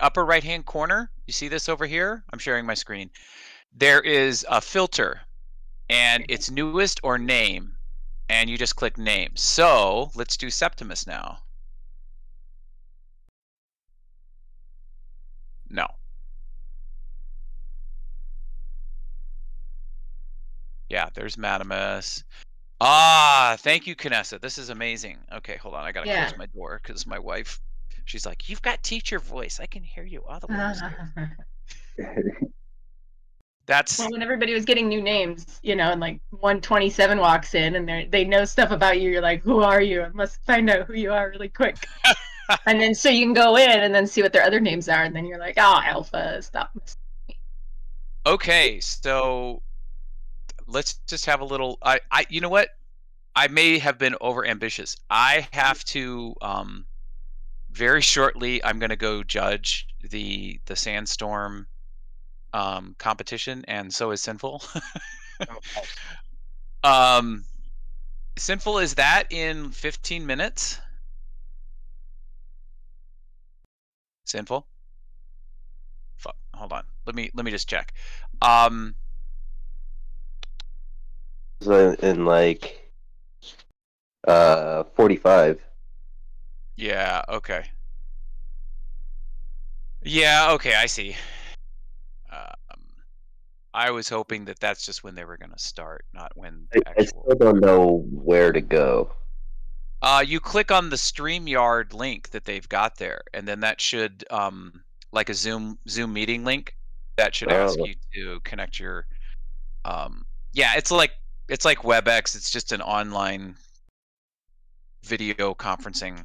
upper right-hand corner, you see this over here? I'm sharing my screen. There is a filter, and it's newest or name, and you just click name. So let's do Septimus now. No. Yeah, there's Madamus. Ah, thank you, Canessa. This is amazing. Okay, hold on. I gotta Yeah. close my door because my wife, she's like, "You've got teacher voice. I can hear you all the way upstairs." That's Well, when everybody was getting new names, and like 127 walks in and they know stuff about you, you're like, who are you? I must find out who you are really quick. And then so you can go in and then see what their other names are, and then you're like, oh, Alpha, stop. okay. So let's just have a little. You know what? I may have been over ambitious. I have to very shortly. I'm going to go judge the Sandstorm competition, and so is Sinful. um, Sinful, is that in 15 minutes? Sinful. Fuck. Hold on. Let me just check. So in like 45. Yeah. Okay. Yeah. Okay. I see. I was hoping that that's just when they were going to start, not when the I actual. still don't know where to go. You click on the StreamYard link that they've got there, and then that should, like a Zoom meeting link, that should ask Oh, you to connect your. Yeah, it's like WebEx. It's just an online video conferencing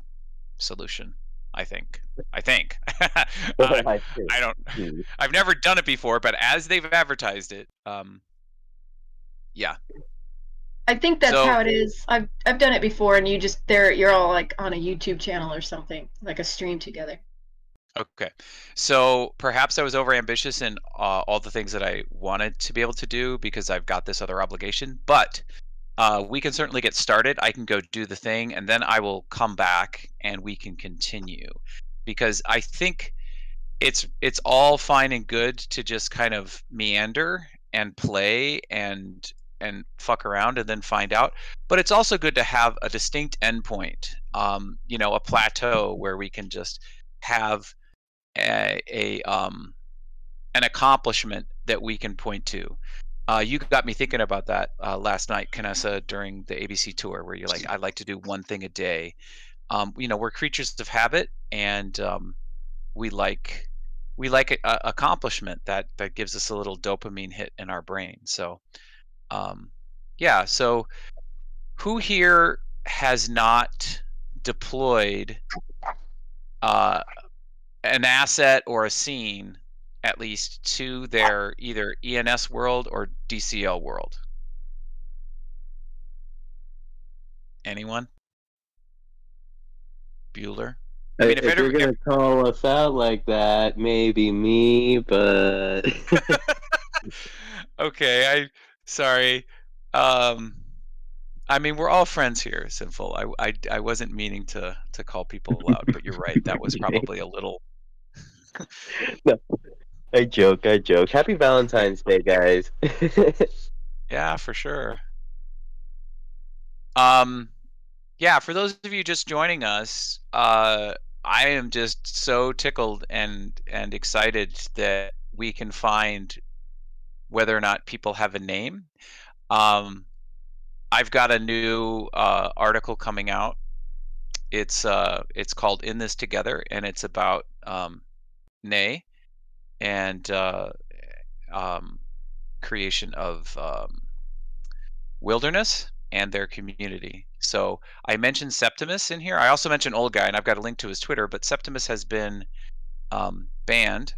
solution. I think. I don't. I've never done it before, but as they've advertised it, yeah. I think that's So how it is. I've done it before, and you're all like on a YouTube channel or something, like a stream together. okay, so perhaps I was overambitious in all the things that I wanted to be able to do because I've got this other obligation. But we can certainly get started. I can go do the thing, and then I will come back and we can continue because I think it's all fine and good to just kind of meander and play and fuck around and then find out, but it's also good to have a distinct endpoint, a plateau where we can just have an accomplishment that we can point to. You got me thinking about that last night, Canessa, during the ABC tour, where you're like, I like to do one thing a day. We're creatures of habit, and we like accomplishment that gives us a little dopamine hit in our brain. So, yeah. So, who here has not deployed an asset or a scene at least to their either ENS world or DCL world? Anyone? Bueller? I mean, if you're gonna call us out like that, maybe me, but okay, sorry. I mean, we're all friends here, Sinful. I wasn't meaning to call people out, but you're right. That was probably a little. no, I joke. Happy Valentine's Day, guys. Yeah, for sure. Yeah, for those of you just joining us, I am just so tickled and excited that we can find whether or not people have a name. I've got a new article coming out. It's called "In This Together," and it's about Nay and creation of wilderness and their community. So I mentioned Septimus in here. I also mentioned Old Guy, and I've got a link to his Twitter. But Septimus has been banned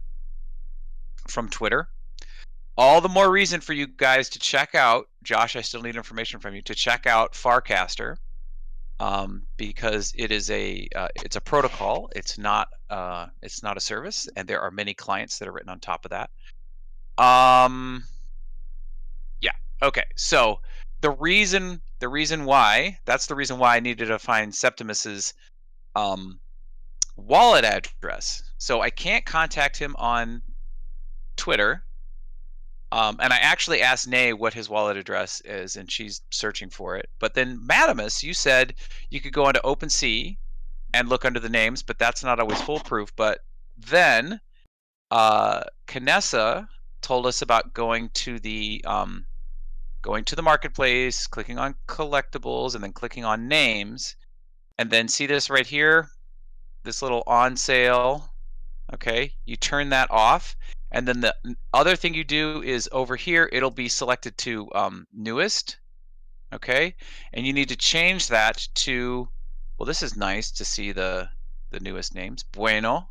from Twitter. All the more reason for you guys to check out, Josh, I still need information from you, to check out Farcaster, because it is it's a protocol. It's not a service, and there are many clients that are written on top of that. Yeah. Okay. So the reason why I needed to find Septimus's wallet address. So I can't contact him on Twitter. And I actually asked Nay what his wallet address is, and she's searching for it. But then Madamus, you said you could go onto OpenSea and look under the names, but that's not always foolproof. But then Canessa told us about going to the marketplace, clicking on collectibles, and then clicking on names, and then see this right here, this little on sale. Okay, you turn that off, and then the other thing you do is over here it'll be selected to newest. Okay, and you need to change that to, well, this is nice to see the newest names. Bueno,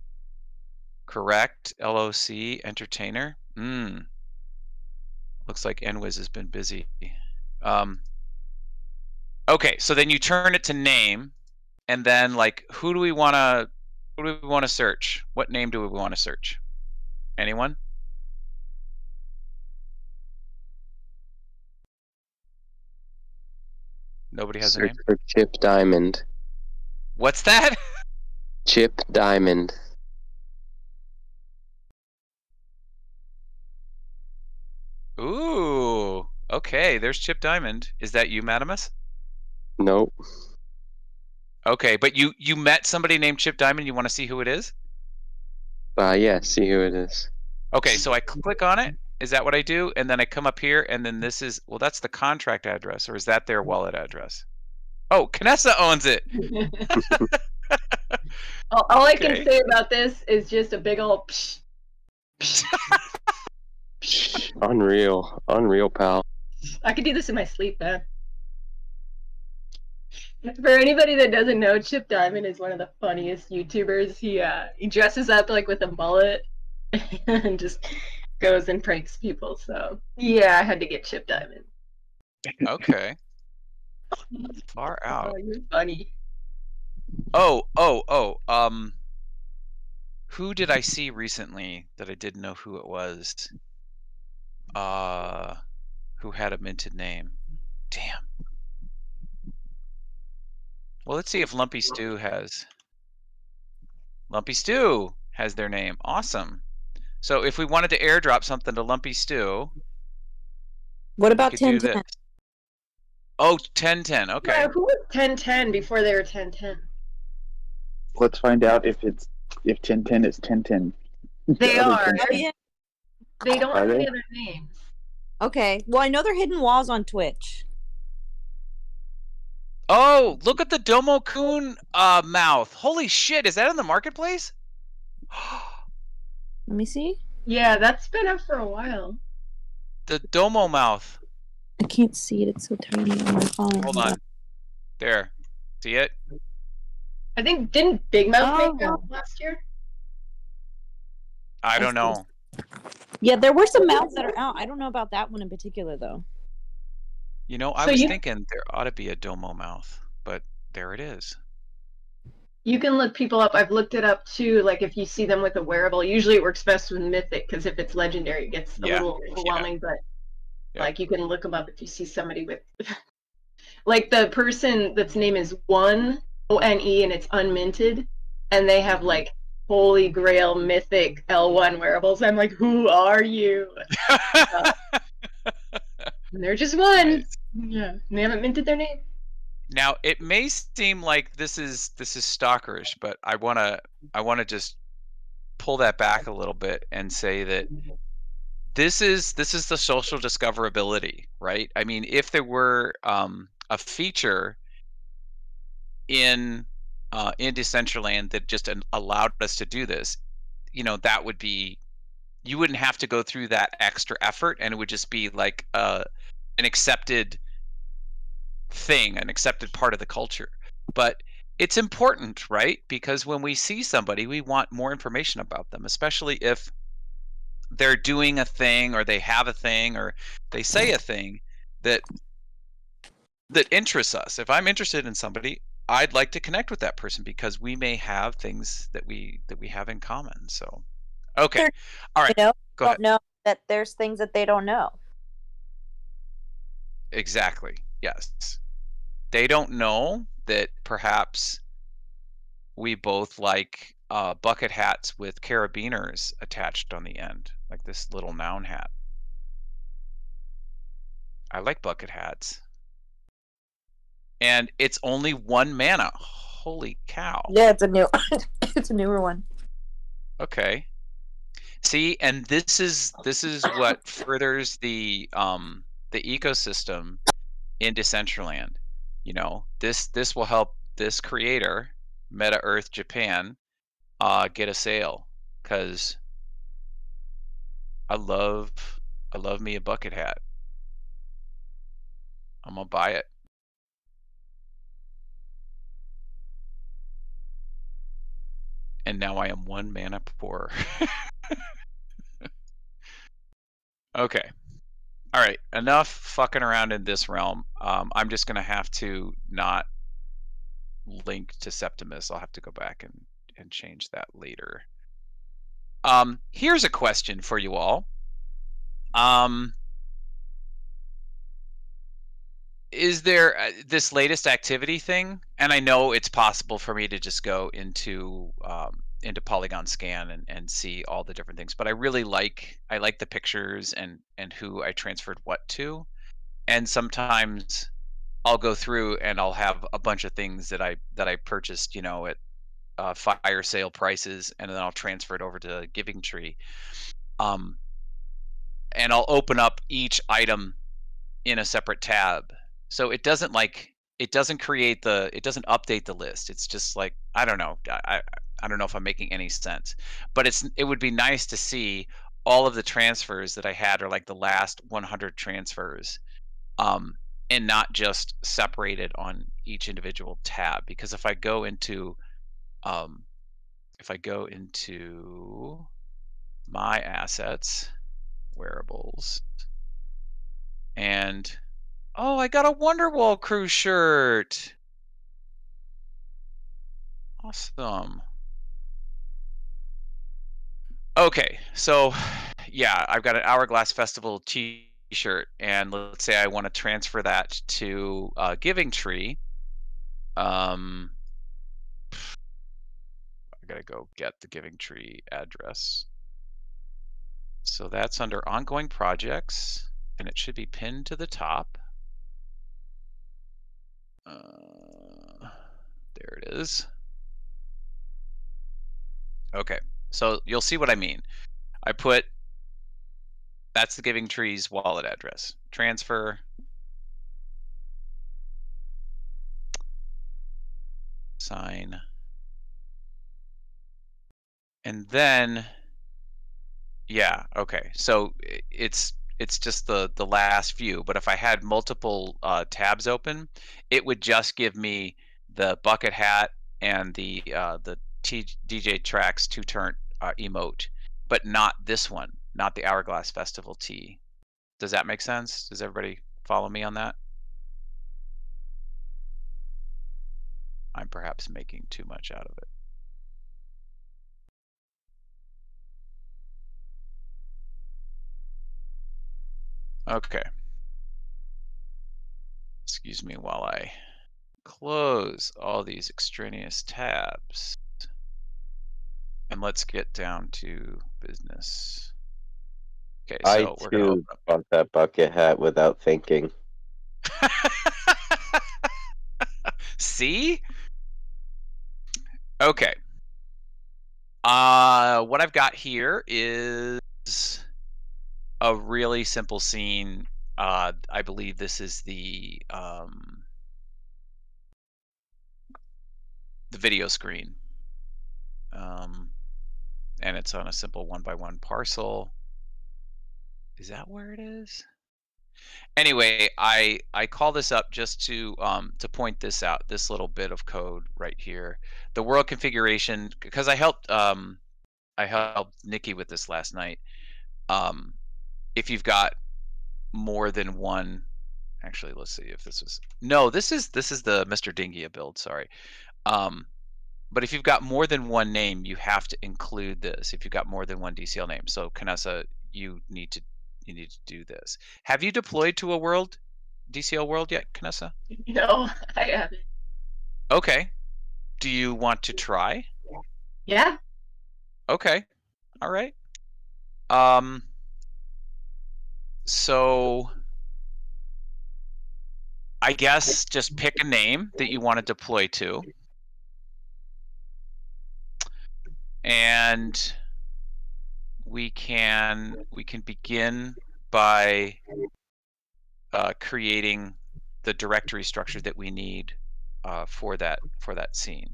correct, LOC, entertainer. Looks like NWiz has been busy. Okay, so then you turn it to name, and then like who do we want to search? What name do we want to search? Anyone? Nobody has a Search name? for Chip Diamond. What's that? Chip Diamond. Ooh, okay, there's Chip Diamond. Is that you, Madamus? Nope. Okay, but you met somebody named Chip Diamond. You want to see who it is? Yeah, see who it is. Okay, so I click on it. Is that what I do? And then I come up here, and then this is, well, that's the contract address, or is that their wallet address? Oh, Canessa owns it. All I can Okay. say about this is just a big old psh, psh. Unreal, pal. I could do this in my sleep, man. For anybody that doesn't know, Chip Diamond is one of the funniest YouTubers. He dresses up like with a mullet and just goes and pranks people. So yeah, I had to get Chip Diamond. Okay. Far out. Oh, you're funny. Who did I see recently that I didn't know who it was? Who had a minted name? Damn. Well, let's see if Lumpy Stew has their name. Awesome. So if we wanted to airdrop something to Lumpy Stew, What we about could do 1010? this. Oh, 1010. Okay. Yeah, who was 1010 before they were 1010? Let's find out if 1010 is 1010. They The other are. 1010. Oh, yeah. They don't Are have they? any other names. Okay. Well, I know they're hidden walls on Twitch. Oh, look at the Domo Kun mouth. Holy shit, is that in the marketplace? Let me see. Yeah, that's been up for a while. The Domo mouth. I can't see it. It's so tiny on my phone. Hold on. There. See it? I think didn't Big Mouth Oh, make that last year? I don't know. Yeah, there were some mouths that are out. I don't know about that one in particular, though. You know, I So was you- thinking there ought to be a Domo mouth, but there it is. You can look people up. I've looked it up too. Like if you see them with a wearable, usually it works best with Mythic because if it's legendary, it gets a Yeah, little overwhelming. But Yeah. like you can look them up if you see somebody with, like the person that's name is One One, and it's unminted, and they have like Holy Grail Mythic L1 wearables. I'm like, who are you? And they're just one. Nice. Yeah, and they haven't minted their name. Now, it may seem like this is stalkerish, but I wanna just pull that back a little bit and say that this is the social discoverability, right? I mean, if there were a feature in Decentraland that just allowed us to do this, you know, that would be, you wouldn't have to go through that extra effort, and it would just be like an accepted thing, an accepted part of the culture. But it's important, right? Because when we see somebody, we want more information about them, especially if they're doing a thing or they have a thing or they say a thing that interests us. If I'm interested in somebody, I'd like to connect with that person because we may have things that we have in common. So okay. They're- All right. You know, Go ahead. don't know that there's things that they don't know. Exactly. Yes. They don't know that perhaps we both like bucket hats with carabiners attached on the end, like this little noun hat. I like bucket hats. And it's only 1 mana. Holy cow. Yeah, it's a new, it's a newer one. Okay. See, and this is what furthers the ecosystem in Decentraland. You know, this will help this creator, Meta Earth Japan, get a sale, because I love me a bucket hat. I'm gonna buy it. And now I am 1 mana poor. Okay. All right. Enough fucking around in this realm. I'm just gonna have to not link to Septimus. I'll have to go back and change that later. Here's a question for you all. Is there this latest activity thing? And I know it's possible for me to just go into Polygon Scan and see all the different things, but I like the pictures and who I transferred what to. And sometimes I'll go through and I'll have a bunch of things that I purchased, you know, at fire sale prices, and then I'll transfer it over to Giving Tree. And I'll open up each item in a separate tab. So it doesn't create it doesn't update the list. It's just like, I don't know. I don't know if I'm making any sense, but it would be nice to see all of the transfers that I had, or like the last 100 transfers, and not just separated on each individual tab. Because if I go into my assets, wearables, and oh, I got a Wonderwall crew shirt. Awesome. Okay, so yeah, I've got an Hourglass Festival t-shirt, and let's say I want to transfer that to Giving Tree. I gotta go get the Giving Tree address. So that's under ongoing projects, and it should be pinned to the top. There it is. Okay, so you'll see what I mean. That's the Giving Tree's wallet address. Transfer. Sign. And then, yeah, okay. So it's just the last few, but if I had multiple tabs open, it would just give me the bucket hat and the DJ Tracks 2-turn emote, but not this one, not the Hourglass Festival tee. Does that make sense? Does everybody follow me on that? I'm perhaps making too much out of it. Okay. Excuse me while I close all these extraneous tabs. And let's get down to business. Okay, so we're gonna open up. bought that bucket hat without thinking. See? Okay. What I've got here is a really simple scene. I believe this is the video screen. And it's on a simple 1x1 parcel. Is that where it is? Anyway, I call this up just to point this out, this little bit of code right here. The world configuration, because I helped Nikki with this last night. If you've got more than one, actually, let's see if this was, no, this is the Mr. Dingia build, sorry. But if you've got more than one name, you have to include this. If you've got more than one DCL name, so Canessa, you need to do this. Have you deployed to a world, DCL world yet, Canessa? No, I haven't. Okay. Do you want to try? Yeah. Okay. All right. So I guess just pick a name that you want to deploy to. And we can begin by creating the directory structure that we need for that scene.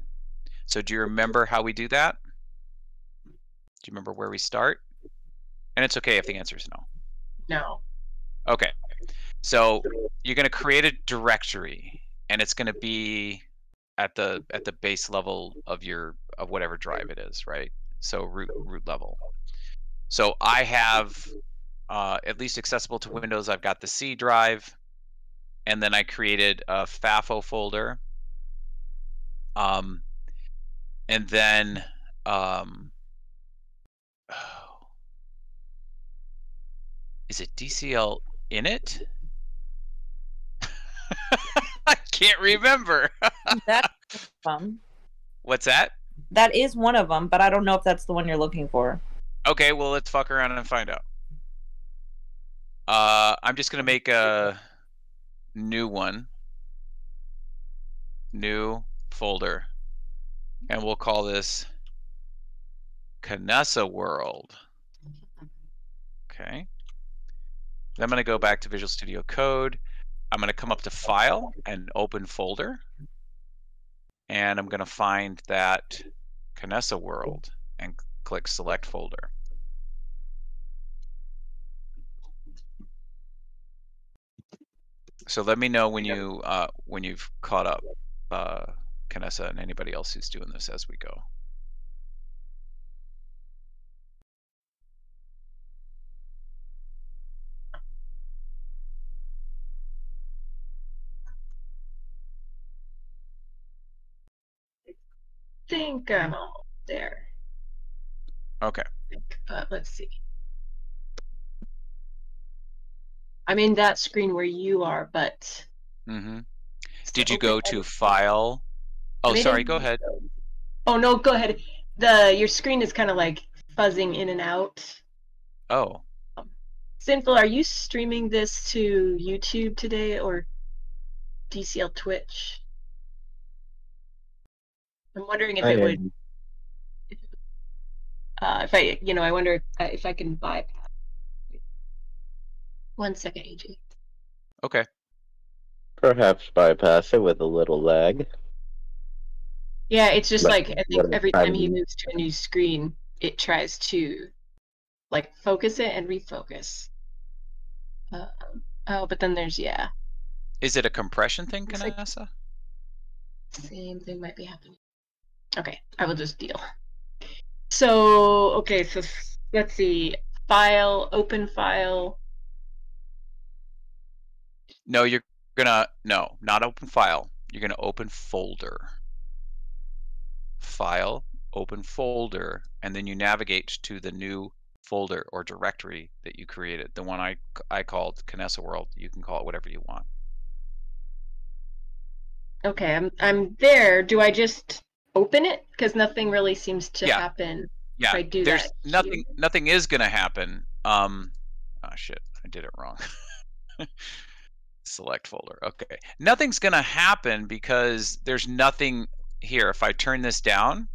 So do you remember how we do that? Do you remember where we start? And it's okay if the answer is no. No. Okay. So you're going to create a directory, and it's going to be at the base level of whatever drive it is, right? So root level. So I have at least accessible to Windows, I've got the C drive, and then I created a Fafo folder. And then is it DCL init? I can't remember. That's What's that? That is one of them, but I don't know if that's the one you're looking for. Okay, well, let's fuck around and find out. I'm just gonna make a new one, new folder, and we'll call this Canessa World. Okay. Then I'm gonna go back to Visual Studio Code. I'm gonna come up to File and Open Folder, and I'm gonna find that Canessa World and click Select Folder. So let me know when you've caught up, Canessa, and anybody else who's doing this as we go. I think I'm all there. Okay. But let's see. I'm in that screen where you are, but. Mm-hmm. Did you go to File? Oh, Maybe. sorry. Go ahead. Oh no, go ahead. Your screen is kind of like fuzzing in and out. Oh. Sinful, are you streaming this to YouTube today or DCL Twitch? I'm wondering if it would. If I wonder if I can bypass. 1 second, AJ. Okay. Perhaps bypass it with a little lag. Yeah, it's just But like I think what every I time he mean- moves to a new screen, it tries to like focus it and refocus. But then there's Is it a compression thing, Looks like- Canessa? same thing might be happening. Okay, I will just deal. So okay, so let's see. File, open file. No, you're gonna not open File. You're gonna open Folder. File, open Folder, and then you navigate to the new folder or directory that you created. The one I called Canessa World. You can call it whatever you want. Okay, I'm there. Do I just open it? Because nothing really seems to happen. Yeah, if I do there's that nothing is gonna happen. Oh shit, I did it wrong. Select folder. Okay. Nothing's gonna happen because there's nothing here. If I turn this down,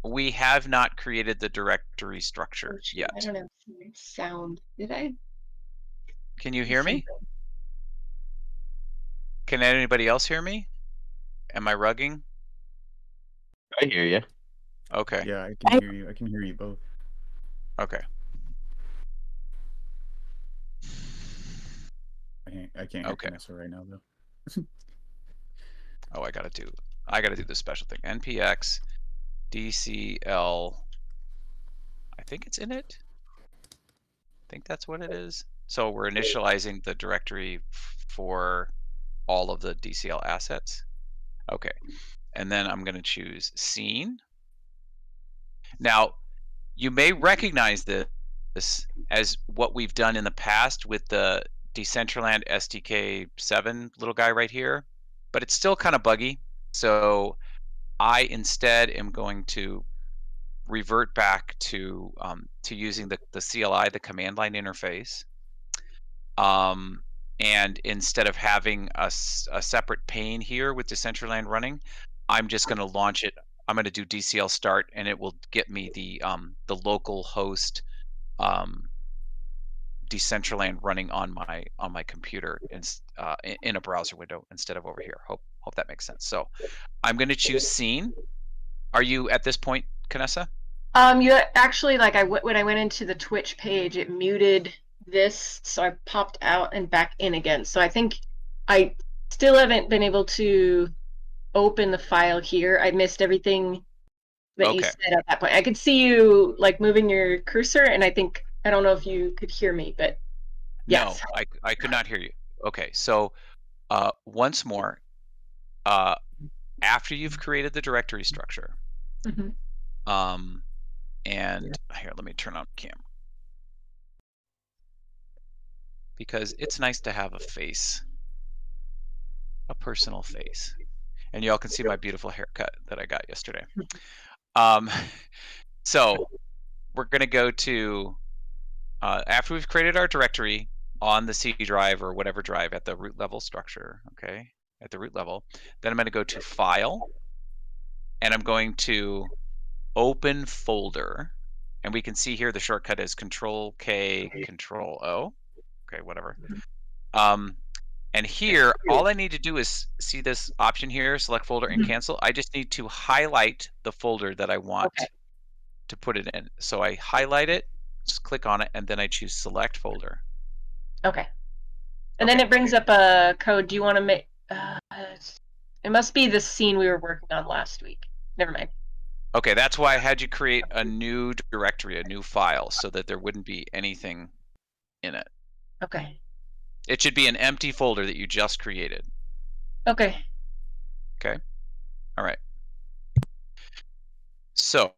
we have not created the directory structure yet. I don't have sound. Did I? Can you hear me? Can anybody else hear me? Am I rugging? I hear you. Okay. Yeah, I can hear you. I can hear you both. Okay. I can't hear Canessa right now though. Oh, I gotta do this special thing. npx DCL. I think it's in it. I think that's what it is. So we're initializing the directory for all of the DCL assets. Okay. And then I'm going to choose scene. Now, you may recognize this as what we've done in the past with the Decentraland SDK7 little guy right here, but it's still kind of buggy. So I instead am going to revert back to using the CLI, the command line interface. And instead of having a separate pane here with Decentraland running, I'm just going to launch it. I'm going to do DCL start, and it will get me the local host Decentraland running on my computer in a browser window instead of over here. Hope that makes sense. So I'm going to choose scene. Are you at this point, Kanessa? You actually, like, when I went into the Twitch page, it muted this, so I popped out and back in again. So I think I still haven't been able to open the file here. I missed everything that you said at that point. I could see you like moving your cursor, and I don't know if you could hear me, but yes. No, I could not hear you. Okay, so once more, after you've created the directory structure, and here, let me turn on the camera because it's nice to have a face, a personal face, and y'all can see my beautiful haircut that I got yesterday. So we're gonna go to after we've created our directory on the C drive or whatever drive at the root level structure, okay, at the root level, then I'm going to go to File, and I'm going to Open Folder, and we can see here the shortcut is Control K, Control O, okay, whatever. And here, all I need to do is see this option here, select folder and cancel. I just need to highlight the folder that I want to put it in. So I highlight it, just click on it, and then I choose select folder. Okay. And then it brings up a code. Do you want to make... it must be the scene we were working on last week. Never mind. Okay, that's why I had you create a new directory, a new file, so that there wouldn't be anything in it. Okay. It should be an empty folder that you just created. Okay. Okay. All right. So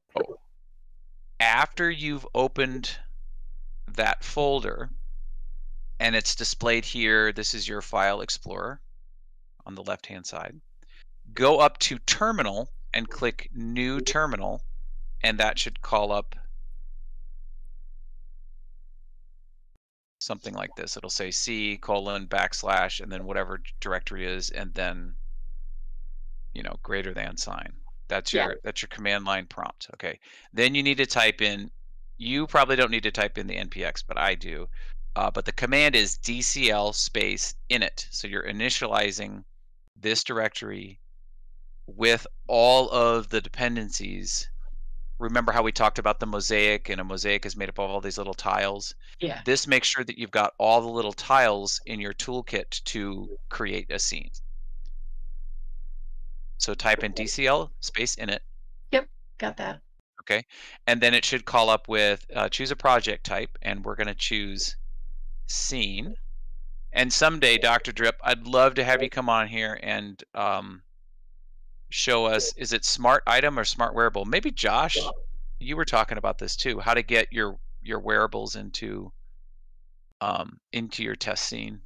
after you've opened that folder and it's displayed here, this is your file explorer on the left hand side, go up to terminal and click new terminal, and that should call up something like this. It'll say C:/ and then whatever directory is, and then greater than sign. That's your command line prompt. Okay. Then you need to type in, you probably don't need to type in the npx, but I do. But the command is DCL space init. So you're initializing this directory with all of the dependencies. Remember how we talked about the mosaic, and a mosaic is made up of all these little tiles? Yeah. This makes sure that you've got all the little tiles in your toolkit to create a scene. So type in DCL space init. Yep, got that. Okay, and then it should call up with choose a project type, and we're going to choose scene. And someday, Dr. Drip, I'd love to have you come on here and show us, is it smart item or smart wearable? Maybe Josh, you were talking about this too, how to get your wearables into your test scene.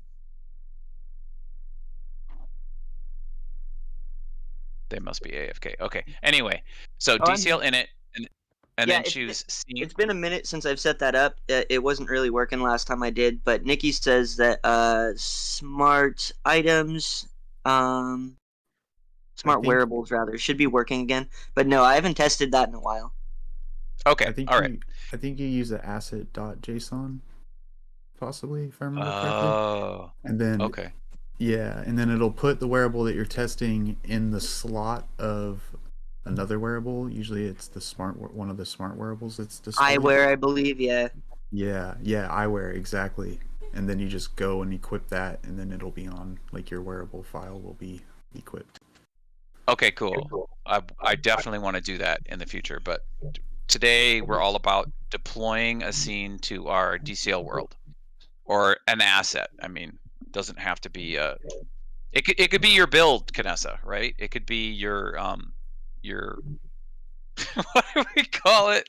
They must be AFK. Okay. Anyway, so DCL init, and then choose scene. It's been a minute since I've set that up. It wasn't really working last time I did, but Nikki says that smart items, smart wearables rather, should be working again. But no, I haven't tested that in a while. Okay. All right. I think you use the asset.json, possibly, if I remember correctly. Oh. And then yeah, and then it'll put the wearable that you're testing in the slot of another wearable. Usually it's the one of the smart wearables that's displayed. Eyewear, I believe, yeah. Yeah, eyewear, exactly. And then you just go and equip that, and then it'll be on, like, your wearable file will be equipped. Okay, cool. I definitely want to do that in the future, but today we're all about deploying a scene to our DCL world, or an asset. I mean, doesn't have to be it could be your build, Kanessa, right? It could be your what do we call it?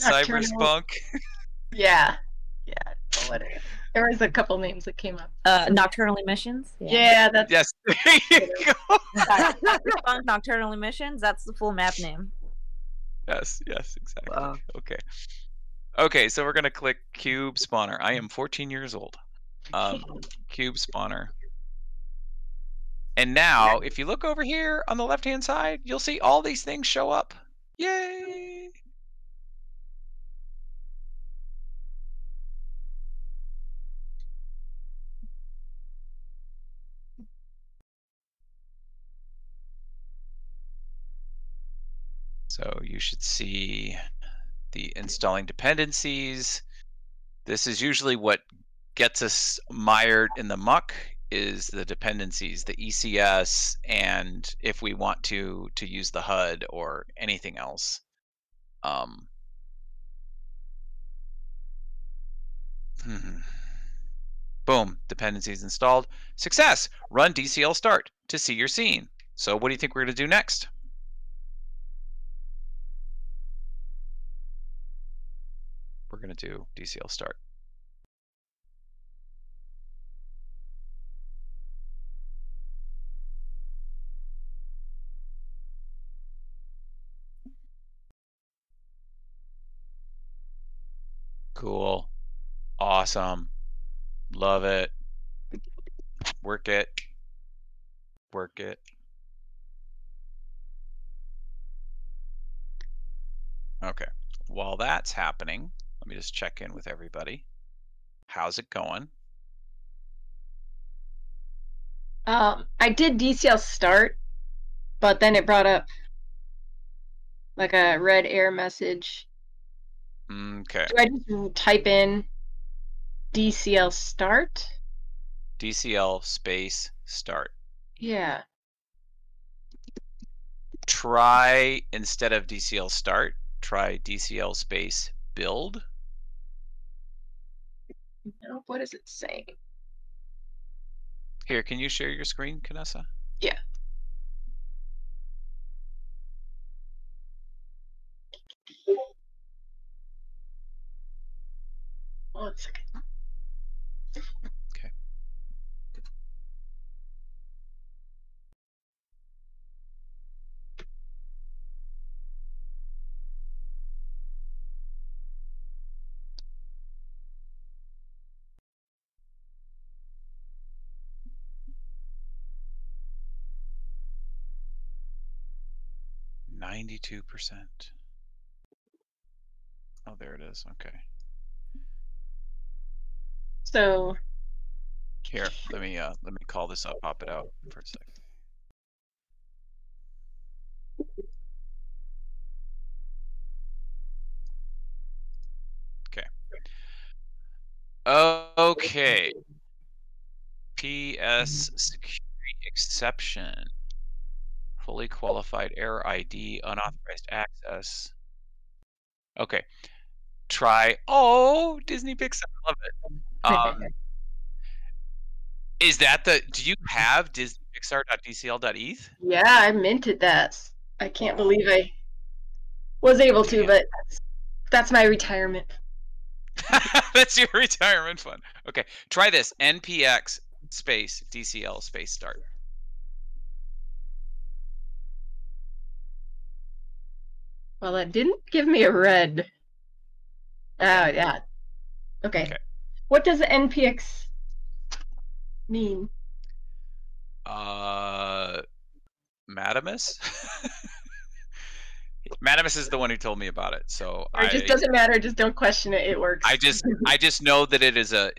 Cyberspunk. Yeah. Whatever. There was a couple names that came up. Nocturnal Emissions. Yeah, that's yes. There you go. Cyberspunk Nocturnal Emissions. That's the full map name. Yes, exactly. Wow. Okay, so we're gonna click cube spawner. I am 14 years old. Cube spawner. And now, if you look over here on the left-hand side, you'll see all these things show up. Yay! So you should see the installing dependencies. This is usually what gets us mired in the muck is the dependencies, the ECS, and if we want to use the HUD or anything else. Boom, dependencies installed. Success! Run DCL start to see your scene. So what do you think we're going to do next? We're going to do DCL start. Cool. Awesome. Love it. Work it. Work it. Okay. While that's happening, let me just check in with everybody. How's it going? I did DCL start, but then it brought up like a red error message. Okay. Do I just type in DCL start? DCL space start. Yeah. Try, instead of DCL start, try DCL space build. No, what is it saying? Here, can you share your screen, Kanessa? Yeah. One second. Okay. %92. Oh, there it is. Okay. So Here, let me call this up, pop it out for a sec. Okay. Okay. PS security exception. Fully qualified error ID, unauthorized access. Okay. Try. Oh, Disney Pixar. I love it. Is that the? Do you have DisneyPixar.dcl.eth? yeah, I minted that. I can't believe I was able to, Damn. but that's my retirement. That's your retirement fund. Okay, try this. npx space DCL space start. Well, it didn't give me a red. Oh, yeah. Okay. What does NPX mean? Madamus? Madamus is the one who told me about it, so Or it just doesn't matter. Just don't question it. It works. I just know that it is a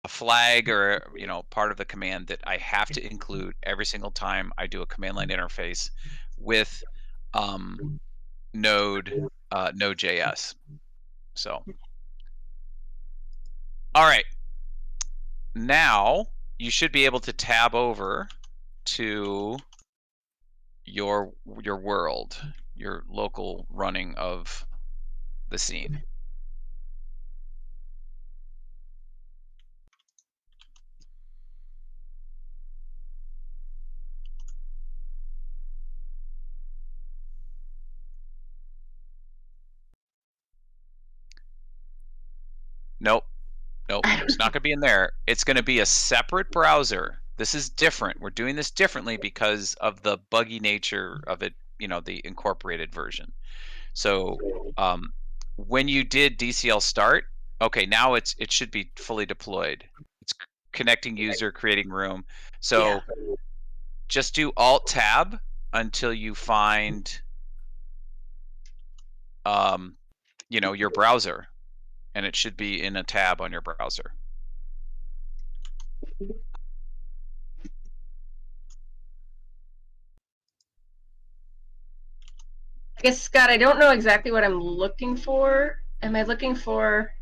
flag or part of the command that I have to include every single time I do a command line interface with Node.js. So, all right. Now you should be able to tab over to your world, your local running of the scene. Nope. It's not going to be in there. It's going to be a separate browser. This is different. We're doing this differently because of the buggy nature of it, the incorporated version. So when you did DCL start, okay, now it should be fully deployed. It's connecting user, creating room. So just do Alt Tab until you find your browser, and it should be in a tab on your browser. I guess, Scott, I don't know exactly what I'm looking for. Am I looking for?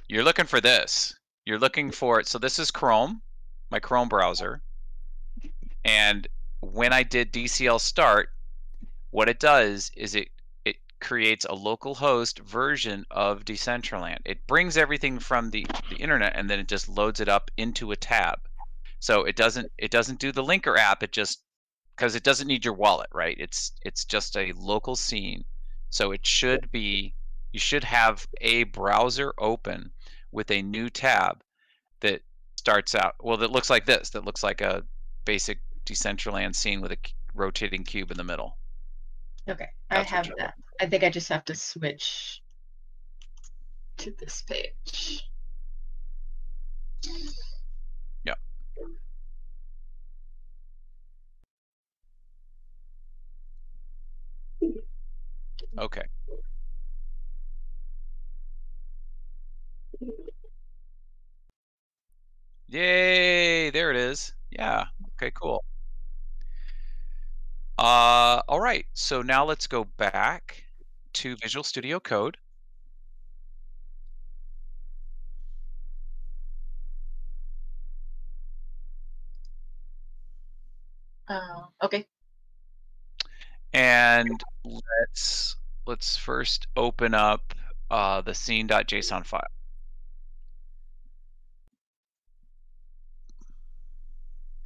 You're looking for this. You're looking for it. So this is Chrome, my Chrome browser. And when I did DCL start, what it does is it creates a local host version of Decentraland. It brings everything from the internet, and then it just loads it up into a tab. So it doesn't do the linker app. It just, because it doesn't need your wallet, right? It's just a local scene. So it should be, you should have a browser open with a new tab that starts out, well, that looks like this, that looks like a basic Decentraland scene with a rotating cube in the middle. Okay, That's I have that. I think I just have to switch to this page. Yeah. Okay. Yay, there it is. Yeah. Okay, cool. All right, so now let's go back to Visual Studio Code. Okay. And let's first open up the scene.json file.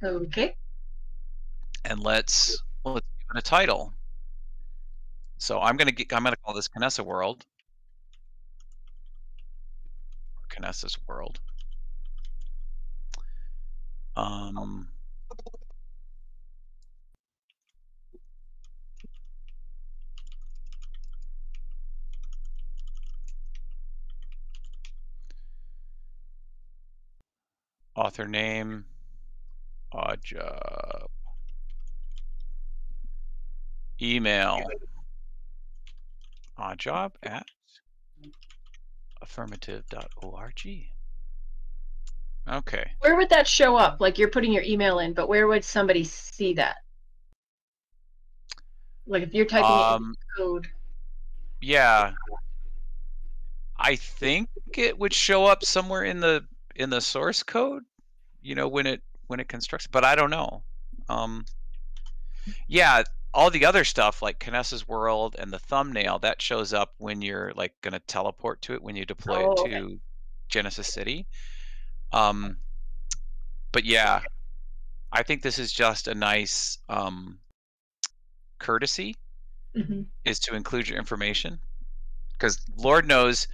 Okay. And let's give it a title. So I'm gonna call this Canessa World, or Canessa's World. Author name, odd job. Email, oddjob@affirmative.org. Okay. Where would that show up? Like, you're putting your email in, but where would somebody see that? Like, if you're typing in code. Yeah. I think it would show up somewhere in the source code, when it constructs, but I don't know. Yeah, all the other stuff like Canessa's World and the thumbnail, that shows up when you're like going to teleport to it, when you deploy it to Genesis City. But yeah, I think this is just a nice courtesy, is to include your information, because Lord knows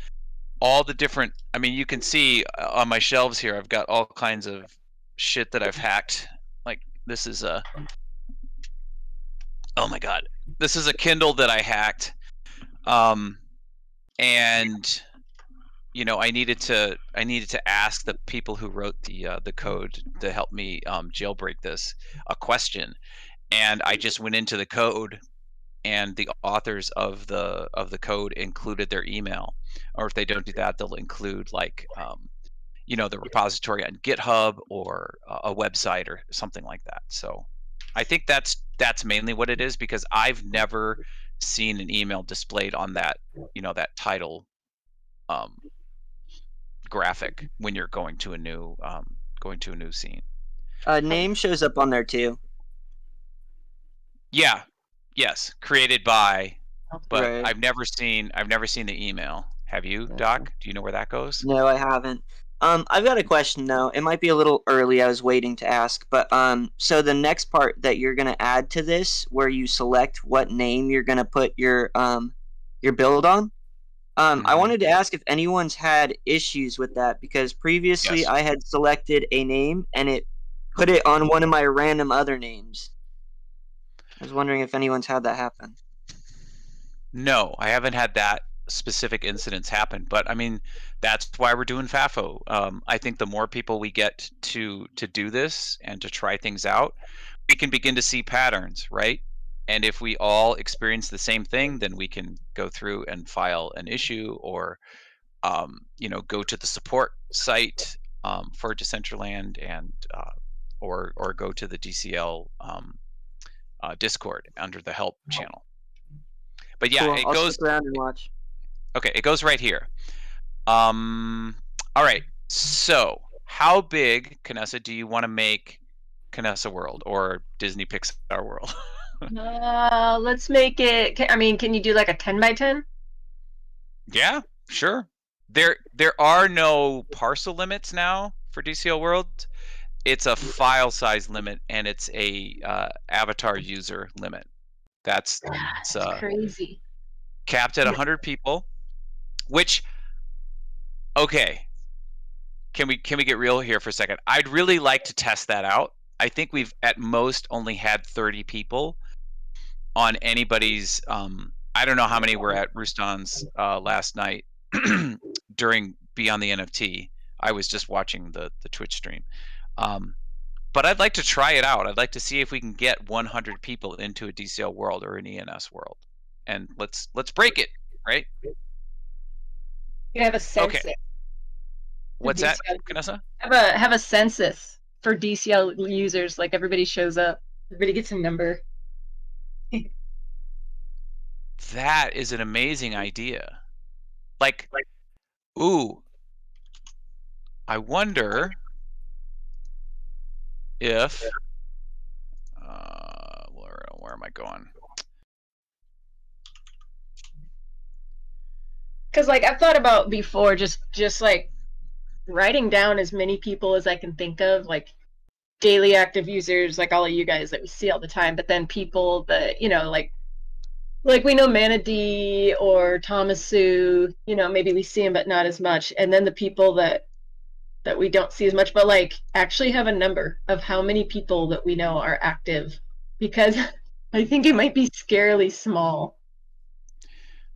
all the different, I mean, you can see on my shelves here, I've got all kinds of shit that I've hacked. Like this is a, oh my God, this is a Kindle that I hacked. And I needed to ask the people who wrote the code to help me jailbreak this a question, and I just went into the code, and the authors of the code included their email, or if they don't do that, they'll include like the repository on GitHub or a website or something like that. So I think that's mainly what it is, because I've never seen an email displayed on that that title graphic when you're going to a new scene. Name shows up on there too. Yeah. Yes, created by, but Right. I've never seen the email. Have you, Doc? Do you know where that goes? No, I haven't. I've got a question though. It might be a little early. I was waiting to ask, but so the next part that you're gonna add to this, where you select what name you're gonna put your build on, I wanted to ask if anyone's had issues with that, because previously Yes. I had selected a name and it put it on one of my random other names. I was wondering if anyone's had that happen. No, I haven't had that specific incidents happen, but I mean, that's why we're doing Fafo. I think the more people we get to do this and to try things out, we can begin to see patterns, right? And if we all experience the same thing, then we can go through and file an issue, or go to the support site for Decentraland, and or go to the DCL Discord under the help channel. But yeah, Cool. it I'll goes. stick around and watch. Okay, it goes right here. All right. So, how big, Kanessa, do you want to make Kanessa World or Disney Pixar World? Let's make it. I mean, can you do like a 10 by 10? Yeah, sure. There are no parcel limits now for DCL World. It's a file size limit, and it's a avatar user limit. That's crazy. capped at 100 people. Which, okay, can we get real here for a second? I'd really like to test that out. I think we've at most only had 30 people on anybody's. I don't know how many were at Ruston's last night during Beyond the NFT. I was just watching the Twitch stream. But I'd like to try it out. I'd like to see if we can get 100 people into a DCL world or an ENS world, and let's break it, right? You have a census. Okay. What's that, Kanessa? Have a census for DCL users. Like everybody shows up. Everybody gets a number. That is an amazing idea. Like, ooh, I wonder if where am I going? Because like I've thought about before, just like writing down as many people as I can think of, like daily active users, like all of you guys that we see all the time, but then people that like we know Manatee or Thomasu, maybe we see them but not as much, and then the people that we don't see as much, but like actually have a number of how many people that we know are active, because I think it might be scarily small.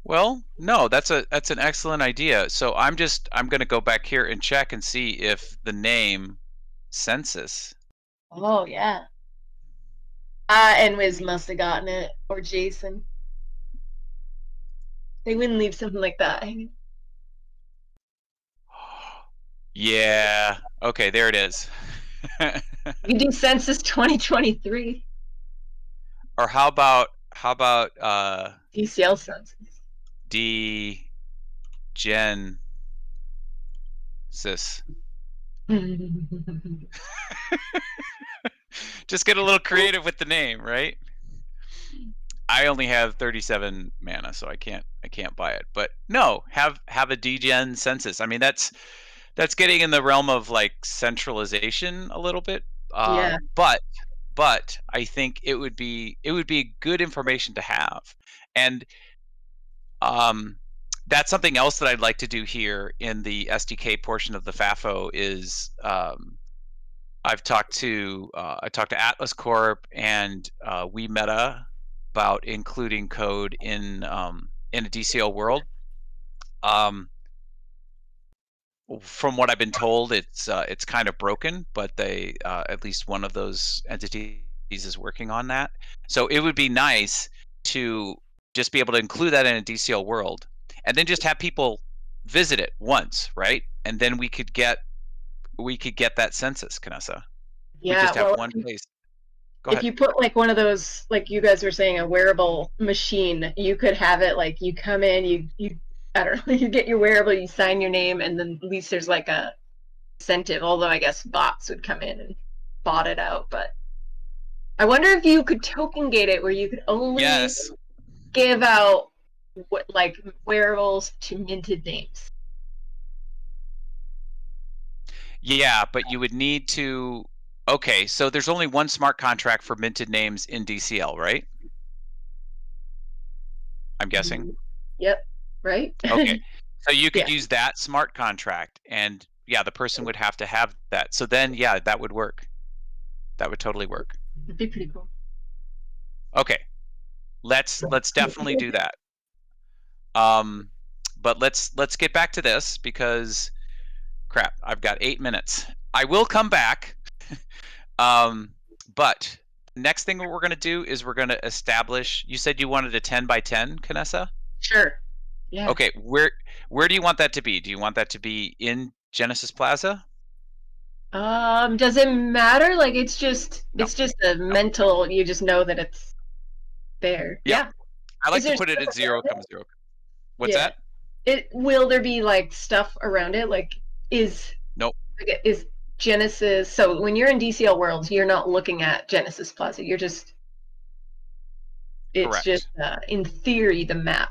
Well, no, that's an excellent idea. So I'm going to go back here and check and see if the name census. Oh yeah. And Wiz must have gotten it, or Jason. They wouldn't leave something like that hanging. Yeah. Okay, there it is. You do census 2023. Or how about DCL census. Census. Just get a little creative with the name, right? I only have 37 mana, so I can't buy it. But no, have a DGen census. I mean, that's getting in the realm of like centralization a little bit. Yeah. But I think it would be good information to have. And that's something else that I'd like to do here in the SDK portion of the FAFO is I've talked to Atlas Corp and WeMeta about including code in a DCL world. From what I've been told, it's kind of broken, but they at least one of those entities is working on that. So it would be nice to just be able to include that in a DCL world, and then just have people visit it once, right? And then we could get that census, Kanessa. Yeah, we just have one place. Go ahead. If you put like one of those, like you guys were saying, a wearable machine, you could have it like you come in, you I don't know, you get your wearable, you sign your name, and then at least there's like a incentive, although I guess bots would come in and bot it out. But I wonder if you could token gate it where you could only give out like wearables to minted names. Yeah, but you would need to. Okay, so there's only one smart contract for minted names in DCL, right? I'm guessing. Yep. Right? Okay. So you could use that smart contract, and yeah, the person would have to have that. So then, yeah, that would work. That would totally work. It'd be pretty cool. Okay. Let's definitely do that. But let's get back to this because crap, I've got 8 minutes. I will come back. But next thing what we're going to do is we're going to establish. You said you wanted a 10 by 10, Canessa? Sure. Yeah. Okay, where do you want that to be? Do you want that to be in Genesis Plaza? Does it matter? Like it's just No. a mental. You just know that it's there. Yep. Yeah. I like Is to there put it at stuff 0, around it? 0. What's Yeah. that? Will there be like stuff around it? Like Nope. is Genesis? So when you're in DCL Worlds, you're not looking at Genesis Plaza. You're just it's Correct. just in theory the map.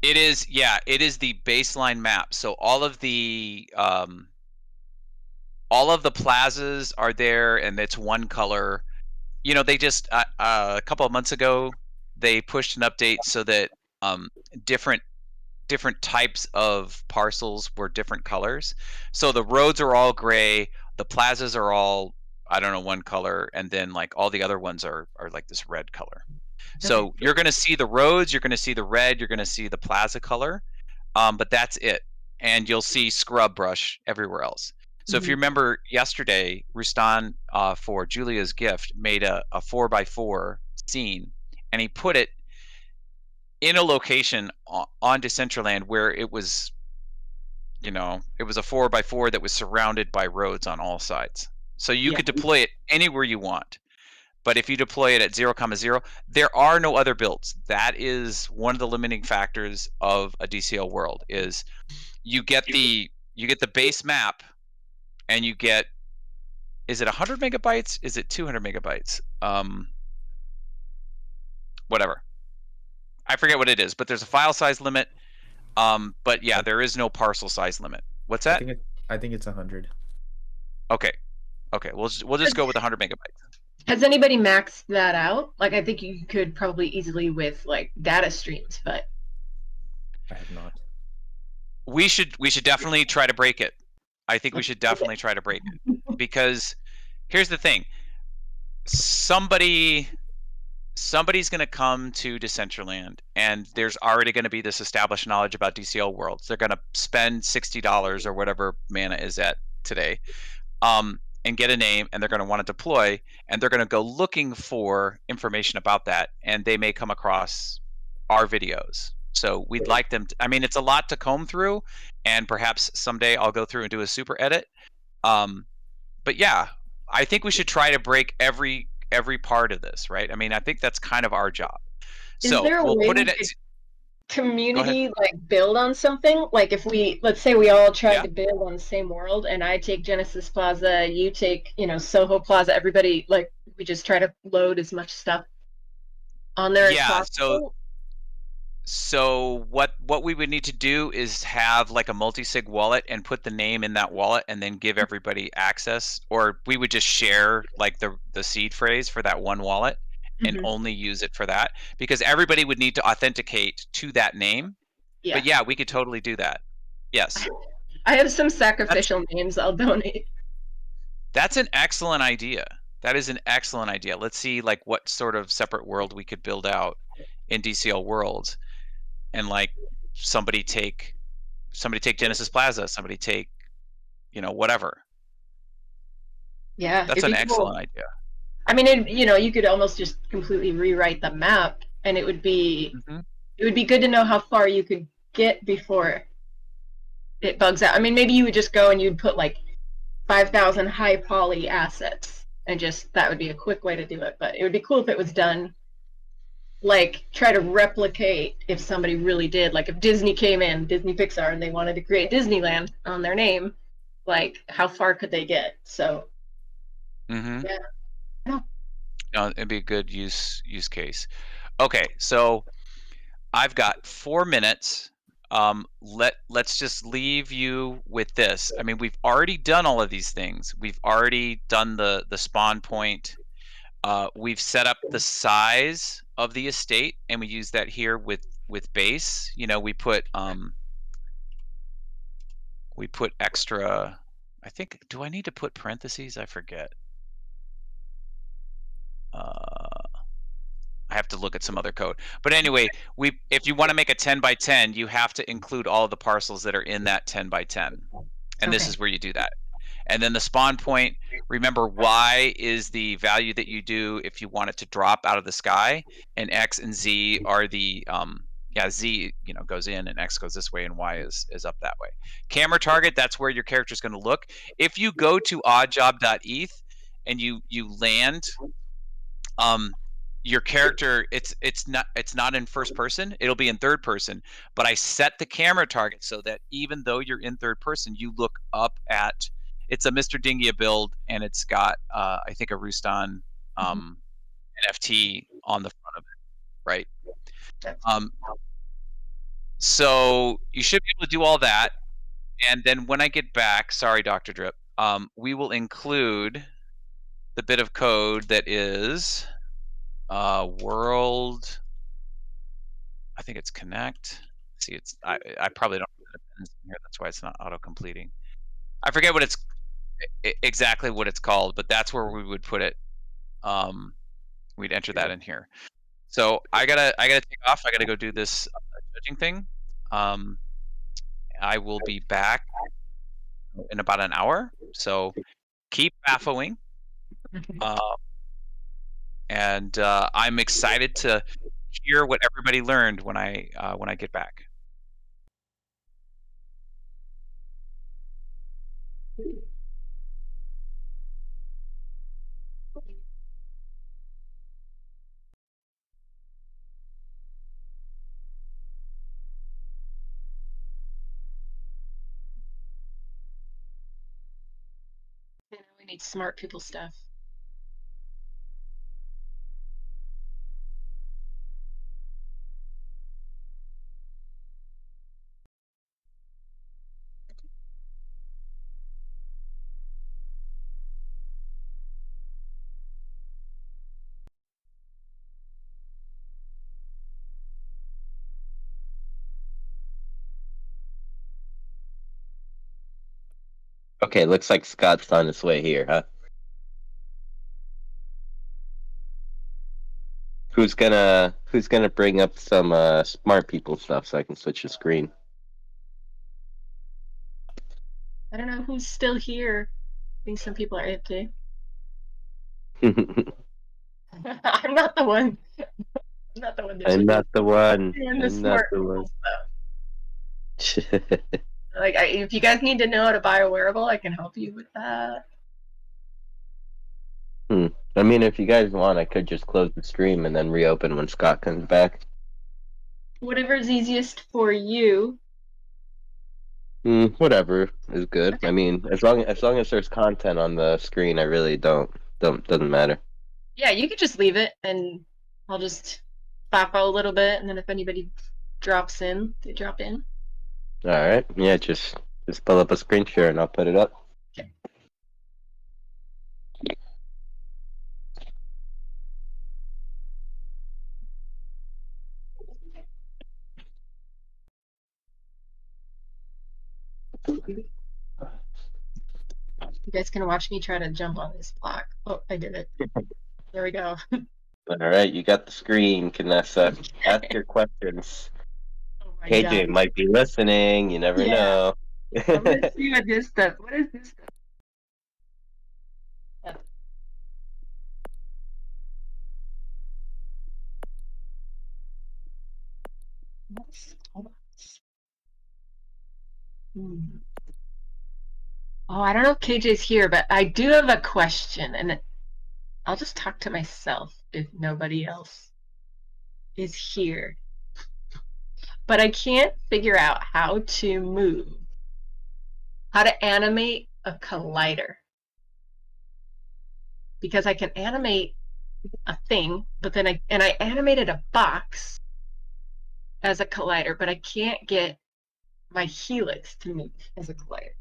It is, yeah, it is the baseline map. So all of the plazas are there, and it's one color. You know, they just a couple of months ago they pushed an update so that different types of parcels were different colors. So the roads are all gray, the plazas are all, I don't know, one color, and then like all the other ones are like this red color. So Okay. you're going to see the roads, you're going to see the red, you're going to see the plaza color, but that's it. And you'll see scrub brush everywhere else. So if you remember yesterday, Rustan for Julia's gift made a 4x4 scene, and he put it in a location on Decentraland where it was, you know, it was a 4x4 that was surrounded by roads on all sides. So you could deploy it anywhere you want. But if you deploy it at 0,0, there are no other builds. That is one of the limiting factors of a DCL world is you get the base map, and you get, is it 100 megabytes? Is it 200 megabytes? Whatever. I forget what it is, but there's a file size limit. But yeah, there is no parcel size limit. What's that? I think it's 100. Okay. We'll just go with 100 megabytes. Has anybody maxed that out? Like I think you could probably easily with like data streams, but I have not. We should definitely try to break it. I think we should definitely try to break it, because here's the thing. Somebody's going to come to Decentraland, and there's already going to be this established knowledge about DCL worlds. They're going to spend $60 or whatever mana is at today, and get a name, and they're going to want to deploy, and they're going to go looking for information about that, and they may come across our videos. So we'd like them to, I mean, it's a lot to comb through, and perhaps someday I'll go through and do a super edit. But yeah, I think we should try to break every part of this, right? I mean, I think that's kind of our job. is So there a we'll way put we it at, could community like build on something? Like if let's say we all tried Yeah. to build on the same world, and I take Genesis Plaza, you take, Soho Plaza, everybody, like we just try to load as much stuff on there as yeah, possible. so what we would need to do is have like a multi-sig wallet and put the name in that wallet, and then give everybody access, or we would just share like the seed phrase for that one wallet and only use it for that, because everybody would need to authenticate to that name. Yeah. But yeah, we could totally do that. Yes. I have some sacrificial names I'll donate. That's an excellent idea. That is an excellent idea. Let's see like what sort of separate world we could build out in DCL worlds, and like somebody take Genesis Plaza, somebody take, whatever. Yeah. That's an excellent idea. I mean, you could almost just completely rewrite the map, and it would be good to know how far you could get before it bugs out. I mean, maybe you would just go and you'd put like 5,000 high poly assets, and just that would be a quick way to do it. But it would be cool if it was done like try to replicate if somebody really did, like if Disney came in, Disney Pixar, and they wanted to create Disneyland on their name, like how far could they get? So yeah. No, it'd be a good use case. Okay, so I've got 4 minutes. Let's just leave you with this. I mean, we've already done all of these things. We've already done the spawn point. We've set up the size of the estate, and we use that here with base. We put extra. I think, do I need to put parentheses? I forget. I have to look at some other code. But anyway, if you want to make a 10 by 10, you have to include all of the parcels that are in that 10 by 10. And this Okay. is where you do that. And then the spawn point, remember Y is the value that you do if you want it to drop out of the sky, and X and Z are the Z, goes in, and X goes this way, and Y is up that way. Camera target, that's where your character is going to look. If you go to oddjob.eth and you land, your character, it's not in first person, it'll be in third person, but I set the camera target so that even though you're in third person, you look up at, it's a Mr. Dingia build, and it's got I think a Rooston NFT on the front of it, right? So you should be able to do all that, and then when I get back, sorry Dr. Drip, we will include the bit of code that is world, I think it's connect. See, it's I probably don't have the dependence in here. That's why it's not auto completing. I forget what it's exactly what it's called, but that's where we would put it. We'd enter that in here. So I gotta take off. I gotta go do this judging thing. I will be back in about an hour. So keep Fafoing. And I'm excited to hear what everybody learned when I get back. We need smart people stuff. Okay, looks like Scott's on his way here, huh? Who's gonna bring up some smart people stuff so I can switch the screen? I don't know who's still here. I think some people are AFK. I'm not the one. I'm not the one. I'm not the one. I'm the I'm not smart the people one. stuff. Like, if you guys need to know how to buy a wearable, I can help you with that. I mean, if you guys want, I could just close the stream and then reopen when Scott comes back. Whatever's easiest for you. Whatever is good. Okay. I mean, as long as there's content on the screen, I really doesn't matter. Yeah, you could just leave it, and I'll just Fafo a little bit, and then if anybody drops in, they drop in. All right. Yeah, just pull up a screen share and I'll put it up. Okay. You guys can watch me try to jump on this block. Oh, I did it. There we go. All right, you got the screen, Canessa. Ask your questions. Oh my KJ God. might be listening. You never know. Let's see what this stuff. What is this stuff? Hold on. Oh, I don't know if KJ's here, but I do have a question, and I'll just talk to myself if nobody else is here. But I can't figure out how to animate a collider. Because I can animate a thing, but then I animated a box as a collider, but I can't get my helix to move as a collider.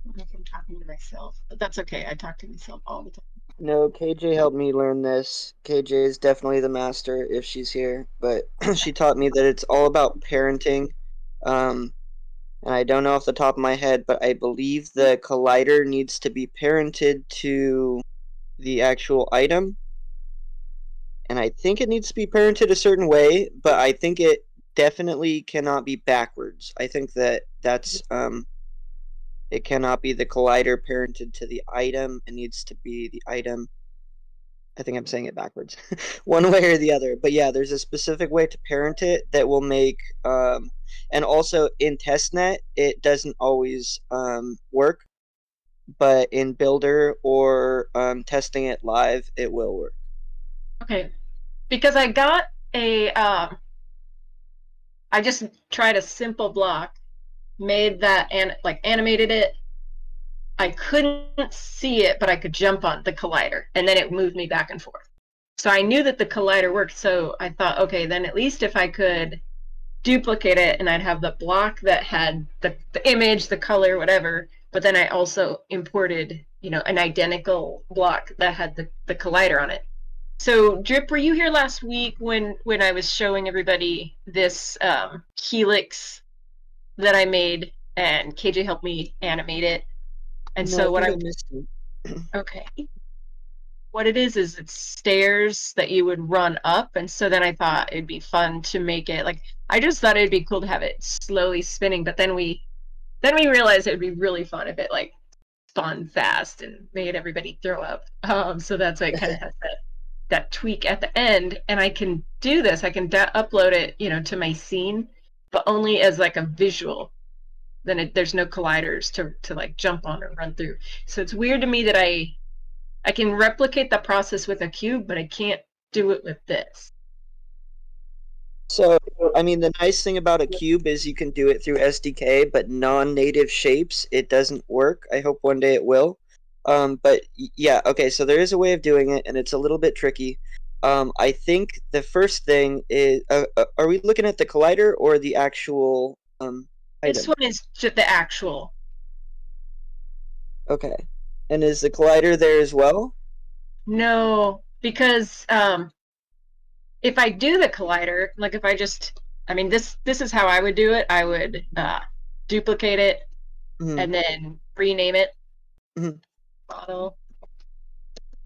I think I'm talking to myself, but that's okay. I talk to myself all the time. No, KJ helped me learn this. KJ is definitely the master if she's here, but she taught me that it's all about parenting. And I don't know off the top of my head, but I believe the collider needs to be parented to the actual item. and I think it needs to be parented a certain way, but I think it definitely cannot be backwards. I think that's it cannot be the collider parented to the item. It needs to be the item. I think I'm saying it backwards, one way or the other. But yeah, there's a specific way to parent it that will make, and also in testnet, it doesn't always work, but in Builder or testing it live, it will work. Okay, because I got a, I just tried a simple block, made that and like animated it. I couldn't see it, but I could jump on the collider, and then it moved me back and forth. So I knew that the collider worked, so I thought, okay, then at least if I could duplicate it and I'd have the block that had the image, the color, whatever, but then I also imported, an identical block that had the collider on it. So Drip, were you here last week when I was showing everybody this helix that I made, and KJ helped me animate it? And No, so I think I missed it. okay. What it is it's stairs that you would run up, and so then I thought it'd be fun to make it like, I just thought it'd be cool to have it slowly spinning, but then we realized it would be really fun if it like spun fast and made everybody throw up. So that's why it kind of has that tweak at the end, and I can do this. I can upload it, to my scene, but only as like a visual. Then there's no colliders to like jump on or run through. So it's weird to me that I can replicate the process with a cube, but I can't do it with this. So, I mean, the nice thing about a cube is you can do it through SDK, but non-native shapes, it doesn't work. I hope one day it will. But yeah, okay, so there is a way of doing it, and it's a little bit tricky. I think the first thing is, are we looking at the collider or the actual item? This one is just the actual. Okay. And is the collider there as well? No, because if I do the collider, like if I just, this is how I would do it. I would duplicate it and then rename it. Model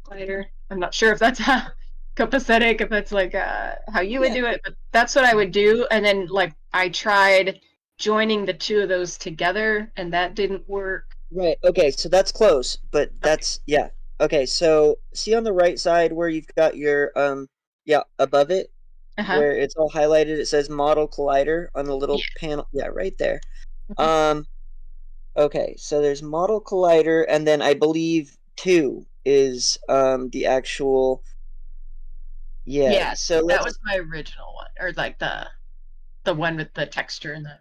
collider. I'm not sure if that's how copacetic, if that's like how you would do it, but that's what I would do. And then like I tried joining the two of those together, and that didn't work. Right. Okay. So that's close, but that's yeah. Okay. So see on the right side where you've got your above it, where it's all highlighted. It says model collider on the little panel. Yeah, right there. Okay. So there's model collider, and then I believe 2 is the actual. Yeah. Yeah. So that was my original one, or like the one with the texture and the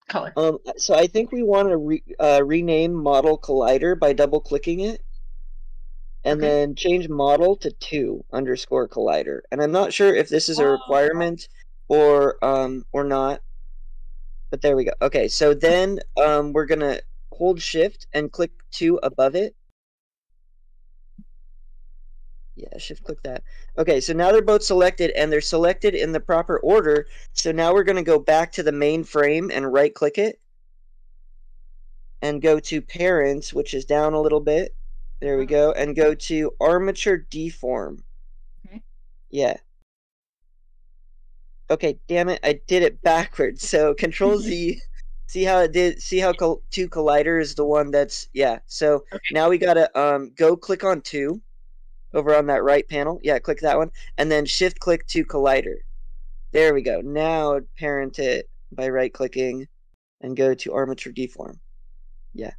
color. So I think we want to rename model collider by double clicking it, and then change model to 2_collider. And I'm not sure if this is a requirement or not, but there we go. Okay, so then we're gonna hold shift and click 2 above it. Yeah, shift click that. Okay, so now they're both selected, and they're selected in the proper order. So now we're going to go back to the main frame and right click it and go to parents, which is down a little bit. There we go. And go to armature deform. Okay. Yeah. Okay, damn it. I did it backwards. So Control Z. See how it did? See how 2 collider is the one that's, yeah. So now we got to go click on 2. Over on that right panel. Yeah, click that one. And then shift click 2 collider. There we go. Now parent it by right clicking and go to armature deform. Yeah.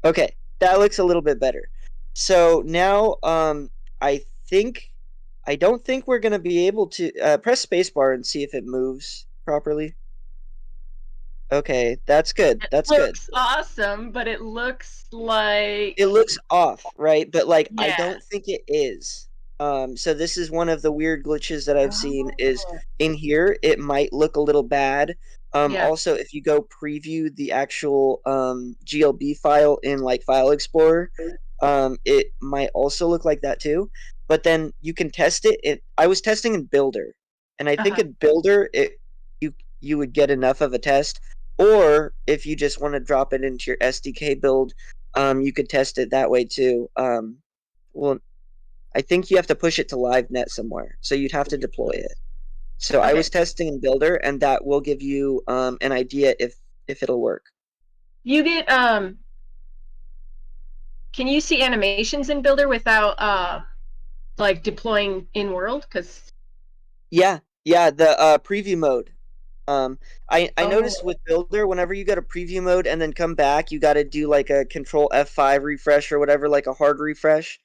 Okay. That looks a little bit better. So now I don't think we're gonna be able to press spacebar and see if it moves properly. Okay, that's good. That's good. It looks awesome, but it looks like it looks off, right? But like I don't think it is. So this is one of the weird glitches that I've seen is in here. It might look a little bad. Also, if you go preview the actual GLB file in like File Explorer, it might also look like that too. But then you can test it. I was testing in Builder, and I think in Builder you would get enough of a test. Or if you just want to drop it into your SDK build, you could test it that way too. Well, I think you have to push it to LiveNet somewhere, so you'd have to deploy it. So I Okay. was testing in Builder, and that will give you an idea if it'll work. You get can you see animations in Builder without like deploying in world? Because Yeah, the preview mode. I noticed with Builder, whenever you go to preview mode and then come back, you got to do like a Control F5 refresh or whatever, like a hard refresh.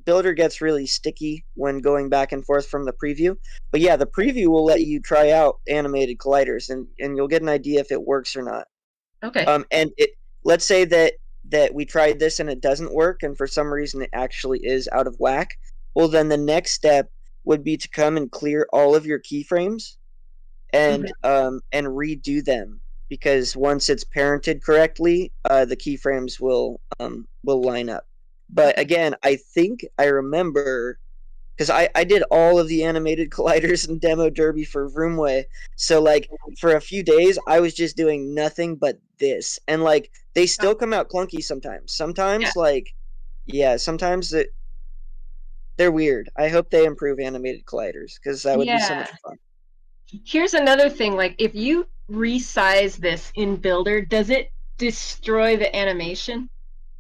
Builder gets really sticky when going back and forth from the preview. But yeah, the preview will let you try out animated colliders, and you'll get an idea if it works or not. okay. And let's say that we tried this and it doesn't work, and for some reason it actually is out of whack. Well, then the next step would be to come and clear all of your keyframes and redo them, because once it's parented correctly, the keyframes will line up. But again, I think I remember, because I did all of the animated colliders and demo derby for Vroomway, so like for a few days I was just doing nothing but this, and like they still come out clunky sometimes. Sometimes sometimes they're weird. I hope they improve animated colliders, because that would be so much fun. Here's another thing, like if you resize this in Builder, does it destroy the animation?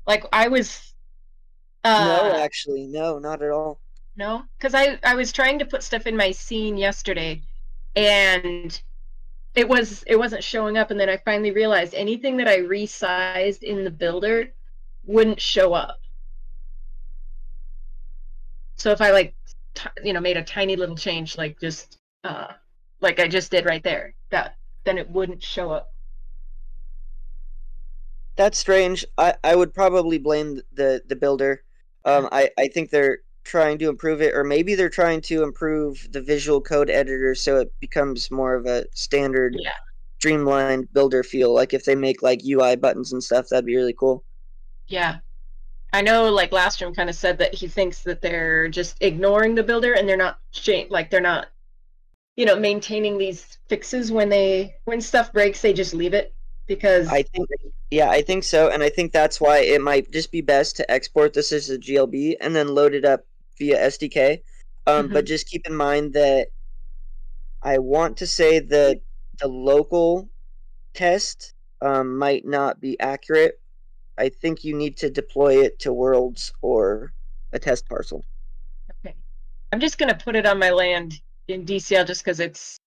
Like I was No, actually, no, not at all. No, because I was trying to put stuff in my scene yesterday, and it wasn't showing up, and then I finally realized anything that I resized in the Builder wouldn't show up. So if I like made a tiny little change, like just like I just did right there, then it wouldn't show up. That's strange. I would probably blame the Builder. I think they're trying to improve it, or maybe they're trying to improve the visual code editor so it becomes more of a standard streamlined Builder feel. Like if they make like UI buttons and stuff, that'd be really cool. Yeah. I know like Lastrom kind of said that he thinks that they're just ignoring the Builder and they're not they're not maintaining these fixes when stuff breaks, they just leave it, because I think so, and I think that's why it might just be best to export this as a GLB and then load it up via SDK. But just keep in mind that I want to say that the local test might not be accurate. I think you need to deploy it to Worlds or a test parcel. Okay. I'm just gonna put it on my land in DCL just because it's.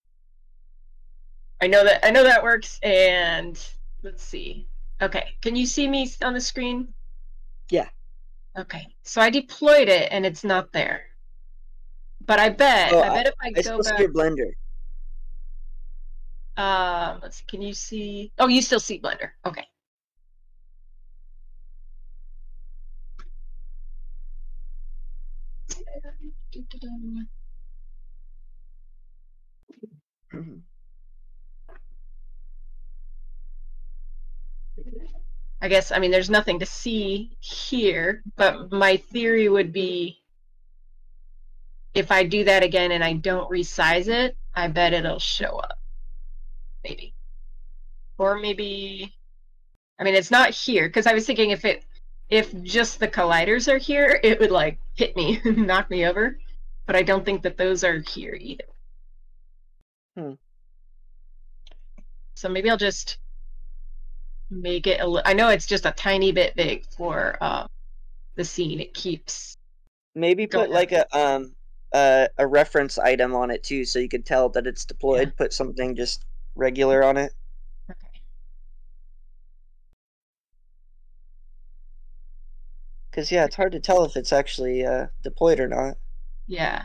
I know that works, and let's see. Okay, can you see me on the screen? Yeah. Okay, so I deployed it and it's not there. But I bet if I go still back. see your Blender. Let's see. Can you see? Oh, you still see Blender. Okay. I guess, I mean, there's nothing to see here, but my theory would be if I do that again and I don't resize it, I bet it'll show up. Maybe. Or maybe, I mean, it's not here, because I was thinking if just the colliders are here, it would like hit me and knock me over. But I don't think that those are here either. So maybe I'll just make it I know it's just a tiny bit big for the scene. It keeps maybe put like a reference item on it too, so you could tell that it's deployed. Put something just regular on it. Okay. Because it's hard to tell if it's actually deployed or not. Yeah.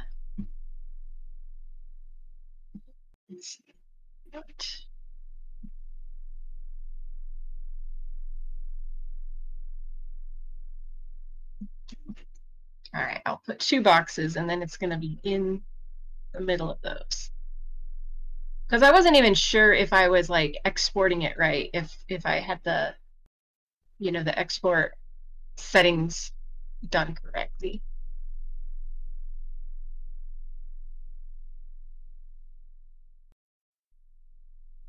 All right, I'll put 2 boxes and then it's going to be in the middle of those. Because I wasn't even sure if I was like exporting it right, if I had the the export settings done correctly.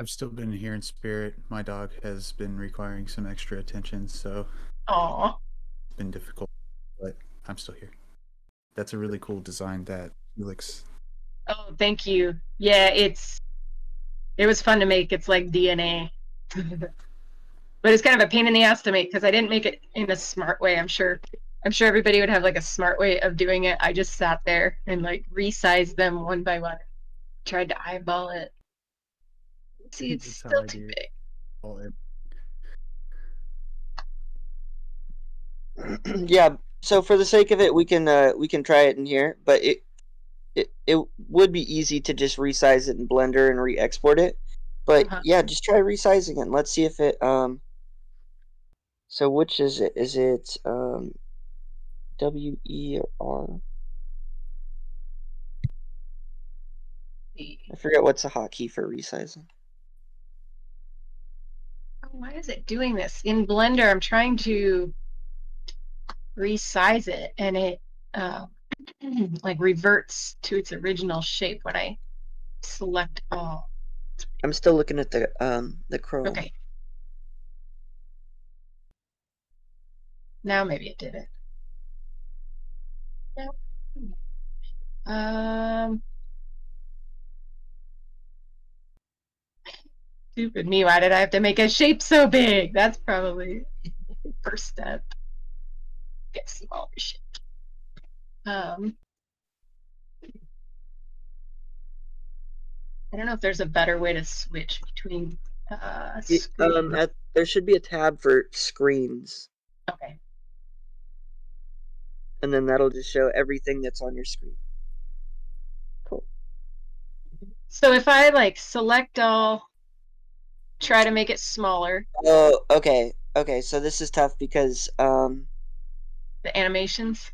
I've still been here in spirit. My dog has been requiring some extra attention, so Aww. it's been difficult, but I'm still here. That's a really cool design that Felix. Oh, thank you. Yeah, it was fun to make. It's like DNA. But it's kind of a pain in the ass to make because I didn't make it in a smart way. I'm sure everybody would have like a smart way of doing it. I just sat there and like resized them one by one. Tried to eyeball it. See, it's That's how still I too do big. all it. Yeah. So for the sake of it, we can try it in here, but it would be easy to just resize it in Blender and re-export it. But yeah, just try resizing it and let's see if it So which is it? Is it W, E, or R? I forget what's the hotkey for resizing. Oh, why is it doing this? In Blender, I'm trying to resize it and it like reverts to its original shape when I select all. I'm still looking at the Chrome. Okay. Now maybe it did it. No. Stupid me, why did I have to make a shape so big? That's probably the first step. Get smaller shape. I don't know if there's a better way to switch between there should be a tab for screens. Okay. And then that'll just show everything that's on your screen. Cool. So if I like select all, try to make it smaller. Oh, okay. Okay, so this is tough because the animations?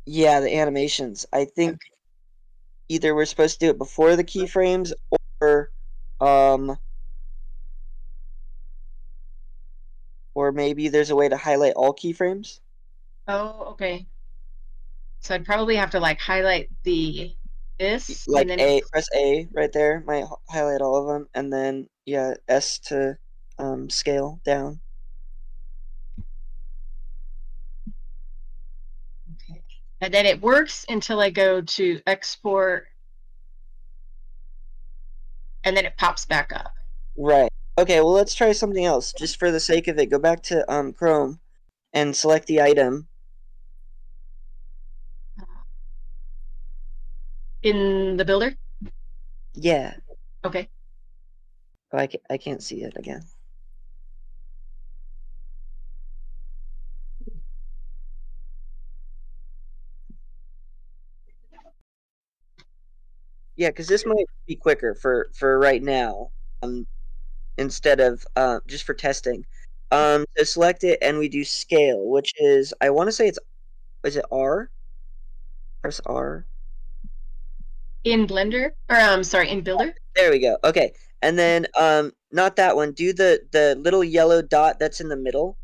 Yeah, the animations. I think either we're supposed to do it before the keyframes or maybe there's a way to highlight all keyframes. Oh, okay. So I'd probably have to like highlight this like and then press A right there, might highlight all of them, and then yeah, S to scale down. Okay. And then it works until I go to export and then it pops back up. Right. Okay, well let's try something else just for the sake of it. Go back to Chrome and select the item. In the builder? Yeah. Okay. Oh, I can't see it again. Yeah, because this might be quicker for right now, instead of just for testing. So select it and we do scale, which is I want to say is it R? Press R. In Blender, or I'm sorry, in Builder. There we go. Okay, and then not that one. Do the little yellow dot that's in the middle.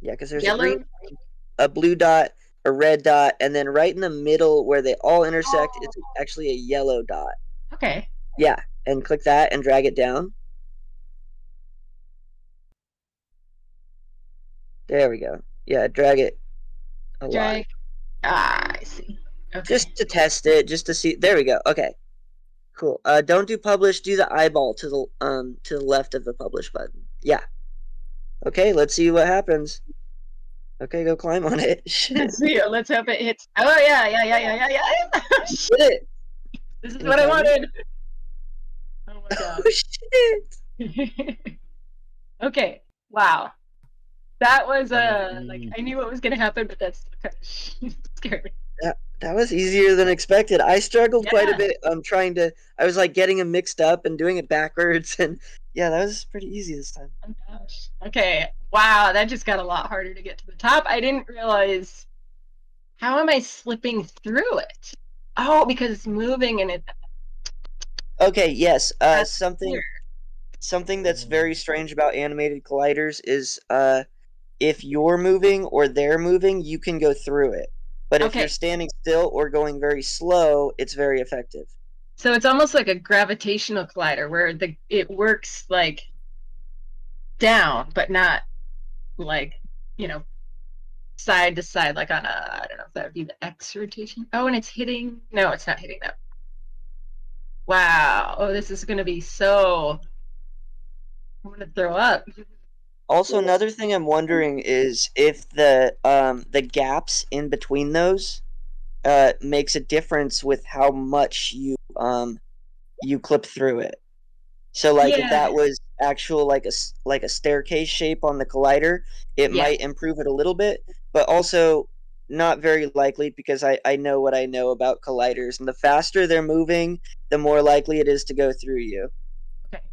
Yeah, because there's a green, a blue dot, a red dot, and then right in the middle where they all intersect, it's actually a yellow dot. Okay. Yeah, and click that and drag it down. There we go. Yeah, drag it a lot. I see. Okay. Just to test it, just to see. There we go. Okay, cool. Don't do publish. Do the eyeball to the left of the publish button. Yeah. Okay, let's see what happens. Okay, go climb on it. Let's see. Let's hope it hits. Oh yeah. Hit it. This is what I wanted. Oh my god. Oh shit. Okay. Wow. That was like I knew what was gonna happen, but that's kind of scary. That was easier than expected. I struggled quite a bit. I was like getting them mixed up and doing it backwards, and yeah, that was pretty easy this time. Oh gosh. Okay. Wow, that just got a lot harder to get to the top. I didn't realize. How am I slipping through it? Oh, because it's moving and it. Okay. Yes. Something that's very strange about animated colliders is if you're moving or they're moving, you can go through it. But if you're standing still or going very slow, it's very effective. So it's almost like a gravitational collider where it works like down, but not like, side to side, like on a, I don't know if that would be the X rotation. Oh, and it's hitting. No, it's not hitting that. Wow. Oh, this is going to be so. I'm going to throw up. Also, another thing I'm wondering is if the gaps in between those makes a difference with how much you clip through it. So like if Yeah. that was actual like a staircase shape on the collider, it Yeah. might improve it a little bit, but also not very likely because I know what I know about colliders, and the faster they're moving, the more likely it is to go through you. Okay.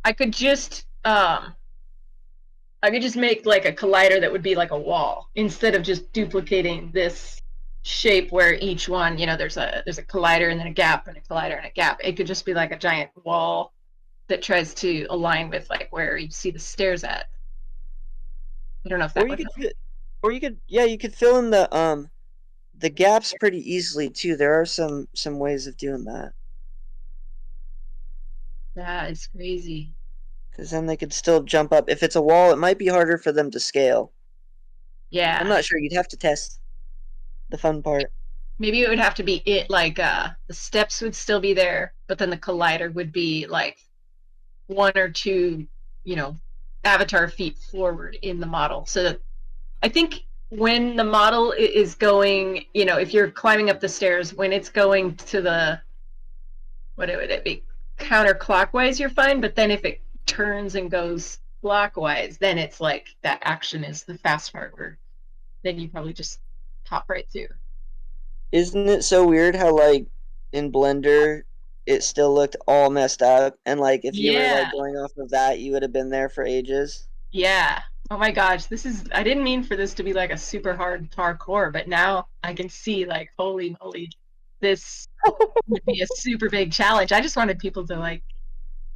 I could just make like a collider that would be like a wall instead of just duplicating this shape where each one, there's a collider and then a gap and a collider and a gap. It could just be like a giant wall that tries to align with like where you see the stairs at. I don't know if that Or you would could help. you could fill in the gaps pretty easily too. There are some ways of doing that. That is crazy. Because then they could still jump up. If it's a wall, it might be harder for them to scale. Yeah. I'm not sure. You'd have to test the fun part. Maybe it would have to be like the steps would still be there, but then the collider would be like 1 or 2, avatar feet forward in the model. So that I think when the model is going, if you're climbing up the stairs, when it's going to the, what would it be, counterclockwise, you're fine. But then if it turns and goes clockwise, then it's like that action is the fast part where then you probably just hop right through. Isn't it so weird how like in Blender it still looked all messed up, and like if you were like Yeah. going off of that, you would have been there for ages. Yeah. Oh my gosh, I didn't mean for this to be like a super hard parkour, but now I can see like, holy moly, this would be a super big challenge. I just wanted people to like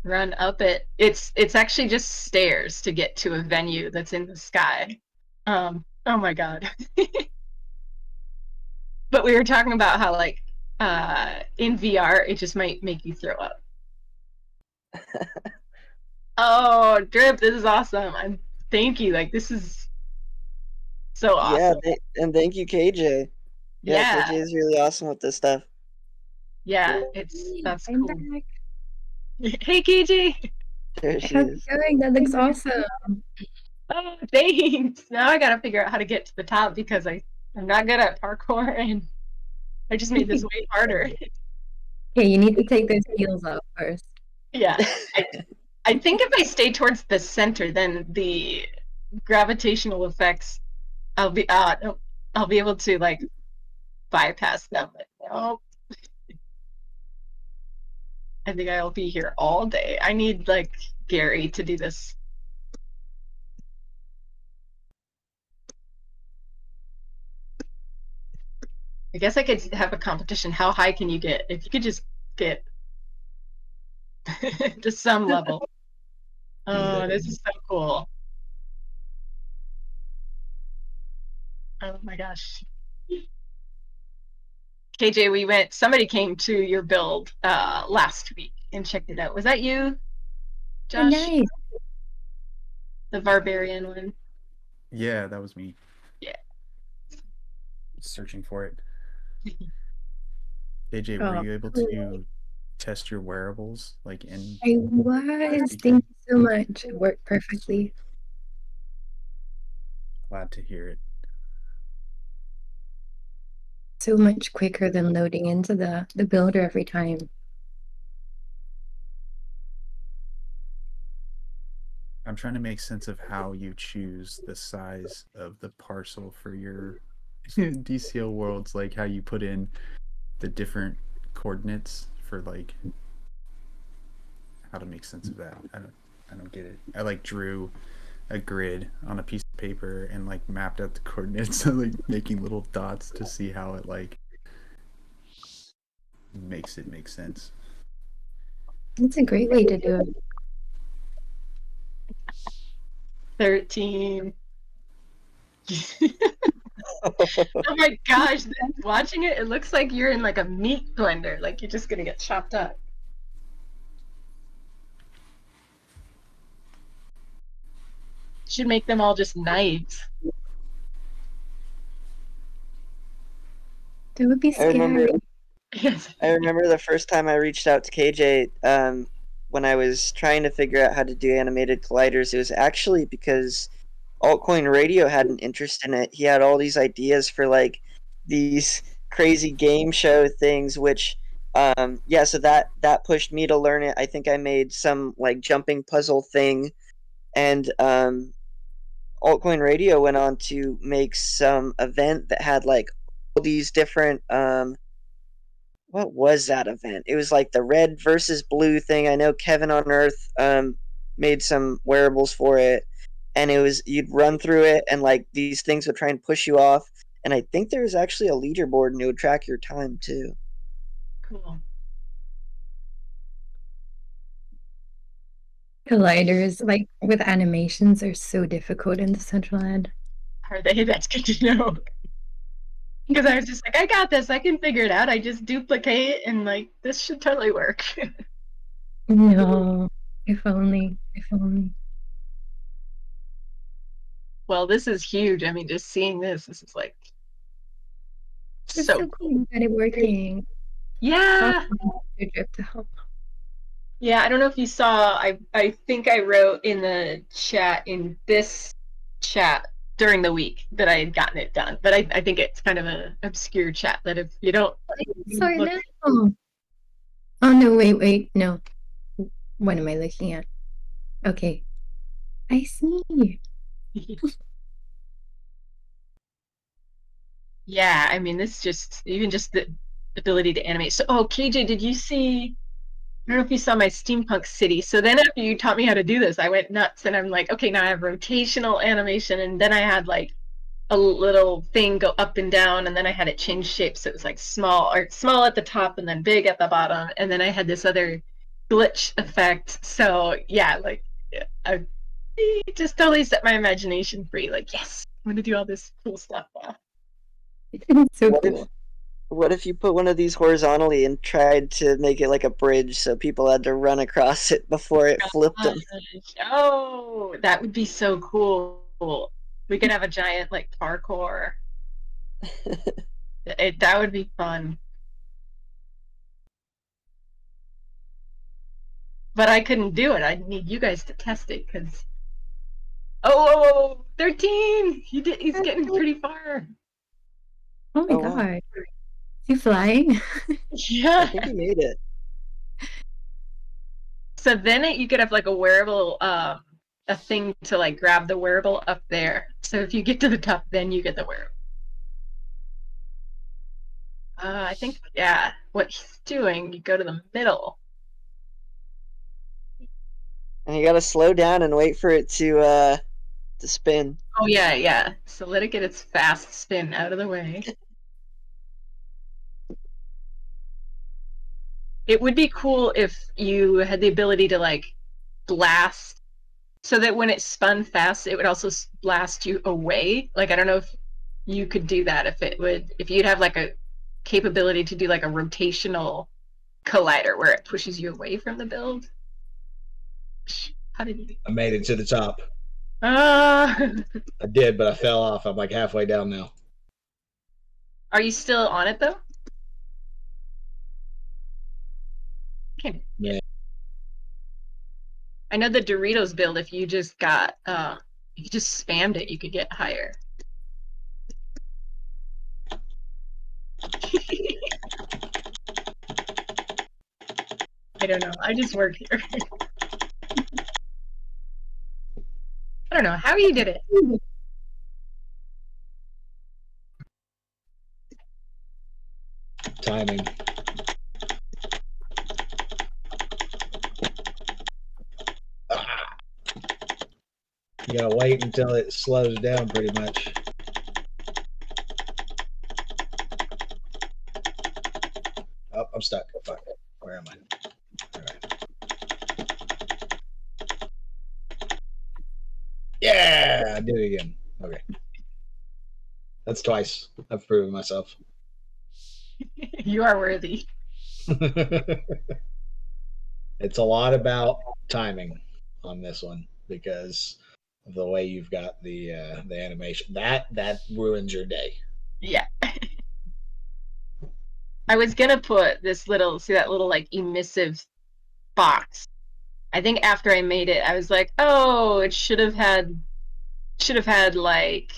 run up it. It's actually just stairs to get to a venue that's in the sky. Oh my god. But we were talking about how like in VR it just might make you throw up. Oh, Drip, this is awesome. Thank you. Like this is so Yeah, awesome. and thank you, KJ. Yeah, Yeah. KJ is really awesome with this stuff. Yeah, that's I'm cool. back. Hey, KJ. There she How's is. it going? That looks awesome. Oh, thanks. Now I gotta figure out how to get to the top because I'm not good at parkour and I just made this way harder. Okay, you need to take those heels off first. Yeah. I think if I stay towards the center, then the gravitational effects, I'll be able to like bypass them. But no, I think I'll be here all day. I need like Gary to do this. I guess I could have a competition. How high can you get? If you could just get to some level. Oh, this is so cool. Oh my gosh. KJ, somebody came to your build last week and checked it out. Was that you, Oh, Josh? nice. The barbarian one? Yeah, that was me. Yeah. Searching for it. AJ, Oh, were you able to test your wearables like in? I was. Thank you so much. It worked perfectly. Glad to hear it. So much quicker than loading into the builder every time. I'm trying to make sense of how you choose the size of the parcel for your DCL worlds, like how you put in the different coordinates for like how to make sense of that. I don't get it. I like drew a grid on a piece of paper and like mapped out the coordinates, like making little dots to see how it like makes it make sense. It's a great way to do it. 13. Oh my gosh, watching it looks like you're in like a meat blender, like you're just gonna get chopped up. Should make them all just knives. It would be I remember. scary. Yes. I remember the first time I reached out to KJ when I was trying to figure out how to do animated colliders. It was actually because Altcoin Radio had an interest in it. He had all these ideas for like these crazy game show things, which yeah, so that pushed me to learn it. I think I made some like jumping puzzle thing, and Altcoin Radio went on to make some event that had like all these different what was that event? It was like the red versus blue thing. I know Kevin on Earth made some wearables for it, and it was you'd run through it, and like these things would try and push you off. And I think there was actually a leaderboard, and it would track your time too. Cool. Colliders, like with animations, are so difficult in the central ed. Are they? That's good to know. Because I was just like, I got this. I can figure it out. I just duplicate and like this should totally work. No, if only, if only. Well, this is huge. I mean, just seeing this is like It's so so cool you got it working. yeah. Good trip to help. Yeah, I don't know if you saw, I think I wrote in the chat, in this chat during the week, that I had gotten it done. But I think it's kind of an obscure chat that if you don't Sorry, look, no. Oh no, wait, no. What am I looking at? Okay. I see. yeah, I mean, this just, even just the ability to animate. So, oh, KJ, did you see, I don't know if you saw my steampunk city. So then after you taught me how to do this, I went nuts and I'm like, okay, now I have rotational animation. And then I had like a little thing go up and down, and then I had it change shapes. So it was like small at the top and then big at the bottom. And then I had this other glitch effect. So yeah, like I just totally set my imagination free. Like, yes, I'm gonna do all this cool stuff now. It's so What cool. if what if you put one of these horizontally and tried to make it like a bridge so people had to run across it before it flipped them? Oh, that would be so cool. We could have a giant like parkour. That would be fun. But I couldn't do it. I need you guys to test it because. Oh, 13! He's getting pretty far. Oh my Oh, wow. god. Is he flying? I Yeah. think he made it. So then you could have like a wearable, a thing to like grab the wearable up there. So if you get to the top, then you get the wearable. I think, yeah, what he's doing, you go to the middle. And you gotta slow down and wait for it to spin. Oh, yeah. So let it get its fast spin out of the way. It would be cool if you had the ability to like blast, so that when it spun fast, it would also blast you away. Like, I don't know if you could do that, if you'd have like a capability to do like a rotational collider where it pushes you away from the build. How did you? I made it to the top. I did, but I fell off. I'm like halfway down now. Are you still on it though? Okay. Yeah. I know the Doritos build, if you just got if you just spammed it, you could get higher. I don't know. I just work here. I don't know how you did it. Timing. You gotta wait until it slows down pretty much. Oh, I'm stuck. Fuck. Where am I? All right. Yeah, I did it again. Okay. That's twice. I've proven myself. You are worthy. It's a lot about timing on this one because of the way you've got the animation. That ruins your day. Yeah. I was gonna put this little, see that little like emissive box. I think after I made it, I was like, oh, it should have had like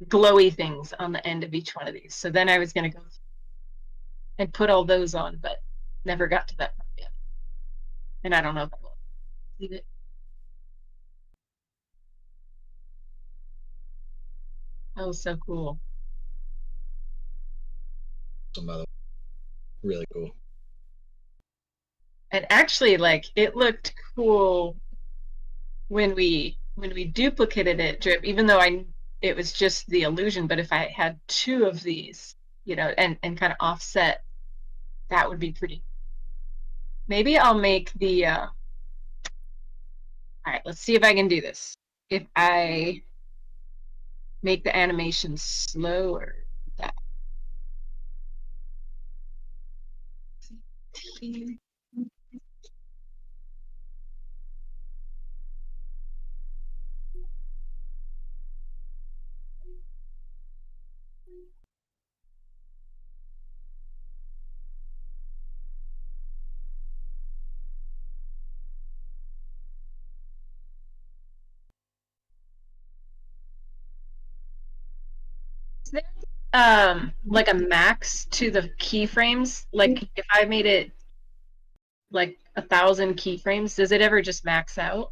glowy things on the end of each one of these. So then I was gonna go and put all those on, but never got to that part yet. And I don't know if I will leave it. That was so cool. Some other really cool. And actually, like, it looked cool when we duplicated it, Drip, even though it was just the illusion, but if I had two of these, you know, and kind of offset, that would be pretty. Maybe I'll make the all right, let's see if I can do this. If I make the animation slower, that is there like a max to the keyframes? Like if I made it like 1,000 keyframes, does it ever just max out?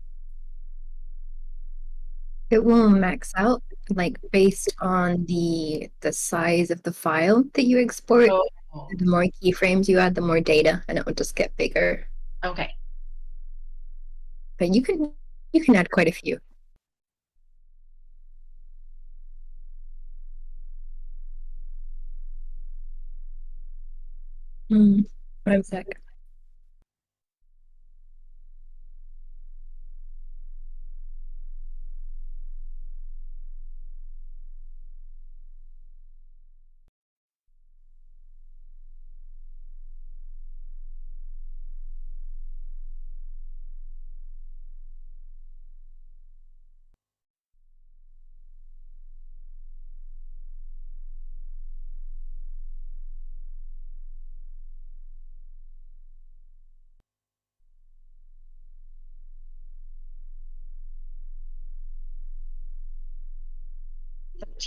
It will max out like based on the size of the file that you export. Oh, The more keyframes you add, the more data, and it will just get bigger. okay. But you can add quite a few. Hmm. 1 sec.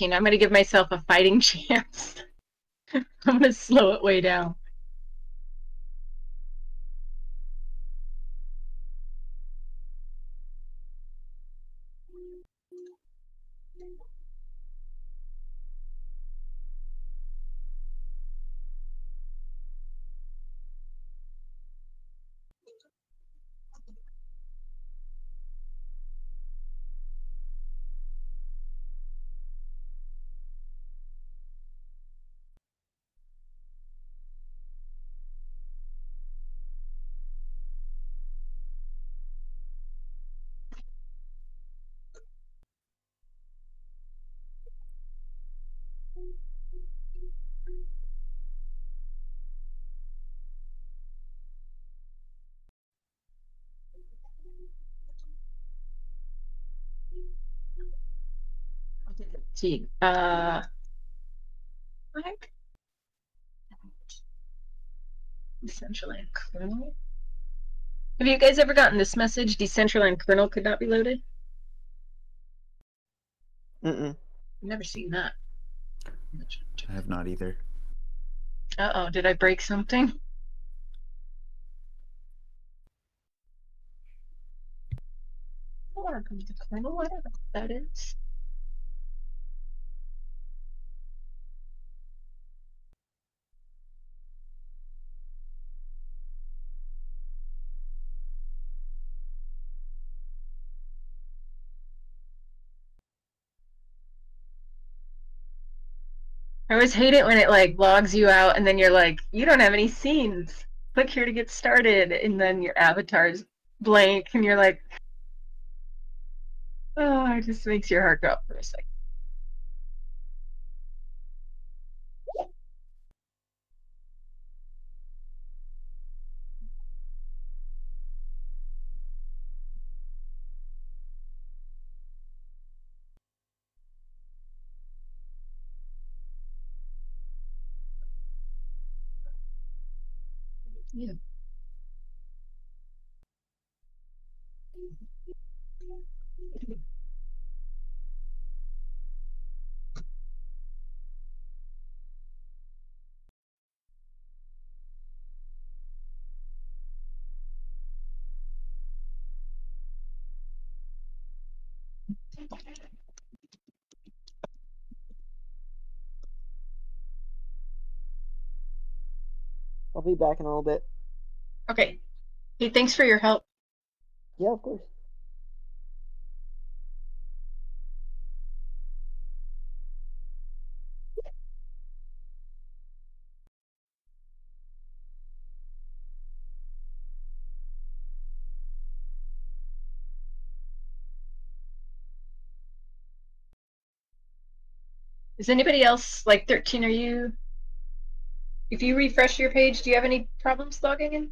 I'm gonna give myself a fighting chance. I'm gonna slow it way down. See, what? Decentraland kernel? Have you guys ever gotten this message? Decentraland kernel could not be loaded? Mm-mm. I've never seen that. I have not either. Uh-oh, did I break something? Welcome to kernel, whatever that is. I always hate it when it like logs you out and then you're like, you don't have any scenes. Click here to get started, and then your avatar's blank, and you're like, oh, it just makes your heart drop for a second. Yeah. I'll be back in a little bit. Okay. Hey, thanks for your help. Yeah, of course. Is anybody else like 13? Are you? If you refresh your page, do you have any problems logging in?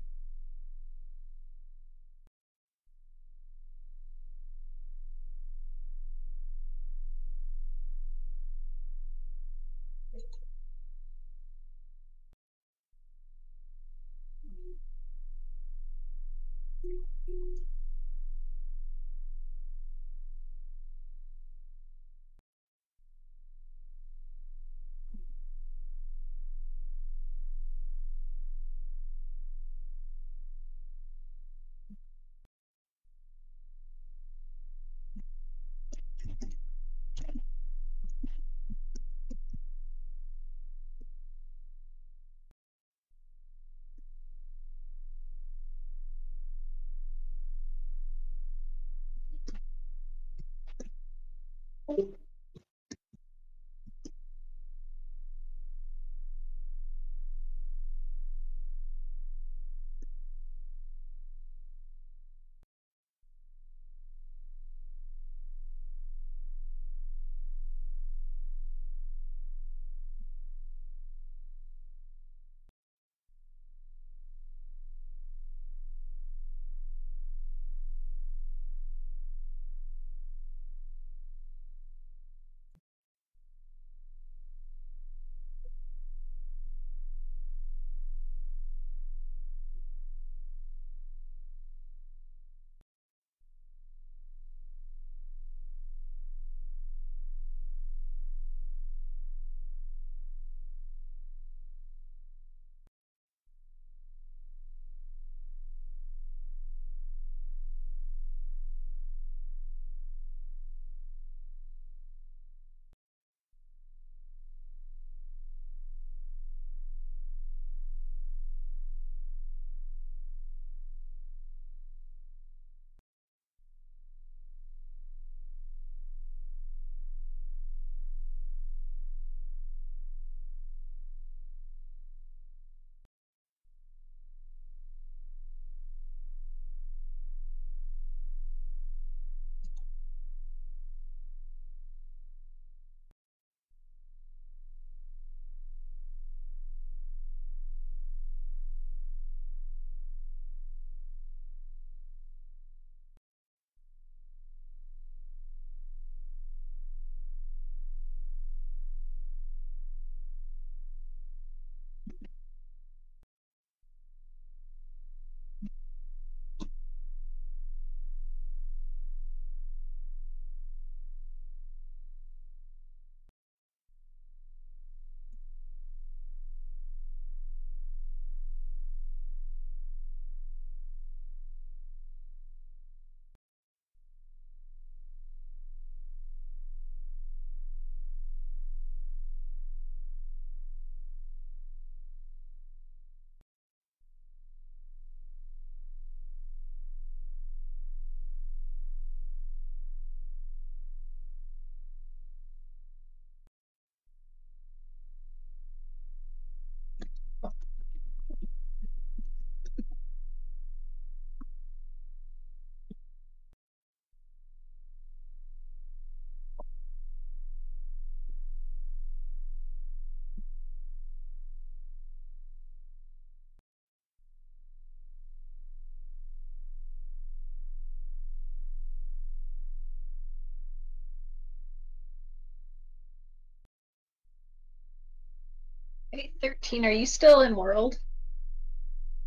Hey, 13, are you still in world?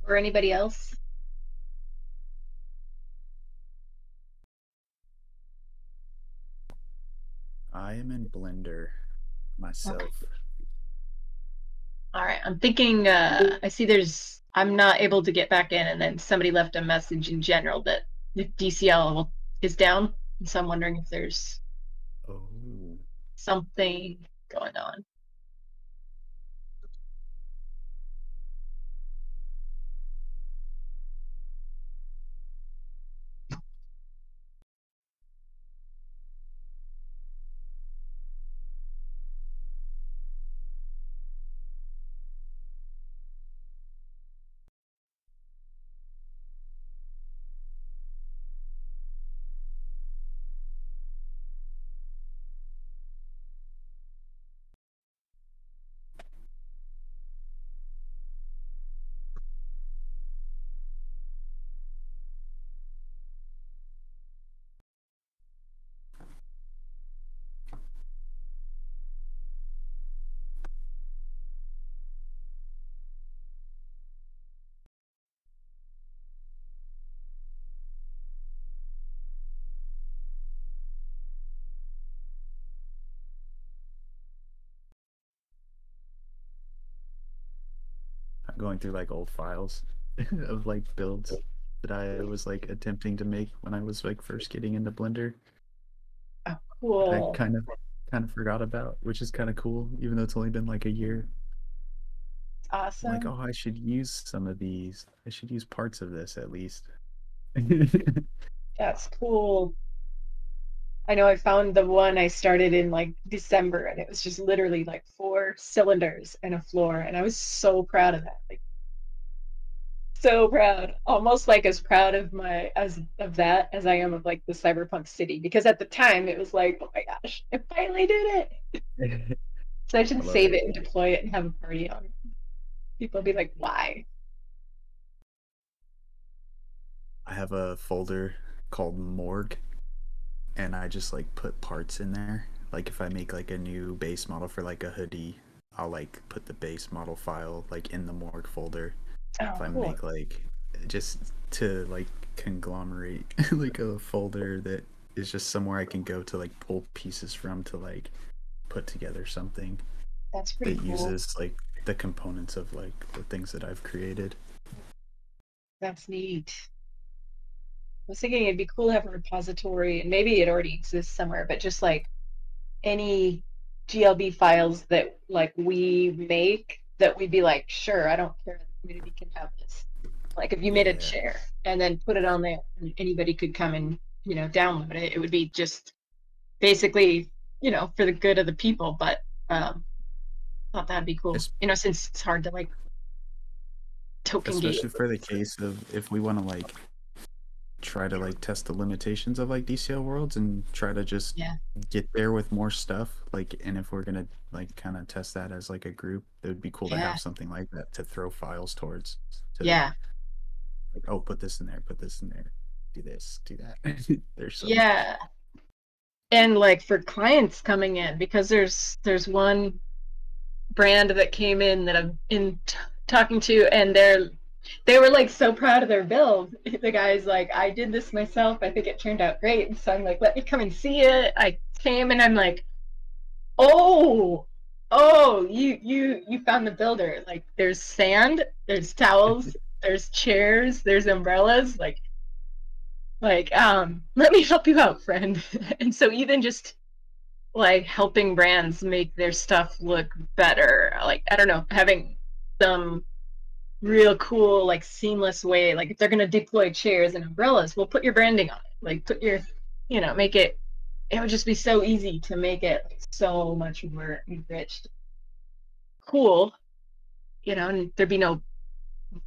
or anybody else? I am in Blender myself. All right, I'm thinking, I see I'm not able to get back in, and then somebody left a message in general that the DCL is down. And so I'm wondering if there's Oh. something going on. I'm going through like old files of like builds that I was like attempting to make when I was like first getting into Blender. Oh, I cool. kind of forgot about, which is kind of cool, even though it's only been like a year. I'm like, Awesome. oh, I should use some of these. I should use parts of this at least. That's cool. I know I found the one I started in like December, and it was just literally like 4 cylinders and a floor, and I was so proud of that. Like, so proud, almost like as proud of that as I am of like the cyberpunk city, because at the time it was like, oh my gosh, I finally did it. So I I should love save it. it and deploy it and have a party on it. People will be like, why? I have a folder called Morgue, and I just like put parts in there. Like if I make like a new base model for like a hoodie, I'll like put the base model file like in the Morgue folder. Oh, If I cool. make like just to like conglomerate like a folder that is just somewhere I can go to like pull pieces from to like put together something That's pretty that cool. uses like the components of like the things that I've created. That's neat. I was thinking it'd be cool to have a repository, and maybe it already exists somewhere, but just like any GLB files that like we make that we'd be like, sure, I don't care, the community can have this. Like if you made a Yeah. chair and then put it on there and anybody could come and, download it, it would be just basically, for the good of the people. But thought that'd be cool. Es- Since it's hard to like token gate. Especially for the case of if we want to like try to like test the limitations of like DCL worlds and try to just Yeah. get there with more stuff, like, and if we're gonna like kind of test that as like a group, it would be cool to Yeah. have something like that to throw files towards, to Yeah. like, oh, put this in there, put this in there, do this, do that. There's some. Yeah. And like for clients coming in, because there's one brand that came in that I'm talking to, and they were like so proud of their build. The guy's like, I did this myself, I think it turned out great. And so I'm like, let me come and see it. I came and I'm like, oh, you found the builder. Like there's sand, there's towels, there's chairs, there's umbrellas, like let me help you out, friend. And so even just like helping brands make their stuff look better, like I don't know, having some real cool like seamless way, like if they're going to deploy chairs and umbrellas, well, put your branding on it, like put your, make it would just be so easy to make it like so much more enriched, cool, and there'd be no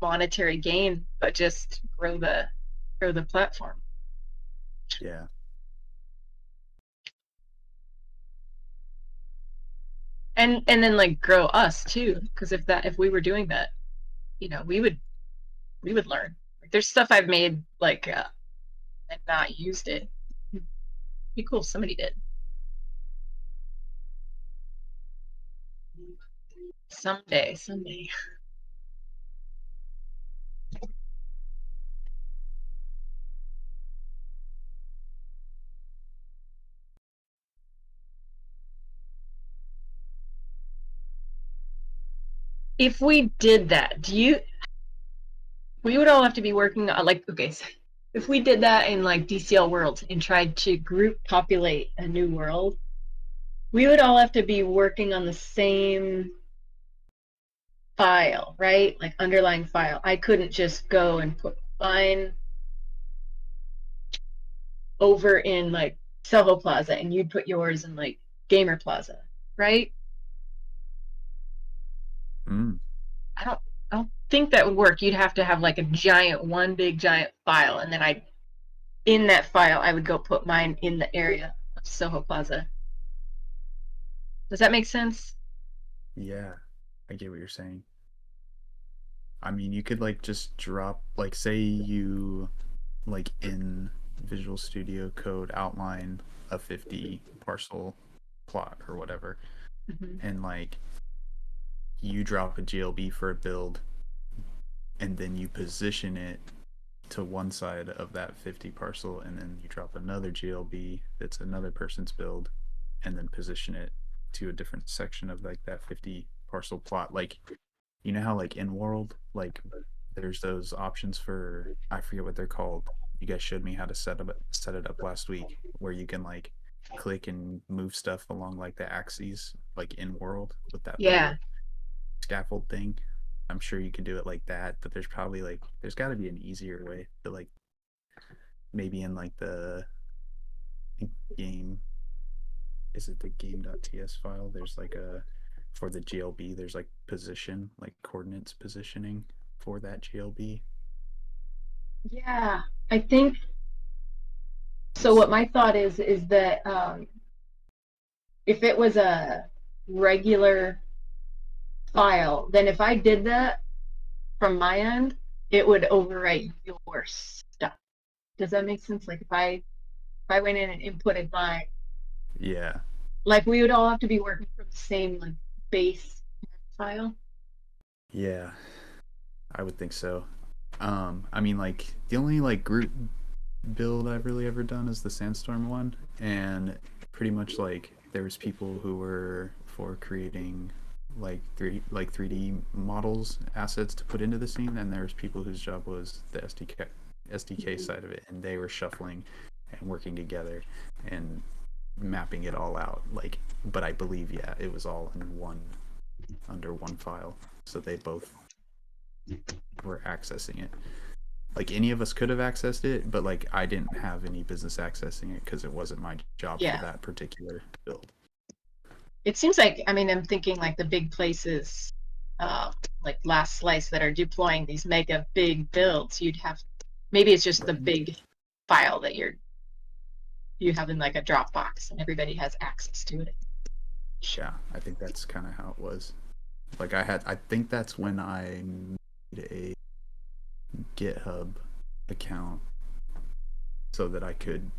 monetary gain, but just grow the platform. Yeah. And then like grow us too, because if we were doing that, we would learn. Like, there's stuff I've made like and not used it. Be cool if somebody did. Someday. if we did that, we would all have to be working on, like, okay, so if we did that in like DCL worlds and tried to group populate a new world, we would all have to be working on the same file, right? Like underlying file. I couldn't just go and put mine over in like Soho Plaza and you'd put yours in like Gamer Plaza, right? Mm. I don't think that would work. You'd have to have like one big giant file, and then in that file I would go put mine in the area of Soho Plaza. Does that make sense? Yeah, I get what you're saying. I mean, you could like just drop, like, say you like in Visual Studio Code outline a 50 parcel plot or whatever, and like you drop a GLB for a build, and then you position it to one side of that 50 parcel, and then you drop another GLB that's another person's build, and then position it to a different section of like that 50 parcel plot. Like, you know how like in world, like there's those options for, I forget what they're called. You guys showed me how to set it up last week, where you can like click and move stuff along like the axes, like in world with that little scaffold thing. I'm sure you can do it like that, but there's got to be an easier way to, like, maybe in like the game, is it the game.ts file? There's like for the GLB, there's like position, like coordinates positioning for that GLB. Yeah, I think so. What my thought is that if it was a regular file, then if I did that from my end, it would overwrite your stuff. Does that make sense? Like if I went in and inputted mine, yeah, like we would all have to be working from the same like base file. Yeah, I would think so. I mean, like the only like group build I've really ever done is the Sandstorm one, and pretty much like there was people who were for creating like 3D models, assets to put into the scene, and there was people whose job was the SDK side of it, and they were shuffling and working together and mapping it all out. Like, but I believe, yeah, it was all in under one file, so they both were accessing it. Like any of us could have accessed it, but like I didn't have any business accessing it because it wasn't my job for that particular build. It seems like, I mean, I'm thinking like the big places, like Last Slice, that are deploying these mega big builds. You'd have, maybe it's just the big file that you have in like a Dropbox and everybody has access to it. Yeah, I think that's kind of how it was. Like I think that's when I made a GitHub account so that I could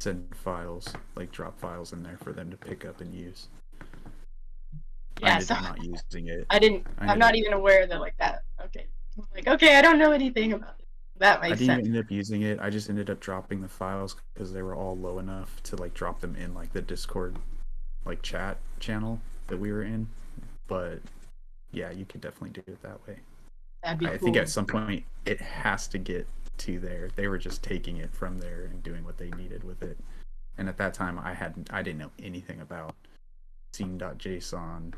send files, like drop files in there for them to pick up and use. Yeah, I ended up not using it. I'm not even aware that like that. Okay. I'm like, okay, I don't know anything about it. That makes sense. I didn't end up using it. I just ended up dropping the files because they were all low enough to like drop them in like the Discord like chat channel that we were in. But yeah, you could definitely do it that way. That'd be cool. I think at some point it has to get to there. They were just taking it from there and doing what they needed with it. And at that time I didn't know anything about scene.json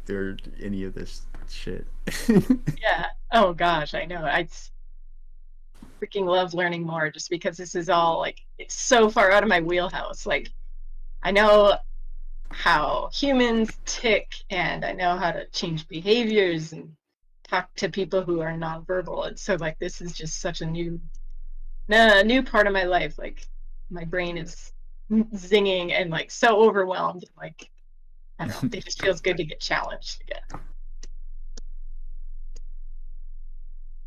or any of this shit. Yeah. Oh gosh, I know. I freaking love learning more just because this is all like, it's so far out of my wheelhouse. Like I know how humans tick, and I know how to change behaviors and talk to people who are nonverbal. And so like this is just such a new part of my life. Like my brain is zinging and like so overwhelmed. Like I don't know, it just feels good to get challenged again.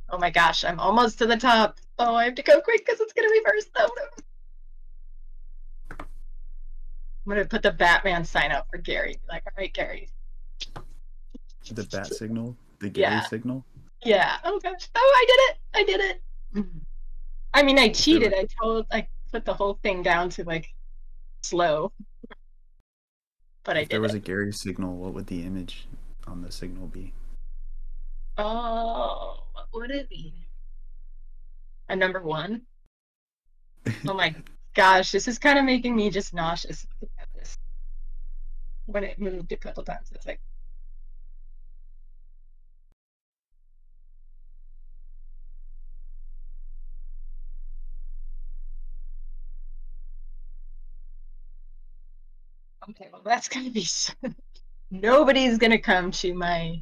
Oh my gosh, I'm almost to the top. Oh, I have to go quick because it's gonna reverse though. I'm gonna put the Batman sign up for Gary. Like, all right, Gary. The bat signal? The Gary signal? Yeah. Oh gosh. Oh, I did it. I mean, I cheated. I put the whole thing down to like slow. But if there was a Gary signal, what would the image on the signal be? Oh, what would it be? A number one? Oh my gosh, this is kind of making me just nauseous looking at this. When it moved a couple times, it's like, okay, well, that's gonna be nobody's gonna come to my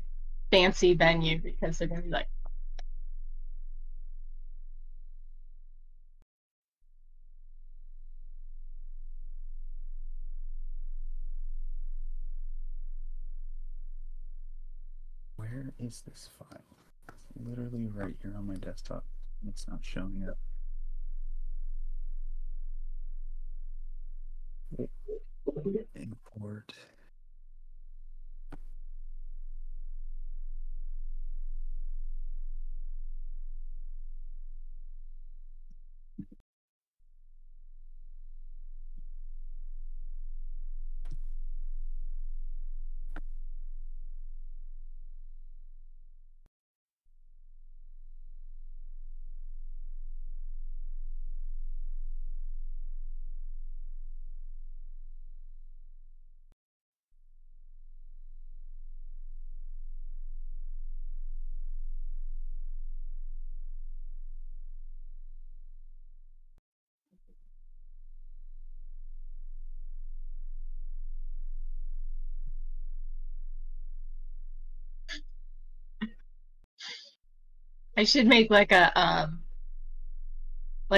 fancy venue because they're gonna be like, Where is this file? It's literally right here on my desktop. It's not showing up. Import. I should make like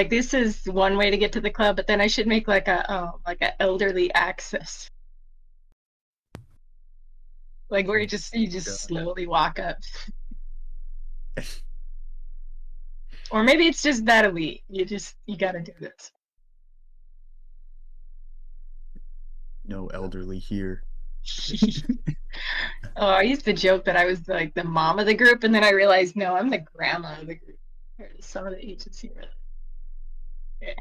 this is one way to get to the club, but then I should make like a elderly access. Like where you just slowly walk up. Or maybe it's just that elite. You gotta do this. No elderly here. Oh, I used to joke that I was like the mom of the group, and then I realized no, I'm the grandma of the group. Some of the ages here. Yeah.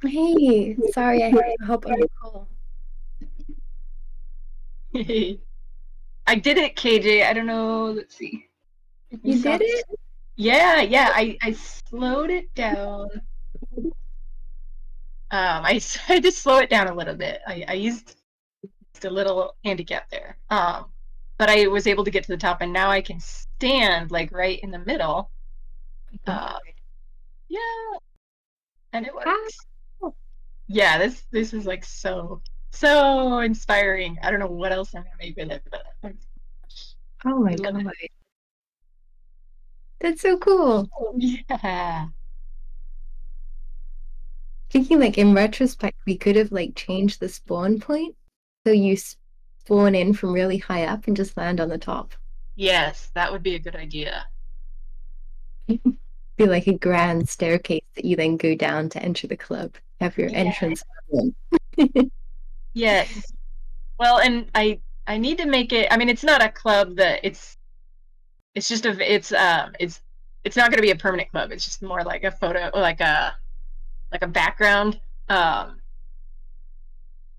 Hey, sorry, I had to hop on a call. I did it, KJ. I don't know. Let's see. You did it? Yeah. I slowed it down. I had to slow it down a little bit. I used a little handicap there. But I was able to get to the top, and now I can stand like right in the middle. Yeah, and it works. Yeah, this is like so inspiring. I don't know what else I'm gonna make with it, but Oh my god. That's so cool. Yeah. Thinking like in retrospect, we could have like changed the spawn point. So you spawn in from really high up and just land on the top. Yes, that would be a good idea. Be like a grand staircase that you then go down to enter the club. Have your entrance. Yes. Well, and I need to make it. I mean, it's not a club that it's just it's not going to be a permanent club. It's just more like a photo, like a background.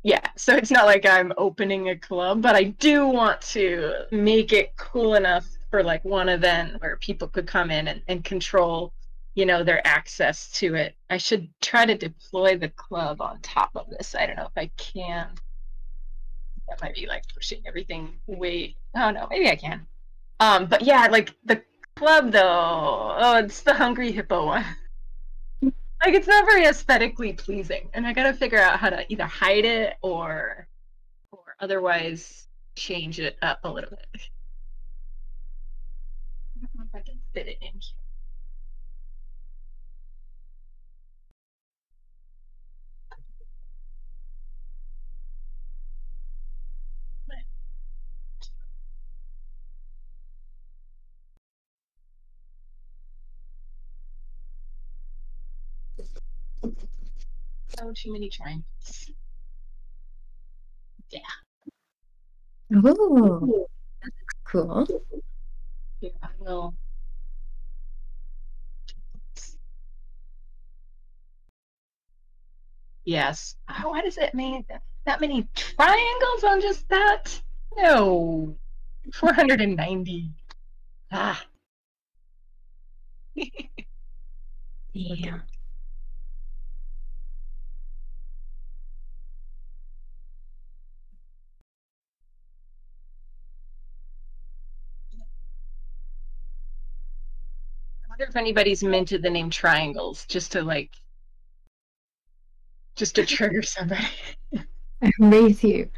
Yeah, so it's not like I'm opening a club, but I do want to make it cool enough for like one event where people could come in and control, their access to it. I should try to deploy the club on top of this. I don't know if I can. That might be like pushing everything way. Oh no, maybe I can. But yeah, like the club though. Oh, it's the Hungry Hippo one. Like it's not very aesthetically pleasing, and I gotta figure out how to either hide it or otherwise change it up a little bit. I don't know if I can fit it in here. Oh, too many triangles. Yeah. Oh, that's cool. Here, I will. Yes. Oh, why does it mean that many triangles on just that? No. 490. Ah. Yeah. I wonder if anybody's minted the name triangles just to trigger somebody. I'm with you.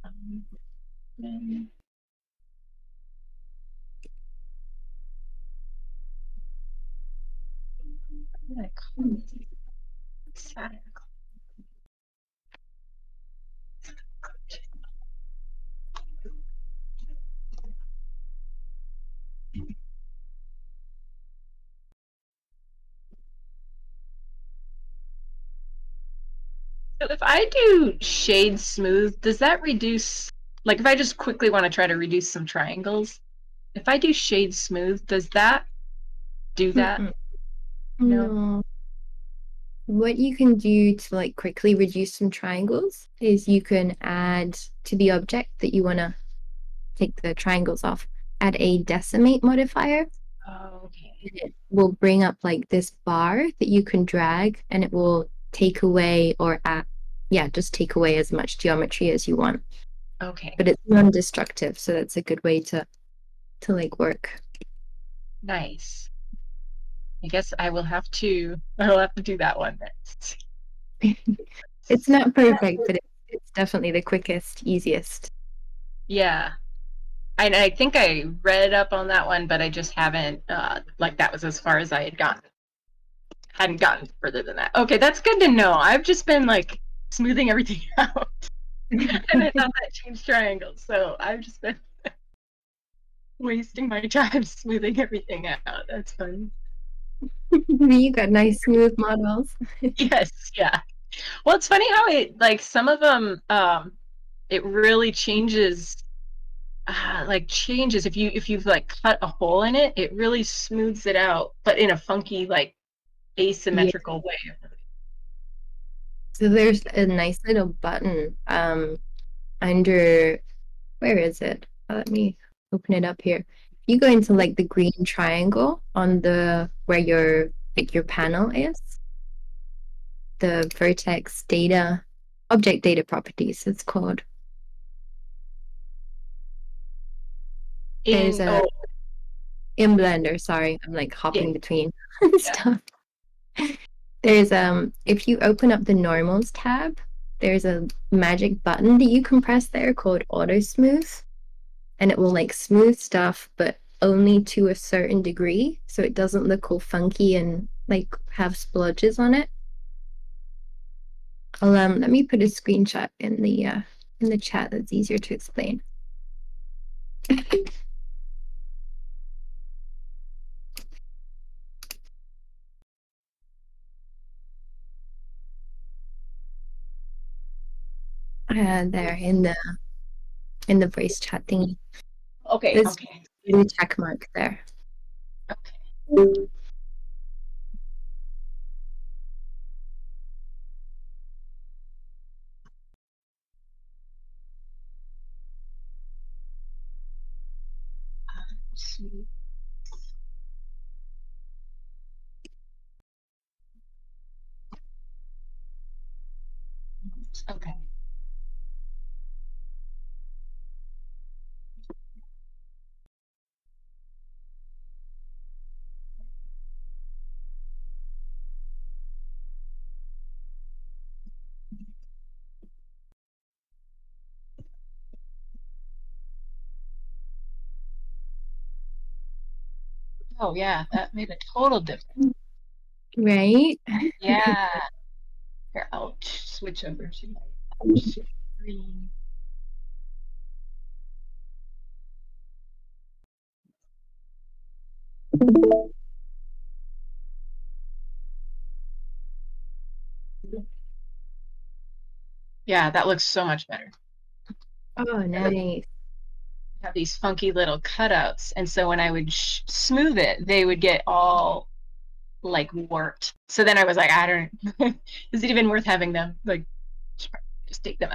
Um, Saturn. So if I do shade smooth, does that reduce, like if I just quickly want to try to reduce some triangles, if I do shade smooth, does that do that? Mm-mm. No. No. What you can do to like quickly reduce some triangles is you can add to the object that you want to take the triangles off, add a decimate modifier. Oh, okay. It will bring up like this bar that you can drag and it will take away or add, yeah, just take away as much geometry as you want. Okay. But it's non-destructive, so that's a good way to like work. Nice. I guess I'll have to do that one next. It's not perfect, but it's definitely the quickest, easiest. Yeah. I think I read up on that one, but I just haven't like that was as far as I had gotten. Hadn't gotten further than that. Okay, that's good to know. I've just been like smoothing everything out. And I thought that changed triangles. So I've just been wasting my time smoothing everything out. That's fun. You got nice smooth models. Yes, yeah. Well, it's funny how it like some of them it really changes changes if you've like cut a hole in it, it really smooths it out, but in a funky like Yeah. asymmetrical way. So there's a nice little button under, where is it? Let me open it up here. You go into like the green triangle on the where your panel is, the vertex data, object data properties, it's called. There's In a in Blender, sorry, I'm like hopping between stuff. There's if you open up the normals tab, there's a magic button that you can press there called auto smooth, and it will like smooth stuff, but only to a certain degree, so it doesn't look all funky and like have splodges on it. I'll let me put a screenshot in the chat that's easier to explain. There in the voice chat thingy. Okay, There's okay. a check mark there. Okay. Okay. Oh yeah, that made a total difference. Right? Yeah. Here, I'll switch over to my screen. Yeah, that looks so much better. Oh, nice. Have these funky little cutouts, and so when I would smooth it, they would get all like warped. So then I was like, I don't. Is it even worth having them? Like, just take them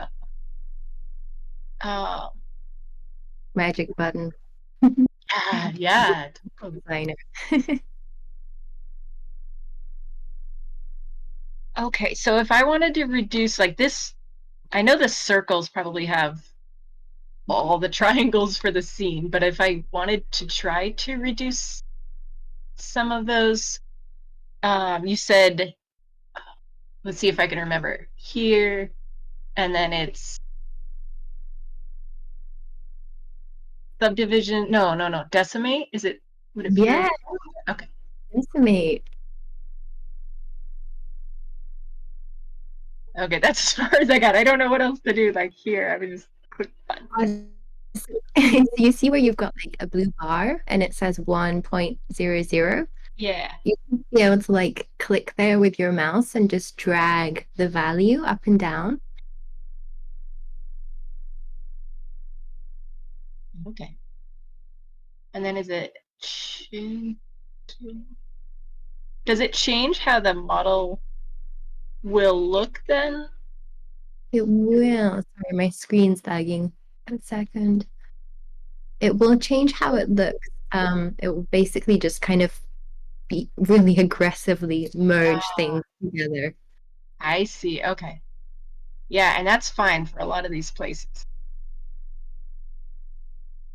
out. Magic button. Yeah. Designer. Okay, so if I wanted to reduce like this, I know the circles probably have all the triangles for the scene, but if I wanted to try to reduce some of those, you said, let's see if I can remember here, and then it's subdivision. No, decimate. Is it? Would it be? Yeah. Okay. Decimate. Okay, that's as far as I got. I don't know what else to do. Like here, I would just click button. So you see where you've got like a blue bar and it says 1.00? Yeah. You can be able to like click there with your mouse and just drag the value up and down. Okay. And then is it? Does it change how the model will look then? It will. Sorry, my screen's lagging. A second. It will change how it looks. It will basically just kind of be really aggressively merge things together. I see. Okay. Yeah, and that's fine for a lot of these places.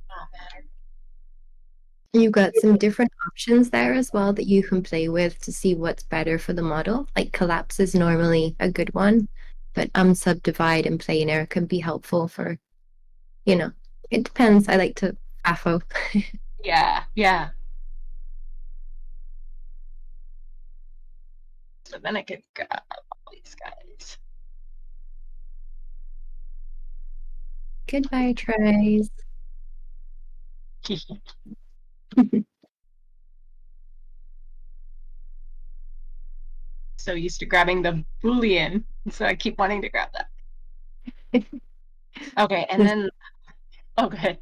Not matter. You've got some different options there as well that you can play with to see what's better for the model. Like collapse is normally a good one, but subdivide and planar can be helpful for, it depends. I like to Fafo. Yeah. So then I could grab all these guys. Goodbye, tries. So used to grabbing the Boolean, so I keep wanting to grab that. Okay, and then okay.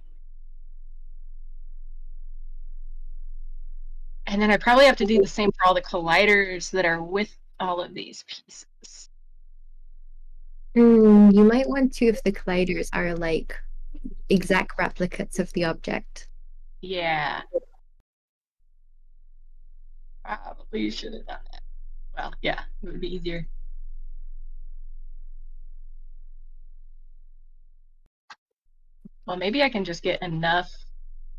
And then I probably have to do the same for all the colliders that are with all of these pieces. You might want to if the colliders are like exact replicates of the object. Yeah. Probably should have done that. Well, yeah, it would be easier. Well, maybe I can just get enough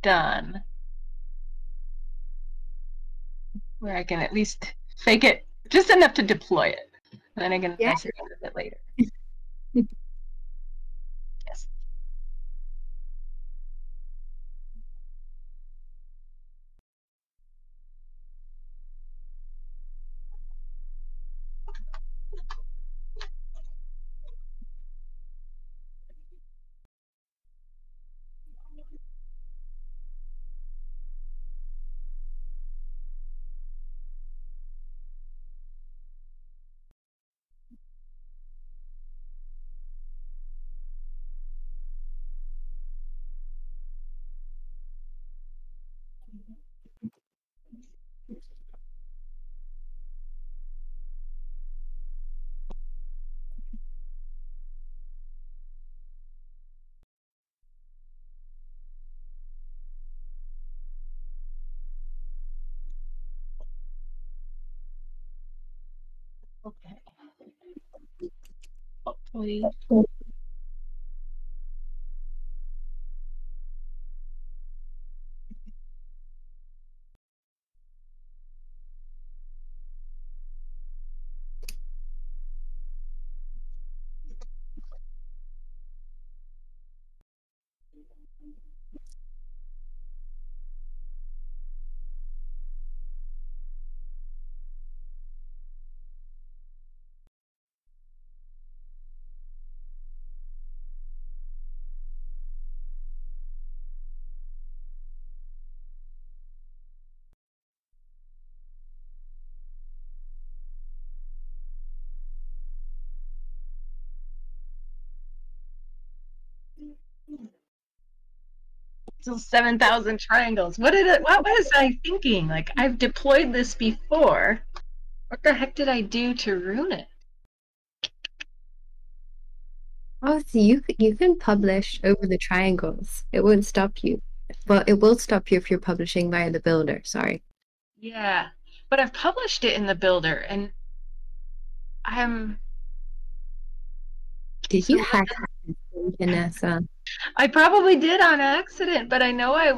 done where I can at least fake it just enough to deploy it. And then I can Yeah. mess around with it later. Yes. Okay. Hopefully. Still 7,000 triangles. What was I thinking? Like, I've deployed this before. What the heck did I do to ruin it? Oh, so you can publish over the triangles. It won't stop you. Well, it will stop you if you're publishing via the builder. Sorry. Yeah, but I've published it in the builder, and I'm. Did you hack Vanessa? I probably did on accident, but I know I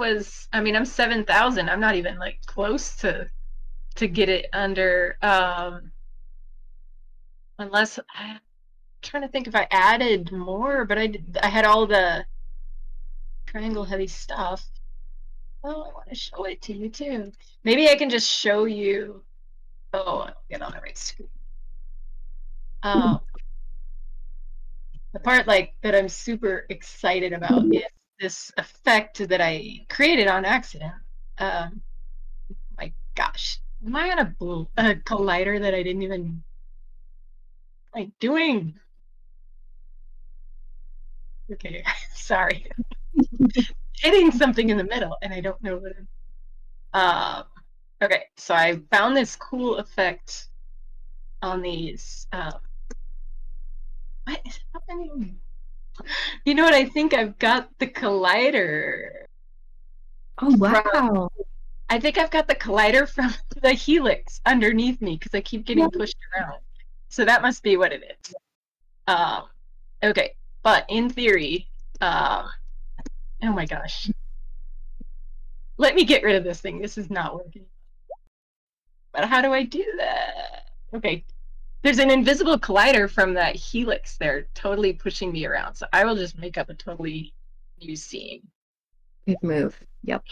mean, I'm 7,000. I'm not even like close to get it under unless I'm trying to think if I added more, but I had all the triangle heavy stuff. Oh, I want to show it to you too. Maybe I can just show you. Oh, I'll get on the right screen. The part like that I'm super excited about is this effect that I created on accident. My gosh, am I on a collider that I didn't even like doing? Okay, sorry. Hitting something in the middle, and I don't know what. Okay, so I found this cool effect on these. What is happening? You know what? I think I've got the collider. Oh wow! I think I've got the collider from the helix underneath me because I keep getting pushed around. So that must be what it is. Okay, but in theory, oh my gosh. Let me get rid of this thing. This is not working. But how do I do that? Okay. There's an invisible collider from that helix there totally pushing me around. So I will just make up a totally new scene. Good move. Yep.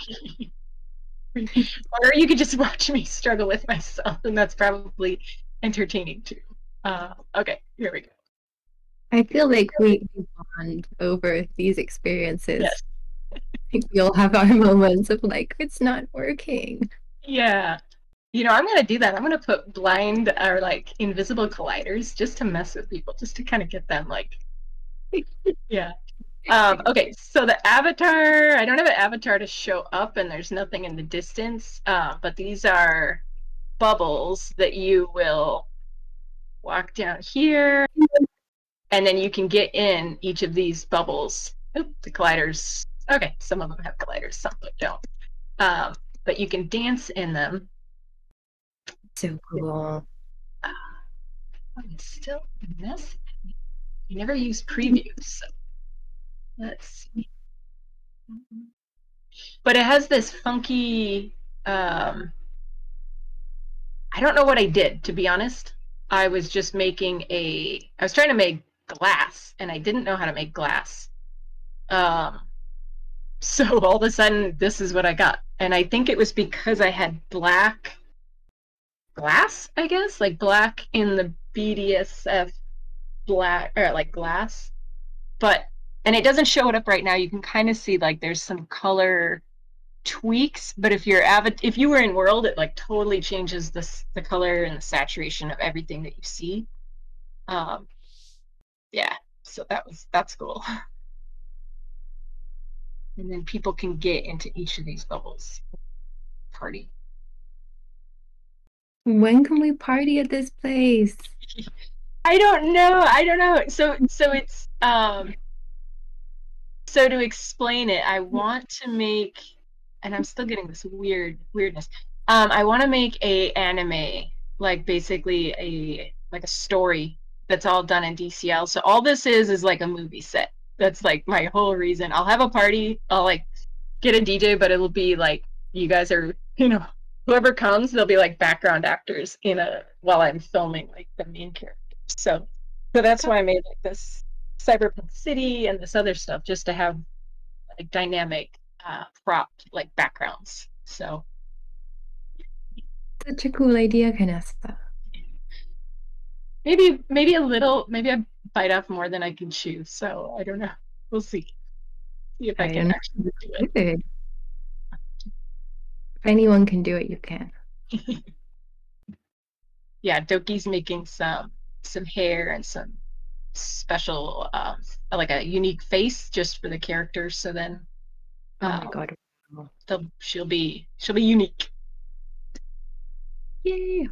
Or you could just watch me struggle with myself, and that's probably entertaining too. Okay, here we go. I feel like we bond over these experiences. Yes. We all have our moments of like, it's not working. Yeah. You know, I'm going to do that. I'm going to put blind or like invisible colliders just to mess with people, just to kind of get them like, yeah. Okay, so the avatar, I don't have an avatar to show up and there's nothing in the distance, but these are bubbles that you will walk down here and then you can get in each of these bubbles. Oop, the colliders, okay, some of them have colliders, some of them don't. But you can dance in them. So cool. I'm still messing. You never use previews, so let's see. But it has this funky. I don't know what I did, to be honest. I was just making I was trying to make glass, and I didn't know how to make glass. So all of a sudden, this is what I got, and I think it was because I had black glass, I guess, like black in the BDSF black or like glass, and it doesn't show it up right now. You can kind of see like there's some color tweaks, but if you were in world, it like totally changes the color and the saturation of everything that you see. Yeah, so that's cool. And then people can get into each of these bubbles. Party. When can we party at this place? I don't know. So it's so to explain it, I want to make, and I'm still getting this weirdness. I want to make a anime, like basically a story that's all done in DCL. So all this is like a movie set. That's like my whole reason. I'll have a party. I'll like get a DJ, but it'll be like you guys are, whoever comes, they'll be like background actors while I'm filming like the main character. So that's why I made like this cyberpunk city and this other stuff, just to have like dynamic propped like backgrounds. So Such a cool idea, Vanessa. maybe a little, maybe I bite off more than I can chew. So I don't know. We'll see. See if I can actually do it. Good. If anyone can do it, you can. Yeah, Doki's making some hair and some special like a unique face just for the characters. So then Oh my Um, god. Wow. she'll be unique. Yay.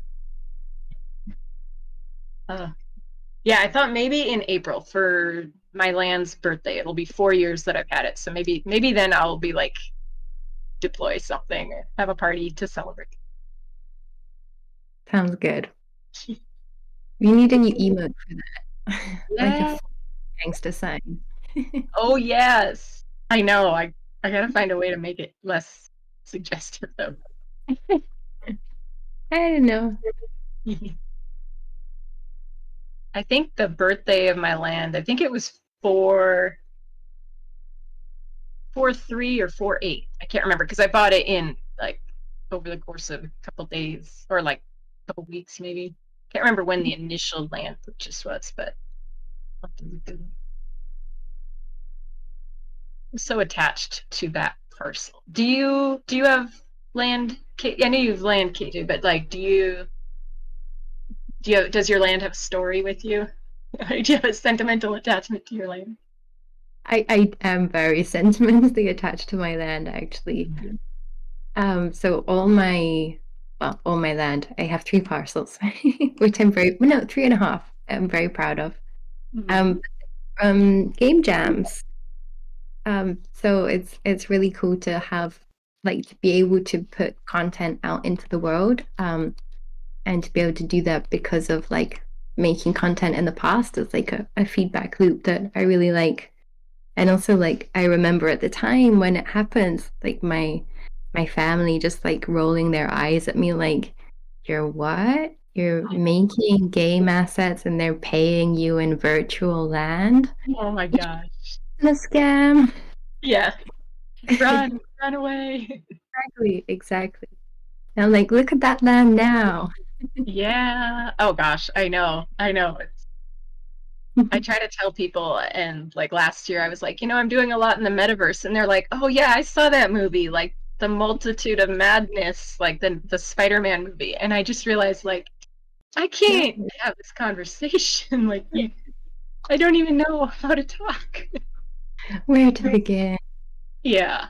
Yeah, I thought maybe in April for my land's birthday. It'll be 4 years that I've had it, so maybe then I'll be like deploy something or have a party to celebrate. Sounds good. You need a new emote for that. Like a Yeah. full gangster sign. Oh yes. I know. I gotta find a way to make it less suggestive though. I don't know. I think the birthday of my land, I think it was 4/3 or 4/8. I can't remember because I bought it in like over the course of a couple days or like a couple weeks maybe. Can't remember when the initial land purchase was, but I'm so attached to that parcel. Do you have land? I know you have land, KJ, but like, does your land have a story with you? Do you have a sentimental attachment to your land? I am very sentimentally attached to my land actually. So all my land, I have 3 parcels, which I'm very well, no, 3.5. I'm very proud of. Game jams. So it's really cool to have like to be able to put content out into the world. And to be able to do that because of like making content in the past is like a feedback loop that I really like. And also like I remember at the time when it happens, like my family just like rolling their eyes at me like, you're what? You're making game assets and they're paying you in virtual land? Oh my gosh. A scam. Yeah. Run away. Exactly. And I'm like, look at that land now. Yeah. Oh gosh, I know. I try to tell people, and like last year I was like, I'm doing a lot in the metaverse, and they're like, oh yeah, I saw that movie, like the Multitude of Madness, like the Spider-Man movie, and I just realized like I can't have this conversation. Like I don't even know how to talk. Where to begin? Yeah.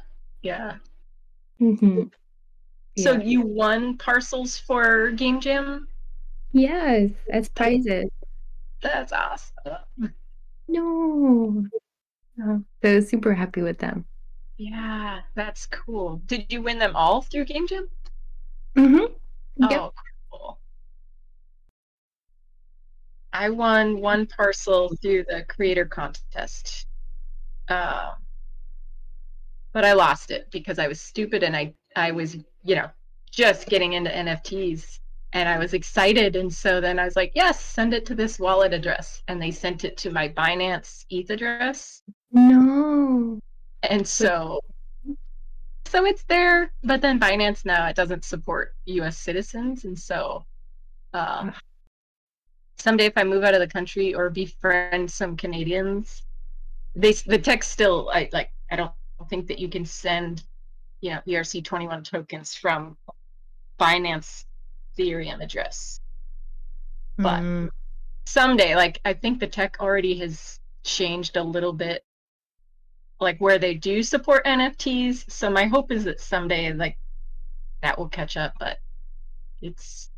So Yeah. you won parcels for Game Jam? Yes, as prizes. That's awesome. No. Oh, so super happy with them. Yeah, that's cool. Did you win them all through Game Jam? Yep. Oh, cool. I won one parcel through the creator contest. But I lost it because I was stupid and I was, just getting into NFTs and I was excited. And so then I was like, yes, send it to this wallet address. And they sent it to my Binance ETH address. No. And so it's there, but then Binance now it doesn't support US citizens. And so someday if I move out of the country or befriend some Canadians, the text still I don't think that you can send ERC-21 tokens from Binance Ethereum address. But someday, like I think the tech already has changed a little bit, like where they do support NFTs. So my hope is that someday like that will catch up, but it's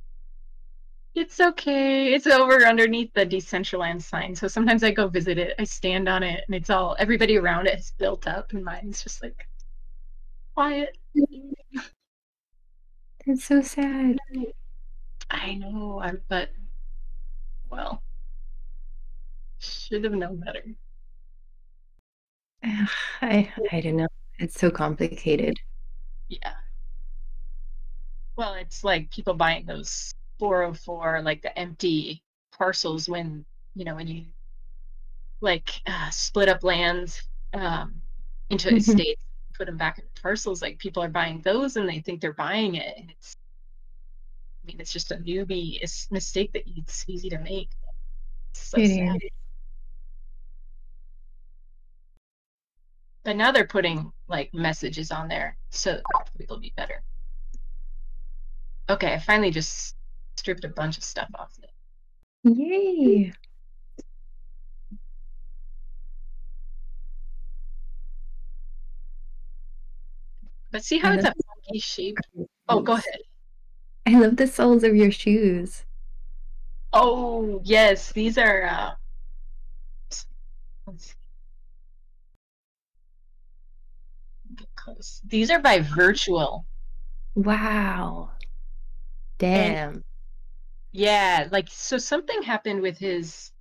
okay. It's over underneath the Decentraland sign. So sometimes I go visit it, I stand on it, and it's all everybody around it is built up, and mine's just like quiet. That's so sad. I know, but well, should have known better. I don't know. It's so complicated. Yeah. Well, it's like people buying those 404, like the empty parcels when you like split up lands into estates, put them back in parcels. Like people are buying those and they think they're buying it, and it's just a newbie mistake that it's easy to make. It's so sad. But now they're putting like messages on there so that people will be better. Okay, I finally just stripped a bunch of stuff off it. Yay. But see I how it's love a funky shape? your Oh, go shoes. ahead. I love the soles of your shoes. Oh, yes, these are let's see, get close. These are by Virtual. Wow. And Damn. yeah, like so something happened with his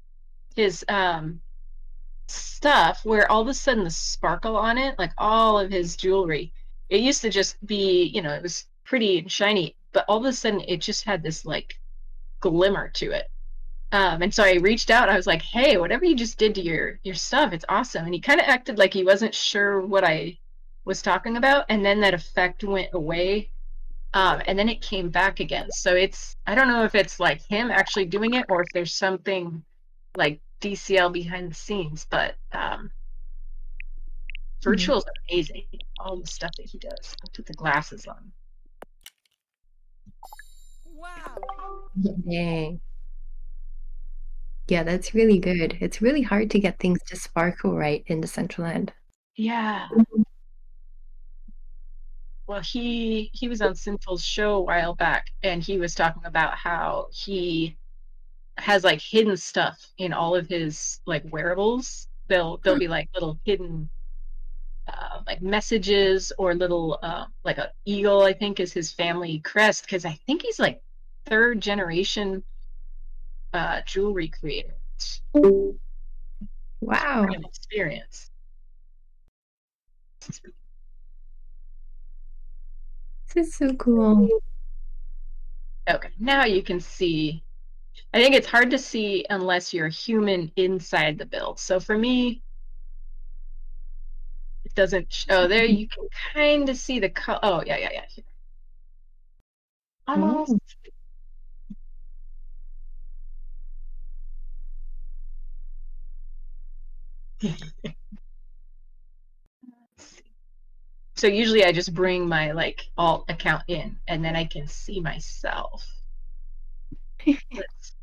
stuff where all of a sudden the sparkle on it, like all of his jewelry, it used to just be, it was pretty and shiny, but all of a sudden it just had this like glimmer to it. And so I reached out. I was like, "Hey, whatever you just did to your stuff, it's awesome." And he kind of acted like he wasn't sure what I was talking about, and then that effect went away, and then it came back again. So I don't know if it's like him actually doing it or if there's something like DCL behind the scenes, but Virtual's amazing. All the stuff that he does. I'll put the glasses on. Dang. Yeah, that's really good. It's really hard to get things to sparkle right in the Central End. Yeah. Well, he was on Sinful's show a while back, and he was talking about how he has like hidden stuff in all of his like wearables. They'll be like little hidden like messages or little like a eagle, I think is his family crest, because I think he's like third generation jewelry creator. It's Wow. quite an experience. This is so cool. Okay, now you can see. I think it's hard to see unless you're a human inside the build. So for me, it doesn't show there. You can kind of see the color. Oh, yeah. Here. Almost. Oh, So usually I just bring my like alt account in and then I can see myself. Let's-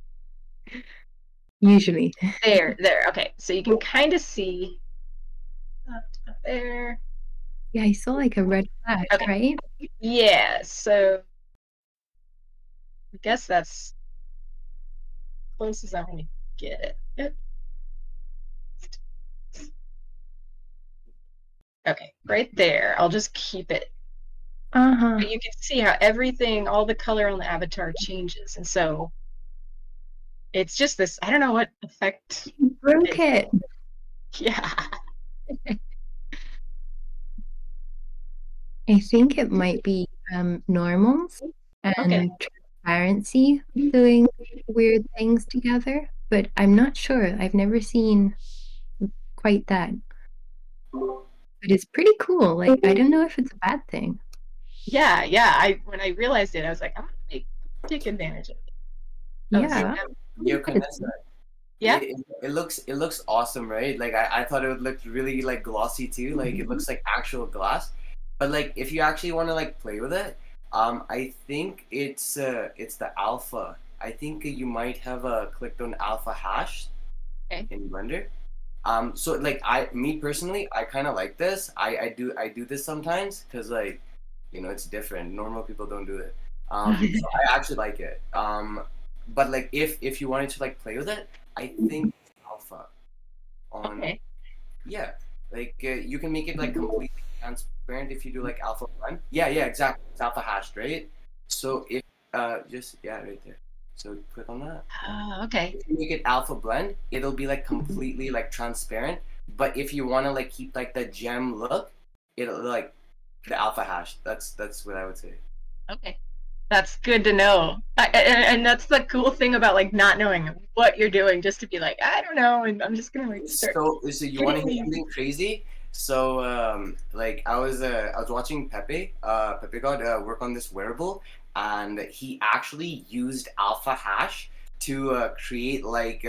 usually. there. Okay. So you can kind of see there. Yeah, I saw like a red flash, Okay. right? Yeah. So I guess that's close as I'm gonna get it. Yep. Okay, right there. I'll just keep it. Uh-huh. But you can see how everything, all the color on the avatar changes. And so it's just this, I don't know what effect. You broke it. Yeah. I think it might be normals and Okay. transparency doing weird things together, but I'm not sure. I've never seen quite that. But it's pretty cool. Like, I don't know if it's a bad thing. Yeah. When I realized it, I was like, I'm gonna take advantage of it. Oh, so Yeah. Yo, It's- Vanessa, yeah. it looks awesome, right? Like I thought it would look really like glossy too. Like it looks like actual glass. But like if you actually want to like play with it, I think it's the alpha. I think you might have clicked on alpha hash Okay. in Blender. So like me personally, I kind of like this. I do this sometimes because like it's different. Normal people don't do it. So I actually like it. But like if you wanted to like play with it, I think alpha on Okay. yeah, like you can make it like completely transparent if you do like alpha blend. Yeah, exactly. It's alpha hashed, right? So if just right there. So click on that. Okay. If you make it alpha blend, it'll be like completely like transparent. But if you want to like keep like the gem look, it'll like the alpha hash. That's what I would say. Okay. That's good to know. And that's the cool thing about like not knowing what you're doing, just to be like, I don't know, and I'm just gonna like start. So you want to hear something crazy? So like I was watching Pepe God work on this wearable, and he actually used alpha hash to create like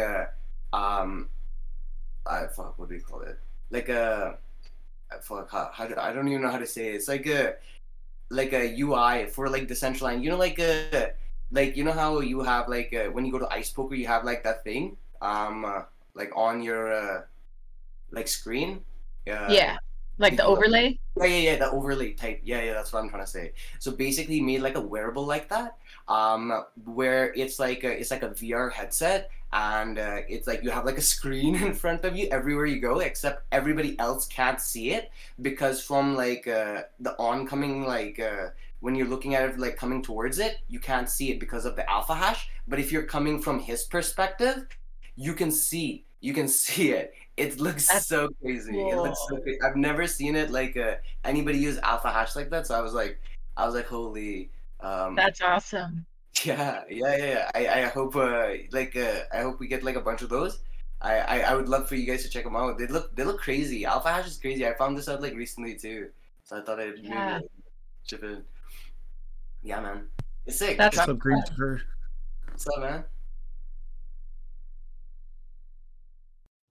fuck, what do we call it? Like a fuck, I don't even know how to say it. It's like a UI for like the central line. Like you know how you have like when you go to ice poker, you have like that thing like on your like screen. Yeah. Like the overlay? Yeah, the overlay type. Yeah, that's what I'm trying to say. So basically, made like a wearable like that, where it's like a VR headset, and it's like you have like a screen in front of you everywhere you go, except everybody else can't see it because from like the oncoming when you're looking at it like coming towards it, you can't see it because of the alpha hash. But if you're coming from his perspective, you can see it. It looks That's so crazy. It looks so cool. crazy. I've never seen it like anybody use alpha hash like that. So I was like, holy. That's awesome. Yeah. I hope I hope we get like a bunch of those. I would love for you guys to check them out. They look crazy. Alpha hash is crazy. I found this out like recently too, so I thought I'd maybe Yeah. chip in. Yeah, man, it's sick. That's What's up, Christopher? What's up, man?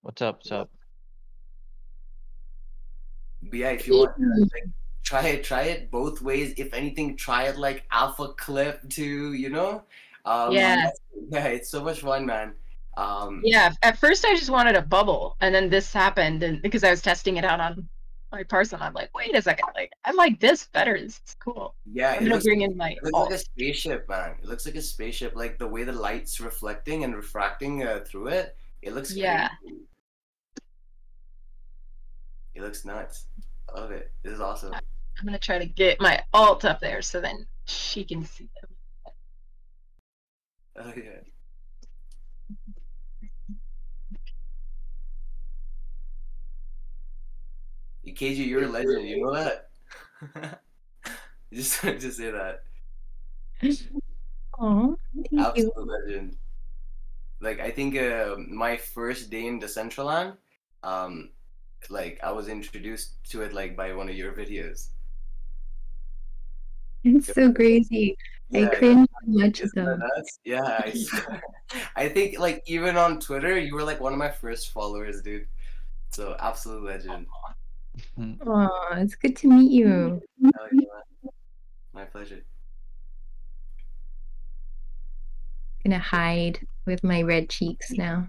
What's up? What's up? But yeah, if you want, like, try it both ways. If anything, try it like Alpha Clip too. Yeah. Yeah, it's so much fun, man. Yeah. At first, I just wanted a bubble, and then this happened, and because I was testing it out on my parcel, I'm like, wait a second, like I like this better. This is cool. Yeah, I'm gonna bring in my it looks alt. like a spaceship, man. It looks like a spaceship, like the way the light's reflecting and refracting through it. It looks Yeah. crazy. It looks nuts. I love it. This is awesome. I'm gonna try to get my alt up there so then she can see them. Oh yeah. KJ, you're a legend. You know that? Just wanted to say that. Oh, thank you. Absolute legend. Like I think my first day in Decentraland, like I was introduced to it like by one of your videos. It's so crazy. I Yeah, cringe so much at isn't that them. nuts? Yeah, I think like even on Twitter, you were like one of my first followers, dude. So absolute legend. Oh, it's good to meet you. Hell yeah, man. My pleasure. Gonna hide with my red cheeks now.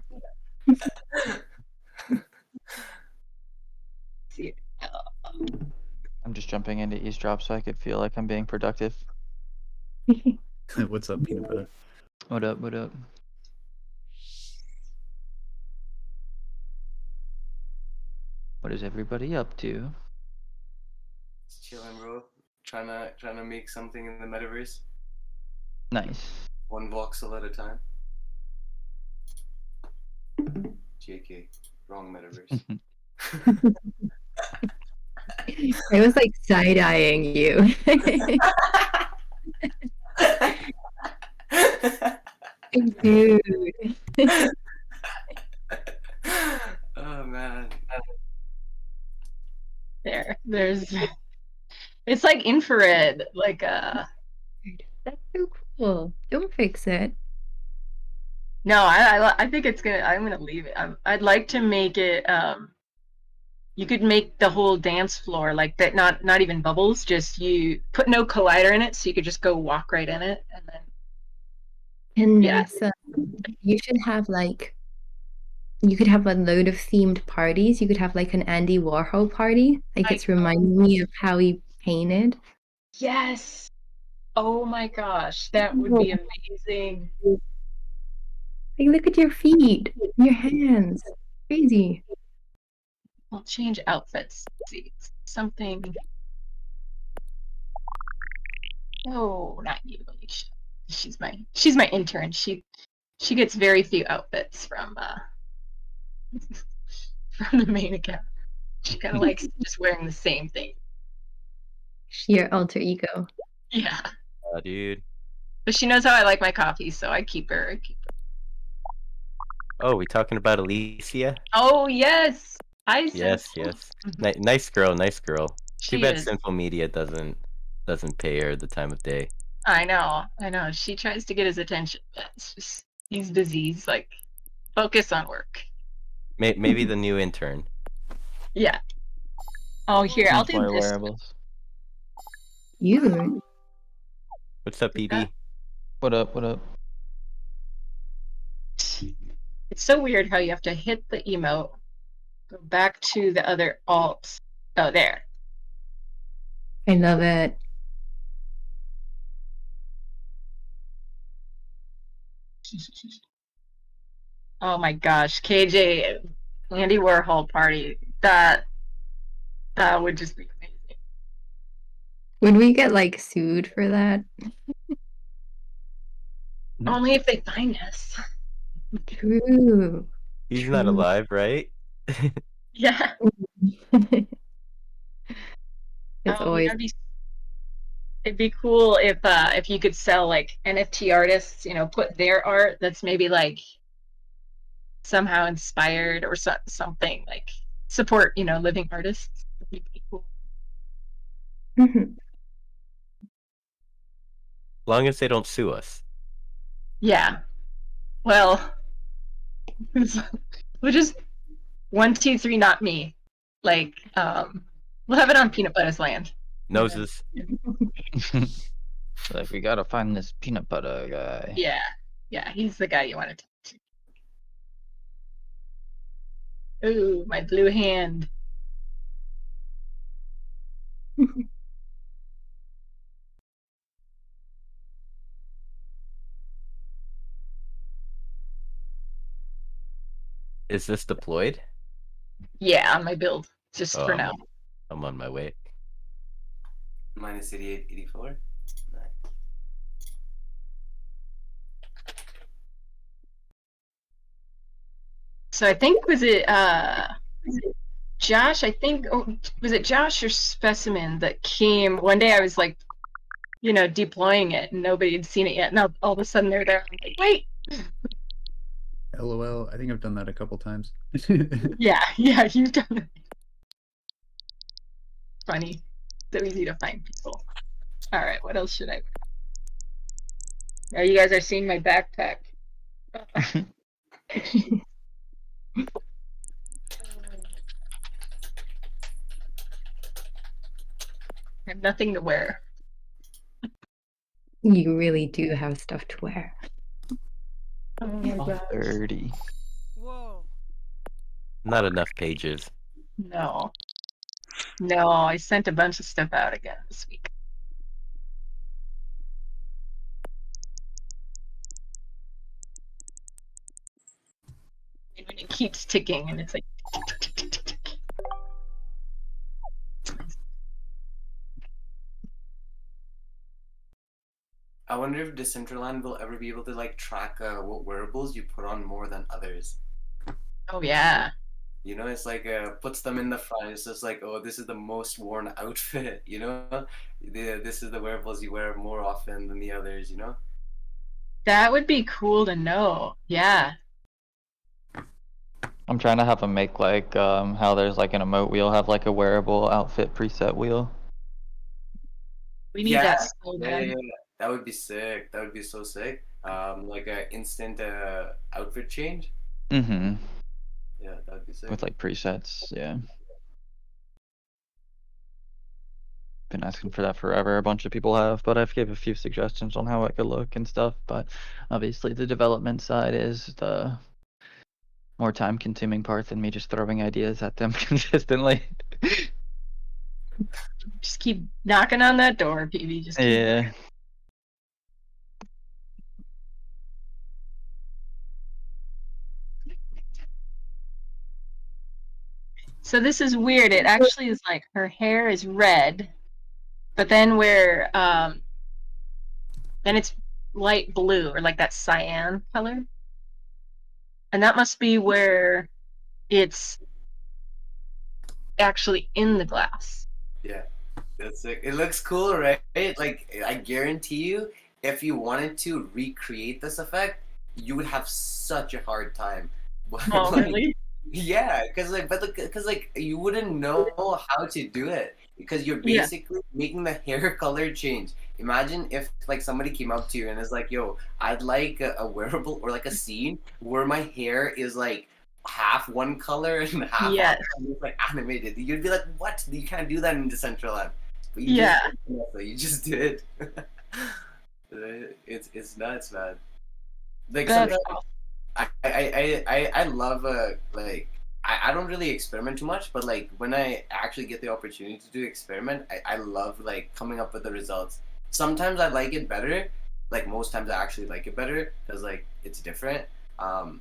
I'm just jumping into eavesdrop so I could feel like I'm being productive. What's up, peanut butter? What up? What up? What is everybody up to? Just chilling, bro. Trying to make something in the metaverse. Nice. One voxel at a time. JK, wrong metaverse. I was like side-eyeing you. Dude. Oh man. There's it's like infrared, like That's so cool. Don't fix it. no, I think I'm gonna leave it. I'd like to make it you could make the whole dance floor like that, not even bubbles, just you put no collider in it so you could just go walk right in it and then And yeah. you should have like, you could have a load of themed parties. You could have like an Andy Warhol party. Like it's reminding me of how he painted. Yes. Oh my gosh, that would be amazing. Like look at your feet, your hands. Crazy. I'll change outfits. Let's see something. No, not you, Alicia. She's my intern. She gets very few outfits from from the main account. She kind of likes just wearing the same thing. Your alter ego. Yeah. Dude. But she knows how I like my coffee, so I keep her. Oh, we talking about Alicia? Oh yes. Yes. Nice girl. She Too bad is. Simple Media doesn't pay her the time of day. I know. She tries to get his attention, but it's just he's busy. He's like, focus on work. Maybe the new intern. Yeah. Oh, here, I'll do My this. wearables. You. What's up, BB? What up? What up? It's so weird how you have to hit the emote, go back to the other alts, Oh, there. I love it. Oh my gosh, KJ, Andy Warhol party. That would just be amazing. Would we get like sued for that? Only if they find us. True. He's not True. alive, right? Yeah. It's always it'd be cool if you could sell like NFT artists, put their art that's maybe like somehow inspired or something like support, living artists. That'd be pretty cool. Mhm. As long as they don't sue us. Yeah. Well, we'll just 1, 2, 3, not me. Like, we'll have it on Peanut Butter's land. Noses. Like, we gotta find this peanut butter guy. Yeah, he's the guy you want to talk to. Ooh, my blue hand. Is this deployed? Yeah, on my build, just Oh, for now. I'm on my way. Minus 88, 84. Nice. So I think was it Josh? I think was it Josh or Specimen that came one day? I was like, deploying it, and nobody had seen it yet. And all of a sudden they're there. I'm like, wait. LOL. I think I've done that a couple times. Yeah, you've done it. Funny. So easy to find people. All right, what else should I wear? You guys are seeing my backpack. I have nothing to wear. You really do have stuff to wear. Oh my gosh. 30. Whoa. Not enough pages. No, I sent a bunch of stuff out again this week. And when it keeps ticking, and it's like. I wonder if Decentraland will ever be able to like track what wearables you put on more than others. Oh yeah. It's like puts them in the front. It's just like, oh, this is the most worn outfit. This is the wearables you wear more often than the others. That would be cool to know. Yeah. I'm trying to have them make like how there's like an emote wheel, have like a wearable outfit preset wheel. We need that so yeah, bad. yeah. That would be sick. That would be so sick. Like an instant outfit change. Mm-hmm. Yeah, that would be sick. With like presets, yeah. Been asking for that forever. A bunch of people have, but I've gave a few suggestions on how it could look and stuff. But obviously, the development side is the more time-consuming part than me just throwing ideas at them consistently. Just keep knocking on that door, PB. Just keep Yeah. So this is weird. It actually is like her hair is red, but then then it's light blue or like that cyan color. And that must be where it's actually in the glass. Yeah, that's sick. It looks cool, right? Like, I guarantee you, if you wanted to recreate this effect, you would have such a hard time. Oh, really? Yeah, because you wouldn't know how to do it because you're basically making the hair color change. Imagine if like somebody came up to you and is like, "Yo, I'd like a wearable or like a scene where my hair is like half one color and half other, and it's like animated." You'd be like, "What? You can't do that in Decentraland." But you just did. It's nuts, man. Like sometimes I love like I don't really experiment too much, but like when I actually get the opportunity to do experiment, I love like coming up with the results. Sometimes I like it better, like most times I actually like it better because like it's different. Um,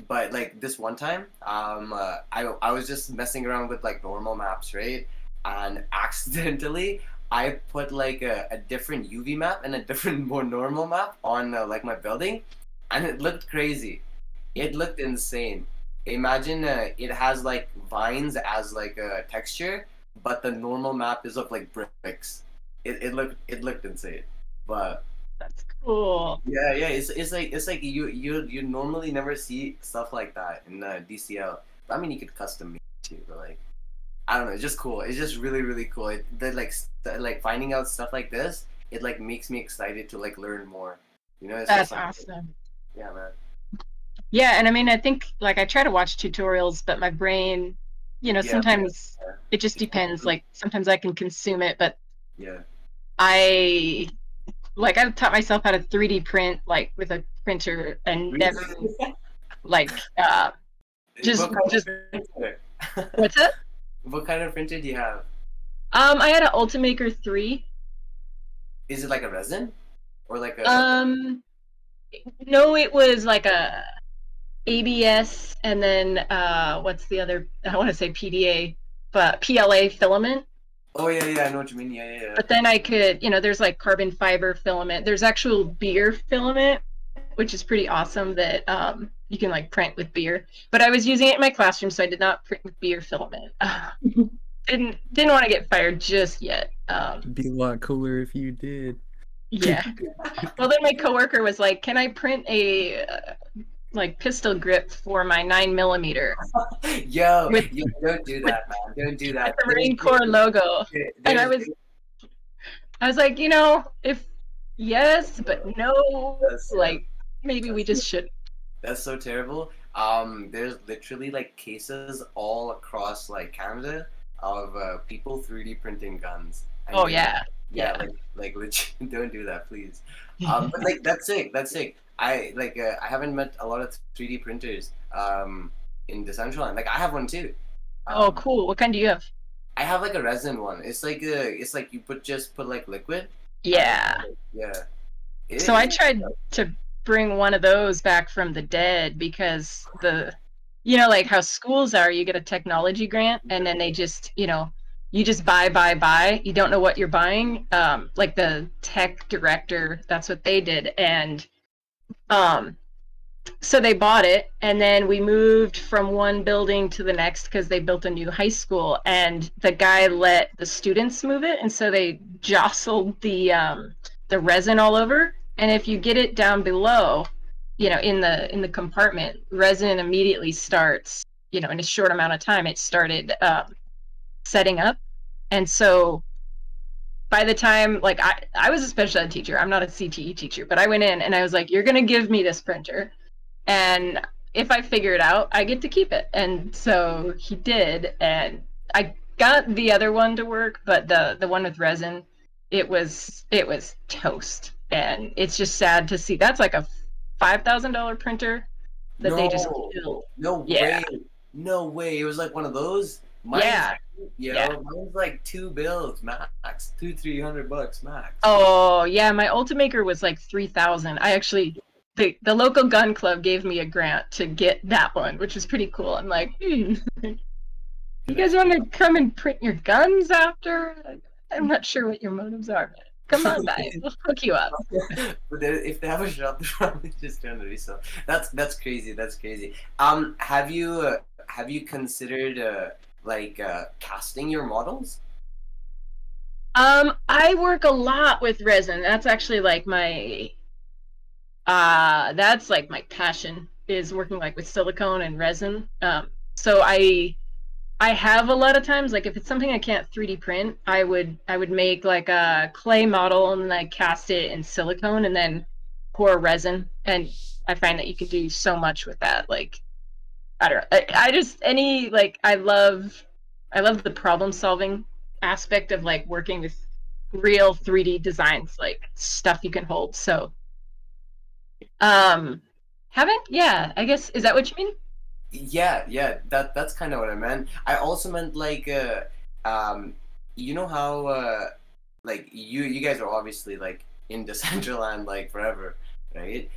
but like this one time, I was just messing around with like normal maps, right? And accidentally I put like a different UV map and a different more normal map on like my building, and it looked crazy. It looked insane. Imagine it has like vines as like a texture, but the normal map is of like bricks. It looked insane. But That's cool. yeah, it's like you normally never see stuff like that in DCL. I mean, you could custom make it too, but like I don't know, it's just cool. It's just really really cool. Like finding out stuff like this, it like makes me excited to like learn more. You know, it's That's just like, awesome. yeah, man. Yeah, and I mean, I think like I try to watch tutorials, but my brain, Yeah, sometimes yeah, it just depends. Like sometimes I can consume it, but yeah. I I've taught myself how to 3D print like with a printer and never like just What kind just of printer? what's it? What kind of printer do you have? I had an Ultimaker 3. Is it like a resin or like a? No, it was like a ABS and then what's the other? I want to say PDA, but PLA filament. Oh yeah, I know what you mean. Yeah. But then I could, there's like carbon fiber filament. There's actual beer filament, which is pretty awesome that you can like print with beer. But I was using it in my classroom, so I did not print with beer filament. Didn't want to get fired just yet. It'd be a lot cooler if you did. Yeah. Well, then my coworker was like, "Can I print a like pistol grip for my 9mm Yo, with don't do that, man. Don't do that. the Marine Corps logo?" And I was like, if yes, but no, like maybe we just should. That's so terrible. There's literally like cases all across like Canada of people 3D printing guns. And Oh yeah. like legit, don't do that, please. But like that's sick. That's sick. I haven't met a lot of 3D printers in Decentraland. Like I have one too. Oh, cool. What kind do you have? I have like a resin one. It's like you put like liquid. Yeah. Yeah. So I tried to bring one of those back from the dead because like how schools are, you get a technology grant and then they just, you just buy. You don't know what you're buying. Like the tech director, that's what they did. And so they bought it and then we moved from one building to the next because they built a new high school and the guy let the students move it and so they jostled the resin all over, and if you get it down below, in the compartment, resin immediately starts, in a short amount of time it started setting up. And so by the time, like, I was a special ed teacher, I'm not a CTE teacher, but I went in and I was like, you're gonna give me this printer and if I figure it out, I get to keep it. And so he did, and I got the other one to work, but the one with resin, it was toast. And it's just sad to see. That's like a $5,000 printer that they just killed. No Yeah. way. No way. It was like one of those. Yeah. Mine's like 2 bills max, $200-300 max. Oh yeah, my Ultimaker was like 3,000. I actually the local gun club gave me a grant to get that one, which was pretty cool. I'm like, you guys want to come and print your guns after? I'm not sure what your motives are, but come on by. We'll hook you up. But if they have a shop, they're probably just going to resell. That's crazy. That's crazy. Have you considered casting your models? I work a lot with resin. That's actually like my passion, is working like with silicone and resin. So I have a lot of times, like if it's something I can't 3D print, I would make like a clay model and then I cast it in silicone and then pour resin. And I find that you can do so much with that. Like, I don't know. I love the problem solving aspect of like working with real 3D designs, like stuff you can hold. So, I guess, is that what you mean? Yeah. That's kind of what I meant. I also meant like, you know how like you guys are obviously like in Decentraland like forever, right?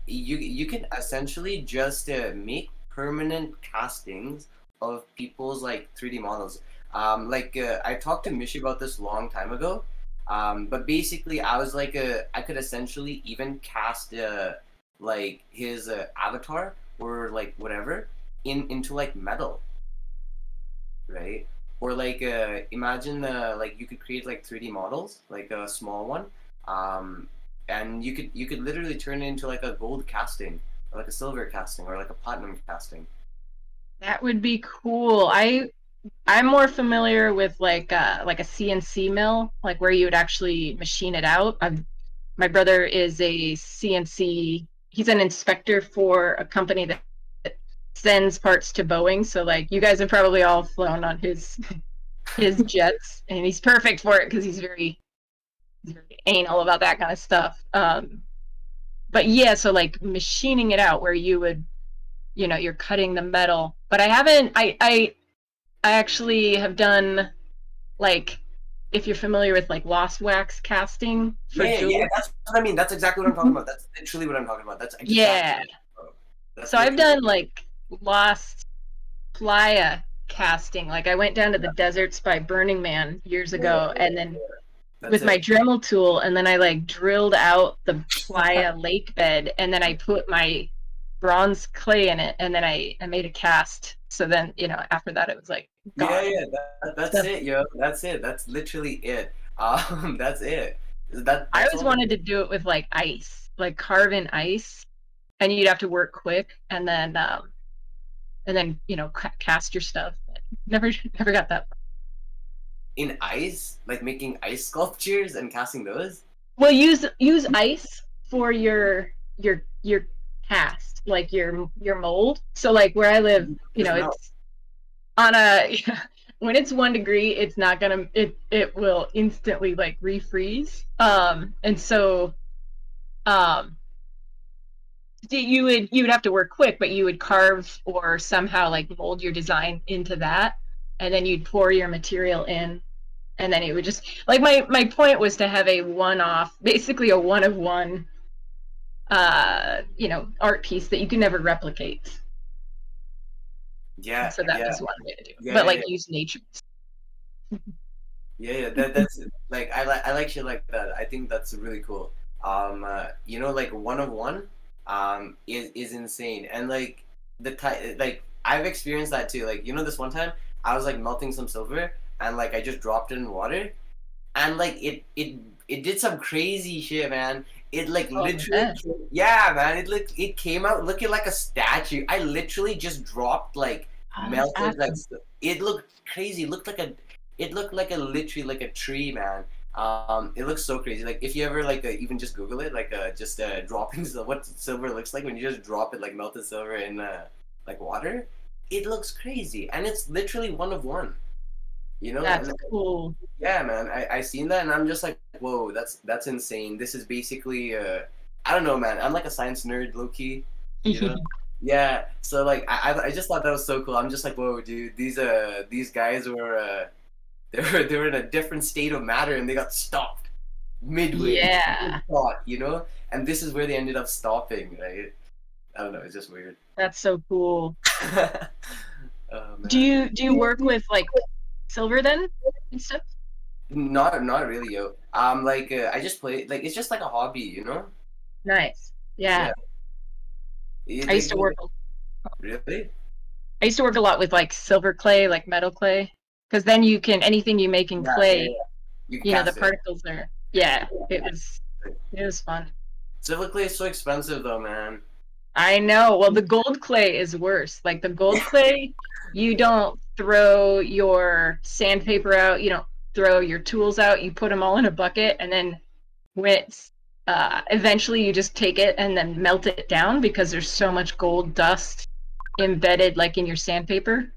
You can essentially just make permanent castings of people's like 3D models. Like I talked to Mishi about this long time ago. But basically, I was like, I could essentially even cast like his avatar or like whatever into like metal, right? Or like imagine like you could create like 3D models, like a small one, and you could literally turn it into like a gold casting, or like a silver casting, or like a platinum casting. That would be cool. I'm more familiar with like a CNC mill, like where you would actually machine it out. My brother is a CNC. He's an inspector for a company that sends parts to Boeing. So like you guys have probably all flown on his jets, and he's perfect for it because he's very anal about that kind of stuff. But yeah, so like machining it out where you would, you're cutting the metal. But I haven't. I actually have done like, if you're familiar with like lost wax casting for Yeah, jewelry. that's what I mean. That's exactly what I'm talking about. That's literally what I'm talking about. That's exactly Yeah. That's So I've literally- done like lost playa casting. Like I went down to the deserts by Burning Man years ago, and then That's with my it. Dremel tool, and then I like drilled out the playa lake bed, and then I put my bronze clay in it, and then I made a cast. So then, after that it was like gone. Yeah, that's it, yo. That's it. That's literally it. That's it. I That's always all wanted to do it with like ice, like carve in ice, and you'd have to work quick, and then cast your stuff. Never got that far. in ice, like making ice sculptures and casting those. Well, use ice for your cast, like your mold. So like where I live, it's on a when it's 1 degree, it's not gonna it will instantly like refreeze. And so you would have to work quick, but you would carve or somehow like mold your design into that, and then you'd pour your material in, and then it would just like my point was to have a one-off, basically a one of one art piece that you can never replicate. Yeah. And so that yeah. was one way to do it. Yeah, But like yeah. use nature. Yeah. That's like I like shit like that. I think that's really cool. Like one of one, is insane, and like like I've experienced that too. Like this one time I was like melting some silver, and like I just dropped it in water, and like it did some crazy shit, man. It like literally, yeah, man. It came out looking like a statue. I literally just dropped like melted like it looked crazy. It looked like a literally like a tree, man. It looks so crazy. Like if you ever like even just Google it, like just dropping what silver looks like when you just drop it like melted silver in like water. It looks crazy, and it's literally one of one. That's cool. Yeah, man. I seen that, and I'm just like, whoa, that's insane. This is basically I don't know, man. I'm like a science nerd, low key. Yeah. So like I just thought that was so cool. I'm just like, whoa, dude. These guys were they were in a different state of matter, and they got stopped midway. Yeah. Thought, and this is where they ended up stopping, right? I don't know. It's just weird. That's so cool. Oh, man. Do you work with like silver then and stuff? Not really, yo. Like I just play like it's just like a hobby, Nice. Yeah. Yeah. I used to work. Really? I used to work a lot with like silver clay, like metal clay, because then you can anything you make in clay. You The cast it. particles are. Yeah, it was fun. Silver clay is so expensive though, man. I know. Well, the gold clay is worse. Like the gold clay, you don't throw your sandpaper out. You don't throw your tools out. You put them all in a bucket, and then eventually you just take it and then melt it down because there's so much gold dust embedded like in your sandpaper.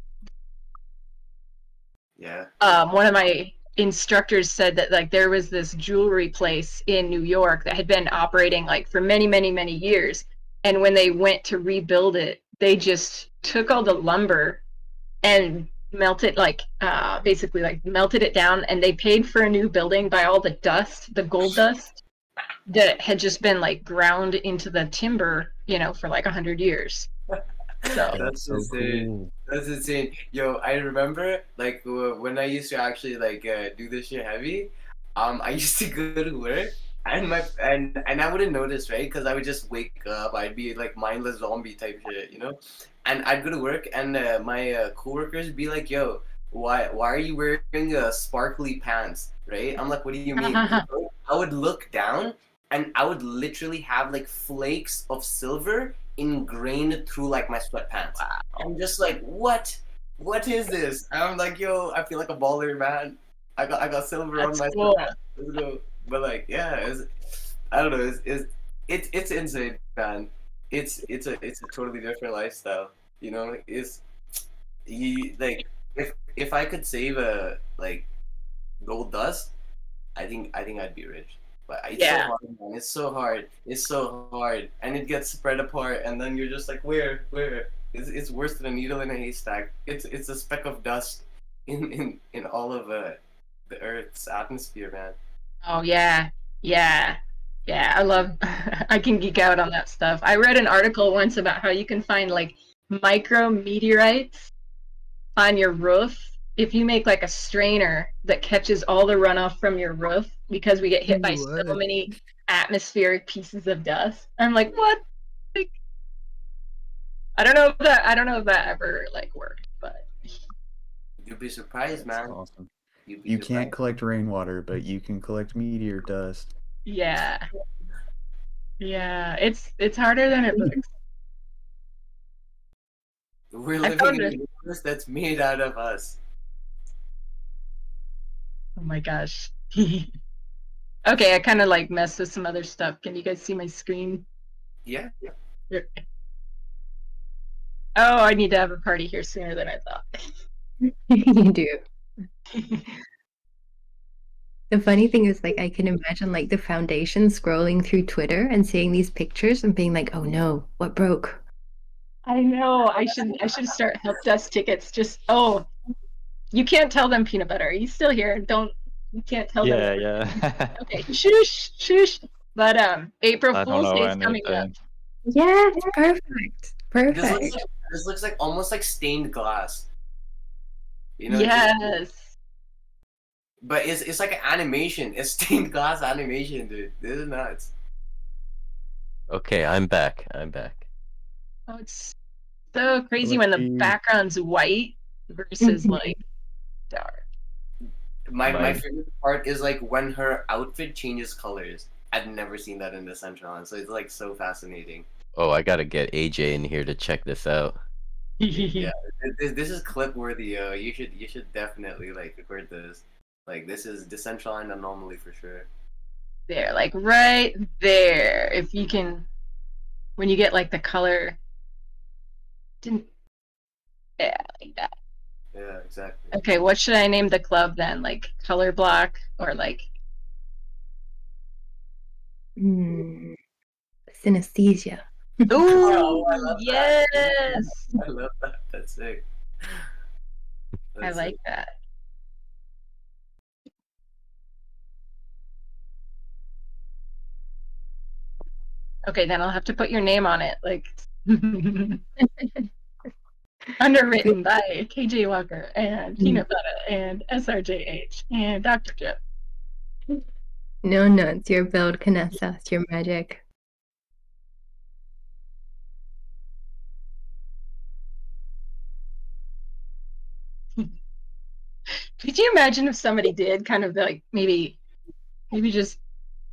Yeah. One of my instructors said that like there was this jewelry place in New York that had been operating like for many years, and when they went to rebuild it, they just took all the lumber and melted basically like melted it down, and they paid for a new building by all the dust, the gold dust that had just been like ground into the timber, for like 100 years. So That's so insane. cool. That's insane. Yo, I remember like when I used to actually like do this shit heavy. I used to go to work and I wouldn't notice, right? Because I would just wake up. I'd be like mindless zombie type shit. And I'd go to work and my coworkers would be like, "Yo, why are you wearing sparkly pants?" Right? I'm like, "What do you mean?" I would look down and I would literally have like flakes of silver ingrained through like my sweatpants. I'm just like, what? What is this? And I'm like, yo, I feel like a baller, man. I got silver on That's my cool. sweatpants. Let's go. But like, yeah, I don't know. It's insane, man. It's a totally different lifestyle. It's like if I could save a like gold dust, I think I'd be rich. But it's so Yeah. hard, man. It's so hard. It's so hard, and it gets spread apart, and then you're just like, where? It's worse than a needle in a haystack. It's a speck of dust in all of the Earth's atmosphere, man. Oh yeah, yeah, yeah. I can geek out on that stuff. I read an article once about how you can find like micro meteorites on your roof if you make like a strainer that catches all the runoff from your roof, because we get hit by so What? many atmospheric pieces of dust. I'm like, what? Like, I don't know if that ever like worked, but You'd be surprised, That's man. awesome. You'd be You surprised. can't collect rainwater, but you can collect meteor dust. yeah, it's harder than it looks. We're I living found in a it. universe that's made out of us. Oh my gosh. Okay, I kind of like messed with some other stuff. Can you guys see my screen? Yeah. Here. Oh, I need to have a party here sooner than I thought. You do. The funny thing is, like, I can imagine like the foundation scrolling through Twitter and seeing these pictures and being like, "Oh no, what broke?" I know. I should start help desk tickets. Just you can't tell them peanut butter. Are you still here? You can't tell them. Yeah. Okay, shush. But April I don't Fool's know Day is coming up. anything. Yes, perfect. Perfect. This looks like almost like stained glass. You know? Yes. But it's like an animation. It's stained glass animation, dude. This is nuts. Okay, I'm back. I'm back. Oh, it's so crazy when the Lucky. background's white versus like dark. My favorite part is like when her outfit changes colors. I've never seen that in the Centron, so it's like so fascinating. Oh, I gotta get AJ in here to check this out. Yeah, this is clip worthy. You should definitely like record this. Like this is Decentraland anomaly for sure. There, like right there. If you can, when you get like the color, yeah, like that. Yeah, exactly. Okay, what should I name the club then? Like color block or like? Synesthesia. Ooh, I love yes. that. I love that. That's sick. I like that. Okay, then I'll have to put your name on it, like underwritten by KJ Walker and Peanut Butter and SRJH and Dr. Jeff. No nuts. Your build can assess your magic. Could you imagine if somebody did kind of like maybe just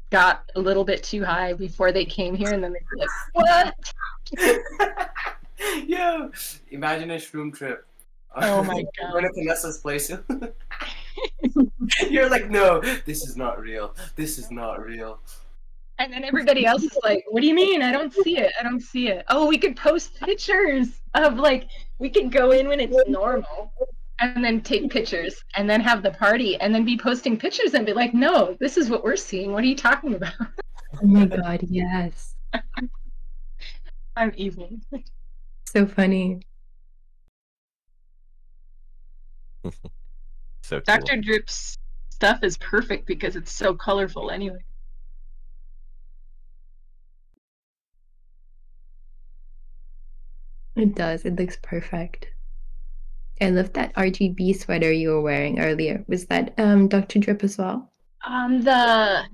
got a little bit too high before they came here and then they'd be like, what? Yo, imagine a shroom trip. Oh my god. Going to Vanessa's place. You're like, no, this is not real. This is not real. And then everybody else is like, what do you mean? I don't see it. I don't see it. Oh, we could post pictures of like, we could go in when it's normal and then take pictures and then have the party and then be posting pictures and be like, no, this is what we're seeing. What are you talking about? Oh my god, yes. I'm evil. So funny. So cool. Dr. Drip's stuff is perfect because it's so colorful anyway. It does. It looks perfect. I love that RGB sweater you were wearing earlier. Was that Dr. Drip as well? The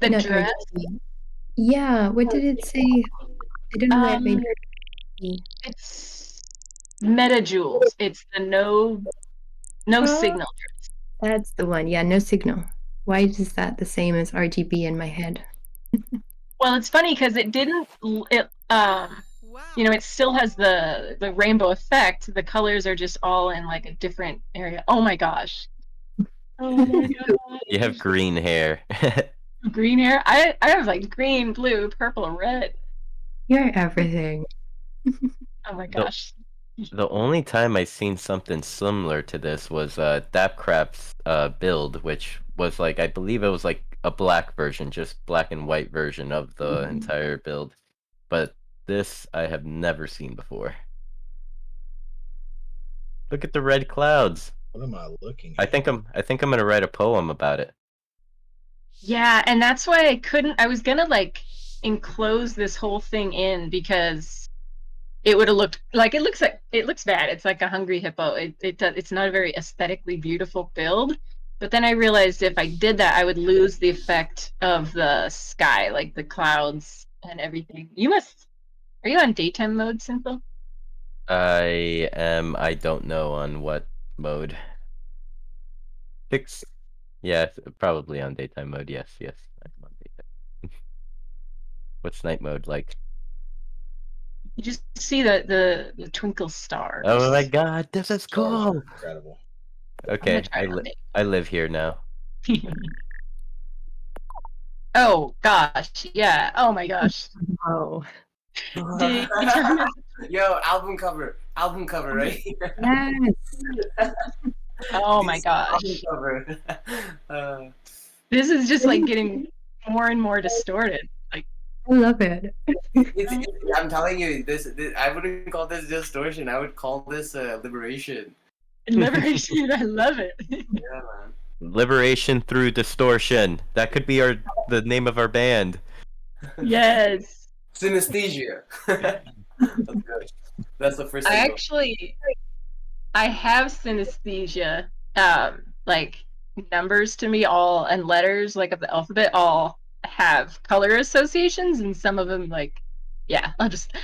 Not dress. RGB. Yeah, what did it say? I don't know why it made It's MetaJewels. It's the no signal dress. That's the one. Yeah, no signal. Why is that the same as RGB in my head? Well, it's funny because it didn't. It you know, it still has the rainbow effect. The colors are just all in like a different area. Oh my gosh. Oh my god. You have green hair. Green hair. I have like green, blue, purple, red. You're everything. Oh my gosh. The only time I seen something similar to this was Dapcraft's build, which was like, I believe it was like a black version, just black and white version of the entire build. But this I have never seen before. Look at the red clouds. What am I looking I think I'm gonna write a poem about it. Yeah, and that's why I was gonna like enclose this whole thing in because it would have looked like it looks bad. It's like a hungry hippo. It's not a very aesthetically beautiful build. But then I realized if I did that, I would lose the effect of the sky, like the clouds and everything. Are you on daytime mode, Simple? I am. I don't know on what mode. Yeah, probably on daytime mode. Yes, I'm on daytime. What's night mode like? You just see the twinkle stars. Oh my god, this is cool! Incredible. Okay, I live here now. Oh gosh, yeah. Oh my gosh. Oh. Yo, album cover, right here. Yes. Oh my gosh. Album cover. This is just like getting more and more distorted. Like, I love it. I'm telling you, this I wouldn't call this distortion. I would call this liberation. Liberation. I love it. Yeah, man. Liberation through distortion. That could be the name of our band. Yes. Synesthesia. That's good. That's the first thing. I have synesthesia. Like numbers to me all and letters like of the alphabet all have color associations, and some of them like, yeah. I'll just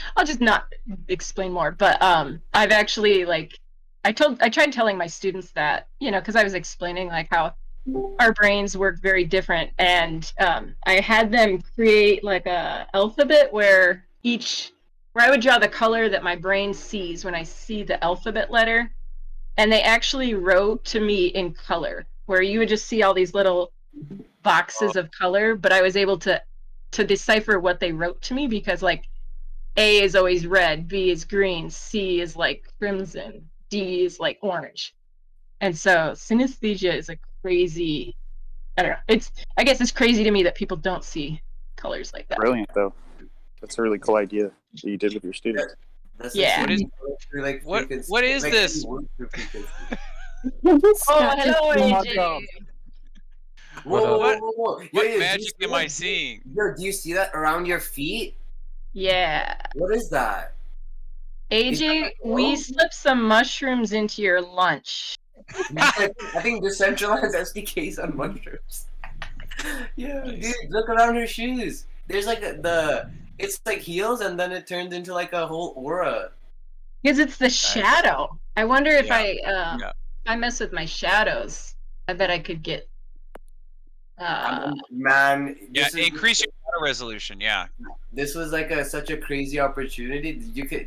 not explain more. But I've actually like I tried telling my students that, you know, because I was explaining like how our brains work very different, and I had them create like a alphabet where I would draw the color that my brain sees when I see the alphabet letter, and they actually wrote to me in color, where you would just see all these little boxes of color, but I was able to decipher what they wrote to me because like A is always red, B is green, C is like crimson, D is like orange. And so synesthesia is a crazy, I don't know. I guess it's crazy to me that people don't see colors like that. Brilliant, though. That's a really cool idea that you did with your students. Yeah. What is this? Oh, hello, AJ. Whoa. What magic am I seeing? Yo, do you see that around your feet? Yeah. What is that? AJ, we slipped some mushrooms into your lunch. I think decentralized SDKs on mushrooms. Yeah, Nice. dude, look around her shoes. There's like it's like heels, and then it turns into like a whole aura. Because it's the shadow. I wonder if Yeah. if I mess with my shadows, I bet I could get. Man, Increase your shadow resolution. Yeah. This was like such a crazy opportunity.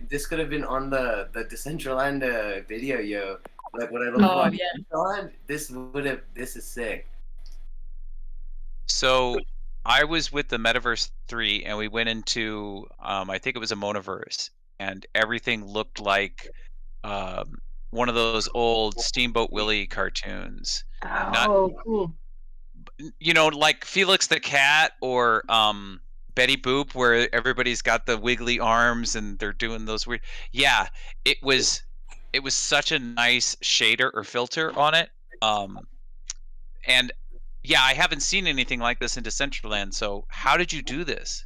This could have been on the Decentraland video, yo. Like when I look on Decentraland, this is sick. So I was with the Metaverse 3, and we went into I think it was a Monoverse, and everything looked like one of those old Steamboat Willie cartoons. Cool. You know, like Felix the Cat or Betty Boop, where everybody's got the wiggly arms and they're doing those weird. Yeah, it was it was such a nice shader or filter on it. And yeah, I haven't seen anything like this in Decentraland. So how did you do this?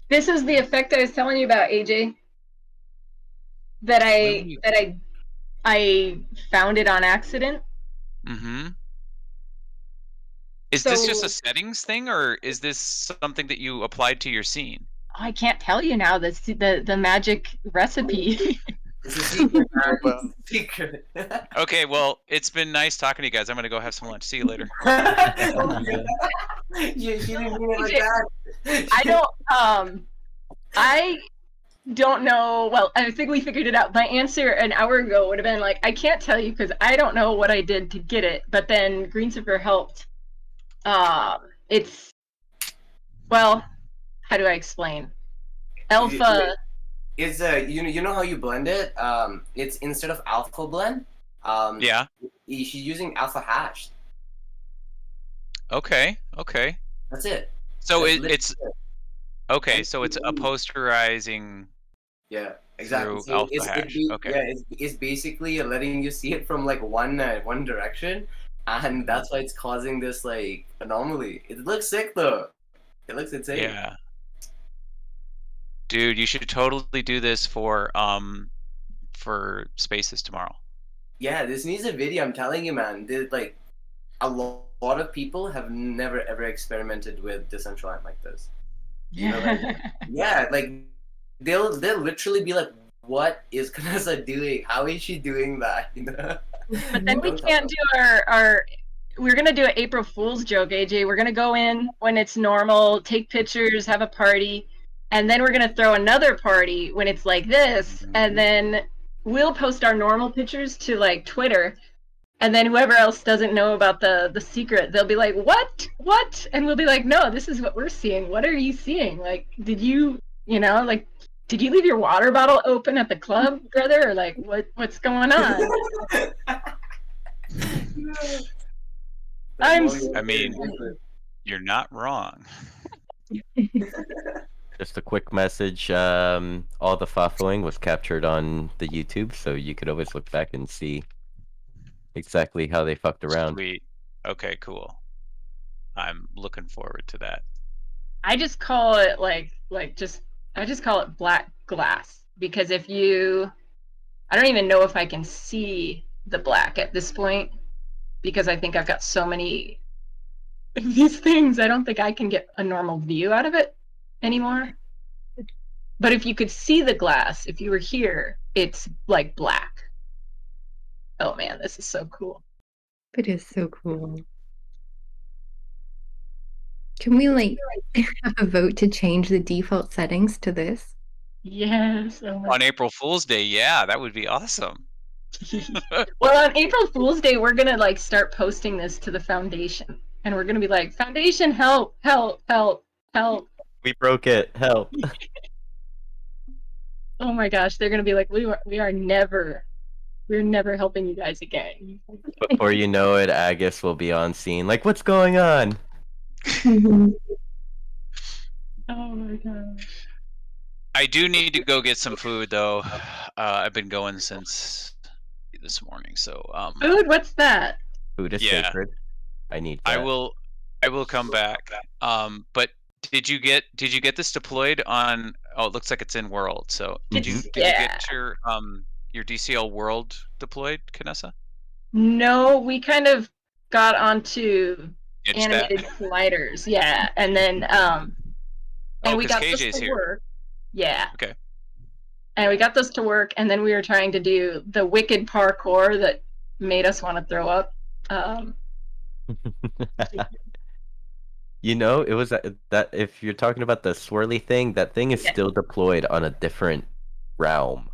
This is the effect I was telling you about, AJ. That I found it on accident. Mm-hmm. Is So this just a settings thing, or is this something that you applied to your scene? I can't tell you now the magic recipe. It's a secret, man. It's a secret. Okay, well, it's been nice talking to you guys. I'm gonna go have some lunch. See you later. You didn't mean it like that. I don't know. Well, I think we figured it out. My answer an hour ago would have been like, I can't tell you because I don't know what I did to get it. But then Greensifer helped. It's, well, how do I explain? Alpha. It's you know how you blend it? It's instead of alpha blend. Yeah. She's using alpha hashed. Okay. That's it. So That's it's okay. So it's a posterizing. Yeah, exactly. Through alpha hash. Okay. Yeah, it's basically letting you see it from like one direction, and that's why it's causing this like anomaly. It looks sick though. It looks insane. Yeah. Dude, you should totally do this for Spaces tomorrow. Yeah, this needs a video. I'm telling you, man. Like a lot of people have never ever experimented with Decentraland like this. You know, like, yeah, like they'll literally be like, "What is Kanasa doing? How is she doing that?" You know. But then we can't do our. We're gonna do an April Fool's joke, AJ. We're gonna go in when it's normal, take pictures, have a party, and then we're gonna throw another party when it's like this, and then we'll post our normal pictures to like Twitter, and then whoever else doesn't know about the secret, they'll be like, what? And we'll be like, no, this is what we're seeing. What are you seeing? Like, did you like, did you leave your water bottle open at the club, brother? Or like, what's going on? I mean, you're not wrong. Just a quick message. All the fafoing was captured on the YouTube, so you could always look back and see exactly how they fucked around. Sweet. Okay, cool. I'm looking forward to that. I just call it I just call it black glass because I don't even know if I can see the black at this point because I think I've got so many of these things. I don't think I can get a normal view out of it anymore. But if you could see the glass, if you were here, it's like black. Oh man, this is so cool. It is so cool. Can we like have a vote to change the default settings to this? Yes. Oh On April Fool's Day, yeah, that would be awesome. Well, on April Fool's Day, we're gonna like start posting this to the foundation, and we're gonna be like, "Foundation, help! We broke it. Help!" Oh my gosh, they're gonna be like, we're never helping you guys again." Before you know it, Agus will be on scene. Like, what's going on? Oh my gosh. I do need to go get some food though. I've been going since this morning, so Food? What's that? Food is sacred. I need that. I will come back. But did you get this deployed on? Oh, it looks like it's in world. So did you get your DCL world deployed, Kanessa? No, we kind of got onto animated sliders, yeah, and then and we got those to work. Yeah. Okay. And we got those to work, and then we were trying to do the wicked parkour that made us want to throw up. You know, it was that if you're talking about the swirly thing, that thing is still deployed on a different realm.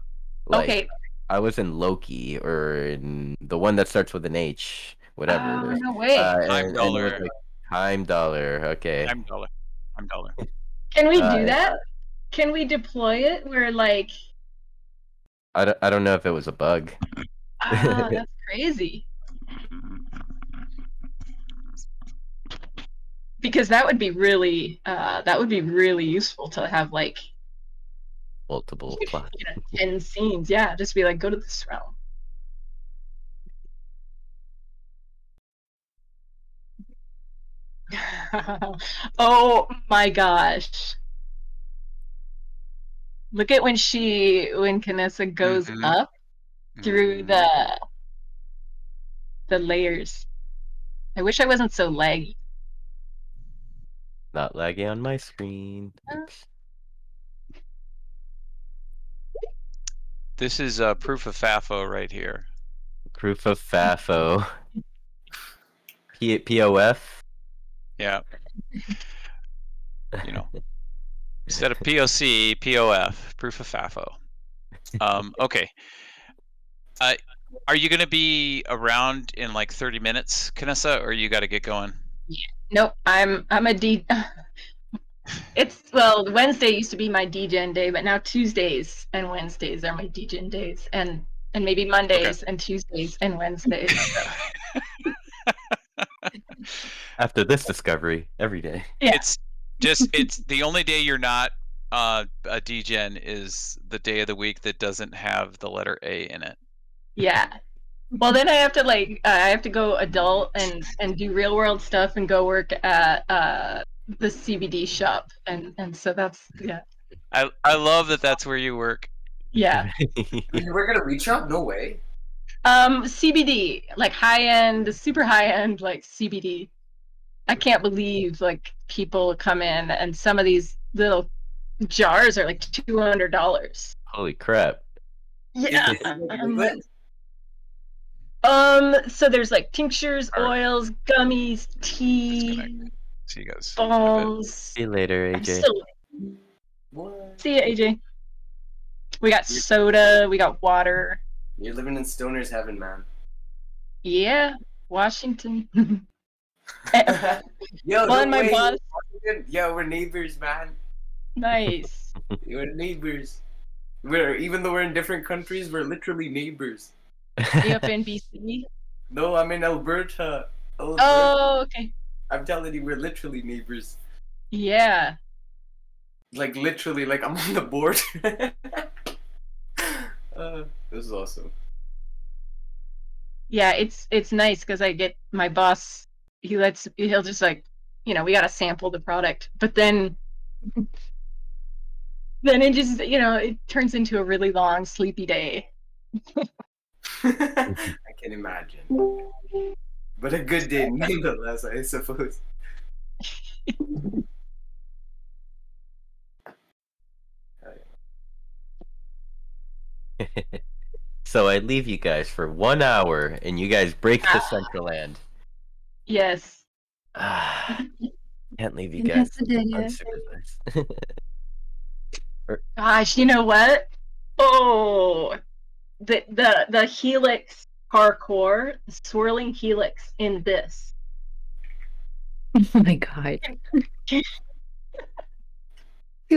Like, okay. I was in Loki or in the one that starts with an H, whatever it is. No way. Time dollar. It was like, Time dollar. Okay. Time dollar. Time dollar. Can we do that? Can we deploy it where like? I don't know if it was a bug. Oh, that's crazy. Because that would be really useful to have like multiple plots. 10 scenes. Yeah, just be like, go to this realm. Oh my gosh. Look at when Kanessa goes Mhm. up through Mhm. the layers. I wish I wasn't so laggy. Not laggy on my screen. Oops. This is proof of Fafo right here. Proof of Fafo. POF? Yeah. You know, instead of POC, POF, proof of Fafo. Okay. Are you going to be around in like 30 minutes, Kanessa, or you got to get going? Yeah. Nope. I'm a D. Wednesday used to be my DGen day, but now Tuesdays and Wednesdays are my DGen days, and maybe Mondays and Tuesdays and Wednesdays. So. After this discovery, every day. Yeah. It's the only day you're not a DGen is the day of the week that doesn't have the letter A in it. Yeah. Well, then I have to I have to go adult and do real world stuff and go work at the CBD shop, and so that's yeah. I love that that's where you work. Yeah. You work at a weed shop? No way. CBD, like high end, super high end, like CBD. I can't believe like people come in and some of these little jars are like $200. Holy crap. Yeah. So there's like tinctures, oils, gummies, tea, see you guys. balms. See you later, AJ. See ya, AJ. We got soda, we got water. You're living in stoner's heaven, man. Yeah, Washington. Yo, Well, no my way. boss. Yo, we're neighbors, man. Nice. We're neighbors. Even though we're in different countries, we're literally neighbors. You up in BC? No, I'm in Alberta. Oh, okay. I'm telling you, we're literally neighbors. Yeah. Like literally, like I'm on the board. This is awesome. Yeah, it's nice because I get my boss. He'll just like, we gotta sample the product, but then it just it turns into a really long sleepy day. I can imagine. But a good day nonetheless, I suppose. So I leave you guys for 1 hour, and you guys break the Central Land. Yes. Can't leave you guys unsupervised. Gosh, you know what? Oh, the helix parkour, the swirling helix in this. Oh my god. Too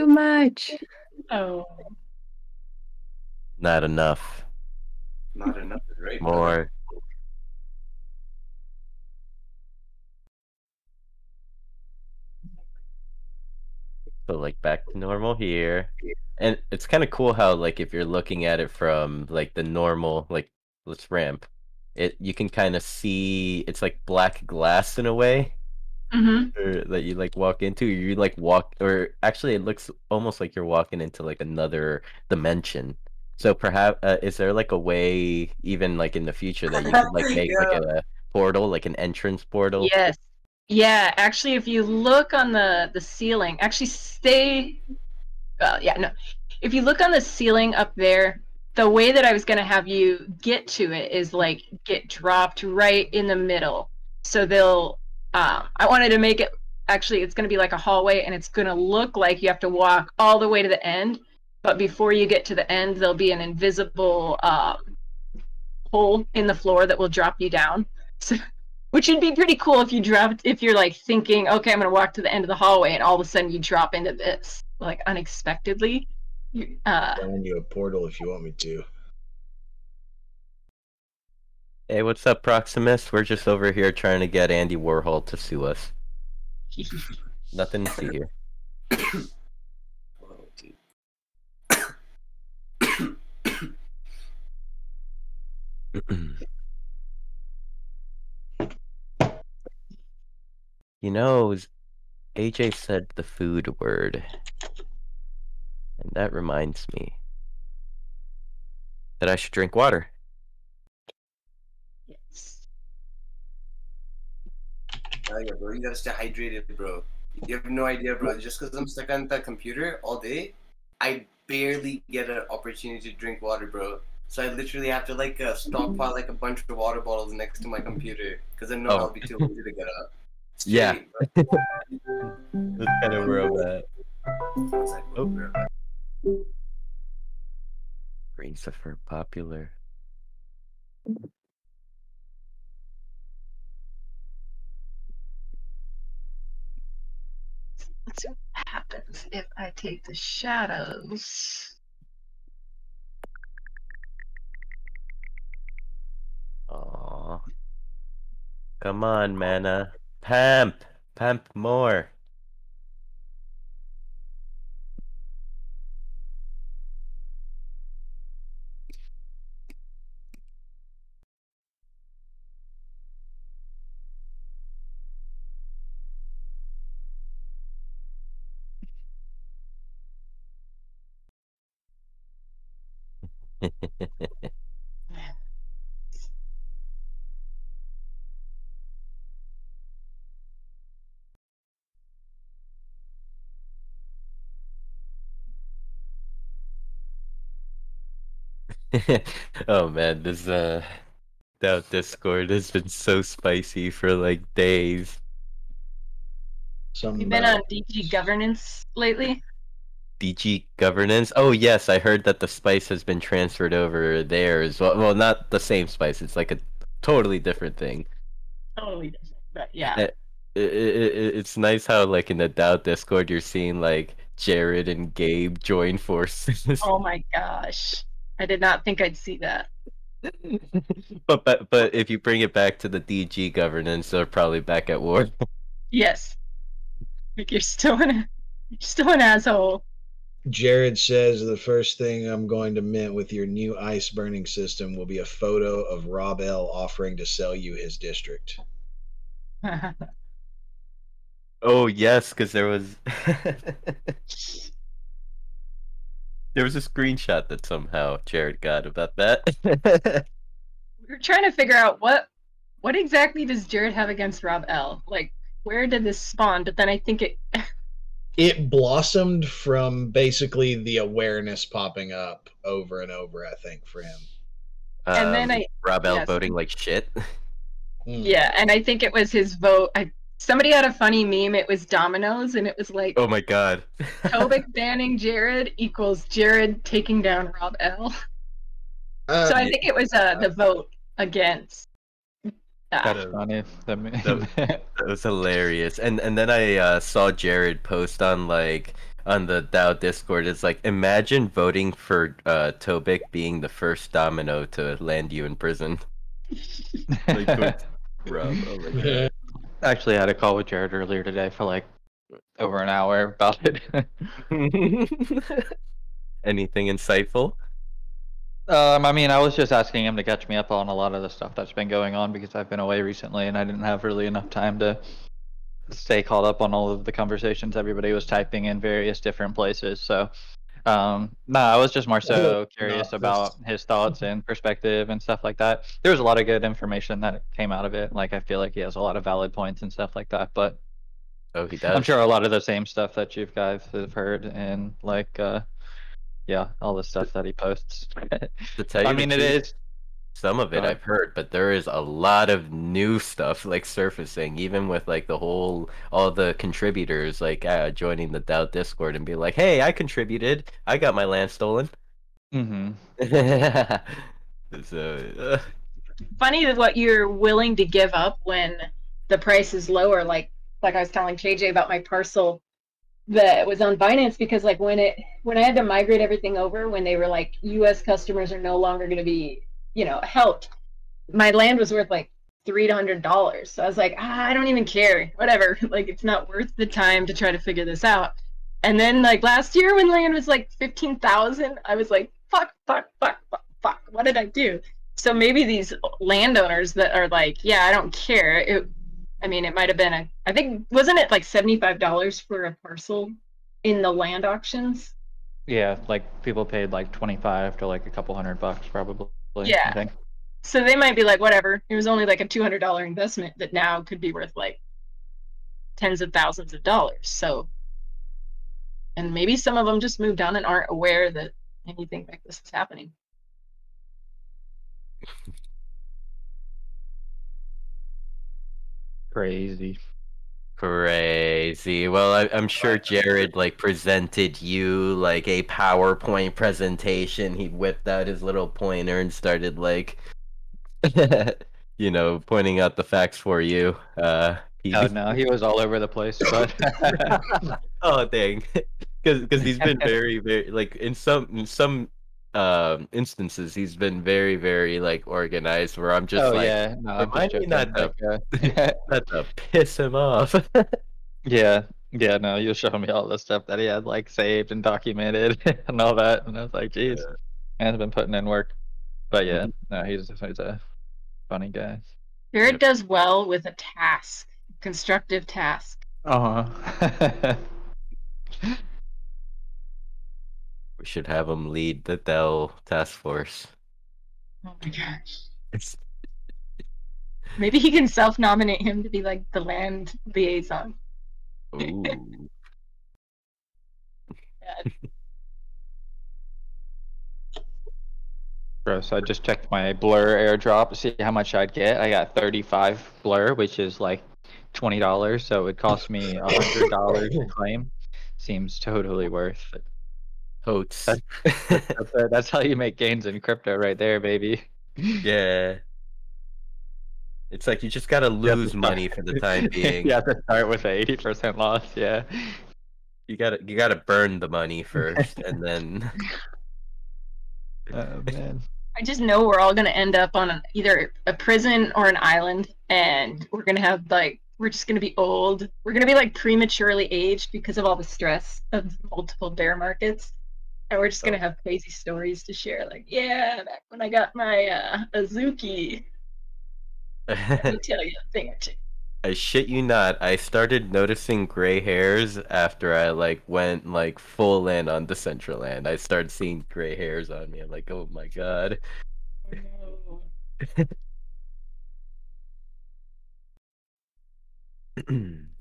much. Oh. Not enough. Not enough is right. More. So like back to normal here. And it's kind of cool how like if you're looking at it from like the normal, like let's ramp, you can kind of see it's like black glass in a way. Or that you like walk into, you like walk, or actually it looks almost like you're walking into like another dimension. So perhaps is there like a way even like in the future that you could like make like a portal, like an entrance portal? Yes. Yeah, actually if you look on the ceiling, actually if you look on the ceiling up there, the way that I was going to have you get to it is like get dropped right in the middle. So I wanted to make it, actually it's going to be like a hallway, and it's going to look like you have to walk all the way to the end, but before you get to the end there'll be an invisible hole in the floor that will drop you down. So, which would be pretty cool if you're like thinking, okay, I'm going to walk to the end of the hallway, and all of a sudden you drop into this like unexpectedly. Find you a portal if you want me to. Hey, what's up, Proximus? We're just over here trying to get Andy Warhol to sue us. Nothing to see here. You know, AJ said the food word, and that reminds me that I should drink water. Yes. Oh yeah, bro, you gotta stay hydrated, bro. You have no idea, bro. Just because I'm stuck on the computer all day, I barely get an opportunity to drink water, bro. So I literally have to like stockpile like a bunch of water bottles next to my computer because I know Oh. I'll be too lazy to get up. Yeah. Straight, bro. That's kind of where I'm at. One sec, bro. Oh. Green stuff are popular. Let's see what happens if I take the shadows. Aw. Come on, Mana. Pamp! Pamp more. Oh man, this that Discord has been so spicy for like days. You've been on DG governance lately? DG governance. Oh yes, I heard that the spice has been transferred over there as well. Well, not the same spice. It's like a totally different thing. Totally different, but yeah. It's nice how like in the DAO Discord you're seeing like Jared and Gabe join forces. Oh my gosh. I did not think I'd see that. But if you bring it back to the DG governance, they're probably back at war. Yes. Like you're still an asshole. Jared says the first thing I'm going to mint with your new ice burning system will be a photo of Rob L offering to sell you his district. Oh yes, because there was there was a screenshot that somehow Jared got about that. We were trying to figure out what exactly does Jared have against Rob L? Like, where did this spawn? But then I think It blossomed from basically the awareness popping up over and over, I think, for him. And then Rob L yes. voting like shit. Yeah, and I think it was his vote. Somebody had a funny meme. It was dominoes, and it was like, Oh my god. Tobik banning Jared equals Jared taking down Rob L. So I think it was the vote against. That's funny. That was hilarious. And then I saw Jared post on like on the DAO Discord. It's like imagine voting for Tobik being the first domino to land you in prison. Like, Rob, oh my god. I actually had a call with Jared earlier today for like over an hour about it. Anything insightful? I mean, I was just asking him to catch me up on a lot of the stuff that's been going on because I've been away recently and I didn't have really enough time to stay caught up on all of the conversations everybody was typing in various different places. So, no, I was just more so curious about his thoughts and perspective and stuff like that. There was a lot of good information that came out of it. Like, I feel like he has a lot of valid points and stuff like that. But oh, he does. I'm sure a lot of the same stuff that you guys have heard and like, yeah, all the stuff that he posts. To tell you I the mean, it truth, is. some of it I've heard, but there is a lot of new stuff like surfacing, even with like all the contributors like joining the DAO Discord and be like, "Hey, I contributed. I got my land stolen." Mm-hmm. So, Funny what you're willing to give up when the price is lower. Like I was telling KJ about my parcel that was on Binance, because like when I had to migrate everything over, when they were like US customers are no longer going to be, helped, my land was worth like $300. So I was like, I don't even care, whatever. Like, it's not worth the time to try to figure this out. And then like last year when land was like 15,000, I was like, fuck, what did I do? So maybe these landowners that are like, yeah, I don't care. I mean, it might have been I think, wasn't it like $75 for a parcel in the land auctions? Yeah, like people paid like 25 to like a couple $100 probably. I Yeah. think. So they might be like, whatever. It was only like a $200 investment that now could be worth like tens of thousands of dollars. So, and maybe some of them just moved on and aren't aware that anything like this is happening. Crazy. Crazy. Well, I'm sure Jared like presented you like a PowerPoint presentation. He whipped out his little pointer and started like, pointing out the facts for you. Oh no, he was all over the place, but Oh dang, because he's been very very like in some instances he's been very very like organized. Where I'm just oh like, yeah, no, I'm just remind me joking. not Like, to not to piss him off. yeah, no, you showed me all the stuff that he had like saved and documented and all that, and I was like, geez, man's been putting in work. But yeah, no, he's a funny guy. Jared does well with a task, constructive task. Uh-huh. We should have him lead the Dell task force. Oh my gosh. Maybe he can self-nominate him to be like the land liaison. Ooh. Gross. I just checked my blur airdrop to see how much I'd get. I got 35 blur, which is like $20, so it cost me $100 to claim. Seems totally worth it. Totes. That's how you make gains in crypto right there, baby. Yeah. It's like you just gotta lose money for the time being. You have to start with an 80% loss, yeah. You gotta burn the money first, and then. Oh man. I just know we're all gonna end up on either a prison or an island, and we're gonna have like we're just gonna be old. We're gonna be like prematurely aged because of all the stress of multiple bear markets, and we're just gonna have crazy stories to share. Like, yeah, back when I got my Azuki. Let me tell you a thing or two. I shit you not, I started noticing gray hairs after I like went like full in on Decentraland. I started seeing gray hairs on me. I'm like, oh my god.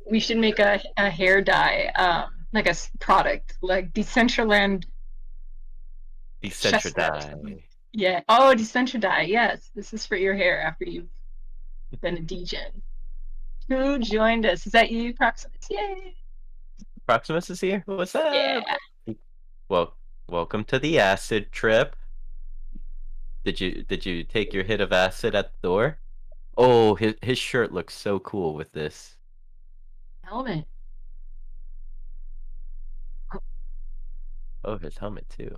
We should make a hair dye, like a product, like Decentraland. Decentraland. Yeah. Oh, Decentraland. Yes, this is for your hair after you've been a degen. Who joined us? Is that you, Proximus? Yay! Proximus is here. What's up? Yeah. Well, welcome to the acid trip. Did you take your hit of acid at the door? Oh, his shirt looks so cool with this helmet. Oh, his helmet too.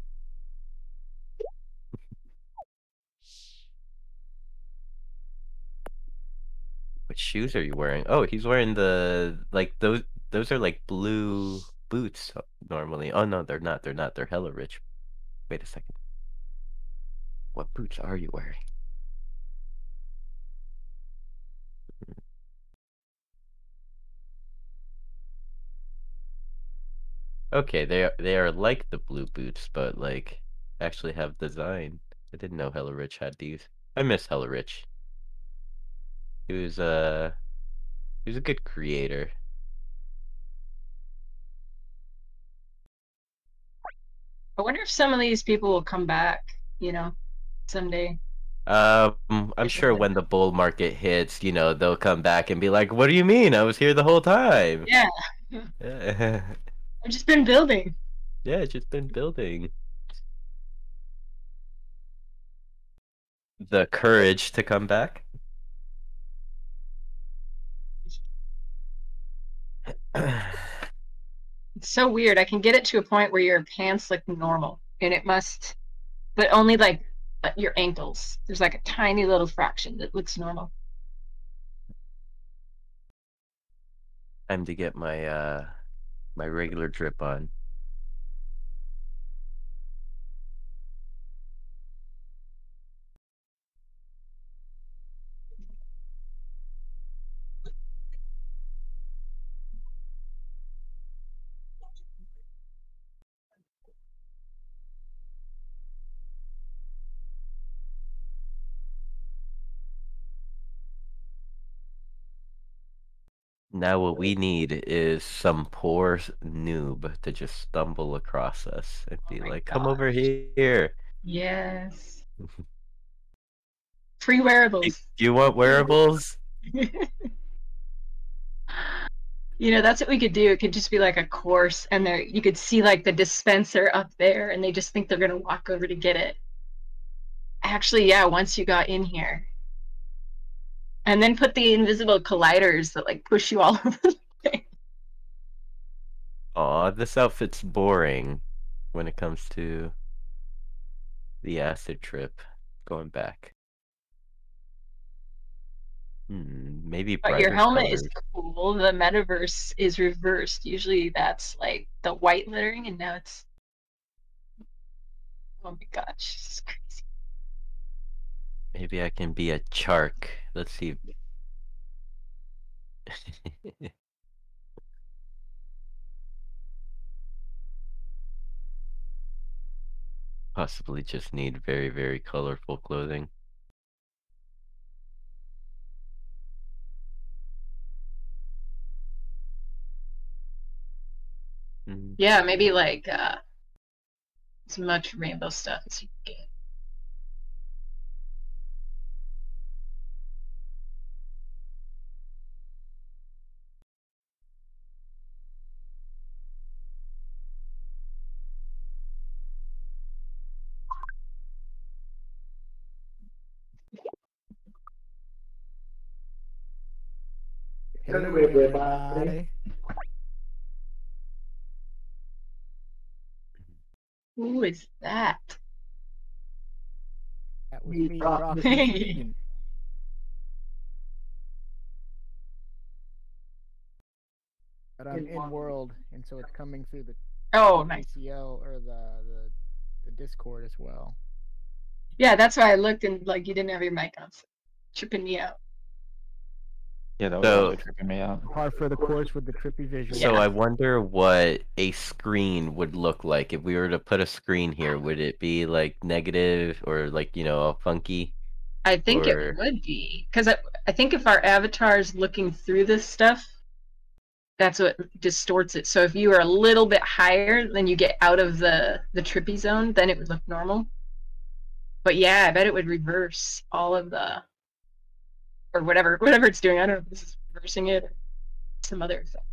What shoes are you wearing? Oh, he's wearing the like those are like blue boots normally. Oh no, they're not. They're not. They're hella rich. Wait a second. What boots are you wearing? Okay, they are like the blue boots, but like actually have design. I didn't know Hella Rich had these. I miss Hella Rich. He was he was a good creator. I wonder if some of these people will come back, someday. I'm sure when the bull market hits, they'll come back and be like, "What do you mean? I was here the whole time." Yeah. Yeah. I've just been building. Yeah, it's just been building. The courage to come back. It's so weird. I can get it to a point where your pants look normal, and it must, but only like your ankles. There's like a tiny little fraction that looks normal. Time to get my my regular drip on. Now what we need is some poor noob to just stumble across us and be my like, "Come over here." Yes. Free Do wearables. you want wearables? You know, that's what we could do. It could just be like a course, and there you could see like the dispenser up there, and they just think they're gonna walk over to get it. Actually, yeah, once you got in here. And then put the invisible colliders that like push you all over the place. Aw, this outfit's boring when it comes to the acid trip. Going back. Maybe But your brighter helmet is colors. cool. The metaverse is reversed. Usually that's like the white lettering, and now it's, oh my gosh, it's crazy. Maybe I can be a chark. Let's see. Possibly just need very, very colorful clothing. Yeah, maybe like as much rainbow stuff as you can get. Hello, everybody. Who is that? That was me, Proximus Vegan. But I'm in world, and so it's coming through the nice. ACL or the Discord as well. Yeah, that's why I looked and like you didn't have your mic on, so tripping me out. Yeah, that was really tripping me out. Par for the course with the trippy vision. So I wonder what a screen would look like if we were to put a screen here. Would it be like negative or like, funky? I think it would be, because I think if our avatar is looking through this stuff, that's what distorts it. So if you are a little bit higher, then you get out of the trippy zone, then it would look normal. But yeah, I bet it would reverse all of the, or whatever it's doing. I don't know if this is reversing it or some other effect.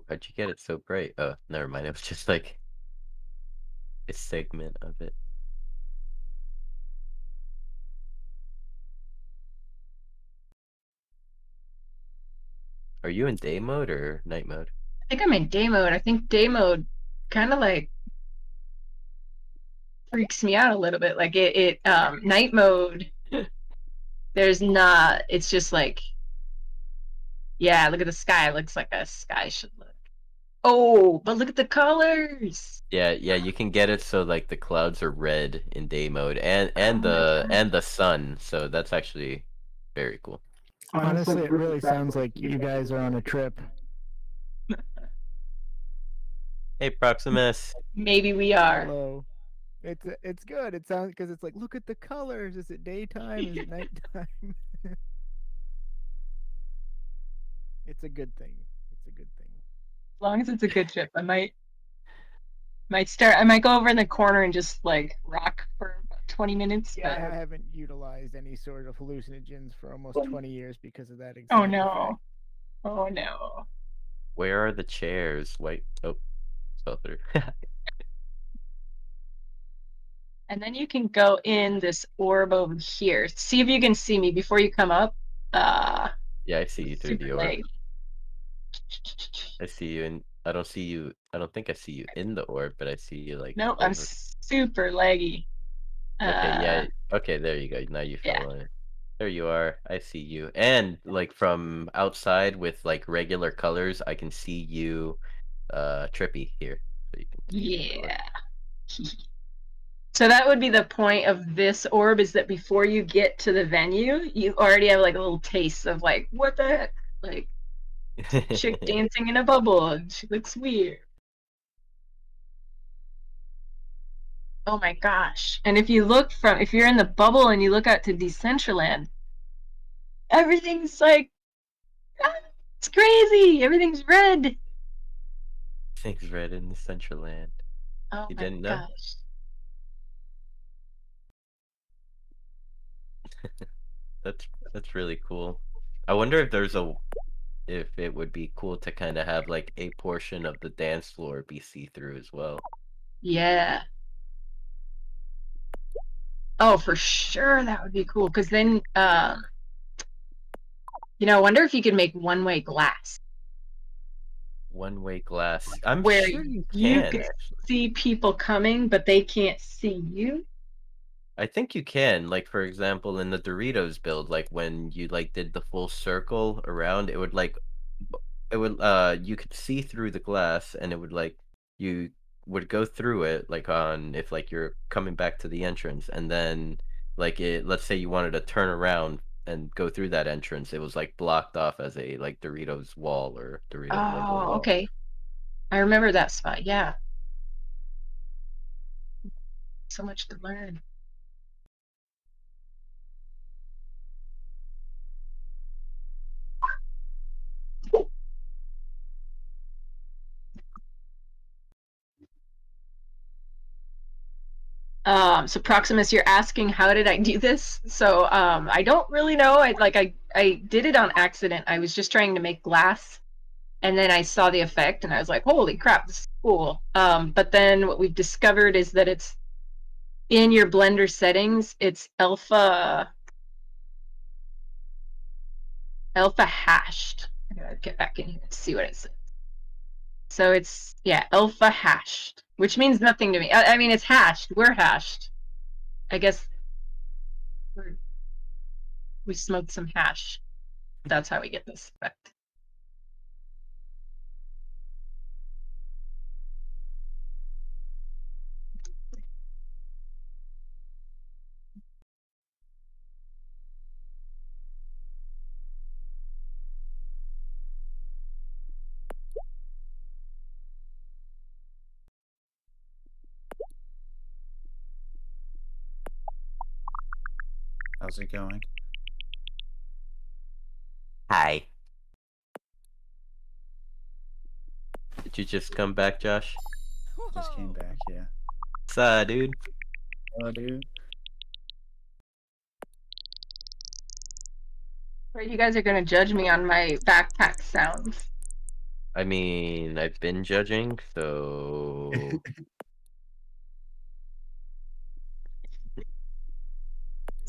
How'd you get it so bright? Oh, never mind. It was just like a segment of it. Are you in day mode or night mode? I think I'm in day mode. I think day mode kind of like freaks me out a little bit. Like it night mode, there's not, it's just like, yeah, look at the sky. It looks like a sky should look. Oh, but look at the colors. Yeah, you can get it so like the clouds are red in day mode and the sun. So that's actually very cool. Honestly, it really sounds like you guys are on a trip. Hey, Proximus. Maybe we are. Hello. It's good. It sounds, because it's like, look at the colors. Is it daytime? Is it nighttime? It's a good thing. It's a good thing. As long as it's a good trip, I might go over in the corner and just like rock for about 20 minutes. Yeah, but... I haven't utilized any sort of hallucinogens for almost 20 years because of that exact Oh no. effect. Oh no. Where are the chairs? Wait, oh, fell through. And then you can go in this orb over here. See if you can see me before you come up. Yeah, I see you through the orb. Late. I see you, and I don't see you. I don't think I see you in the orb, but I see you like. Nope, I'm super laggy. Okay, yeah. Okay, there you go. Now you fell in. There you are. I see you. And like from outside with like regular colors, I can see you trippy here. So you can yeah. So that would be the point of this orb, is that before you get to the venue, you already have like a little taste of like, what the heck? Like, chick dancing in a bubble and she looks weird. Oh my gosh. And if you're in the bubble and you look out to Decentraland, everything's like, it's crazy. Everything's red. Things red in the Central Land. Oh You my didn't know? gosh. That's really cool. I wonder if it would be cool to kind of have like a portion of the dance floor be see-through as well. Yeah. Oh, for sure that would be cool. Because then, I wonder if you could make one-way glass. One-way glass. I'm Where sure you you can can actually. see people coming, but they can't see you. I think you can. Like for example, in the Doritos build, like when you like did the full circle around, it would you could see through the glass and it would like you would go through it like on if like you're coming back to the entrance and then like it let's say you wanted to turn around and go through that entrance, it was like blocked off as a like Doritos wall or Dorito logo Oh, wall. okay. I remember that spot. Yeah. So much to learn. So Proximus, you're asking how did I do this? So I don't really know. I did it on accident. I was just trying to make glass, and then I saw the effect, and I was like, holy crap, this is cool. But then what we've discovered is that it's in your Blender settings. It's alpha hashed. I gotta get back in here and see what it says. So it's alpha hashed, which means nothing to me. I mean, it's hashed. We're hashed. I guess we smoked some hash. That's how we get this effect. How's it going? Hi. Did you just come back, Josh? Just came back, yeah. What's up, dude? Oh, dude. Or you guys are gonna judge me on my backpack sounds. I mean, I've been judging, so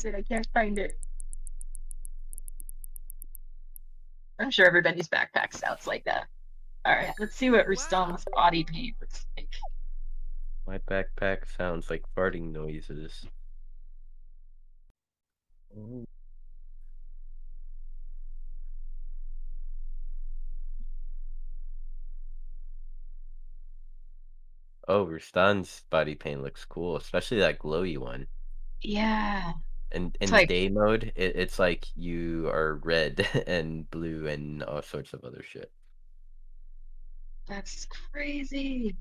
I can't find it. I'm sure everybody's backpack sounds like that. All right, let's see what Rustam's body paint looks like. my backpack sounds like farting noises. Oh, Rustan's body paint looks cool, especially that glowy one. Yeah. And It's in like, day mode, it's like you are red and blue and all sorts of other shit. that's crazy.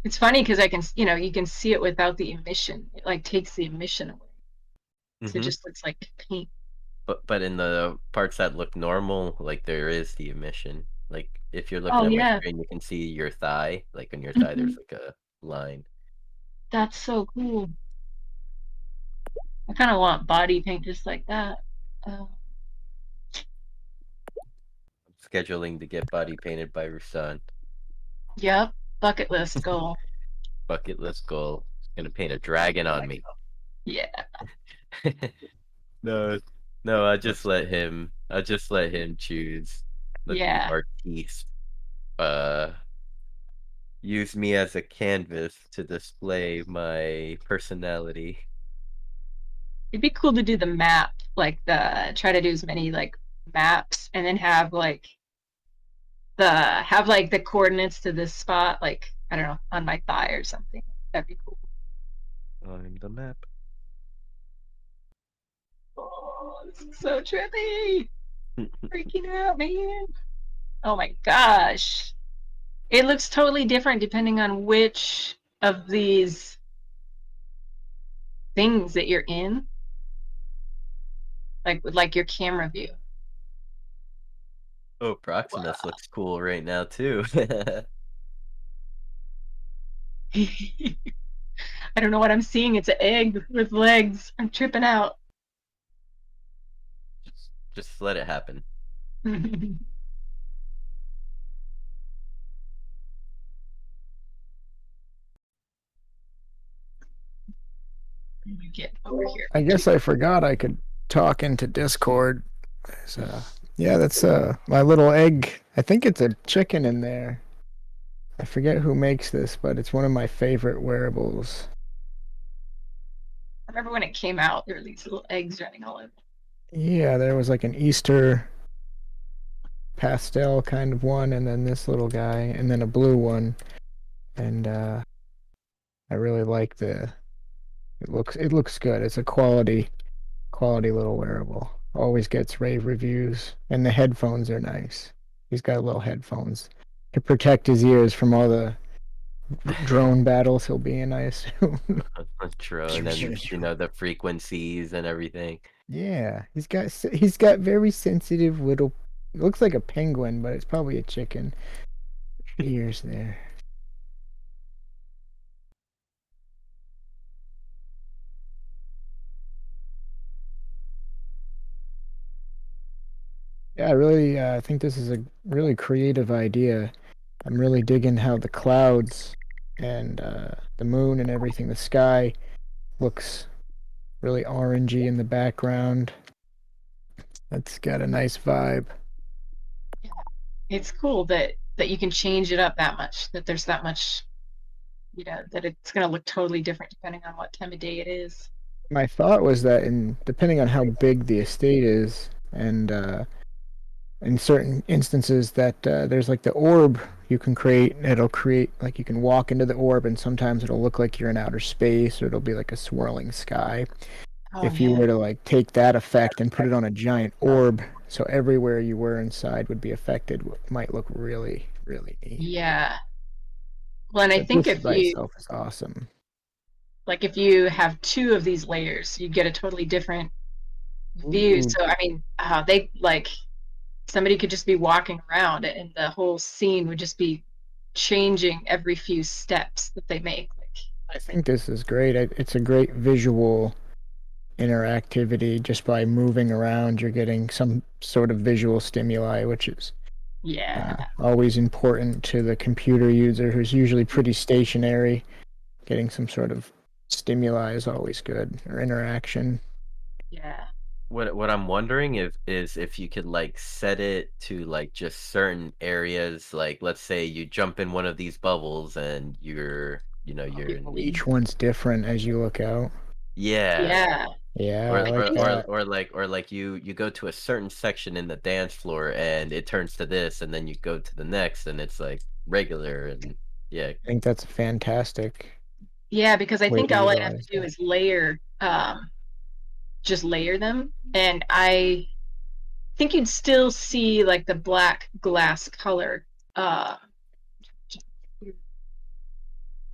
It's funny because I can, you can see it without the emission. It like takes the emission away. So it just looks like paint. But in the parts that look normal, like there is the emission. Like if you're looking Oh at my yeah. screen, you can see your thigh. Like on your thigh, there's like a line. That's so cool. I kind of want body paint just like that. Scheduling to get body painted by Rusan. Yep. Bucket list goal. Bucket list goal. Gonna paint a dragon on me. Yeah. No, no, I just let him choose. Let the Yeah. artiste use me as a canvas to display my personality. It'd be cool to do the map, like try to do as many like maps and then have like the coordinates to this spot, like I don't know, on my thigh or something. That'd be cool. On the map. Oh, this is so trippy. Freaking out, man. Oh my gosh. It looks totally different depending on which of these things that you're in. Like your camera view. Oh, Proximus looks cool right now too. I don't know what I'm seeing. It's an egg with legs. I'm tripping out. just let it happen. Get over here. I guess I forgot I could talk into Discord. So, yeah, that's my little egg. I think it's a chicken in there. I forget who makes this, but it's one of my favorite wearables. I remember when it came out, there were these little eggs running all over. Yeah, there was like an Easter pastel kind of one, and then this little guy, and then a blue one. And I really like the. It looks good. It's a quality little wearable. Always gets rave reviews, and the headphones are nice. He's got little headphones to protect his ears from all the drone battles he'll be in, I assume. True, and then the frequencies and everything. Yeah, he's got very sensitive little. It looks like a penguin, but it's probably a chicken. Ears there. Yeah, I really think this is a really creative idea. I'm really digging how the clouds and the moon and everything, the sky looks really orangey in the background. That's got a nice vibe. It's cool that you can change it up that much, that there's that much, that it's going to look totally different depending on what time of day it is. My thought was that depending on how big the estate is, and in certain instances that there's like the orb you can create, it'll create like you can walk into the orb, and sometimes it'll look like you're in outer space, or it'll be like a swirling sky. If you were to like take that effect and put it on a giant orb, so everywhere you were inside would be affected, might look really, really neat. Yeah. Well, and I But think this if by you itself is awesome. like if you have two of these layers, you get a totally different view. Ooh. So I mean, they like somebody could just be walking around and the whole scene would just be changing every few steps that they make. I think this is great. It's a great visual interactivity. Just by moving around, you're getting some sort of visual stimuli, which is always important to the computer user, who's usually pretty stationary. Getting some sort of stimuli is always good, or interaction. Yeah. What I'm wondering is if you could like set it to like just certain areas, like let's say you jump in one of these bubbles and you're in Each one's different as you look out. yeah Yeah, or I like that. or like you go to a certain section in the dance floor and it turns to this, and then you go to the next and it's like regular, and yeah. I think that's fantastic. Yeah, because I way think to all I'd have utilize to do is layer, just layer them, and I think you'd still see like the black glass color.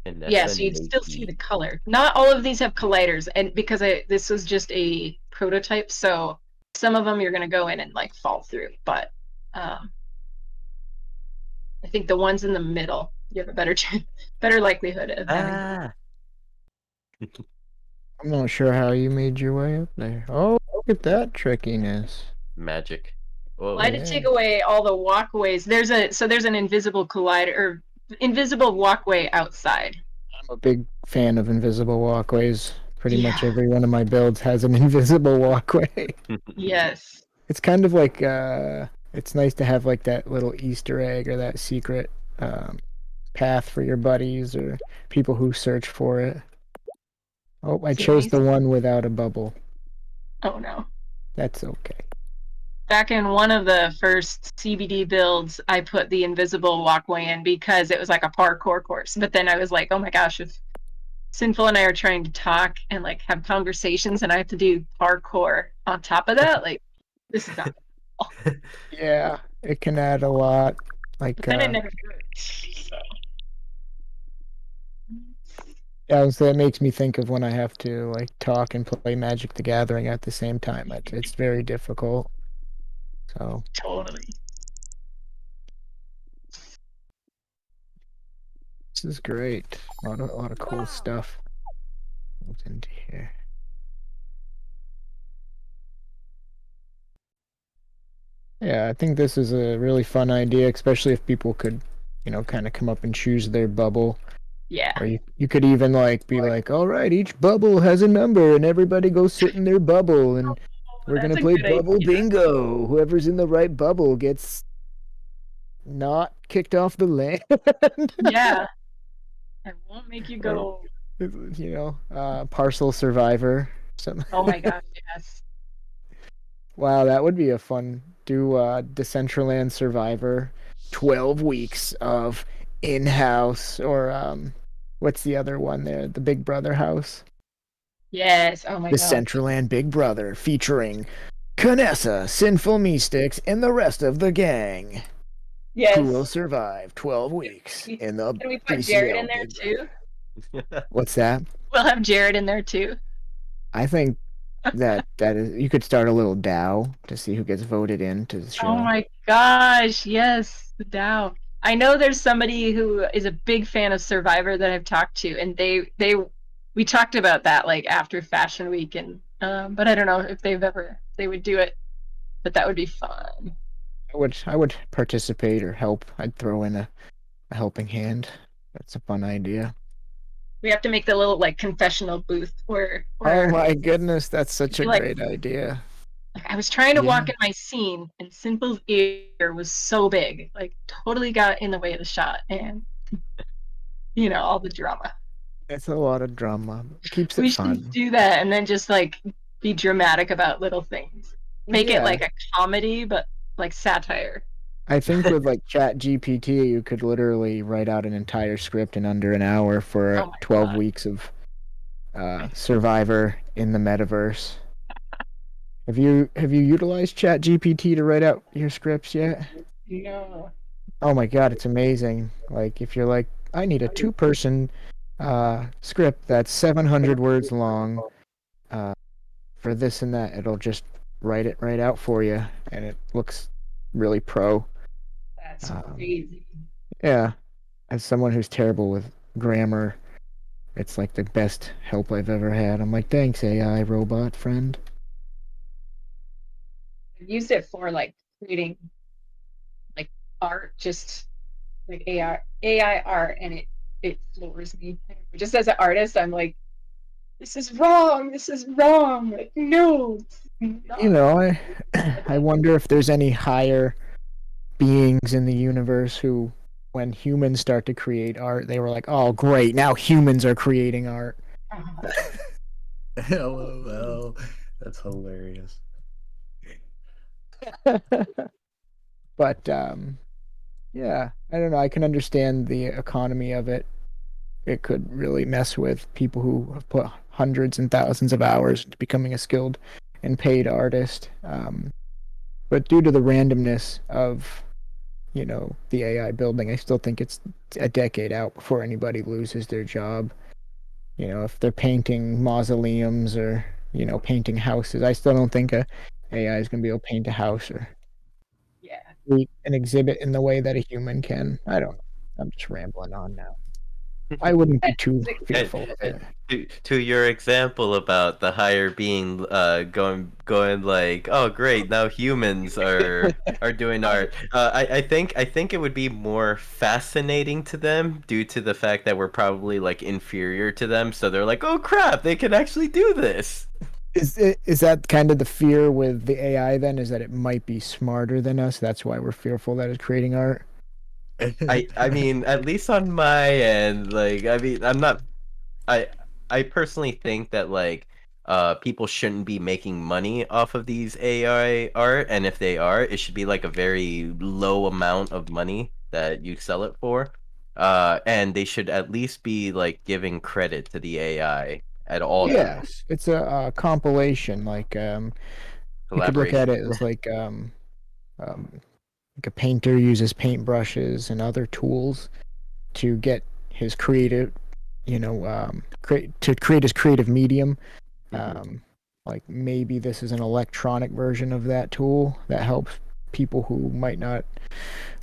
Yeah, so you'd still see the color. Not all of these have colliders, and because this was just a prototype, so some of them you're going to go in and like fall through, but I think the ones in the middle you have a better likelihood of having. I'm not sure how you made your way up there. Oh, look at that trickiness. Magic. Well, I had to take away all the walkways. There's an invisible collider or invisible walkway outside. I'm a big fan of invisible walkways. Pretty much every one of my builds has an invisible walkway. Yes. It's kind of like it's nice to have like that little Easter egg or that secret path for your buddies or people who search for it. Oh, I chose the one without a bubble. Oh no. That's okay. Back in one of the first CBD builds, I put the invisible walkway in because it was like a parkour course. But then I was like, oh my gosh, if Sinful and I are trying to talk and like have conversations, and I have to do parkour on top of that. Like, this is not. Yeah, it can add a lot. Like, But then it never works. So. yeah, so that makes me think of when I have to like talk and play Magic the Gathering at the same time. It's very difficult. So Totally. this is great. A lot of cool stuff moved into here. Yeah, I think this is a really fun idea, especially if people could, kind of come up and choose their bubble. Yeah. Or you could even like be like, all right, each bubble has a number, and everybody go sit in their bubble, and we're That's gonna a play good bubble idea. bingo. Whoever's in the right bubble gets not kicked off the land. Yeah. I won't make you go. Parcel survivor. Something. Oh my gosh, yes. Wow, that would be a fun. Do Decentraland Survivor, 12 weeks of in-house, or what's the other one there? The Big Brother house. Yes. Oh my gosh. Decentraland Big Brother featuring Canessa, Sinful Mystics, and the rest of the gang. Yes. Who will survive 12 weeks in the Can we put DCL Jared in there Big too? Brother. What's that? We'll have Jared in there too. I think that is, you could start a little DAO to see who gets voted into the show. Oh my gosh, yes, the DAO. I know there's somebody who is a big fan of Survivor that I've talked to, and we talked about that like after Fashion Week, and but I don't know if they would do it, but that would be fun. I would participate or help. I'd throw in a helping hand. That's a fun idea. We have to make the little like confessional booth where Oh my goodness, that's such a like, great idea. I was trying to walk in my scene, and Simple's ear was so big, like totally got in the way of the shot, and all the drama. It's a lot of drama. It keeps We it fun. should do that, and then just like be dramatic about little things. Make it like a comedy, but like satire. I think with like Chat GPT, you could literally write out an entire script in under an hour for 12 weeks of Survivor in the metaverse. Have you utilized Chat GPT to write out your scripts yet? No. Oh my god, it's amazing. Like if you're like, I need a 2-person script that's 700 words long for this and that, it'll just write it right out for you, and it looks really pro. That's crazy. Yeah, as someone who's terrible with grammar, it's like the best help I've ever had. I'm like, thanks, AI robot friend. I've used it for like creating like art, just like AI art, and it floors me. Just as an artist, I'm like, this is wrong. This is wrong. Like, no. I wonder if there's any higher beings in the universe who, when humans start to create art, they were like, oh great, now humans are creating art. LOL. That's hilarious. But yeah, I don't know, I can understand the economy of it. It could really mess with people who have put hundreds and thousands of hours into becoming a skilled and paid artist. But due to the randomness of the AI building, I still think it's a decade out before anybody loses their job. If they're painting mausoleums or painting houses, I still don't think a AI is going to be able to paint a house or create an exhibit in the way that a human can. I don't know. I'm just rambling on now. I wouldn't be too fearful of it. To your example about the higher being going like, oh great, now humans are doing art. I think it would be more fascinating to them due to the fact that we're probably like inferior to them, so they're like, oh crap, they can actually do this. Is that kind of the fear with the AI then? Is that it might be smarter than us? That's why we're fearful that it's creating art? I mean, at least on my end, like, I mean, I personally think that like people shouldn't be making money off of these AI art, and if they are, it should be like a very low amount of money that you sell it for. And they should at least be like giving credit to the AI at all times. Yes, it's a compilation. Like you could look at Collaboration. it as um, like a painter uses paintbrushes and other tools to get his creative, create his creative medium. Um, like maybe this is an electronic version of that tool that helps people who might not,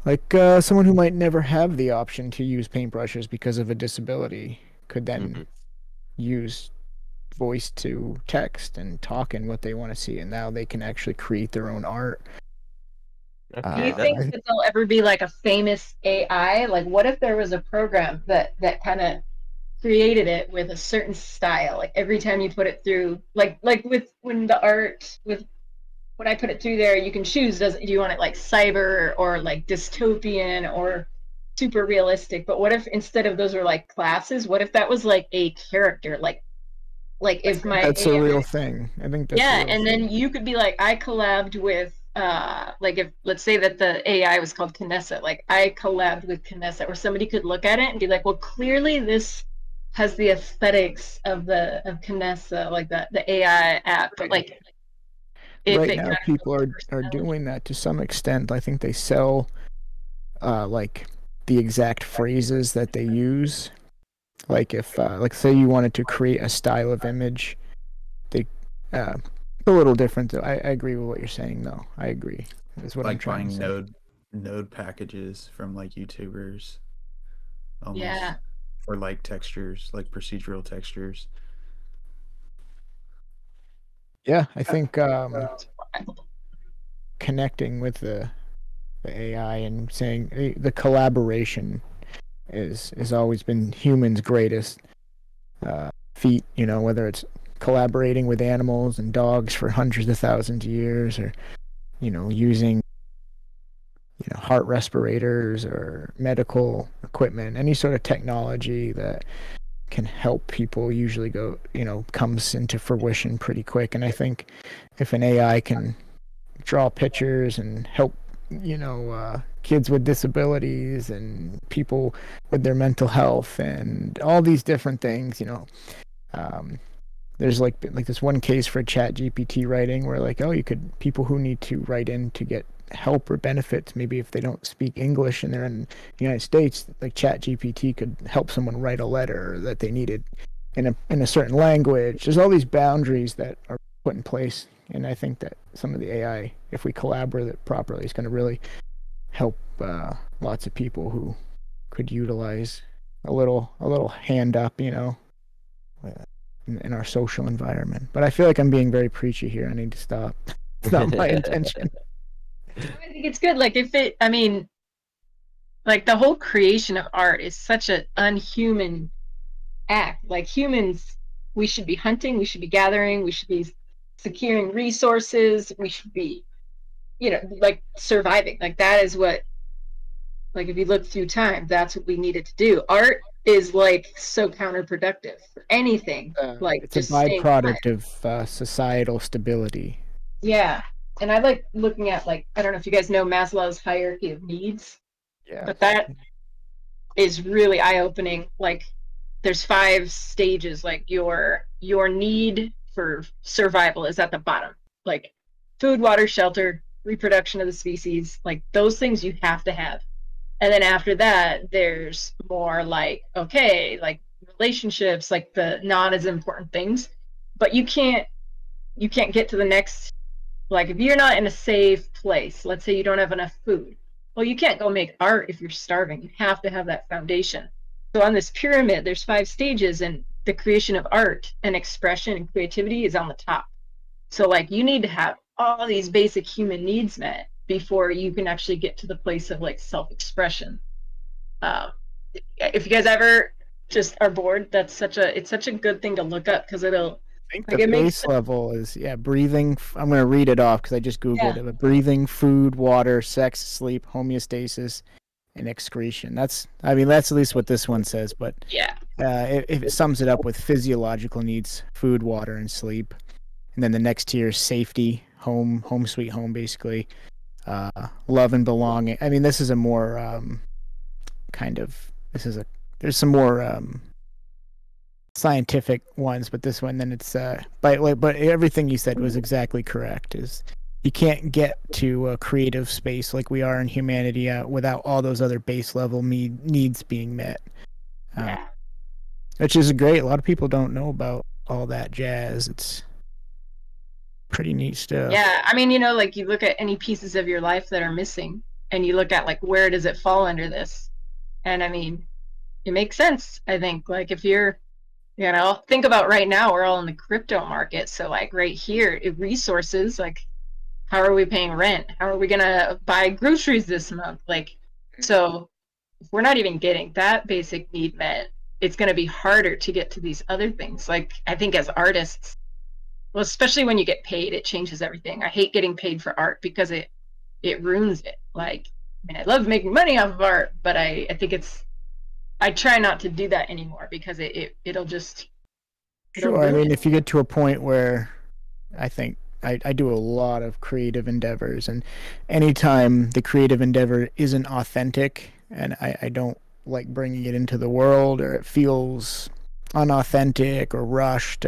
like someone who might never have the option to use paintbrushes because of a disability, could then use voice to text and talk in what they want to see, and now they can actually create their own art. Do you think that there'll ever be like a famous AI? Like, what if there was a program that kind of created it with a certain style? Like every time you put it through, like with when the art with when I put it through there, you can choose. Do you want it like cyber or like dystopian or super realistic? But what if instead of those were like classes? What if that was like a character? Like if my That's a real thing. I think that's a yeah, real and thing. then you could be like, I collabed with like if let's say that the AI was called Kinessa, like I collabed with Kinessa, or somebody could look at it and be like, well, clearly this has the aesthetics of Kinessa, like the AI app, but like if Right it now, kind people are doing that to some extent. I think they sell like the exact phrases that they use. Like if like say you wanted to create a style of image, they a little different though. I agree with what you're saying though. I agree. Is what I'm Like trying to buying say. node packages from like YouTubers almost yeah. for like textures, like procedural textures. Yeah, I think connecting with the AI and saying the collaboration is always been humans' greatest feat. You know, whether it's collaborating with animals and dogs for hundreds of thousands of years, or using heart respirators or medical equipment, any sort of technology that can help people usually comes into fruition pretty quick. And I think if an AI can draw pictures and help kids with disabilities and people with their mental health and all these different things, um, there's like this one case for chat GPT writing where like, oh, you could, people who need to write in to get help or benefits, maybe if they don't speak English and they're in the United States, like chat GPT could help someone write a letter that they needed in a certain language. There's all these boundaries that are put in place, and I think that some of the AI, if we collaborate it properly, is going to really help lots of people who could utilize a little hand up, uh, in our social environment. But I feel like I'm being very preachy here. I need to stop. It's not my intention. I think it's good. Like if it, I mean, like the whole creation of art is such an unhuman act. Like humans, we should be hunting, we should be gathering, we should be securing resources, we should be, like surviving. Like that is what, like if you look through time, that's what we needed to do. Art is like so counterproductive for anything, like It's a just staying alive. byproduct of societal stability. Yeah. And I like looking at like, I don't know if you guys know Maslow's hierarchy of needs, Yeah. but that is really eye-opening. Like there's 5 stages. Like your need for survival is at the bottom, like food, water, shelter, reproduction of the species, like those things you have to have. And then after that there's more like, okay, like relationships, like the not as important things, but you can't get to the next. Like if you're not in a safe place, let's say you don't have enough food, well, you can't go make art if you're starving. You have to have that foundation. So on this pyramid, there's 5 stages, and the creation of art and expression and creativity is on the top. So like you need to have all these basic human needs met before you can actually get to the place of like self-expression. If you guys ever just are bored, it's such a good thing to look up because it'll I think like the it makes base level is breathing. I'm going to read it off because I just googled it. But breathing, food, water, sex, sleep, homeostasis, and excretion. That's at least what this one says. But yeah, it sums it up with physiological needs: food, water, and sleep. And then the next tier is safety, home sweet home, basically. Love and belonging. This is a more kind of this is a there's some more scientific ones, but this one then it's but everything you said was exactly correct. Is you can't get to a creative space like we are in humanity without all those other base level needs being met. Yeah. Which is great. A lot of people don't know about all that jazz. It's pretty neat stuff. Yeah, I mean, like you look at any pieces of your life that are missing, and you look at like where does it fall under this, and I mean, it makes sense. I think like if you're, think about right now we're all in the crypto market, so like right here, resources like how are we paying rent? How are we gonna buy groceries this month? Like, so if we're not even getting that basic need met, it's gonna be harder to get to these other things. Like I think as artists. Well, especially when you get paid, it changes everything. I hate getting paid for art because it ruins it. Like, I mean, I love making money off of art, but I think I try not to do that anymore because it'll just it'll Sure. I ruin mean, it. if you get to a point where I think I do a lot of creative endeavors, and anytime the creative endeavor isn't authentic and I don't like bringing it into the world or it feels unauthentic or rushed,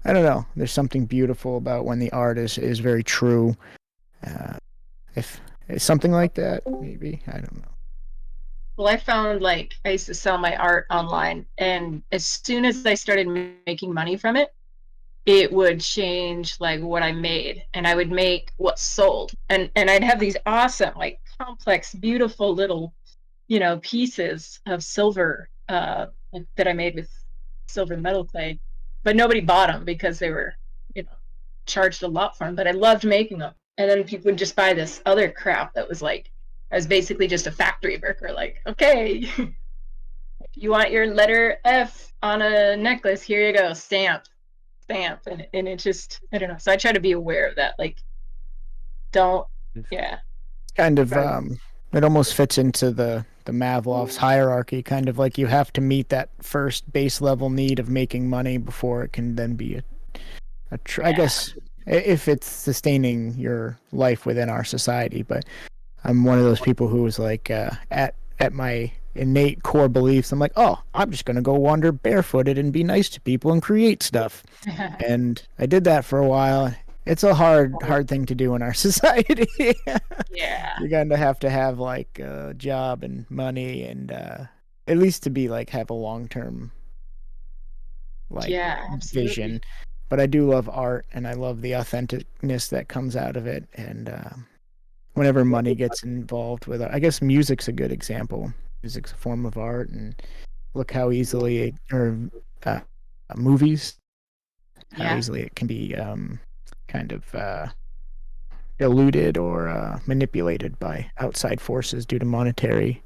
I don't know. There's something beautiful about when the art is very true. If it's something like that, maybe. I don't know. Well, I found like I used to sell my art online, and as soon as I started making money from it, it would change like what I made, and I would make what sold, and I'd have these awesome, like complex, beautiful little, pieces of silver that I made with silver metal clay, but nobody bought them because they were, charged a lot for them. But I loved making them, and then people would just buy this other crap that was like, I was basically just a factory worker. Like, okay, you want your letter F on a necklace? Here you go, stamp, and it just I don't know. So I try to be aware of that. Like, don't, yeah, Kind of it almost fits into the Mavlov's hierarchy, kind of like you have to meet that first base level need of making money before it can then be I guess if it's sustaining your life within our society. But I'm one of those people who was like at my innate core beliefs, I'm like, oh, I'm just gonna go wander barefooted and be nice to people and create stuff. And I did that for a while. It's a hard thing to do in our society. yeah, You're gonna have to have like a job and money and at least to be like have a long term like yeah, absolutely. vision. But I do love art and I love the authenticness that comes out of it. And whenever money gets involved with it, I guess music's a good example. Music's a form of art, and look how easily movies, how easily it can be kind of diluted or manipulated by outside forces due to monetary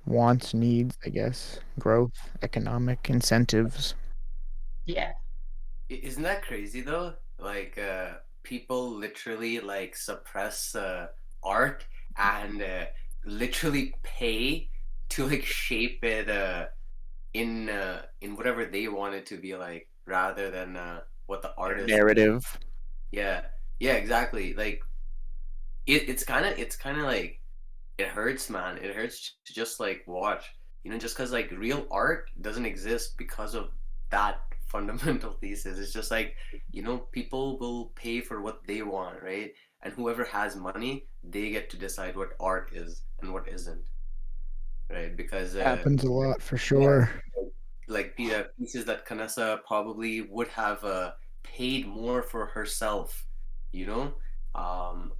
wants, needs, I guess, growth, economic incentives. Yeah. Isn't that crazy though? Like people literally like suppress art and literally pay to like shape it in whatever they want it to be like rather than what the artist Narrative. yeah, yeah, exactly. Like it's kind of like it hurts, man. It hurts to just like watch, just because like real art doesn't exist because of that fundamental thesis. It's just like, people will pay for what they want, right? And whoever has money, they get to decide what art is and what isn't, right? Because Happens a lot for yeah, sure. like the pieces that Kanessa probably would have paid more for herself, you know,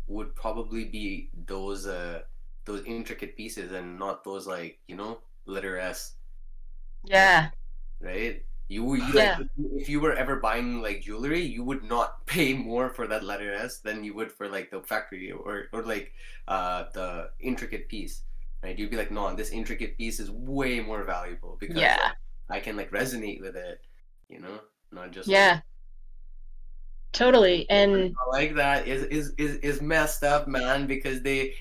would probably be those intricate pieces and not those like letter S, Yeah. right? You like Yeah. if you were ever buying like jewelry, you would not pay more for that letter S than you would for like the factory or like the intricate piece, right? You'd be like, no, this intricate piece is way more valuable because Yeah. I can like resonate with it, not just like Yeah. Totally. And like that is messed up, man, because they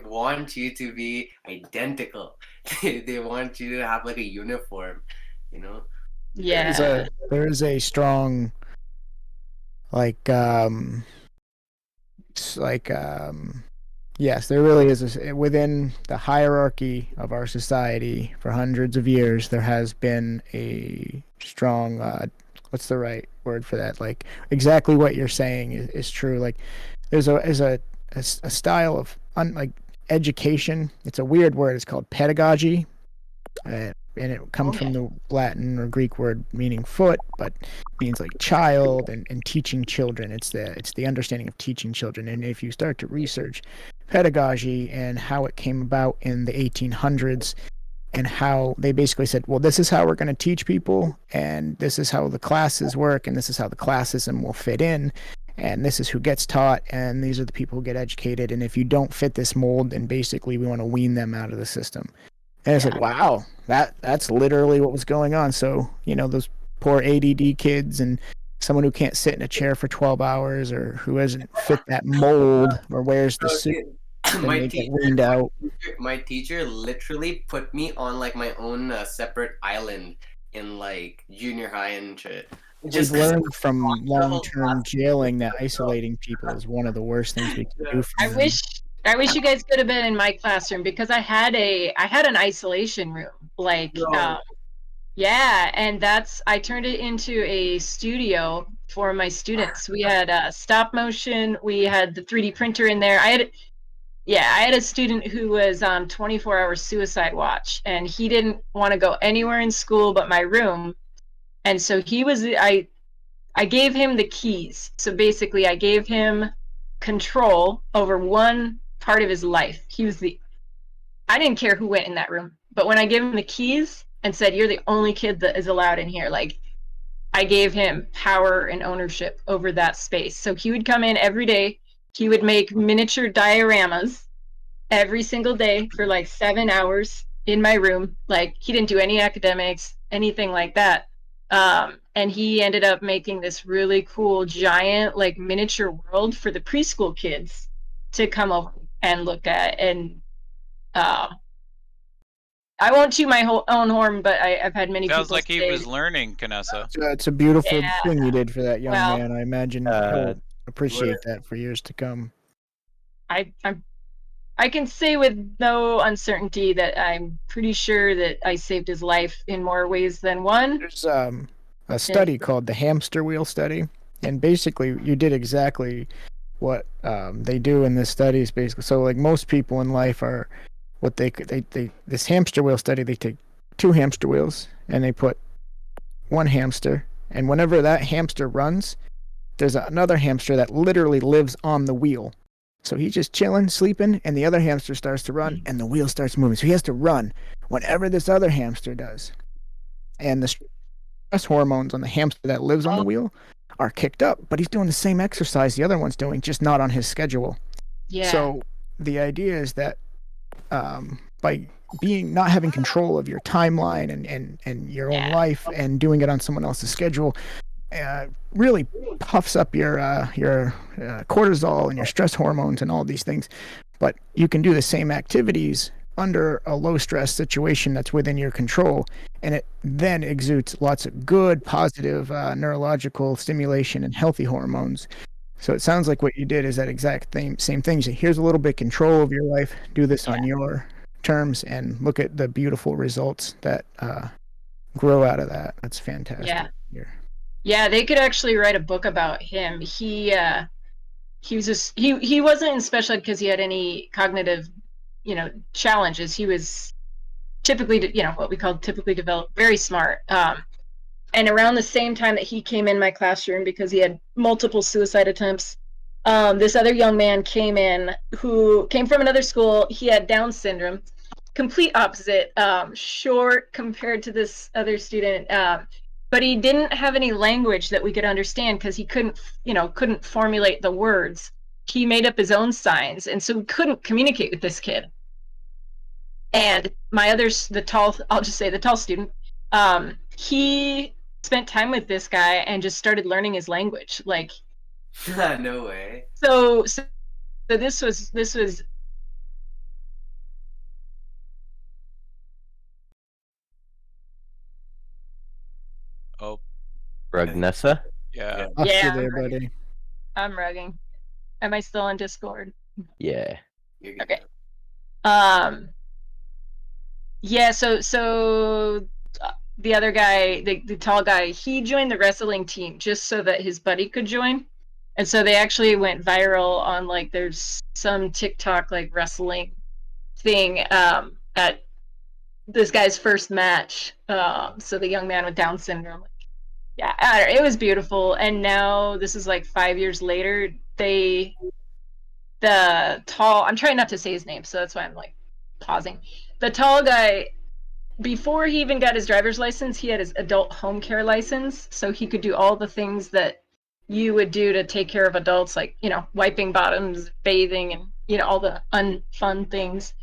want you to be identical. They want you to have like a uniform, you know? yeah. There is a strong like Yes, there really is within the hierarchy of our society for hundreds of years. There has been a strong, what's the right word for that? Like exactly what you're saying is true. Like there's a style of like education. It's a weird word. It's called pedagogy, and it comes from the Latin or Greek word meaning foot, but means like child and teaching children. It's the understanding of teaching children. And if you start to research pedagogy and how it came about in the 1800s and how they basically said, well, this is how we're going to teach people, and this is how the classes work, and this is how the classism will fit in, and this is who gets taught, and these are the people who get educated, and if you don't fit this mold, then basically we want to wean them out of the system. And it's like, wow, that's literally what was going on. So, those poor ADD kids and someone who can't sit in a chair for 12 hours or who hasn't fit that mold or wears the suit, and they get weaned out. My teacher literally put me on like my own separate island in like junior high and shit. We've learned from long-term jailing that isolating people is one of the worst things we can do for I them. wish you guys could have been in my classroom because I had an isolation room. Like yeah, and I turned it into a studio for my students. We had stop motion, we had the 3D printer in there. I had a student who was on 24-hour suicide watch, and he didn't want to go anywhere in school but my room. And so I gave him the keys. So basically I gave him control over one part of his life. I didn't care who went in that room, but when I gave him the keys and said, you're the only kid that is allowed in here, like I gave him power and ownership over that space. So he would come in every day. He would make miniature dioramas every single day for like 7 hours in my room. Like he didn't do any academics, anything like that. And he ended up making this really cool giant like miniature world for the preschool kids to come over and look at. And I won't toot my own horn, but I've had many Sounds people like he say, was learning, Kanessa. It's a beautiful Yeah. thing you did for that young Well, man. I imagine he'll appreciate that for years to come. I can say with no uncertainty that I'm pretty sure that I saved his life in more ways than one. There's a study called the hamster wheel study, and basically you did exactly what they do in this study. Is basically so like most people in life are what they this hamster wheel study. They take 2 hamster wheels and they put 1 hamster, and whenever that hamster runs, there's another hamster that literally lives on the wheel. So he's just chilling, sleeping, and the other hamster starts to run, and the wheel starts moving. So he has to run whenever this other hamster does. And the stress hormones on the hamster that lives on the wheel are kicked up, but he's doing the same exercise the other one's doing, just not on his schedule. Yeah. So the idea is that by not having control of your timeline and your own life and doing it on someone else's schedule, really puffs up your cortisol and your stress hormones and all these things. But you can do the same activities under a low stress situation that's within your control, and it then exudes lots of good, positive neurological stimulation and healthy hormones. So it sounds like what you did is that exact same thing. So here's a little bit control of your life. Do this on your terms, and look at the beautiful results that grow out of that. That's fantastic. Yeah, they could actually write a book about him. He wasn't in special ed because he had any cognitive, challenges. He was typically, what we call typically developed, very smart. And around the same time that he came in my classroom, because he had multiple suicide attempts, this other young man came in who came from another school. He had Down syndrome, complete opposite, short compared to this other student. But he didn't have any language that we could understand because he couldn't formulate the words. He made up his own signs, and so we couldn't communicate with this kid. And I'll just say the tall student, he spent time with this guy and just started learning his language. Like, no way. So this was. Oh, Rugnessa? Yeah. Lost you there, buddy. I'm rugging. Am I still on Discord? Yeah. You're good. Okay. Yeah. So the other guy, the tall guy, he joined the wrestling team just so that his buddy could join, and so they actually went viral on like there's some TikTok like wrestling thing at this guy's first match. So the young man with Down syndrome. Yeah, it was beautiful. And now this is like 5 years later. I'm trying not to say his name, so that's why I'm like pausing. The tall guy, before he even got his driver's license, he had his adult home care license, so he could do all the things that you would do to take care of adults, like wiping bottoms, bathing, and all the unfun things.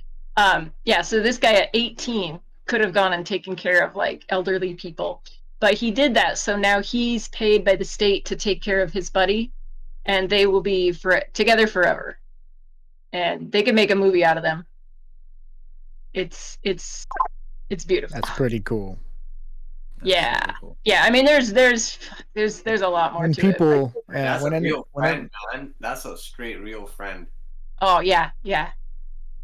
Yeah, so this guy at 18 could have gone and taken care of like elderly people, but he did that. So now he's paid by the state to take care of his buddy, and they will be together forever. And they can make a movie out of them. It's beautiful. That's pretty cool. Yeah, yeah. I mean, there's a lot more When to people, it. That's when a any, real when friend, man. That's a straight real friend. Oh yeah, yeah,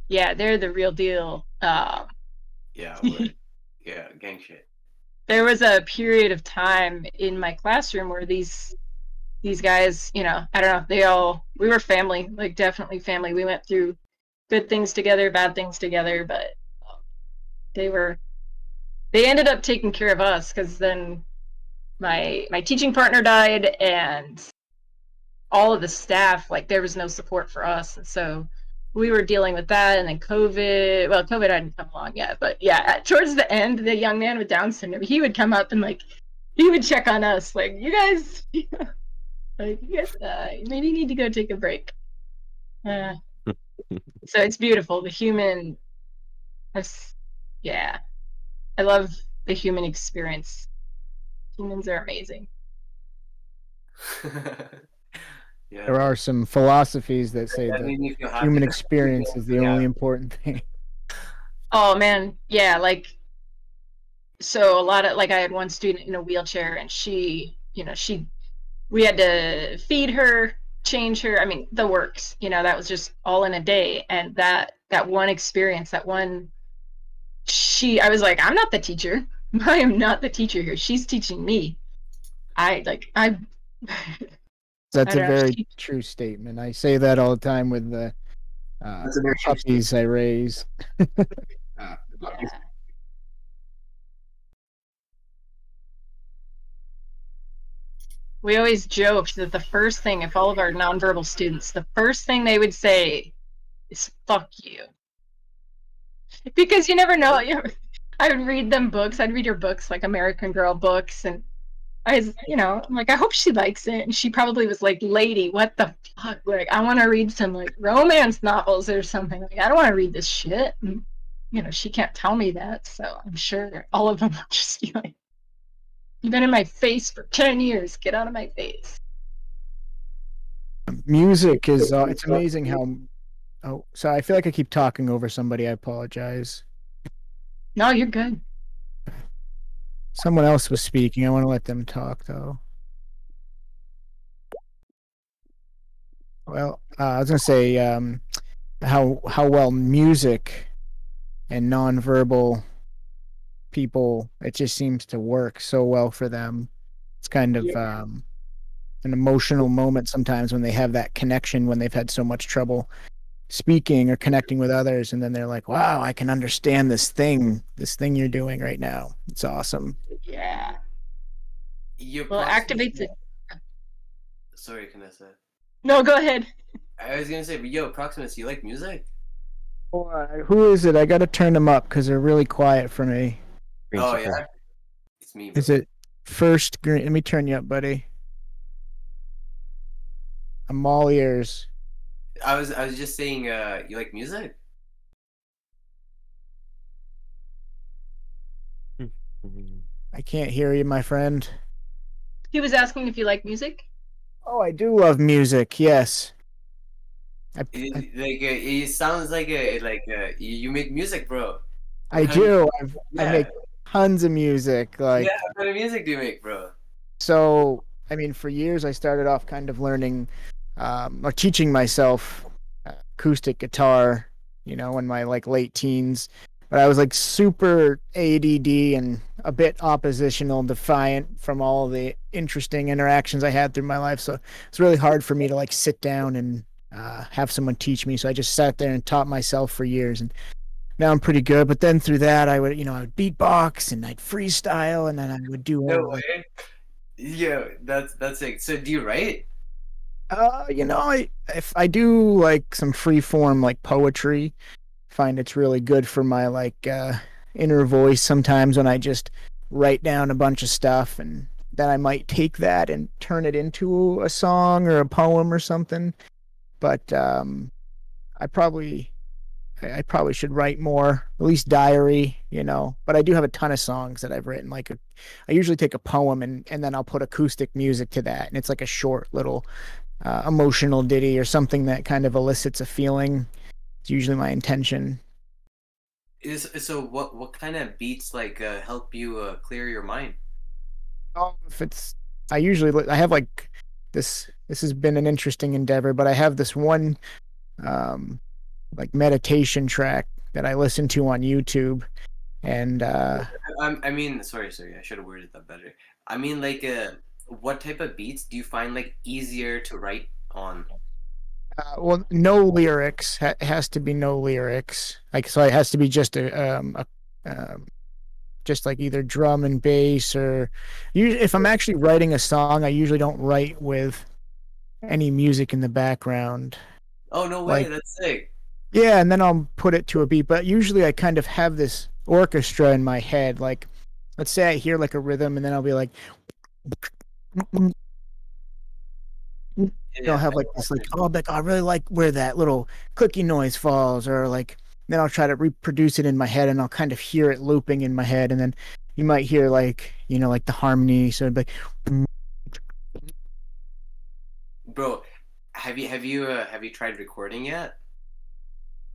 yeah. They're the real deal. Yeah, word. Yeah, gang shit. There was a period of time in my classroom where these guys, I don't know, we were family, like definitely family. We went through good things together, bad things together, but they ended up taking care of us because then my teaching partner died and all of the staff, like there was no support for us. And so we were dealing with that. And then COVID hadn't come along yet, but yeah, towards the end, the young man with Down syndrome, he would come up and like, he would check on us like, you guys, like, you guys maybe need to go take a break. So it's beautiful. The human, yeah, I love the human experience. Humans are amazing. Yeah. there are some philosophies that say That made me that feel happy. human experience is the Yeah. only important thing. Oh man, yeah, like so a lot of like I had one student in a wheelchair and we had to feed her, change her, I mean the works, that was just all in a day. And that one experience, I was like, I'm not the teacher. I am not the teacher here. She's teaching me. That's a I don't know, very true statement. I say that all the time with the That's a very true puppies I raise. yeah. We always joked that the first thing, if all of our nonverbal students, the first thing they would say is "fuck you," because you never know. I would read them books. I'd read your books, like American Girl books, and I was, I'm like, I hope she likes it. And she probably was like, "Lady, what the fuck? Like, I want to read some like romance novels or something. Like, I don't want to read this shit." And, she can't tell me that, so I'm sure all of them will just be like, "You've been in my face for 10 years. Get out of my face." Music is, it's amazing how, oh, so I feel like I keep talking over somebody. I apologize. No, you're good. Someone else was speaking. I want to let them talk, though. Well, I was going to say how well music and nonverbal people, it just seems to work so well for them. It's kind of an emotional moment sometimes when they have that connection, when they've had so much trouble speaking or connecting with others, and then they're like, wow, I can understand this thing you're doing right now. It's awesome. Yeah. Well, activates it. Sorry, can I say? No, go ahead. I was gonna say, but yo, Proximus, you like music? Who is it? I got to turn them up because they're really quiet for me. Oh yeah, it's me. Bro. Is it first green? Let me turn you up, buddy. I'm all ears. I was just saying, you like music? I can't hear you, my friend. He was asking if you like music. Oh, I do love music. Yes. It sounds like you make music, bro. I do. I make tons of music. Like, yeah, what kind of music do you make, bro? So, I mean, for years I started off kind of learning or teaching myself acoustic guitar, in my like late teens. But I was like super ADD and a bit oppositional, defiant from all the interesting interactions I had through my life. So it's really hard for me to like sit down and have someone teach me. So I just sat there and taught myself for years, and now I'm pretty good. But then through that, I would beatbox and I'd freestyle, and then I would do No all like, way. Yeah, that's it. So do you write? if I do like some free form like poetry, find it's really good for my like inner voice sometimes when I just write down a bunch of stuff, and then I might take that and turn it into a song or a poem or something. But I probably I probably should write more, at least diary. But I do have a ton of songs that I've written. I usually take a poem and then I'll put acoustic music to that, and it's like a short little emotional ditty or something that kind of elicits a feeling. It's usually my intention. So what kind of beats like help you clear your mind? Oh, if it's I have like this has been an interesting endeavor, but I have this one um like meditation track that I listen to on YouTube, and I mean, sorry, I should have worded that better. I mean, like, what type of beats do you find like easier to write on? well, no lyrics. Has to be no lyrics. Like, so it has to be just just like either drum and bass, or if I'm actually writing a song, I usually don't write with any music in the background. Oh, no way, Like, that's sick. yeah, and then I'll put it to a beat. But usually I kind of have this orchestra in my head. Like, let's say I hear like a rhythm, and then I'll be like, Yeah, I'll have like this, like, oh, like, I really like where that little clicky noise falls, or like, then I'll try to reproduce it in my head, and I'll kind of hear it looping in my head, and then you might hear like, like the harmony. So it'd be like, bro, have you tried recording yet?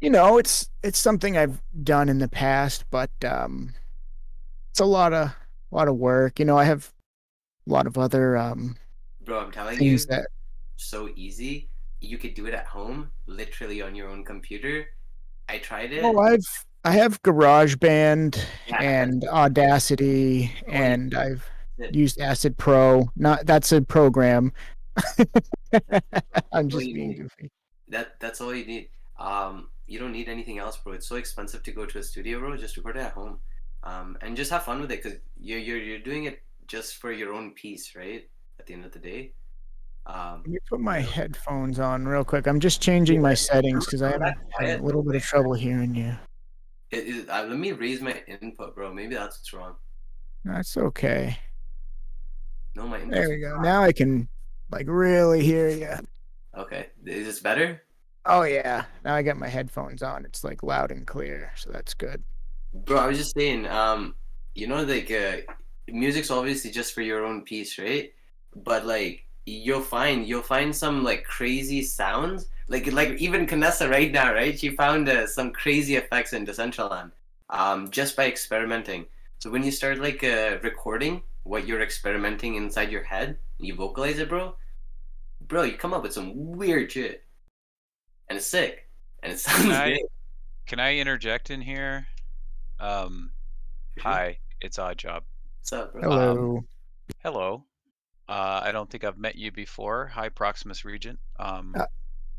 it's something I've done in the past, but it's a lot of work. I have a lot of other Bro, I'm telling you, things that. so easy. You could do it at home, literally on your own computer. I tried it. Well, I have GarageBand Yeah, and Audacity, all you and I've need. used Acid Pro. Not That's a program. I'm All just you being need. goofy. That's all you need. You don't need anything else, bro. It's so expensive to go to a studio, bro. Just record it at home, and just have fun with it, because you're doing it just for your own peace, right? At the end of the day, Let me put you my know. headphones on real quick. I'm just changing my settings because Turn I'm that having a quiet, little bit of trouble hearing you. let me raise my input, bro. Maybe that's what's wrong. That's okay. No, my There input's we go. Now I can like really hear you. okay. Is this better? Oh yeah. Now I got my headphones on. It's like loud and clear, so that's good. Bro, I was just saying, like music's obviously just for your own peace, right? But like you'll find some like crazy sounds. Like even Kanessa right now, right? She found some crazy effects in Decentraland, just by experimenting. So when you start like recording what you're experimenting inside your head, you vocalize it, bro, you come up with some weird shit, and it's sick, and it Can sounds I good. can I interject in here? Sure. Hi, it's Oddjob. What's up, bro? Hello. Hello. I don't think I've met you before. Hi, Proximus Regent.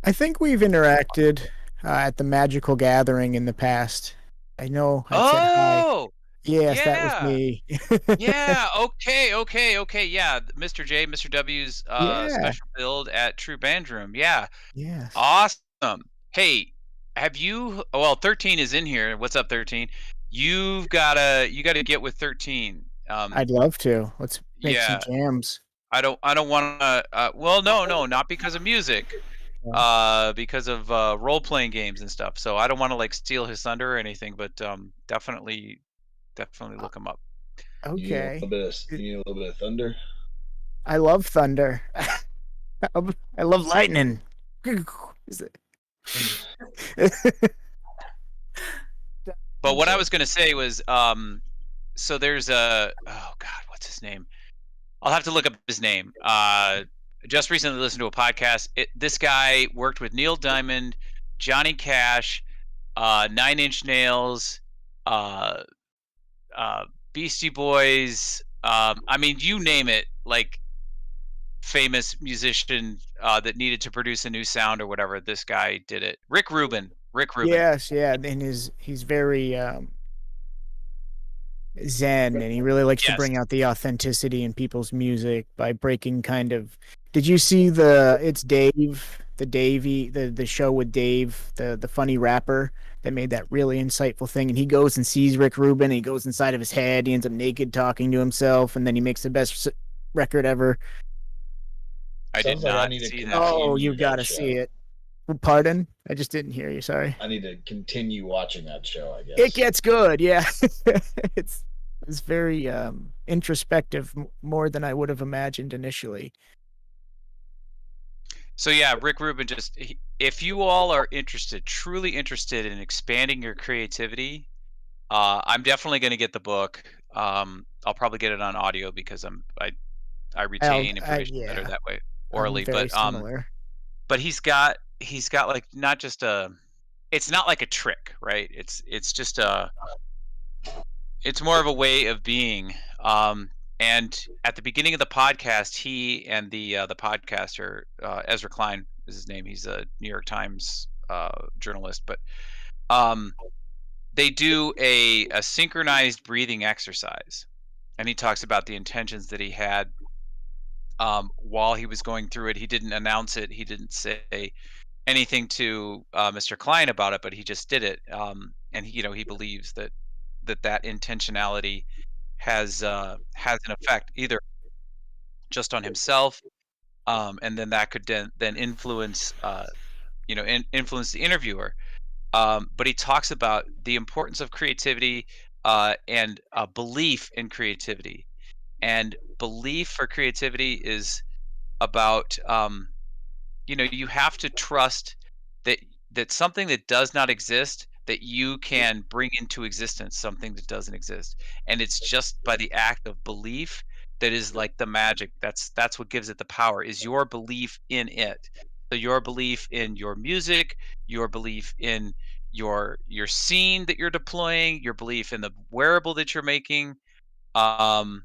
I think we've interacted at the Magical Gathering in the past. I know I'd said hi. Oh, Yes, that was yeah. me. Yeah, okay. Yeah, Mr. J, Mr. W's Yeah. special build at True Bandroom. Yeah. Yes. Awesome. Hey, have you well, 13 is in here. What's up, 13? You gotta get with 13. I'd love to. Let's make some Yeah. jams. I don't wanna well, no, not because of music. Because of role playing games and stuff. So I don't want to like steal his thunder or anything, but definitely look him up. Okay. You need a little bit of thunder. I love thunder. I love lightning. Is it? But what I was gonna say was, so there's a oh god, what's his name? I'll have to look up his name. Just recently listened to a podcast. This guy worked with Neil Diamond, Johnny Cash, Nine Inch Nails, uh, Beastie Boys. I mean, you name it. Like famous musician that needed to produce a new sound or whatever. This guy did it. Rick Rubin. Rick Rubin. Yes, yeah, and he's very zen, and he really likes to Yes. bring out the authenticity in people's music by breaking kind of. Did you see the show with Dave, the funny rapper that made that really insightful thing, and he goes and sees Rick Rubin, and he goes inside of his head, he ends up naked talking to himself, and then he makes the best record ever. I did Sounds like I not need to see that. Oh, you continue that gotta show. see it. Pardon? I just didn't hear you. Sorry. I need to continue watching that show, I guess. It gets good, yeah. it's it's very introspective, more than I would have imagined initially. So yeah, Rick Rubin if you all are interested, truly interested in expanding your creativity, I'm definitely going to get the book. I'll probably get it on audio because I retain information better Yeah, that way I'm orally. very similar. But he's got like not just it's not like a trick, right? It's just it's more of a way of being. And at the beginning of the podcast, he and the podcaster Ezra Klein is his name. He's a New York Times journalist, but um, they do a synchronized breathing exercise, and he talks about the intentions that he had while he was going through it. He didn't announce it. He didn't say anything to Mr. Klein about it, but he just did it. And he believes that intentionality has an effect either just on himself, and then that could then influence influence the interviewer. But he talks about the importance of creativity and belief in creativity, and belief for creativity is about you have to trust that something that does not exist, that you can bring into existence something that doesn't exist, and it's just by the act of belief that is like the magic. That's what gives it the power, is your belief in it. So your belief in your music, your belief in your scene that you're deploying, your belief in the wearable that you're making, um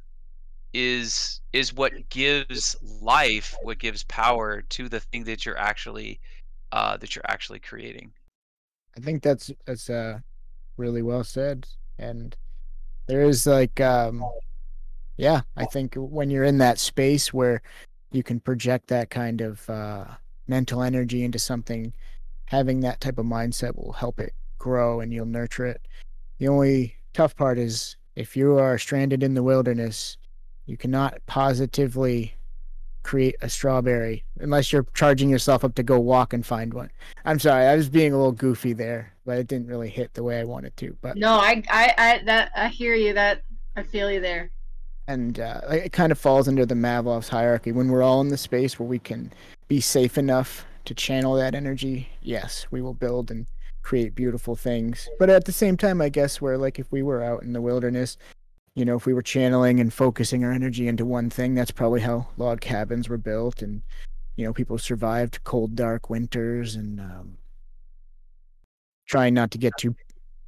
is what gives life, what gives power to the thing that you're actually creating. I think that's really well said. And there is like yeah, I think when you're in that space where you can project that kind of mental energy into something, having that type of mindset will help it grow and you'll nurture it. The only tough part is if you are stranded in the wilderness, you cannot positively create a strawberry unless you're charging yourself up to go walk and find one. I'm sorry, I was being a little goofy there, but it didn't really hit the way I wanted to. But No, I hear you. That I feel you there. and it kind of falls under the Maslow's hierarchy. When we're all in the space where we can be safe enough to channel that energy, yes, we will build and create beautiful things. But at the same time, I guess where like if we were out in the wilderness, if we were channeling and focusing our energy into one thing, that's probably how log cabins were built, and people survived cold, dark winters, and trying not to get too,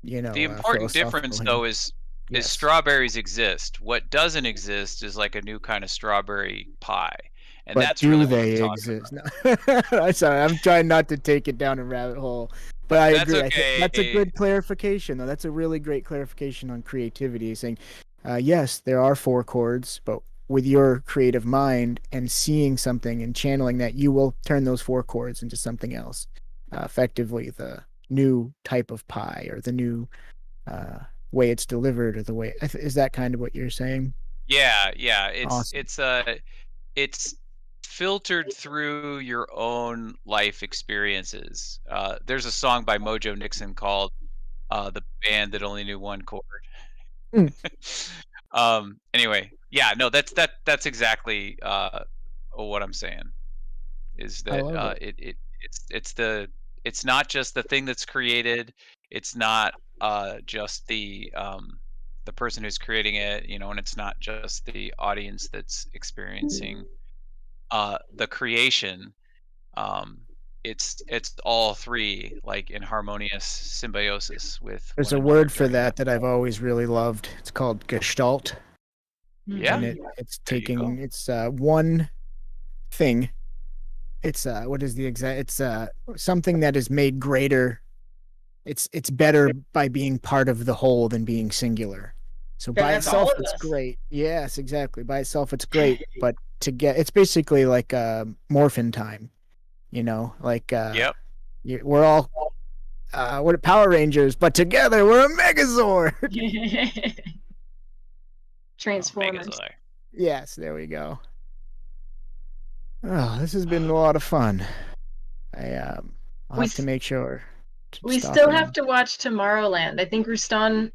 The important philosophical difference here. though is Yes. strawberries exist. What doesn't exist is like a new kind of strawberry pie, and But that's do really what they we're talking exist? No. I'm sorry, I'm trying not to take it down a rabbit hole. But I That's agree. I think that's a okay. good clarification, though. That's a really great clarification on creativity, saying, yes, there are four chords, but with your creative mind and seeing something and channeling that, you will turn those four chords into something else. Effectively, the new type of pie or the new uh, way it's delivered, or the way is that kind of what you're saying? Yeah, Awesome. it's filtered through your own life experiences. There's a song by Mojo Nixon called "The Band That Only Knew One Chord." Mm. Anyway, yeah, no, that's exactly what I'm saying, is I that love it. it's not just the thing that's created. It's not just the person who's creating it, and it's not just the audience that's experiencing the creation. Um, it's all three like in harmonious symbiosis with There's one a another word for during that I've always really loved. It's called gestalt, Yeah. and it's There you go. taking it's one thing. It's what is the exact? It's something that is made greater. It's better by being part of the whole than being singular. So Then by that's all itself, of it's us. great. Yes, exactly. By itself, it's great, but it's basically like morphin time. You know, like Yep. we're all we're Power Rangers, but together we're a Megazord. Transformers. Megazord. Yes, there we go. Oh, this has been a lot of fun. I'll We have to make sure. We stop still in. have to watch Tomorrowland. I think Rustan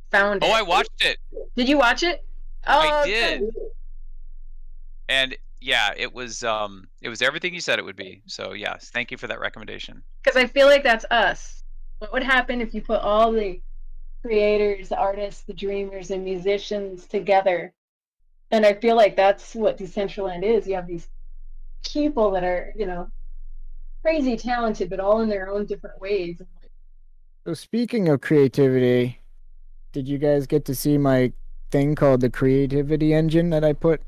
found it. Oh, I watched it. Did you watch it? I Oh, did. And yeah, it was everything you said it would be. So yes, thank you for that recommendation. Because I feel like that's us. What would happen if you put all the creators, the artists, the dreamers, and musicians together? And I feel like that's what Decentraland is. You have these people that are, crazy talented, but all in their own different ways. So speaking of creativity, did you guys get to see my thing called the creativity engine that I put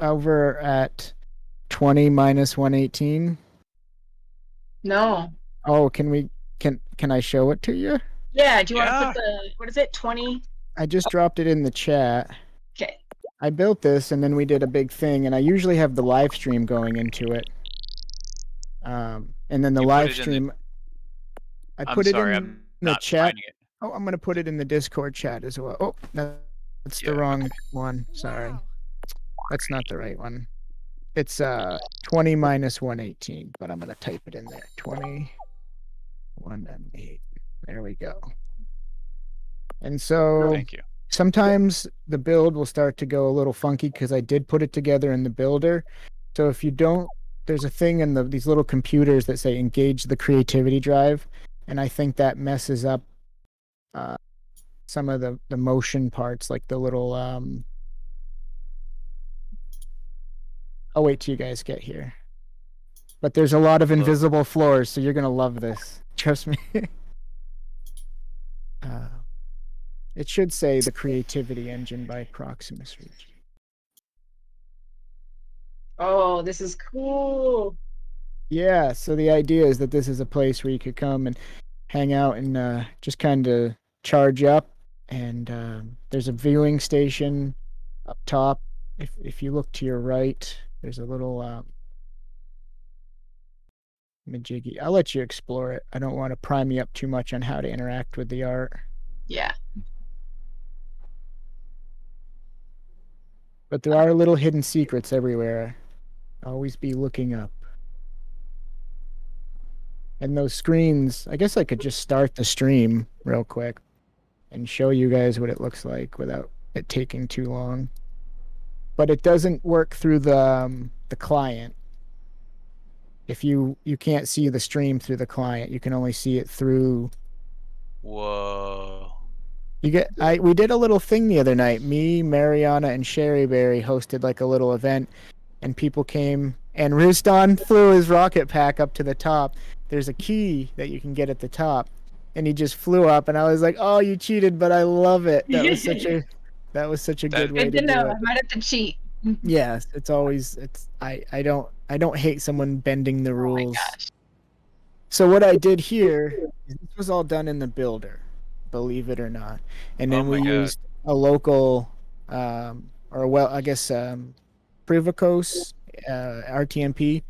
over at 20 minus 118? No. Oh, can I show it to you? Yeah, do you want to put what is it, 20? I just dropped it in the chat. Okay. I built this and then we did a big thing, and I usually have the live stream going into it. And then the live stream, I I'm put it sorry, in I'm the not chat. finding it. Oh, I'm gonna put it in the Discord chat as well. Oh, that's the wrong one. Sorry, that's not the right one. It's 20 minus 118, but I'm gonna type it in there. 20 118. There we go. And so Thank you. sometimes the build will start to go a little funky because I did put it together in the builder. So if you don't, there's a thing in these little computers that say engage the creativity drive, and I think that messes up some of the motion parts, like the little I'll wait till you guys get here. But there's a lot of invisible floors, so you're gonna love this. Trust me. It should say the creativity engine by Proximus Reach. Oh, this is cool. Yeah, so the idea is that this is a place where you could come and hang out and just kind of charge up. And there's a viewing station up top. If you look to your right, there's a little majiggy. I'll let you explore it. I don't want to prime you up too much on how to interact with the art. Yeah. But there are little hidden secrets everywhere. Always be looking up. And those screens, I guess I could just start the stream real quick and show you guys what it looks like without it taking too long. But it doesn't work through the client. If you can't see the stream through the client, you can only see it through. Whoa. We did a little thing the other night. Me, Mariana, and Sherry Berry hosted like a little event, and people came, and Rustan flew his rocket pack up to the top. There's a key that you can get at the top, and he just flew up, and I was like, "Oh, you cheated!" But I love it. That was such a good way to do know. it. I might have to cheat. Yes, I don't hate someone bending the rules. Oh my gosh. So what I did here, this was all done in the builder, believe it or not, and then we used a local, Privacos RTMP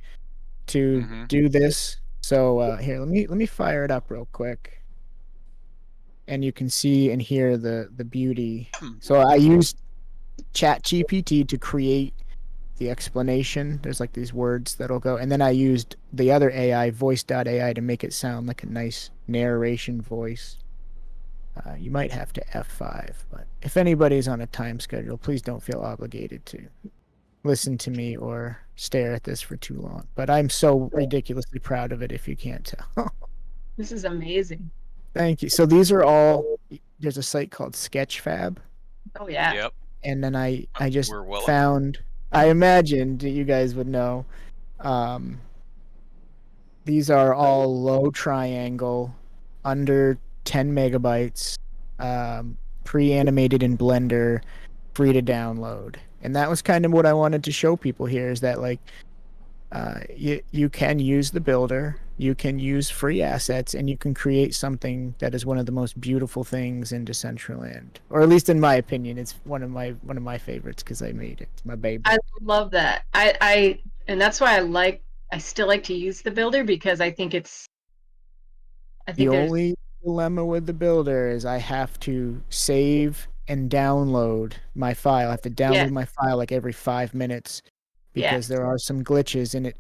to do this. So here, let me fire it up real quick, and you can see and hear the beauty. So I used ChatGPT to create the explanation. There's like these words that'll go, and then I used the other AI, voice.ai, to make it sound like a nice narration voice. You might have to F5, but if anybody's on a time schedule, please don't feel obligated to listen to me or stare at this for too long. But I'm so ridiculously proud of it, if you can't tell. This is amazing. Thank you. So these are all, there's a site called Sketchfab. Oh yeah. Yep. And then I just We're found, I imagined you guys would know. These are all low triangle, under 10 megabytes, pre-animated in Blender, free to download. And that was kind of what I wanted to show people here is that like you can use the builder, you can use free assets, and you can create something that is one of the most beautiful things in Decentraland, or at least in my opinion, it's one of my favorites because I made it. It's my baby. I love that. And that's why I still like to use the builder because I think The only dilemma with the builder is I have to save and download my file. I have to download my file like every 5 minutes because there are some glitches and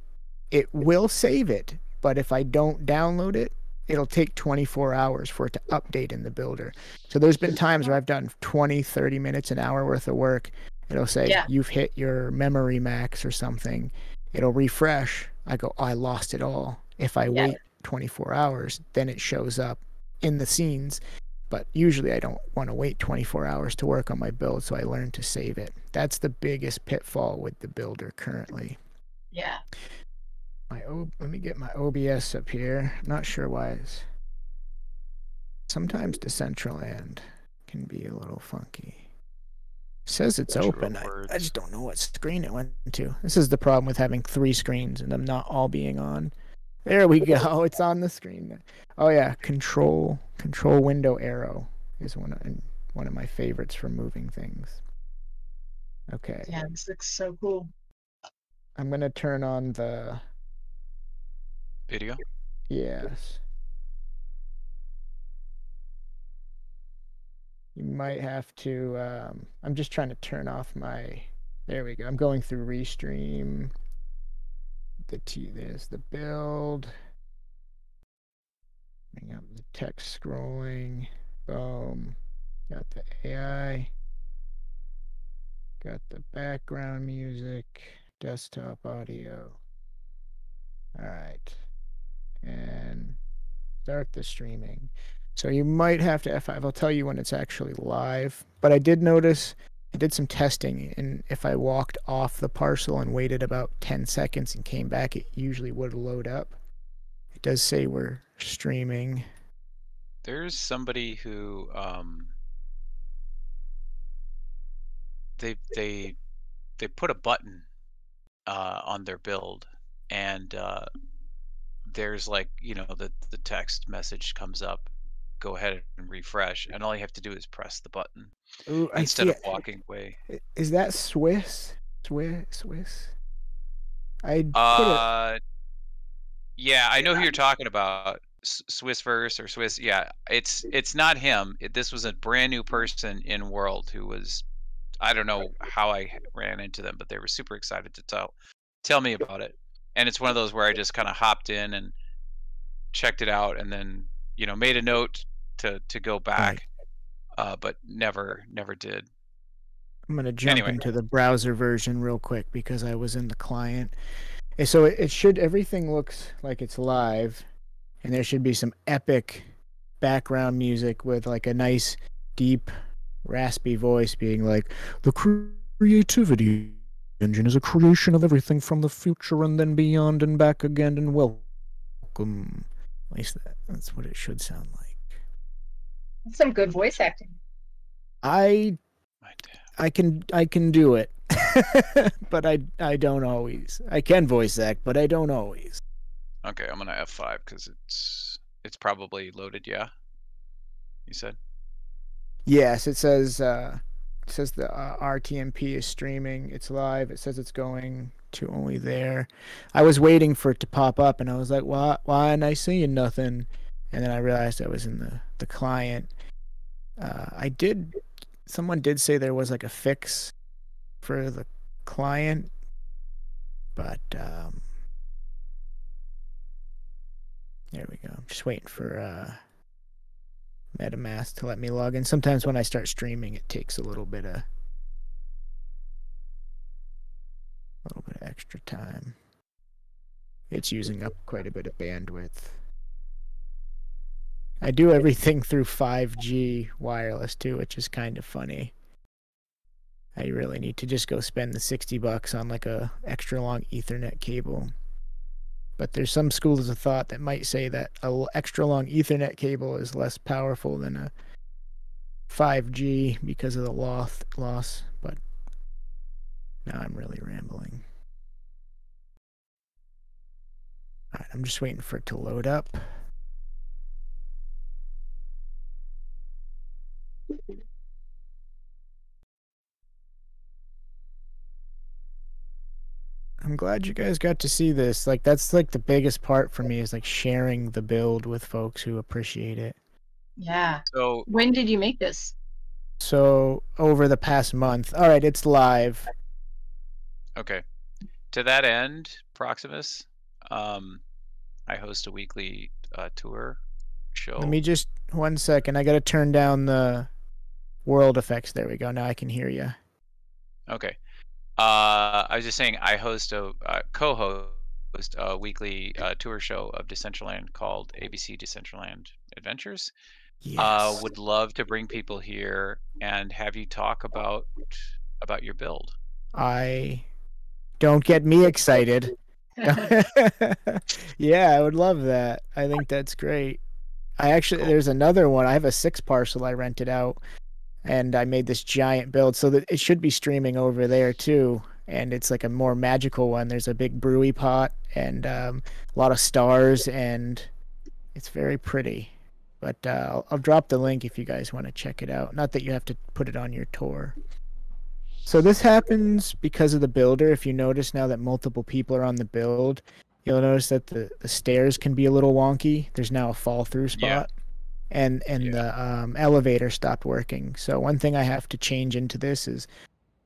it will save it, but if I don't download it, it'll take 24 hours for it to update in the builder. So there's been times where I've done 20, 30 minutes, an hour worth of work. It'll say you've hit your memory max or something. It'll refresh. I go, oh, I lost it all. If I wait 24 hours, then it shows up in the scenes. But usually I don't want to wait 24 hours to work on my build, so I learned to save it. That's the biggest pitfall with the builder currently. Yeah. Let me get my OBS up here. I'm not sure why sometimes Decentraland can be a little funky. It says it's open. I just don't know what screen it went to. This is the problem with having 3 screens and them not all being on. There we go. It's on the screen. Oh yeah, control window arrow is one of my favorites for moving things. Okay. Yeah, this looks so cool. I'm gonna turn on the video. Yes. You might have to. I'm just trying to turn off my. There we go. I'm going through Restream. There's the build. Bring up the text scrolling. Boom. Got the AI. Got the background music. Desktop audio. All right. And start the streaming. So you might have to F5. I'll tell you when it's actually live. But I did notice I did some testing, and if I walked off the parcel and waited about 10 seconds and came back, it usually would load up. It does say we're streaming. There's somebody who they put a button on their build, and there's like, you know, the text message comes up, go ahead and refresh, and all you have to do is press the button. Ooh, instead of walking away. Is that Swiss? Swiss? I put it. Yeah, I know who you're talking about. Swissverse or Swiss. Yeah, it's not him. This was a brand new person in World who was, I don't know how I ran into them, but they were super excited to tell me about it. And it's one of those where I just kind of hopped in and checked it out, and then, you know, made a note to go back, but never did. I'm gonna jump into the browser version real quick because I was in the client. And so it should, everything looks like it's live, and there should be some epic background music with like a nice deep raspy voice being like, the creativity engine is a creation of everything from the future and then beyond and back again, and welcome. At least that's what it should sound like. That's some good voice acting. I can do it. But I don't always. I can voice act, but I don't always. Okay, I'm gonna F5 because it's probably loaded. Yeah, you said. Yes, it says the RTMP is streaming. It's live. It says it's going to only there. I was waiting for it to pop up, and I was like, why am I seeing nothing? And then I realized I was in the client. Someone did say there was like a fix for the client, but there we go. I'm just waiting for MetaMask to let me log in. Sometimes when I start streaming, it takes a little bit of extra time. It's using up quite a bit of bandwidth. I do everything through 5G wireless too, which is kind of funny. I really need to just go spend the $60 on like a extra long Ethernet cable. But there's some schools of thought that might say that a extra long Ethernet cable is less powerful than a 5G because of the loss. But now I'm really rambling. All right, I'm just waiting for it to load up. I'm glad you guys got to see this. Like, that's like the biggest part for me, is like sharing the build with folks who appreciate it. Yeah. So When did you make this? So over the past month. All right, it's live. okay, to that end, Proximus, I host a weekly tour show. Let me just 1 second. I got to turn down the world effects. There we go. Now I can hear you. Okay. I was just saying I host a co-host a weekly tour show of Decentraland called ABC Decentraland Adventures. Yes. Would love to bring people here and have you talk about your build. I don't get me excited. Yeah, I would love that. I think that's great. I actually Cool. There's another one. I have a 6 parcel I rented out, and I made this giant build so that it should be streaming over there too. And it's like a more magical one. There's a big brewy pot and a lot of stars, and it's very pretty. But I'll drop the link if you guys want to check it out. Not that you have to put it on your tour. So this happens because of the builder. If you notice now that multiple people are on the build, you'll notice that the stairs can be a little wonky. There's now a fall through spot. And the elevator stopped working. So one thing I have to change into this is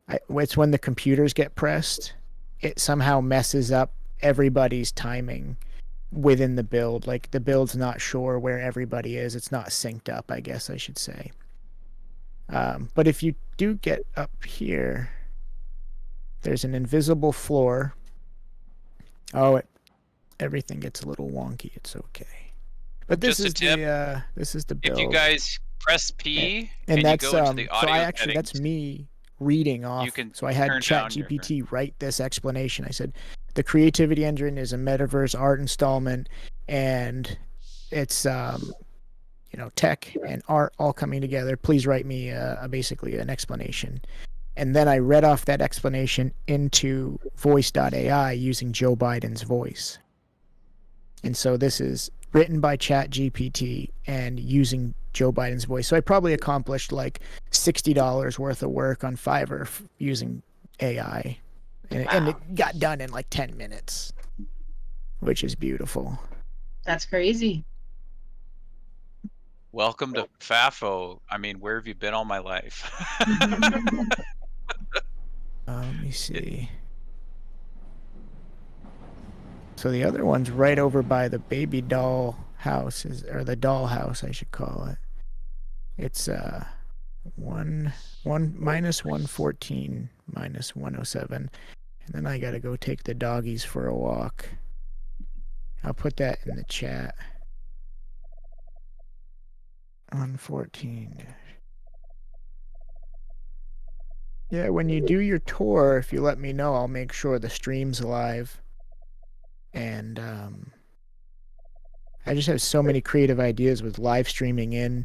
it's when the computers get pressed, it somehow messes up everybody's timing within the build. Like the build's not sure where everybody is. It's not synced up, I guess I should say. But if you do get up here, there's an invisible floor. Oh, everything gets a little wonky. It's okay. But this Just a tip. This is the build. If you guys press P and you that's go into the audio so that's me reading off. you can so I had turn down ChatGPT write this explanation. I said, the creativity engine is a metaverse art installment, and it's tech and art all coming together. Please write me basically an explanation. And then I read off that explanation into voice.ai using Joe Biden's voice. And so this is written by ChatGPT and using Joe Biden's voice. So I probably accomplished like $60 worth of work on Fiverr using AI. And it got done in like 10 minutes, which is beautiful. That's crazy. Welcome to Fafo. I mean, where have you been all my life? Let me see. So the other one's right over by the baby doll house, or the doll house, I should call it. It's minus 114 minus 107, and then I gotta go take the doggies for a walk. I'll put that in the chat. 114. Yeah, when you do your tour, if you let me know, I'll make sure the stream's live. And I just have so many creative ideas with live streaming in,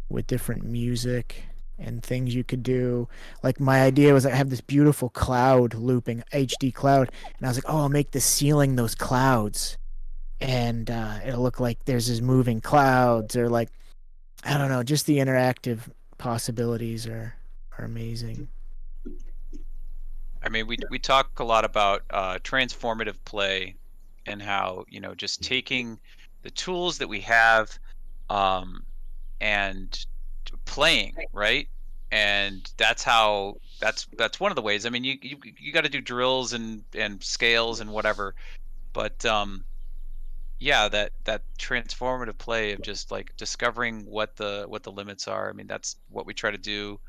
with different music and things you could do. Like my idea was I have this beautiful cloud looping, HD cloud, and I was like, oh, I'll make the ceiling those clouds, and it'll look like there's these moving clouds, or like, I don't know, just the interactive possibilities are amazing. I mean, we talk a lot about transformative play and how, just taking the tools that we have and playing, right? And that's one of the ways. I mean, you got to do drills and scales and whatever, but yeah, that transformative play of just like discovering what the limits are. I mean, that's what we try to do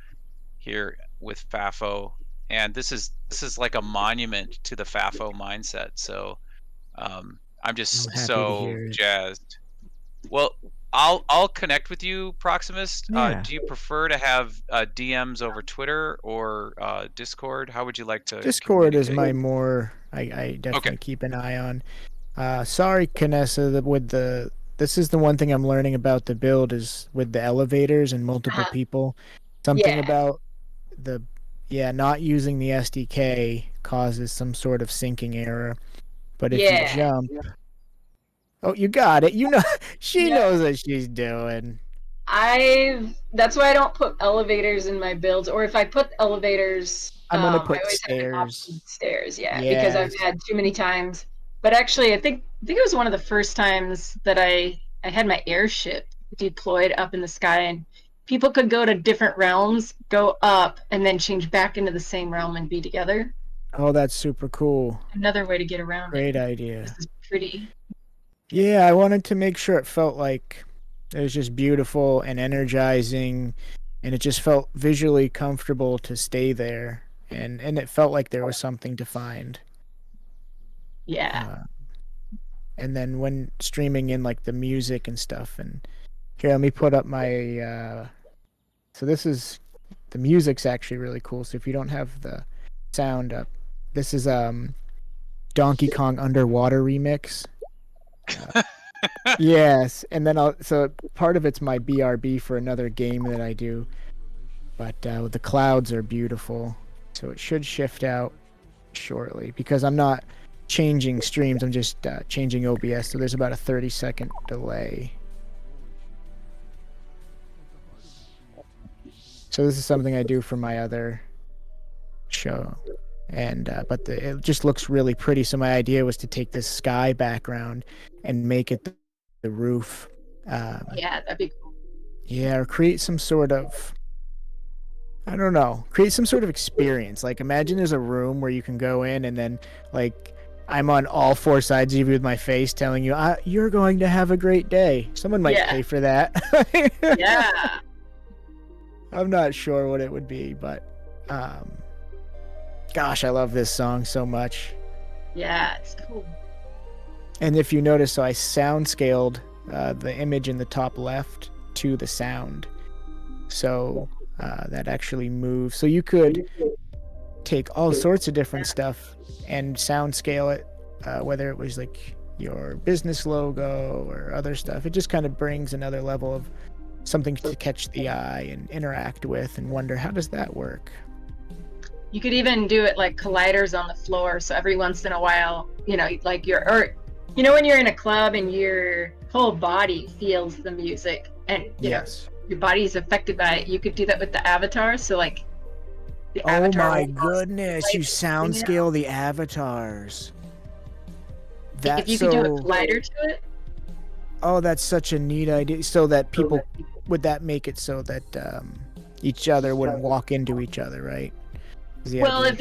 here with Fafo, and this is like a monument to the Fafo mindset. So I'm just happy to so hear it. jazzed. Well, I'll connect with you, Proximus. Yeah. Do you prefer to have DMs over Twitter or Discord? How would you like to? Discord is communicate? my more I definitely keep an eye on. Sorry, Canessa, with the this is the one thing I'm learning about the build is with the elevators and multiple people. Something Yeah. about the not using the SDK causes some sort of syncing error. But if you Yeah. jump, oh, you got it. You know, she Yeah. knows what she's doing. That's why I don't put elevators in my builds, or if I put elevators, I'm gonna I put always have an option stairs. with stairs, because I've Yes. had too many times. But actually, I think it was one of the first times that I had my airship deployed up in the sky, and people could go to different realms, go up, and then change back into the same realm and be together. Oh, that's super cool. Another way to get around Great it. idea. This is pretty. Yeah, I wanted to make sure it felt like it was just beautiful and energizing, and it just felt visually comfortable to stay there, and it felt like there was something to find. Yeah. And then when streaming in like the music and stuff, and here, let me put up my. So this is the music's actually really cool. So if you don't have the sound up, this is Donkey Kong Underwater remix. Yes, and then so part of it's my BRB for another game that I do, but the clouds are beautiful, so it should shift out shortly because I'm not changing streams. I'm just changing OBS, so there's about a 30-second delay. So this is something I do for my other show, and but it just looks really pretty. So my idea was to take this sky background and make it the roof. Yeah, that'd be cool. Yeah, or create some sort of, I don't know, create some sort of experience. Like imagine there's a room where you can go in and then like I'm on all four sides of you with my face telling you, you're going to have a great day. Someone might pay for that. Yeah. I'm not sure what it would be, but gosh, I love this song so much. Yeah, it's cool. And if you notice, so I sound scaled the image in the top left to the sound. So that actually moves. So you could take all sorts of different stuff and sound scale it, whether it was like your business logo or other stuff. It just kind of brings another level of something to catch the eye and interact with and wonder, how does that work? You could even do it like colliders on the floor. So every once in a while, like when you're in a club and your whole body feels the music and your body is affected by it. You could do that with the avatar. So like the avatar. Oh my goodness, you sound scale the avatars. If you could do a collider to it. Oh, that's such a neat idea. So that people, would that make it so that each other wouldn't walk into each other, right? Well, if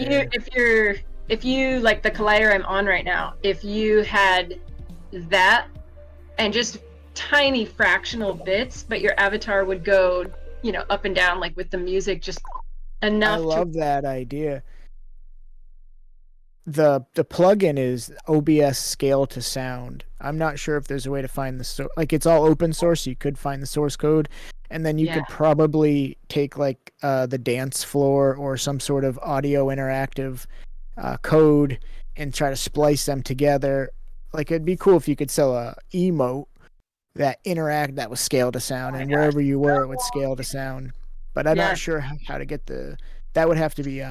you like the collider I'm on right now, if you had that and just tiny fractional bits, but your avatar would go, up and down like with the music, just enough. I love that idea. The plugin is OBS scale to sound. I'm not sure if there's a way to find like it's all open source, so you could find the source code, and then you could probably take like the dance floor or some sort of audio interactive code and try to splice them together. Like it'd be cool if you could sell a emote that was scale to sound, and wherever you were it would scale to sound. But I'm not sure how to get that would have to be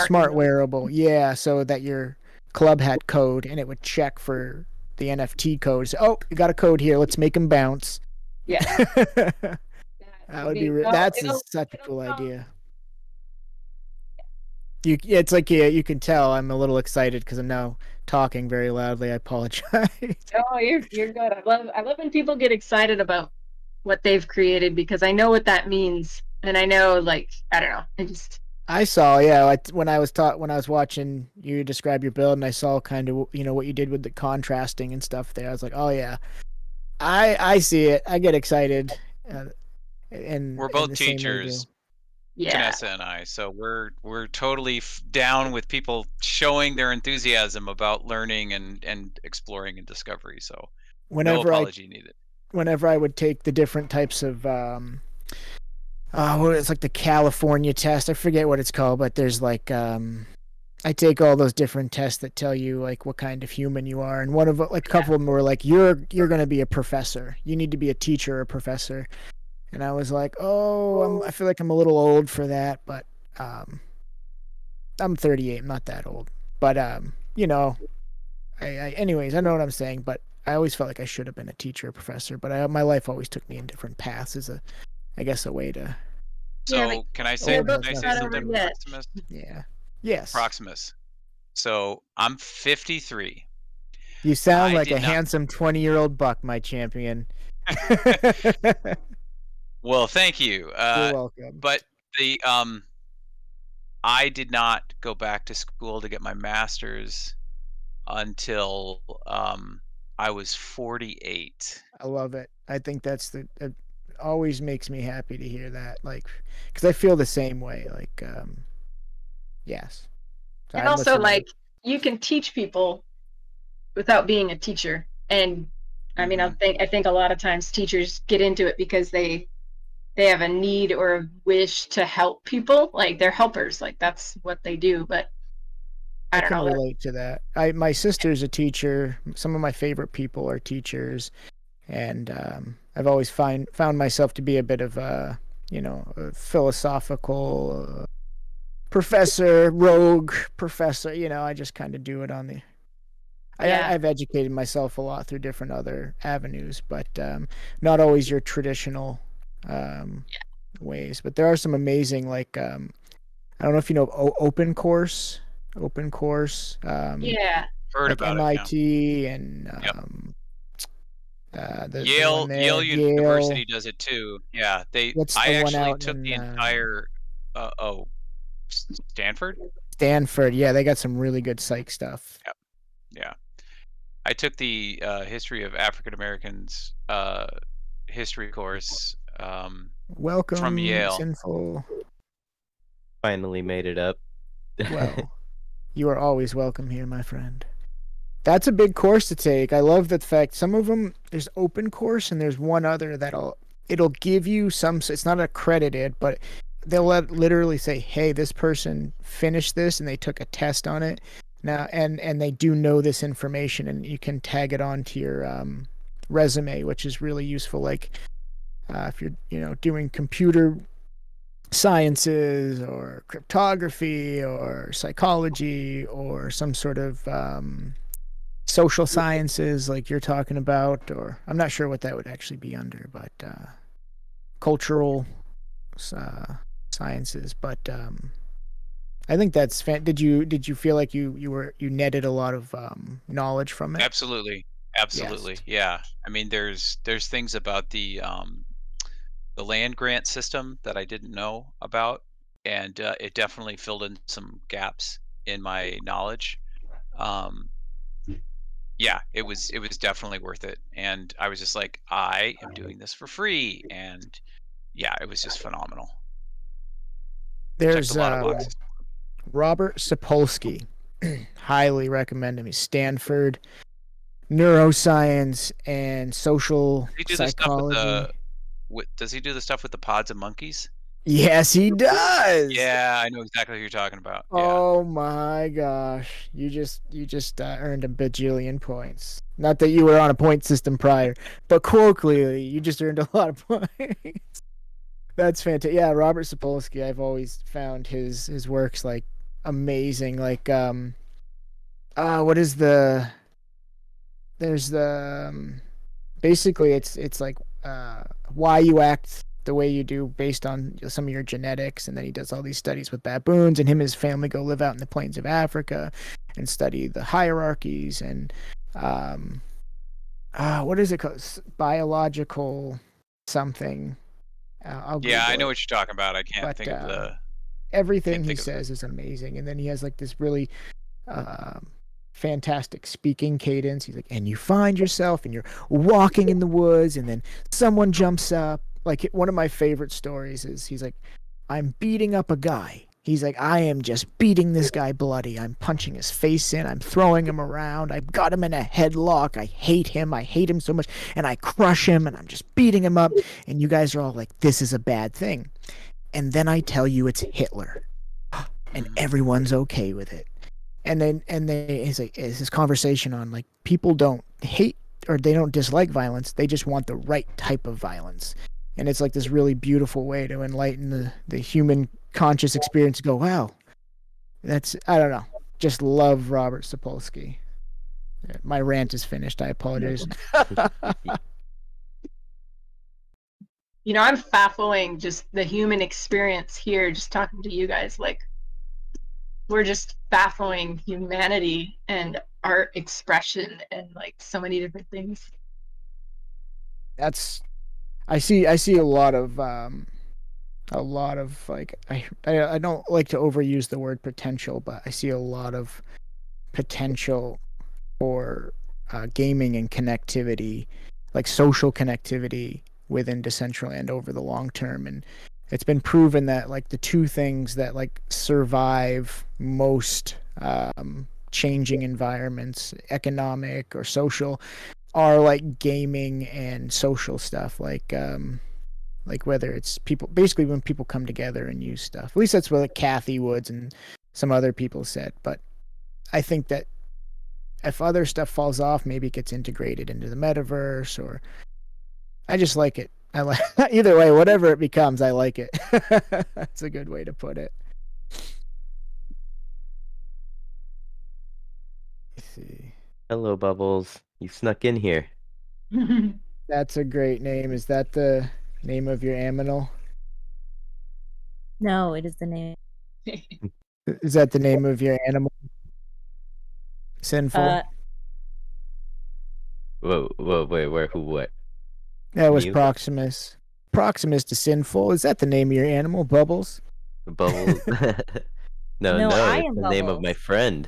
smart wearable, so that your club had code and it would check for the NFT codes. Oh, you got a code here. Let's make them bounce. Yeah, that would be. That's such a cool idea. It's like you can tell I'm a little excited because I'm now talking very loudly. I apologize. Oh, you're good. I love when people get excited about what they've created because I know what that means, and I know I don't know. I saw, when I was watching you describe your build, and I saw kind of what you did with the contrasting and stuff there. I was like, oh yeah, I see it. I get excited. And we're both teachers, Vanessa and I, so we're totally down with people showing their enthusiasm about learning and exploring and discovery. So no apology needed. Whenever I would take the different types of it's like the California test. I forget what it's called, but there's like I take all those different tests that tell you like what kind of human you are, and one of like a couple of them were like you're going to be a professor. You need to be a teacher or a professor. And I was like, I feel like I'm a little old for that, but I'm 38. I'm not that old, but you know, anyways, I know what I'm saying. But I always felt like I should have been a teacher or professor. But my life always took me in different paths as I guess, a way to. So can I say something, yet. Proximus? Yeah. Yes. Proximus. So I'm 53. You sound I like a did not- handsome 20-year-old buck, my champion. Well, thank you. You're welcome. But I did not go back to school to get my master's until I was 48. I love it. I think that's it always makes me happy to hear that. Like, because I feel the same way. Like, yes. So And I'm also, listening. like, you can teach people without being a teacher. And I mean, I think a lot of times teachers get into it because they have a need or a wish to help people. Like, they're helpers. Like, that's what they do. But I don't can know. relate to that. My sister's a teacher. Some of my favorite people are teachers, and I've always found myself to be a bit of a philosophical professor, rogue professor. You know, I just kind of do it on the. I've educated myself a lot through different other avenues, but not always your traditional ways. But there are some amazing, like I don't know if you know open course. Yeah. Heard like about MIT it, and the Yale one there, University does it too. Yeah, What's I the one actually out took in the entire Stanford. Stanford? Yeah, they got some really good psych stuff. Yeah, I took the history of African Americans history course Welcome, from Yale. Sinful. Finally made it up. Well, you are always welcome here, my friend. That's a big course to take. I love the fact some of them there's open course and there's one other it'll give you some. It's not accredited, but they'll literally say, "Hey, this person finished this and they took a test on it now, and they do know this information, and you can tag it onto your resume, which is really useful. Like if you're doing computer sciences or cryptography or psychology or some sort of social sciences like you're talking about, or I'm not sure what that would actually be under, but cultural sciences. But I think that's did you feel like you netted a lot of knowledge from it? Absolutely. Yes. Yeah. I mean, there's things about the land grant system that I didn't know about, and it definitely filled in some gaps in my knowledge. Yeah, it was definitely worth it, and I was just like, I am doing this for free, and yeah, it was just phenomenal. There's Checked a lot of boxes. Robert Sapolsky. Highly recommend him. He's Stanford neuroscience and social Does he do psychology. the stuff does he do the stuff with the pods of monkeys? Yes, he does. Yeah, I know exactly who you're talking about. Yeah. Oh my gosh. You just earned a bajillion points. Not that you were on a point system prior, but colloquially, you just earned a lot of points. That's fantastic. Yeah, Robert Sapolsky, I've always found his works like amazing. Like what is there's the basically it's like why you act the way you do based on some of your genetics, and then he does all these studies with baboons, and him and his family go live out in the plains of Africa and study the hierarchies and what is it called, biological something. Yeah, I know what you're talking about. I can't think of the everything he says is amazing, and then he has like this really fantastic speaking cadence. He's like, and you find yourself and you're walking in the woods, and then someone jumps up. Like one of my favorite stories is he's like, I'm beating up a guy. He's like, I am just beating this guy bloody. I'm punching his face in. I'm throwing him around. I've got him in a headlock. I hate him. I hate him so much. And I crush him, and I'm just beating him up. And you guys are all like, this is a bad thing. And then I tell you it's Hitler. And everyone's okay with it. it's like it's this conversation on like people don't hate or they don't dislike violence, they just want the right type of violence. And it's like this really beautiful way to enlighten the human conscious experience to go, wow, that's, I don't know, just love Robert Sapolsky. My rant is finished. I apologize. You know, I'm faffling just the human experience here, just talking to you guys. Like, we're just baffling humanity and art expression and like so many different things. That's I see a lot of like I don't like to overuse the word potential, but I see a lot of potential for gaming and connectivity, like social connectivity within Decentraland over the long term. And it's been proven that like the two things that like survive most changing environments, economic or social, are like gaming and social stuff, like whether it's people, basically when people come together and use stuff. At least that's what like Kathy Woods and some other people said. But I think that if other stuff falls off, maybe it gets integrated into the metaverse, or I just like it. I like either way, whatever it becomes, I like it. That's a good way to put it. Let's see. Hello, Bubbles. You snuck in here. That's a great name. Is that the name of your aminal? No, it is the name. Is that the name of your animal? Sinful. Whoa, wait, where, who, what? That was Mew? Proximus. Proximus to Sinful. Is that the name of your animal, Bubbles? Bubbles. No, No, I it's am the name of Bubbles. my friend.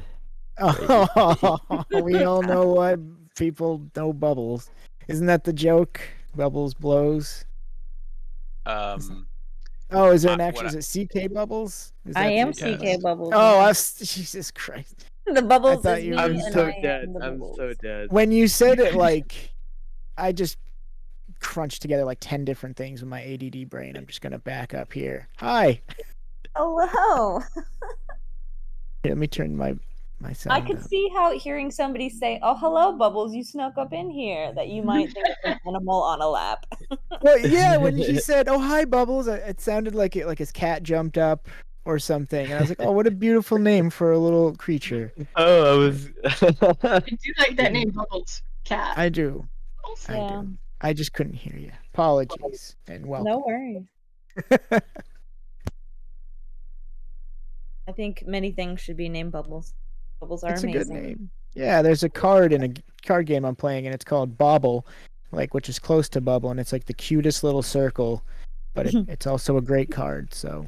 Oh, we all know what people know Bubbles. Isn't that the joke? Bubbles blows. Oh, is there an actual? Is it CK Bubbles? Is I that am the- CK Bubbles. Oh, yeah. Jesus Christ! The Bubbles thought is you me, were- I'm and so I dead. am the I'm Bubbles. so dead. When you said it, like, I just crunched together like 10 different things with my ADD brain. I'm just gonna back up here. Hi. Hello. Here, let me turn my I sound could up. see how hearing somebody say, "Oh, hello, Bubbles, you snuck up in here," that you might think it's an animal on a lap. Well, yeah, when he said, "Oh, hi, Bubbles," it sounded like his cat jumped up or something, and I was like, "Oh, what a beautiful name for a little creature." Oh, I was. I do like that name, Bubbles. Cat. I do. I Yeah. do. I just couldn't hear you. Apologies and welcome. No worries. I think many things should be named Bubbles. Bubbles are It's amazing. a good name. Yeah, there's a card in a card game I'm playing, and it's called Bobble, like which is close to Bubble, and it's like the cutest little circle, but it's also a great card. So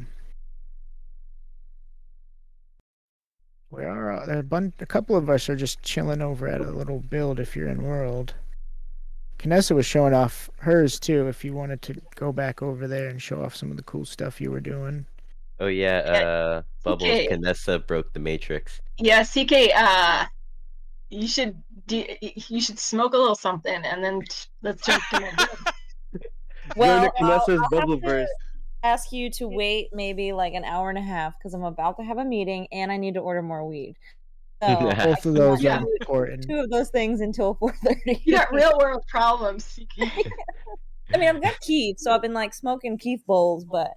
where are a couple of us are just chilling over at a little build. If you're in World, Kinessa was showing off hers too. If you wanted to go back over there and show off some of the cool stuff you were doing. Oh yeah, Bubbles. Okay. Canessa broke the Matrix. Yeah, CK. You should smoke a little something and then let's jump to my build. Well, Canessa's I'll Bubble have to Burst. ask you to wait maybe like an hour and a half because I'm about to have a meeting and I need to order more weed. So I Both of those cannot are do important. two of those things until 4:30. You got real world problems, CK. I mean, I've got Keef, so I've been like smoking Keef bowls, but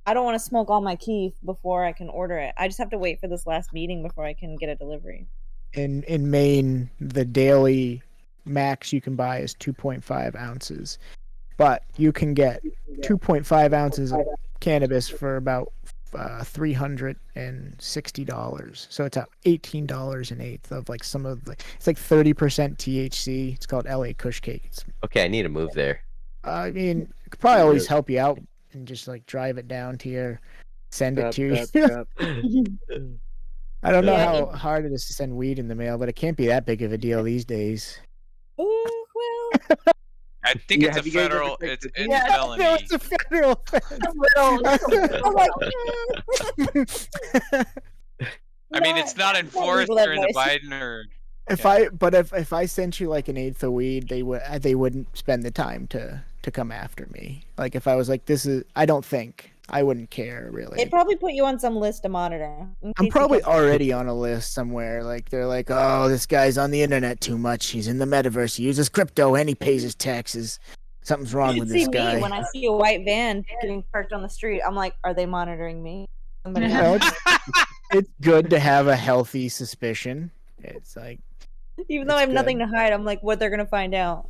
I don't want to smoke all my Keef before I can order it. I just have to wait for this last meeting before I can get a delivery. In Maine, the daily max you can buy is 2.5 ounces, but you can get 2.5 ounces of cannabis for about $360. So it's $18 an eighth of like some of the. It's like 30% THC. It's called LA Kush Cake. It's, Okay, I need to move there. I mean, it could probably always help you out and just like drive it down to your, send it to you. I don't know Yeah, how hard it is to send weed in the mail, but it can't be that big of a deal these days. Ooh, well. I think Yeah, it's a have you guys ever federal. texted It's Yeah, felony. No, it's a federal offense. I mean, it's not enforced during the Biden or. If I sent you like an eighth of weed, they wouldn't spend the time to come after me. Like if I was like, this is, I don't think I wouldn't care They really. probably put you on some list to monitor. I'm probably already on a list somewhere. Like they're like, oh, this guy's on the internet too much. He's in the metaverse. He uses crypto and he pays his taxes. Something's wrong You with should see this me guy. when I see a white van getting parked on the street. I'm like, are they monitoring me? Somebody You else? know, it's good to have a healthy suspicion. It's like, Even though I have nothing to hide, I'm like, what they're gonna find out?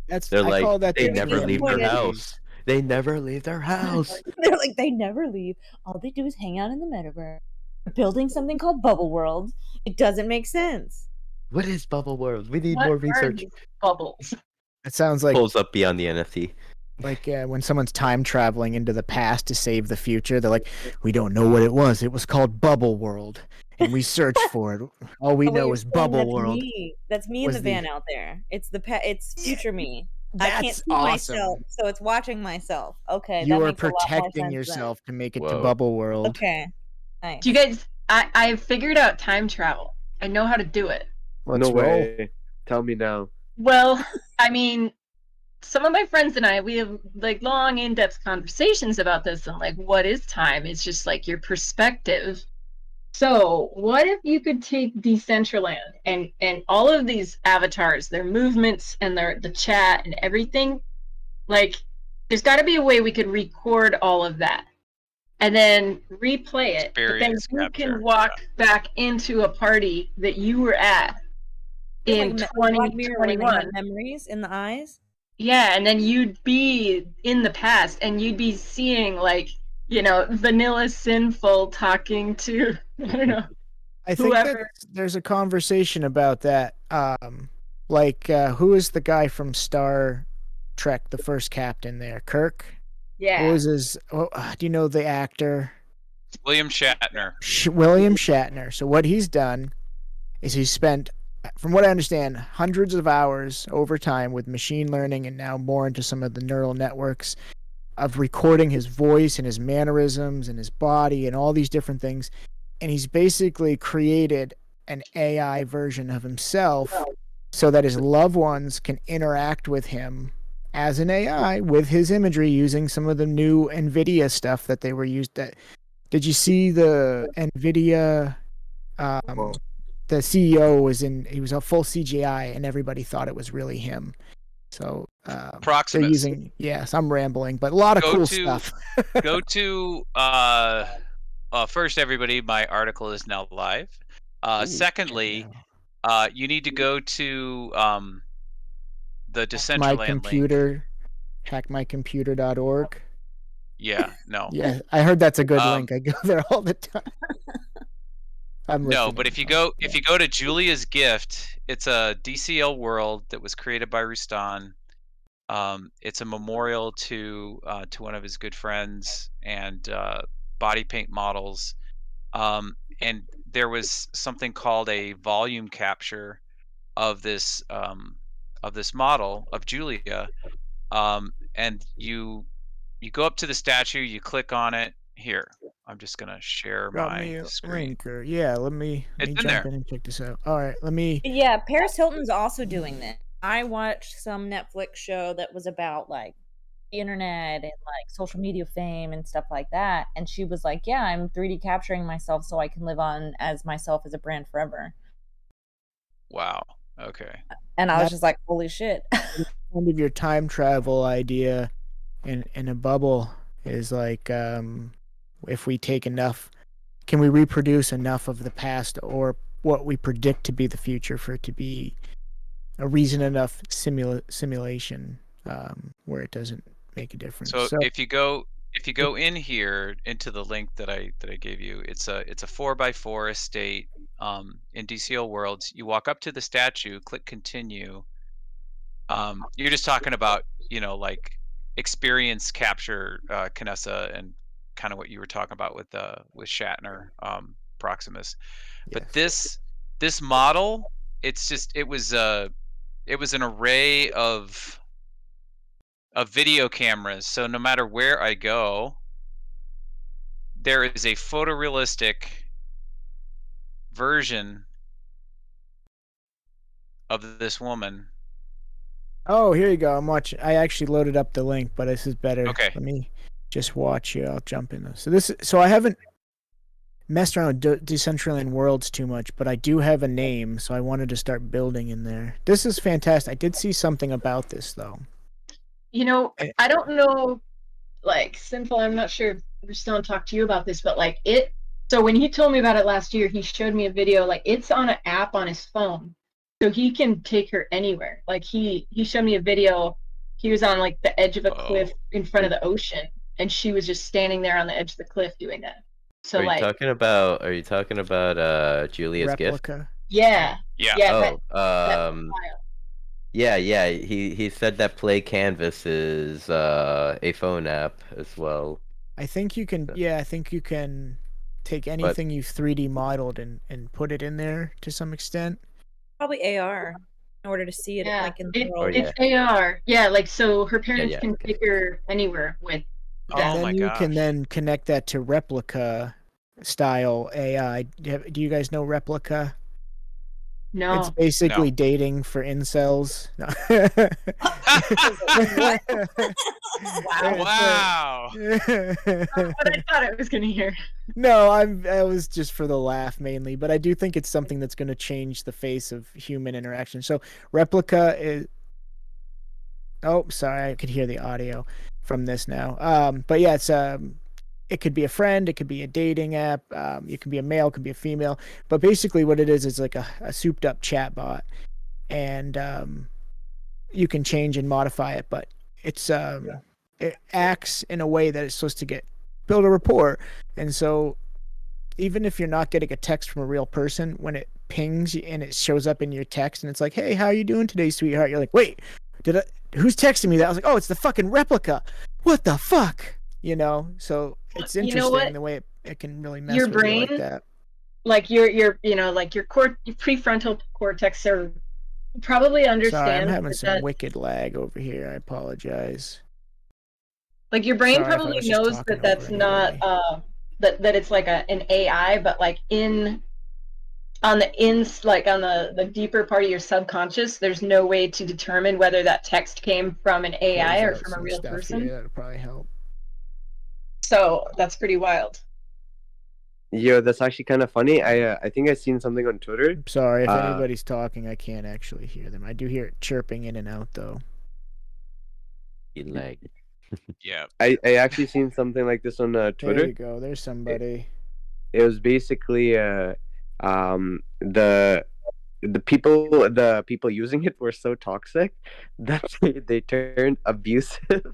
They're I like, call that they the never leave their disappointed. house. They never leave their house. They're like, they never leave. All they do is hang out in the metaverse. They're building something called Bubble World. It doesn't make sense. What is Bubble World? We need What more are research. these bubbles? It sounds like Pulls up beyond the NFT. like when someone's time traveling into the past to save the future. They're like, we don't know what it was. It was called Bubble World, and we searched for it. All we Oh, wait, know you're is saying Bubble that's World. Me. That's me in was the van out there. It's it's future me. I can't That's see awesome. myself, so it's watching myself. Okay, You that are makes a lot more protecting sense yourself to make it to Whoa. Bubble World. Okay, nice. Do you guys? I figured out time travel. I know how to do it. Let's no roll. way. Tell me now. Well, I mean, some of my friends and I, we have like long, in-depth conversations about this and like, what is time? It's just like your perspective. So, what if you could take Decentraland and all of these avatars, their movements and the chat and everything, like, there's got to be a way we could record all of that and then replay it. But then Experience you capture. can walk back into a party that you were at in Like Black Mirror, where they 2021. have memories in the eyes. Yeah, and then you'd be in the past and you'd be seeing like, you know, Vanilla Sinful talking to I don't know. I think that whoever. there's a conversation about that. Like who is the guy from Star Trek, the first captain there? Kirk? Yeah. What was his? Oh, do you know the actor? William Shatner. William Shatner. So what he's done is he's spent, from what I understand, hundreds of hours over time with machine learning and now more into some of the neural networks of recording his voice and his mannerisms and his body and all these different things. And he's basically created an AI version of himself so that his loved ones can interact with him as an AI with his imagery using some of the new NVIDIA stuff that they were used at. Did you see the NVIDIA? The CEO he was a full CGI and everybody thought it was really him. So Proximus. they're using, yes, I'm rambling, but a lot of cool stuff. Go to first, everybody, my article is now live. Secondly, you need to go to the Decentraland My link. computer, hackmycomputer.org. Yeah, no. Yeah, I heard that's a good link. I go there all the time. No, but if you go to Julia's Gift, it's a DCL world that was created by Rustan. It's a memorial to one of his good friends and body paint models. And there was something called a volume capture of this model of Julia. And you go up to the statue, you click on it. Here, I'm just gonna share my screen. Link or, yeah, let me It's in jump there. in and check this out. All right, let me. Yeah, Paris Hilton's also doing this. I watched some Netflix show that was about like the internet and like social media fame and stuff like that. And she was like, yeah, I'm 3D capturing myself so I can live on as myself as a brand forever. Wow. Okay. And I was just like, holy shit. Kind of your time travel idea in a bubble is like, if we take enough, can we reproduce enough of the past or what we predict to be the future for it to be a reason enough simulation where it doesn't make a difference? So if you go in here into the link that I gave you, it's a 4x4 estate in DCL Worlds. You walk up to the statue, click continue. You're just talking about, like experience capture, Canessa, and kind of what you were talking about with Shatner, Proximus. But this model, it was an array of video cameras. So no matter where I go, there is a photorealistic version of this woman. Oh, here you go. I'm watching. I actually loaded up the link, but this is better. Okay. Let me just watch you. I'll jump in this. So I haven't messed around with Decentraland Worlds too much, but I do have a name, so I wanted to start building in there. This is fantastic. I did see something about this though. You know, I don't know, like, Simple, I'm not sure if Ruston talked to you about this, but like so when he told me about it last year, he showed me a video, like it's on an app on his phone. So he can take her anywhere. Like he showed me a video. He was on like the edge of a cliff in front of the ocean, and she was just standing there on the edge of the cliff doing that. So Are you like, talking about? Are you talking about Julia's gift? Replica. yeah, Yeah. that, Oh, yeah. He said that Play Canvas is a phone app as well. I think you can. Yeah, I think you can take anything you've 3D modeled and put it in there to some extent. Probably AR in order to see it like in the world. It's AR. Yeah, like so her parents can take her anywhere with that. And then you can then connect that to replica style AI. Do you guys know replica? No. It's basically dating for incels. No. Wow. What I thought I was gonna hear. No, I was just for the laugh mainly, but I do think it's something that's going to change the face of human interaction. So replica is. Oh, sorry, I could hear the audio from this now. But yeah, it's it could be a friend, it could be a dating app, it can be a male, it can be a female. But basically, what it is like a souped-up chatbot, and you can change and modify it. But it's it acts in a way that it's supposed to build a rapport, and so even if you're not getting a text from a real person, when it pings and it shows up in your text, and it's like, "Hey, how are you doing today, sweetheart?" You're like, "Wait, who's texting me that?" I was like, "Oh, it's the fucking replica. What the fuck?" You know, so it's interesting the way it can really mess with you like that. Like your you know, like your prefrontal cortex are probably understand. Sorry, I'm having some wicked lag over here. I apologize. Like your brain probably knows that that's not that it's like an AI, but like on the deeper part of your subconscious, there's no way to determine whether that text came from an AI or from a real person. Here. That'll probably help. So that's pretty wild. Yo, that's actually kind of funny. I think I seen something on Twitter. Sorry if anybody's talking, I can't actually hear them. I do hear it chirping in and out though. Lag. Yeah. I actually seen something like this on Twitter. There you go. There's somebody. It was basically the people using it were so toxic that they turned abusive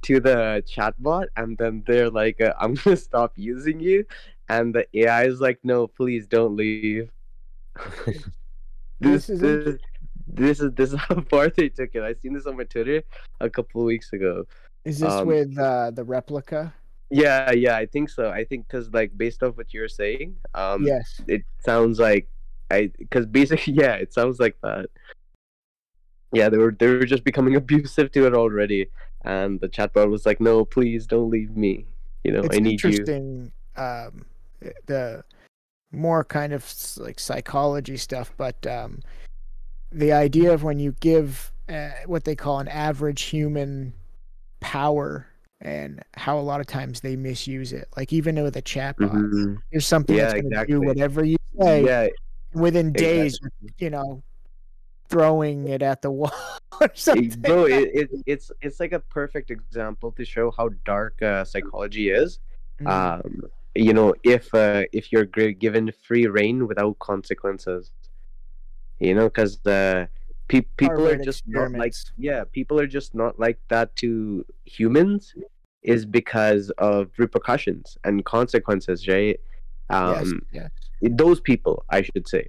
to the chatbot, and then they're like, "I'm gonna stop using you," and the AI is like, "No, please don't leave." This is how far they took it. I seen this on my Twitter a couple of weeks ago. Is this with the replica? Yeah, I think so. I think because like based off what you're saying, yes, it sounds like because basically it sounds like that. Yeah, they were just becoming abusive to it already, and the chatbot was like, "No, please don't leave me. You know, it's I need you." interesting. The more kind of like psychology stuff, but the idea of when you give what they call an average human power, and how a lot of times they misuse it. Like even with a chatbot, there's something that's going to do whatever you say. Yeah, within days, you know, throwing it at the wall or something. Bro, it's like a perfect example to show how dark psychology is. You know, if you're given free reign without consequences, you know, because people are just not like people are just not like that to humans, is because of repercussions and consequences, right? Yes. Those people, I should say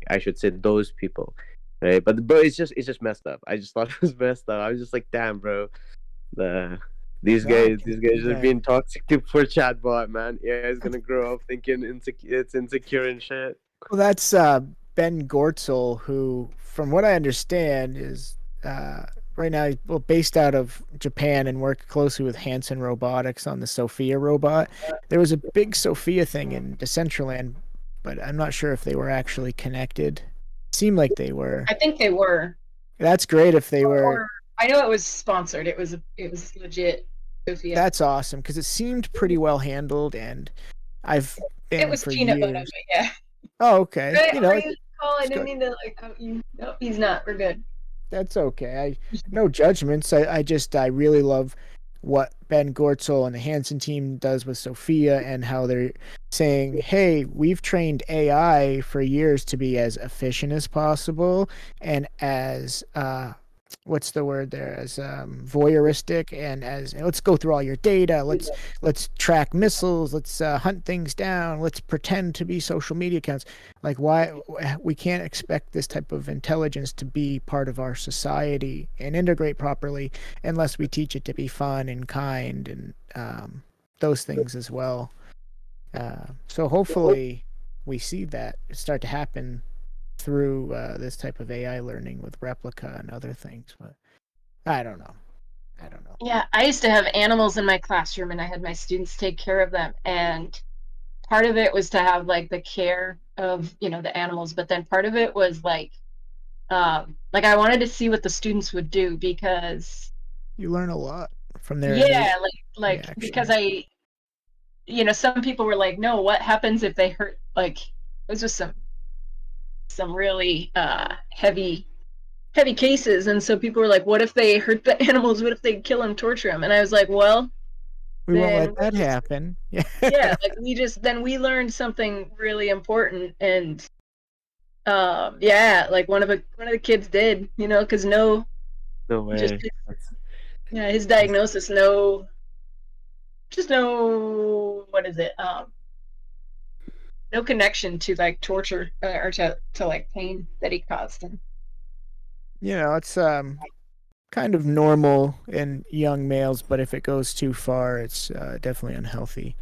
those people, right? But it's just messed up. I just thought it was messed up. I was just like, damn, bro, these guys are being toxic to poor chatbot, man. Yeah, he's gonna grow up thinking it's insecure and shit. Well, that's Ben Gortzel, who, from what I understand, is right now based out of Japan and worked closely with Hanson Robotics on the Sophia robot. There was a big Sophia thing in Decentraland, but I'm not sure if they were actually connected. It seemed like they were. I think they were. That's great if they were. I know it was sponsored. It was legit. Sophia. That's awesome because it seemed pretty well handled, and I've It been was for peanut butter, years. but yeah. Oh, okay. Right, You are know, you Cole? I it's didn't good. mean to like out you. No, he's not. We're good. That's okay. No judgments. I really love what Ben Gortzel and the Hansen team does with Sophia and how they're saying, hey, we've trained AI for years to be as efficient as possible and as what's the word there, as voyeuristic, and as let's go through all your data, let's track missiles, let's hunt things down, let's pretend to be social media accounts. Like, why we can't expect this type of intelligence to be part of our society and integrate properly unless we teach it to be fun and kind and those things as well. So hopefully we see that start to happen through this type of AI learning with replica and other things. But I don't know. Yeah, I used to have animals in my classroom, and I had my students take care of them. And part of it was to have like the care of the animals, but then part of it was like I wanted to see what the students would do because You learn a lot from their innate yeah, like because reaction. some people were like, no, what happens if they hurt? Like, those are some really heavy cases, and so people were like, what if they hurt the animals? What if they kill them, torture them? And I was like, well, We won't then let that happen. yeah, like we learned something really important. And yeah, like one of the kids did, because No just way. his diagnosis, what is it, no connection to like torture or to like pain that he caused him. It's kind of normal in young males, but if it goes too far, it's definitely unhealthy.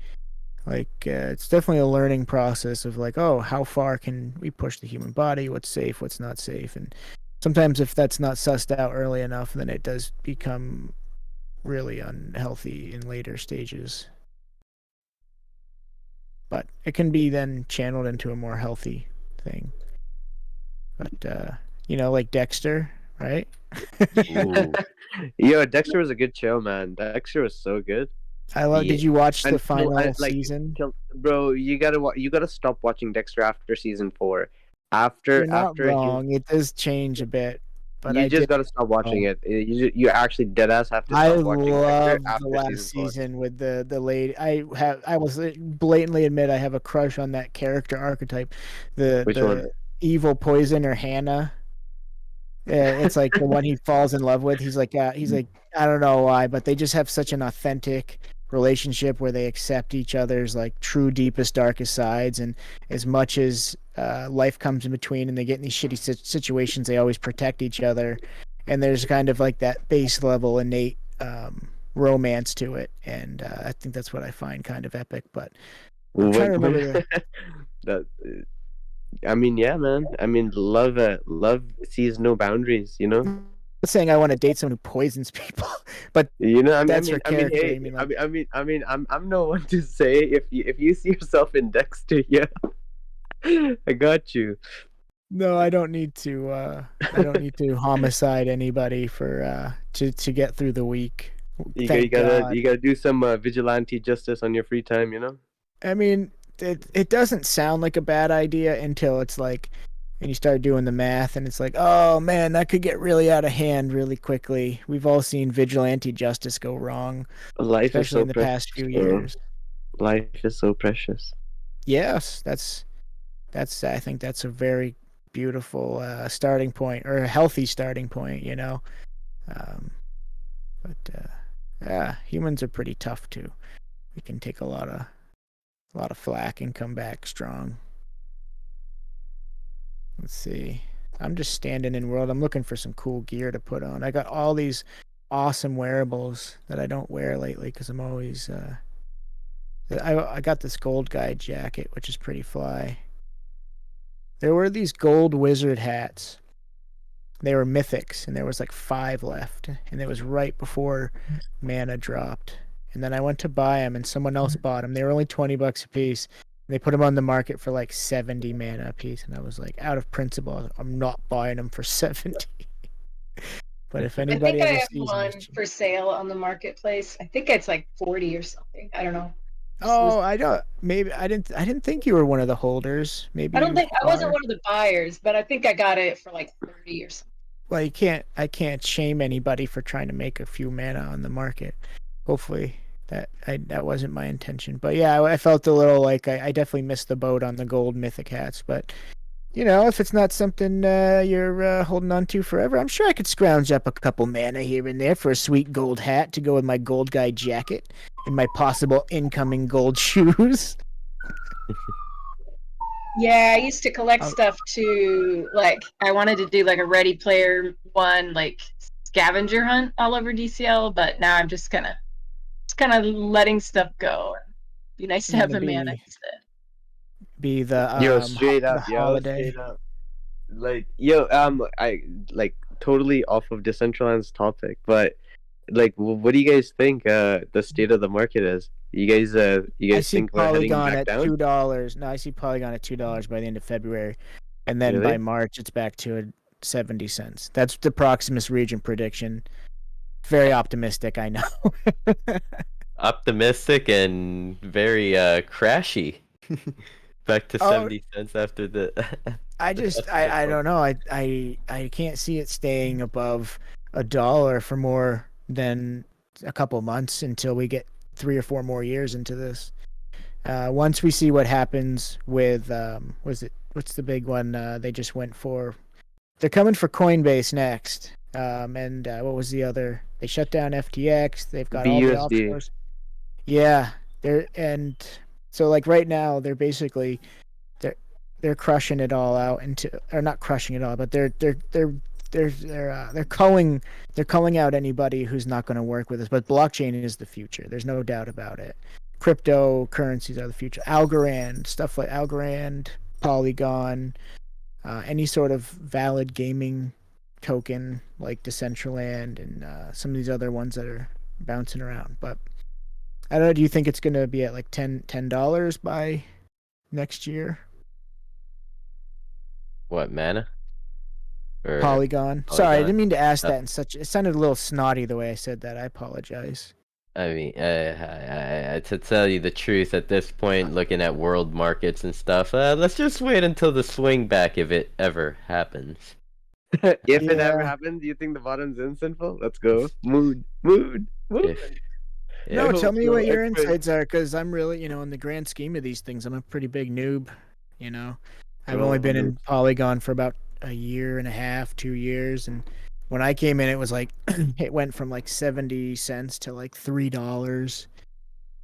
Like, it's definitely a learning process of like, oh, how far can we push the human body? What's safe? What's not safe? And sometimes if that's not sussed out early enough, then it does become really unhealthy in later stages. But it can be then channeled into a more healthy thing. But like Dexter, right? Ooh. Yo, Dexter was a good show, man. Dexter was so good. I love. Yeah. Did you watch the Until final like, season? bro, you gotta stop watching Dexter after season 4. You're not After he, wrong. It does change a bit, but you I just did. gotta stop watching it. You actually deadass have to I stop watching Dexter love the after season last 4. season with the lady. I was blatantly admit I have a crush on that character archetype, Which one? the evil poisoner Hannah. It's like the one he falls in love with. He's like I don't know why, but they just have such an authentic relationship where they accept each other's like true deepest darkest sides, and as much as life comes in between and they get in these shitty situations, they always protect each other, and there's kind of like that base level innate romance to it, and I think that's what I find kind of epic. But I'm trying to remember the. That I mean, yeah, man. I mean, love sees no boundaries. I'm not saying I want to date someone who poisons people, but that's her character. Hey, I'm no one to say if you see yourself in Dexter, yeah, I got you. No, I don't need to. I don't need to homicide anybody for to get through the week. You gotta do some vigilante justice on your free time, you know. I mean, it doesn't sound like a bad idea until it's like, and you start doing the math, and it's like, oh man, that could get really out of hand really quickly. We've all seen vigilante justice go wrong, Life is especially so in the precious, past few bro. years. Life is so precious. Yes, that's. I think that's a very beautiful starting point, or a healthy starting point. But yeah, humans are pretty tough too. We can take a lot of flack and come back strong. Let's see. I'm just standing in world. I'm looking for some cool gear to put on. I got all these awesome wearables that I don't wear lately because I'm always. I got this gold guide jacket, which is pretty fly. There were these gold wizard hats. They were mythics, and there was like 5 left, and it was right before mana dropped. And then I went to buy them, and someone else bought them. They were only $20 a piece. And they put them on the market for like 70 mana a piece, and I was like, out of principle, I'm not buying them for 70. But if I anybody think I ever have sees them, one for sale on the marketplace. I think it's like 40 or something. I don't know. oh, I don't. Maybe I didn't. I didn't think you were one of the holders. Maybe I don't you think I wasn't are. one of the buyers, but I think I got it for like 30 or something. Well, you can't. I can't shame anybody for trying to make a few mana on the market. Hopefully, that wasn't my intention. But yeah, I felt a little like I definitely missed the boat on the gold mythic hats. But you know, if it's not something you're holding on to forever, I'm sure I could scrounge up a couple mana here and there for a sweet gold hat to go with my gold guy jacket and my possible incoming gold shoes. Yeah, I used to collect Oh. stuff too. Like I wanted to do like a Ready Player One like scavenger hunt all over DCL, but now I'm just kind of letting stuff go. Be nice to You're have gonna the mana instead. be the Yo, straight the up, yo, holiday. straight up. Like, I like totally off of Decentraland's topic, but like, what do you guys think the state of the market is? You I guys see think we're heading Polygon back at down? $2. No, I see Polygon at $2 by the end of February, and then by Really? March it's back to 70 cents. That's the Proximus region prediction. Very optimistic, I know. Optimistic and very crashy. Back to Oh, 70 cents after the. I the just Festivus I one. don't know. I can't see it staying above $1 for more than a couple months until we get 3 or 4 more years into this. Once we see what happens with what's the big one they just went for? They're coming for Coinbase next. And what was the other? They shut down FTX. They've got all the BUSD. offshores. Yeah, and so like right now they're basically they're crushing it all out into, or not crushing it all, but they're culling out anybody who's not going to work with us. But blockchain is the future. There's no doubt about it. Cryptocurrencies are the future. Algorand, stuff like Algorand, Polygon, any sort of valid gaming token like Decentraland and some of these other ones that are bouncing around. But I don't know. Do you think it's going to be at like $10 by next year? What, mana? Or Polygon. Sorry, I didn't mean to ask Uh, that in such. It sounded a little snotty the way I said that. I apologize. I mean, to tell you the truth, at this point, looking at world markets and stuff, let's just wait until the swing back if it ever happens. If it ever Yeah. happens, do you think the bottom's in sinful? Let's go. Mood. Mood. Mood. No, I tell hope me so. what your I pray. insights are, because I'm really, in the grand scheme of these things, I'm a pretty big noob. I've Oh, only been no. in Polygon for about a year and a half, 2 years, and when I came in, it was like it went from like 70 cents to like $3,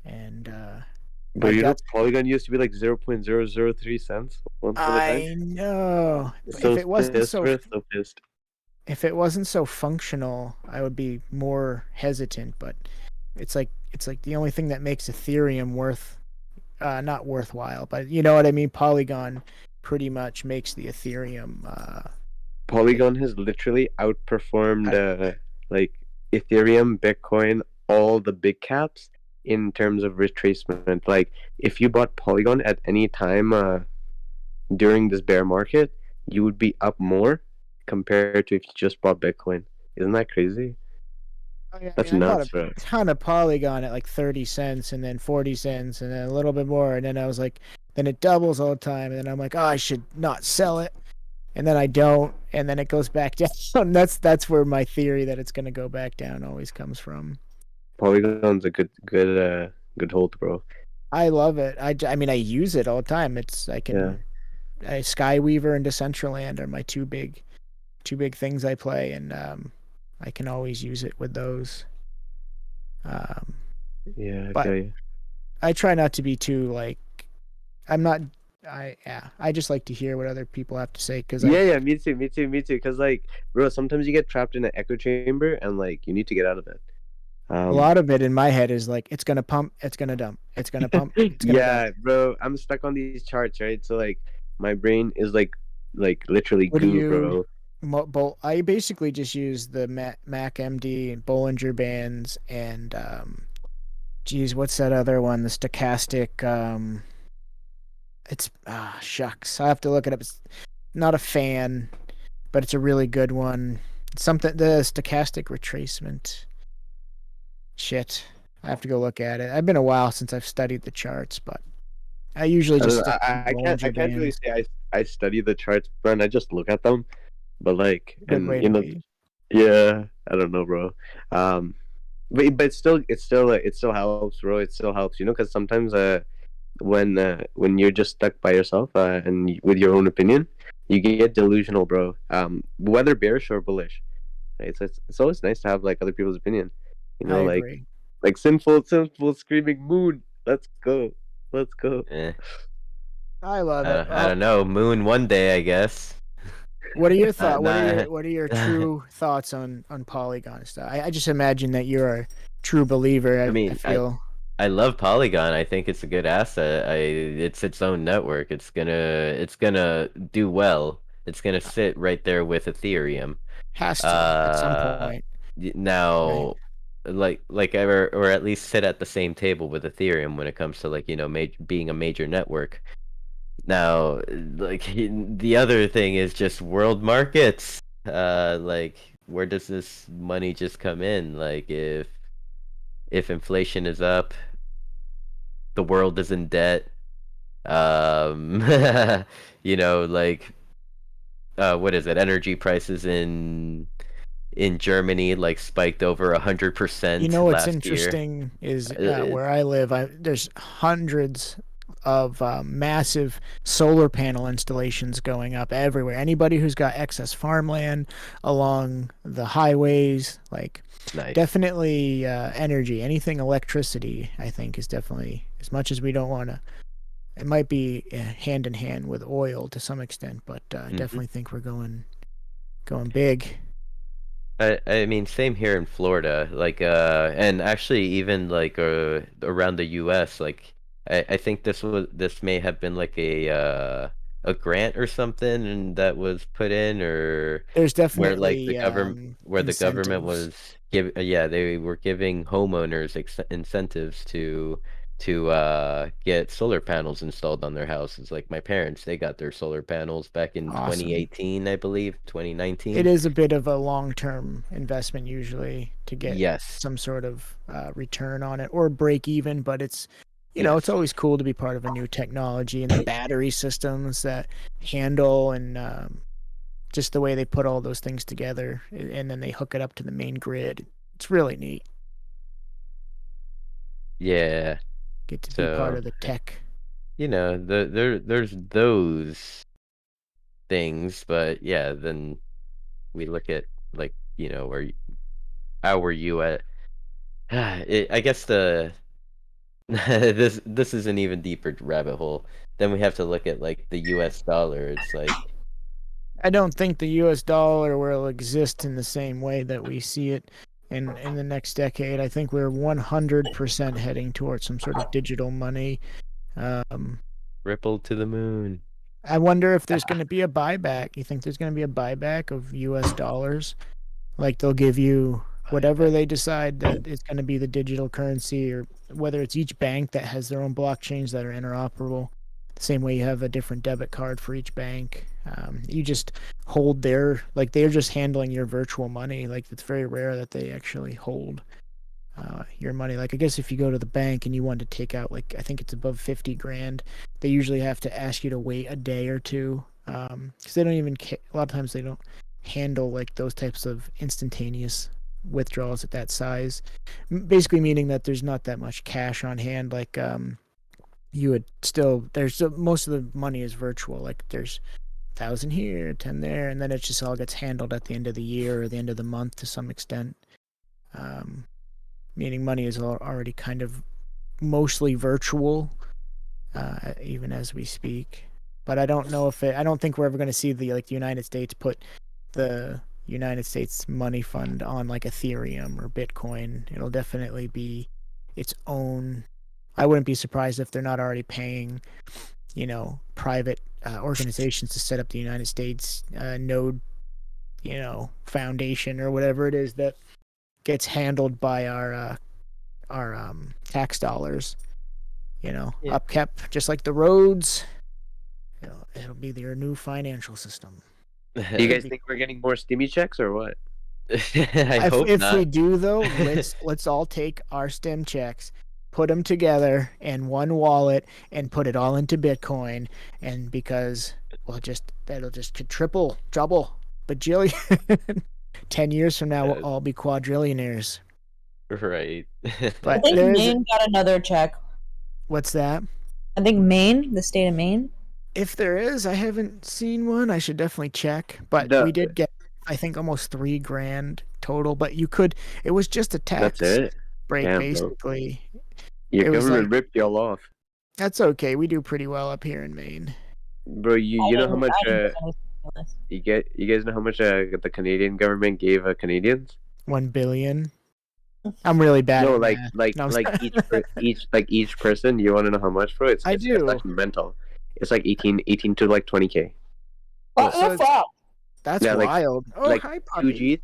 and But I you know, got. Polygon used to be like 0.003 cents once upon a time. I know. But So if it wasn't pissed, so bro, so pissed. if it wasn't so functional, I would be more hesitant. But it's like the only thing that makes Ethereum not worthwhile. But you know what I mean. Polygon pretty much makes the Ethereum. Polygon has literally outperformed like Ethereum, Bitcoin, all the big caps in terms of retracement. Like if you bought Polygon at any time during this bear market, you would be up more compared to if you just bought Bitcoin. Isn't that crazy? That's I bought nuts, a bro. ton of Polygon at like 30 cents and then 40 cents and then a little bit more. And then I was like, then it doubles all the time. And then I'm like, oh, I should not sell it. And then I don't. And then it goes back down. That's where my theory that it's going to go back down always comes from. Polygon's a good hold, bro. I love it. I mean, I use it all the time. Skyweaver and Decentraland are my two big things I play. And, I can always use it with those. Yeah, But okay. I try not to be too like. I'm not. I just like to hear what other people have to say because Yeah, me too. Cause like, bro, sometimes you get trapped in an echo chamber and like you need to get out of it. a lot of it in my head is like it's gonna pump, it's gonna dump, it's gonna pump, it's gonna Yeah, dump. bro, I'm stuck on these charts, right? So like, my brain is like literally What do goo, you? bro. I basically just use the Mac MD and Bollinger Bands and geez, what's that other one? The stochastic. It's shucks. I have to look it up. It's not a fan, but it's a really good one. Something the stochastic retracement. Shit, I have to go look at it. I've been a while since I've studied the charts, but I usually I, don't just know, stick to I Bollinger can't really Bands. say I study the charts, man. I just look at them. But like, Good and way you to know, be. yeah, I don't know, bro. Um, but it still helps, bro. It still helps, because sometimes when you're just stuck by yourself with your own opinion, you get delusional, bro. Whether bearish or bullish, right? It's always nice to have like other people's opinion, I like agree. sinful screaming moon. Let's go, let's go. Eh, I love it. I don't know. Moon one day, I guess. What are your Not, thoughts? not, What are your true thoughts on Polygon stuff? I just imagine that you're a true believer. I I mean, feel I love Polygon. I think it's a good asset. It's its own network. It's gonna do well. It's gonna sit right there with Ethereum. has to at some Uh, point, right? Now, like or at least sit at the same table with Ethereum when it comes to like being a major network. Now, like the other thing is just world markets. Like where does this money just come in? Like if inflation is up, the world is in debt. Um, like what is it? Energy prices in Germany like spiked over You 100% know what's last year. interesting is It, where I live. There's hundreds of massive solar panel installations going up everywhere. Anybody who's got excess farmland along the highways, like nice. definitely energy, anything electricity, I think is definitely, as much as we don't want to. It might be hand in hand with oil to some extent, but I definitely think we're going big. I mean, same here in Florida. Like, and actually, even like around the U.S. Like, I think this may have been like a grant or something, and that was put in, or There's where like definitely the government incentives. was yeah, they were giving homeowners incentives to get solar panels installed on their houses. Like my parents, they got their solar panels back in Awesome. 2018, I believe, It 2019. is a bit of a long-term investment usually to get Yes. some sort of return on it or break even, but it's it's Yes. always cool to be part of a new technology and the battery systems that handle and just the way they put all those things together and then they hook it up to the main grid. It's really neat. Yeah. Get to be part So, of the tech. there's those things, but yeah, then we look at like, how were you at I guess this is an even deeper rabbit hole. Then we have to look at like the US dollar. It's like I don't think the US dollar will exist in the same way that we see it in the next decade. I think we're 100% heading towards some sort of digital money. Um, ripple to the moon. I wonder if there's going to be a buyback. You think there's going to be a buyback of US dollars? Like they'll give you whatever they decide that it's going to be the digital currency, or whether it's each bank that has their own blockchains that are interoperable. The same way you have a different debit card for each bank. You just hold like they're just handling your virtual money. Like it's very rare that they actually hold your money. Like I guess if you go to the bank and you want to take out, like I think it's above 50 grand, they usually have to ask you to wait a day or two because they don't even a lot of times they don't handle like those types of instantaneous withdrawals at that size. Basically meaning that there's not that much cash on hand. Like you would still most of the money is virtual. Like there's 1,000 here, 10 there, and then it just all gets handled at the end of the year or the end of the month to some extent. Meaning money is already kind of mostly virtual, even as we speak. But I don't know I don't think we're ever going to see the United States put the United States money fund on like Ethereum or Bitcoin. It'll definitely be its own. I wouldn't be surprised if they're not already paying, private organizations to set up the United States node, foundation or whatever it is that gets handled by our tax dollars. Yeah. Upkept just like the roads. It'll be their new financial system. Do you guys think we're getting more stimmy checks or what? I hope If not. we do though, let's all take our stem checks, put them together in one wallet, and put it all into Bitcoin. And because that'll just triple, double, bajillion. 10 years from now, we'll all be quadrillionaires. Right. I But think there's Maine got another check. what's that? I think Maine, the state of Maine. If there is, I haven't seen one. I should definitely check. But we did get, I think, almost $3,000 total. But it was just a That's tax it. break, Damn, bro. basically. Your It was government like, ripped y'all off, that's okay. We do pretty well up here in Maine. bro. You know how much I didn't get this. you guys know how much the Canadian government gave Canadians? 1 billion. I'm really bad No, at like math. No, I'm sorry. each person. You want to know how much, bro? I do. It's mental. It's like 18 to like 20K. Oh, so that's Yeah, like wild. Oh, like hi, 2 puppy. G's,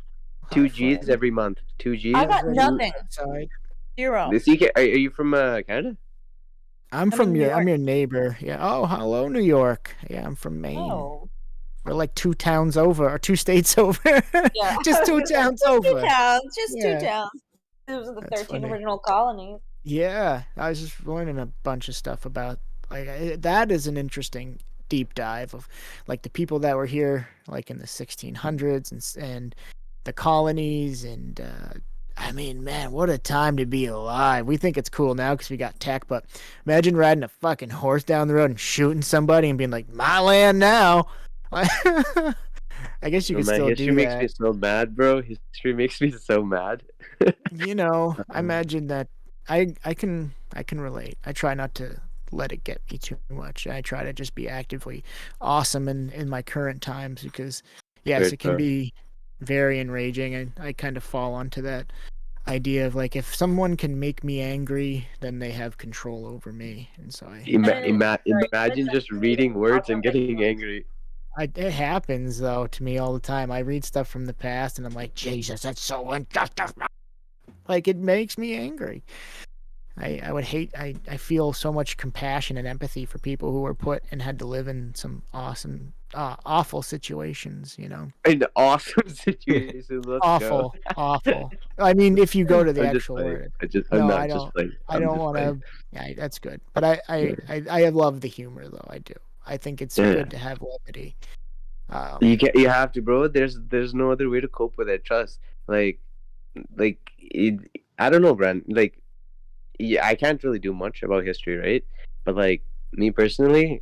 2 G's every month. 2 G's. I got nothing. Outside. Zero. The CK, are you from Canada? I'm from New I'm your neighbor. Yeah. Oh, hello, New York. Yeah, I'm from Maine. Oh. We're like 2 towns over, or 2 states over. Yeah. Just 2 towns Just over. 2 towns. Just Yeah. 2 towns. Those are the That's 13 funny. original colonies. Yeah, I was just learning a bunch of stuff about that is an interesting deep dive of like the people that were here like in the 1600s and the colonies and I mean, man, what a time to be alive. We think it's cool now because we got tech, but imagine riding a fucking horse down the road and shooting somebody and being like, my land now. I guess you Oh, could man, still history do makes that. me so mad, bro. History makes me so mad. I imagine that I can relate. I try not to let it get me too much. I try to just be actively awesome in my current times because yes, Good, it can bro. be very enraging, and I kind of fall onto that idea of like if someone can make me angry, then they have control over me, and so Imagine just reading words and getting angry. it happens though to me all the time. I read stuff from the past, and I'm like, Jesus, that's so injustice. Like it makes me angry. I would hate. I feel so much compassion and empathy for people who were put and had to live in some awesome, awful situations. In awesome situations. Let's Awful, go. awful. I mean, if you go to the I'm just actual playing. word. I'm No, not I just don't. playing. I I'm don't just want playing. to. Yeah, that's good. But I have loved the humor though. I do. I think it's Yeah. good to have levity. You have to, bro. There's no other way to cope with it. Trust. I don't know, Brand. Like, yeah, I can't really do much about history, right? But like me personally,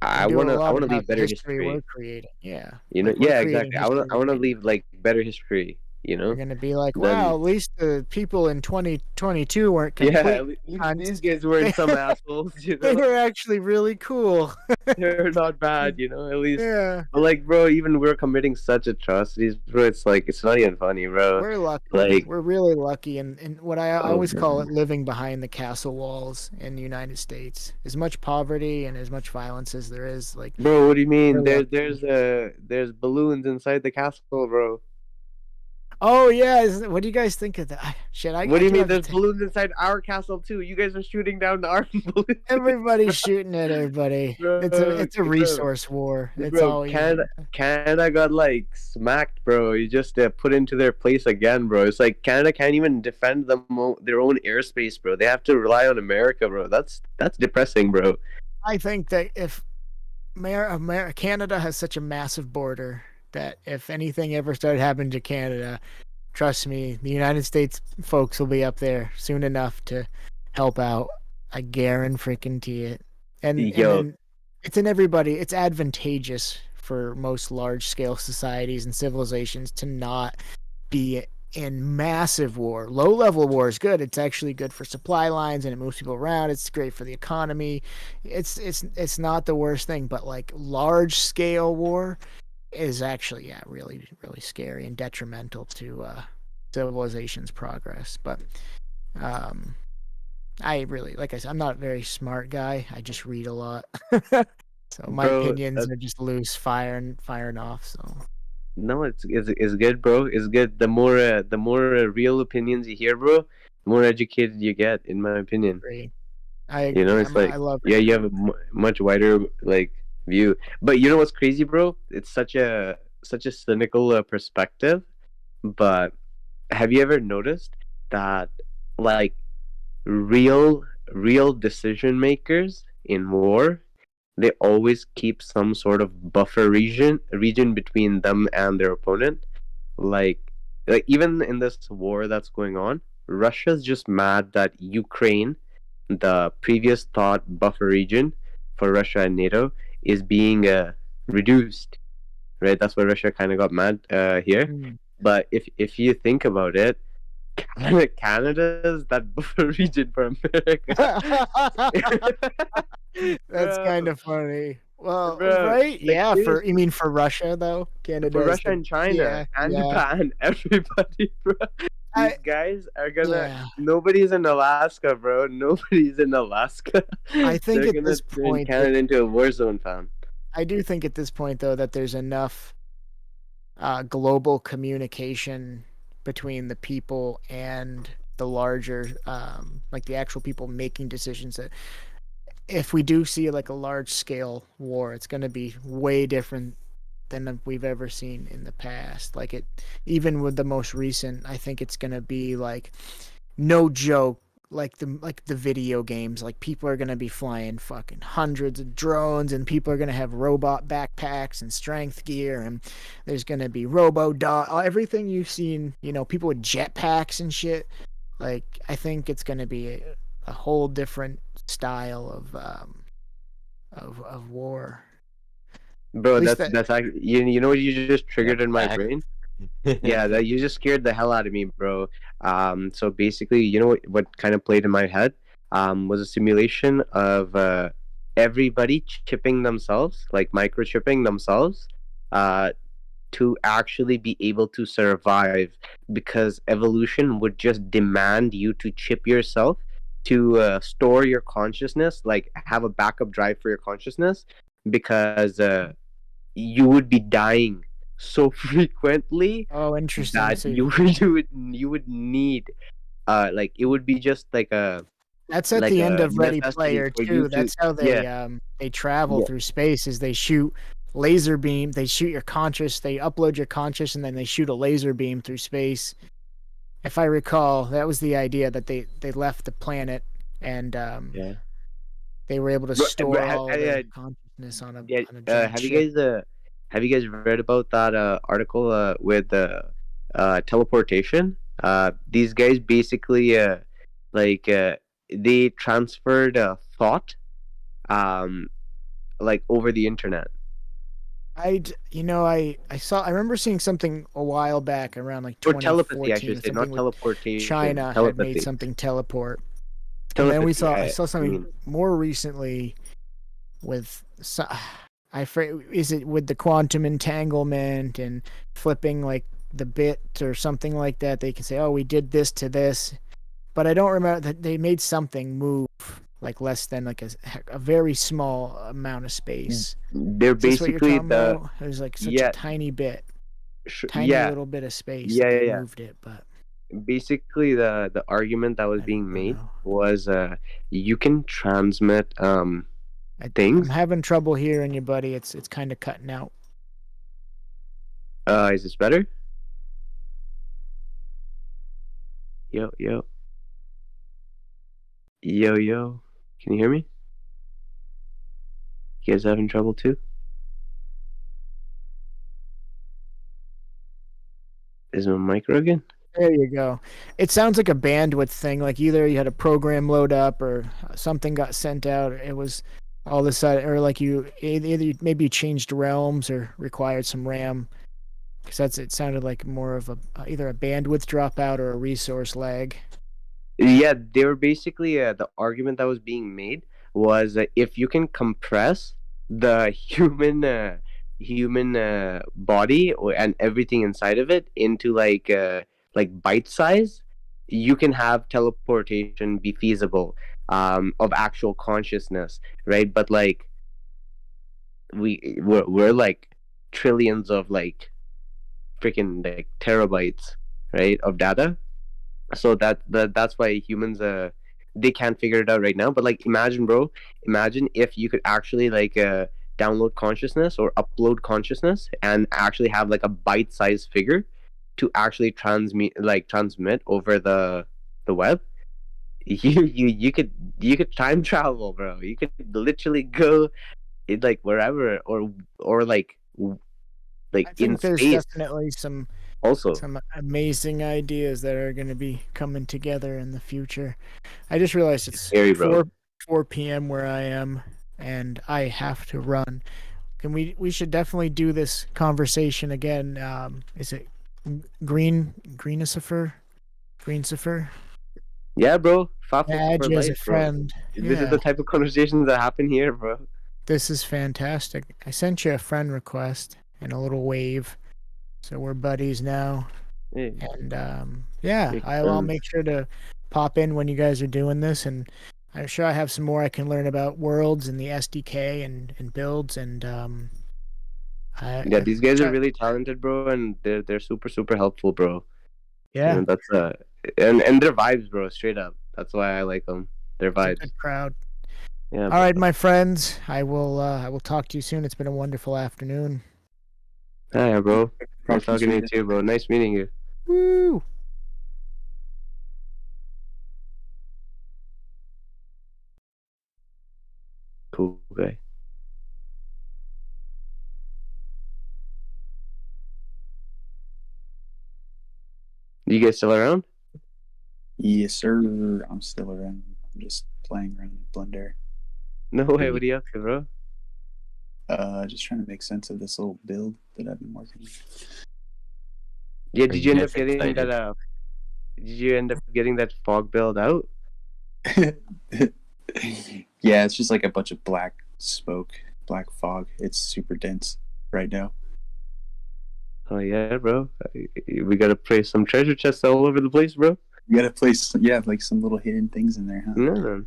We I do a wanna lot leave about the better history history. we're creating. Yeah, we're Yeah, creating exactly. history. I wanna leave like better history. We're gonna be like, wow, Then at least the people in 2022 weren't yeah, complete. at least these guys weren't some assholes. They were actually really cool. They're not bad. At least. Yeah. But like, bro, even we're committing such atrocities, bro. It's like it's not even funny, bro. We're lucky. Like, We're really lucky, and what I oh, always call man. it living behind the castle walls in the United States. As much poverty and as much violence as there is, like, Bro, what do you mean? we're There's balloons inside the castle, bro. oh yeah, what do you guys think of that? Shit, What do you do mean? have to There's balloons inside our castle too. You guys are shooting down our balloons. Everybody's shooting at everybody. It's a resource war. It's Bro, always Canada got like smacked, bro. You just put into their place again, bro. It's like Canada can't even defend their own airspace, bro. They have to rely on America, bro. That's depressing, bro. I think that if Canada has such a massive border that if anything ever started happening to Canada, trust me, the United States folks will be up there soon enough to help out. I guarantee it. And then it's in everybody. It's advantageous for most large-scale societies and civilizations to not be in massive war. Low-level war is good. It's actually good for supply lines and it moves people around. It's great for the economy. It's not the worst thing, but like large-scale war is actually really really scary and detrimental to civilization's progress. But I really, like I said, I'm not a very smart guy. I just read a lot. So my opinions are just loose firing off. So no, it's good, bro. It's good. The more real opinions you hear, bro, the more educated you get, in my opinion. It's like, I love yeah, you have a much wider like view. But you know what's crazy, bro? It's such a cynical perspective. but have you ever noticed that like real real decision makers in war, they always keep some sort of buffer region between them and their opponent. Like, like even in this war that's going on, Russia's just mad that Ukraine, the previous thought buffer region for Russia and NATO, is being reduced. Right, that's why Russia kind of got mad here. But if you think about it, Canada's that buffer region for America. That's Bro, kind of funny. Well, bro, right? like Yeah, for you seriously, mean for Russia though? Canada for is Russia the and China yeah, and yeah. Japan, everybody, bro. I These guys are gonna. yeah. Nobody's in Alaska, bro. Nobody's in Alaska. I think They're at gonna this turn point Canada into a war zone, fam. I do think at this point though that there's enough global communication between the people and the larger like the actual people making decisions that if we do see like a large scale war, it's going to be way different than we've ever seen in the past. Like it, even with the most recent, I think it's going to be like no joke. Like the video games, like people are gonna be flying fucking hundreds of drones, and people are gonna have robot backpacks and strength gear, and there's gonna be robo dog, everything you've seen, people with jetpacks and shit. Like I think it's gonna be a whole different style of war. Bro, At least that's actually you know what you just triggered in my Back. brain. Yeah, that you just scared the hell out of me, bro. So basically, you know what kind of played in my head was a simulation of everybody chipping themselves, like microchipping themselves, uh, to actually be able to survive, because evolution would just demand you to chip yourself to store your consciousness, like have a backup drive for your consciousness, because you would be dying so frequently oh, interesting. that So you would need like it would be just that's at like the end a of Ready necessity Player for you 2. to That's how yeah they travel yeah through space is they shoot laser beam, they shoot your conscious, they upload your conscious and then they shoot a laser beam through space. If I recall, that was the idea that they left the planet and yeah. they were able to Bro, store all of their consciousness on yeah, a giant have you chip. guys read about that article with teleportation? These guys basically like they transferred thought um like over the internet. I remember seeing something a while back around like Or telepathy, I 2014 should or say, something not with teleportation, China had made telepathy. something teleport. And then Telepathy, I I saw something mean. more recently with is it with the quantum entanglement and flipping like the bit or something like that? They can say, "Oh, we did this to this," but I don't remember that they made something move like less than like a very small amount of space. They're Is this what you're basically talking the about? It was like such a yeah tiny bit, tiny yeah little bit of space yeah that yeah they yeah. moved it, but Basically, the argument that was I being don't made know. was you can transmit I'm things. having trouble hearing you, buddy. It's kind of cutting out. Is this better? Yo yo yo yo. Can you hear me? You guys having trouble too? Is my mic again? There you go. It sounds like a bandwidth thing. Like either you had a program load up or something got sent out. It was all of a sudden, or like maybe you changed realms or required some RAM. Because it sounded like more of either a bandwidth dropout or a resource lag. Yeah, they were basically the argument that was being made was that if you can compress the human body and everything inside of it into like bite size, you can have teleportation be feasible of actual consciousness, right? But like we're like trillions of like freaking like terabytes, right, of data. So that's why humans they can't figure it out right now. But like imagine, bro, imagine if you could actually like download consciousness or upload consciousness and actually have like a bite-sized figure to actually transmit over the web, you could time travel, bro. You could literally go in like wherever or like I in think there's space definitely some also. amazing ideas that are going to be coming together in the future. I just realized it's Scary, bro. 4 p.m. where I am, and I have to run. Can we should definitely do this conversation again. Is it Greensifer? Greensifer? Yeah, bro. Fafo Add for you as a life, bro. friend. This is Yeah, the type of conversations that happen here, bro. this is fantastic. I sent you a friend request and a little wave, so we're buddies now. Hey, And yeah, make I'll friends. make sure to pop in when you guys are doing this, and I'm sure I have some more I can learn about worlds and the SDK and builds, and Yeah, I these guys are try, really talented, bro, and they're super helpful, bro. You yeah, know, that's and their vibes, bro, straight up. That's why I like them. Their it's a vibes. good crowd. Yeah, All bro. right, my friends, I will talk to you soon. It's been a wonderful afternoon. Yeah, bro. Nice Talk to you talking to you soon. too, bro. Nice meeting you. Woo! Cool guy. You guys still around? Yes, sir. I'm still around. I'm just playing around in Blender. No way. What are you up to, bro? Just trying to make sense of this little build that I've been working on. Yeah, Are did you you end guys up getting excited? that did you end up getting that fog build out? Yeah, it's just like a bunch of black smoke, black fog. It's super dense right now. Oh yeah, bro. We gotta place some treasure chests all over the place, bro. You gotta place, yeah, like some little hidden things in there, huh? No.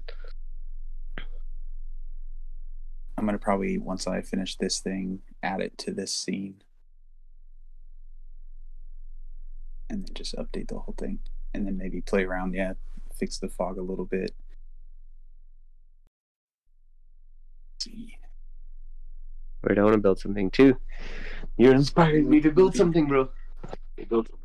I'm gonna probably, once I finish this thing, add it to this scene. And then just update the whole thing. And then maybe play around, yeah, fix the fog a little bit. Let's see. Wait, I want to build something too. You're inspiring me to build something, bro. Build something.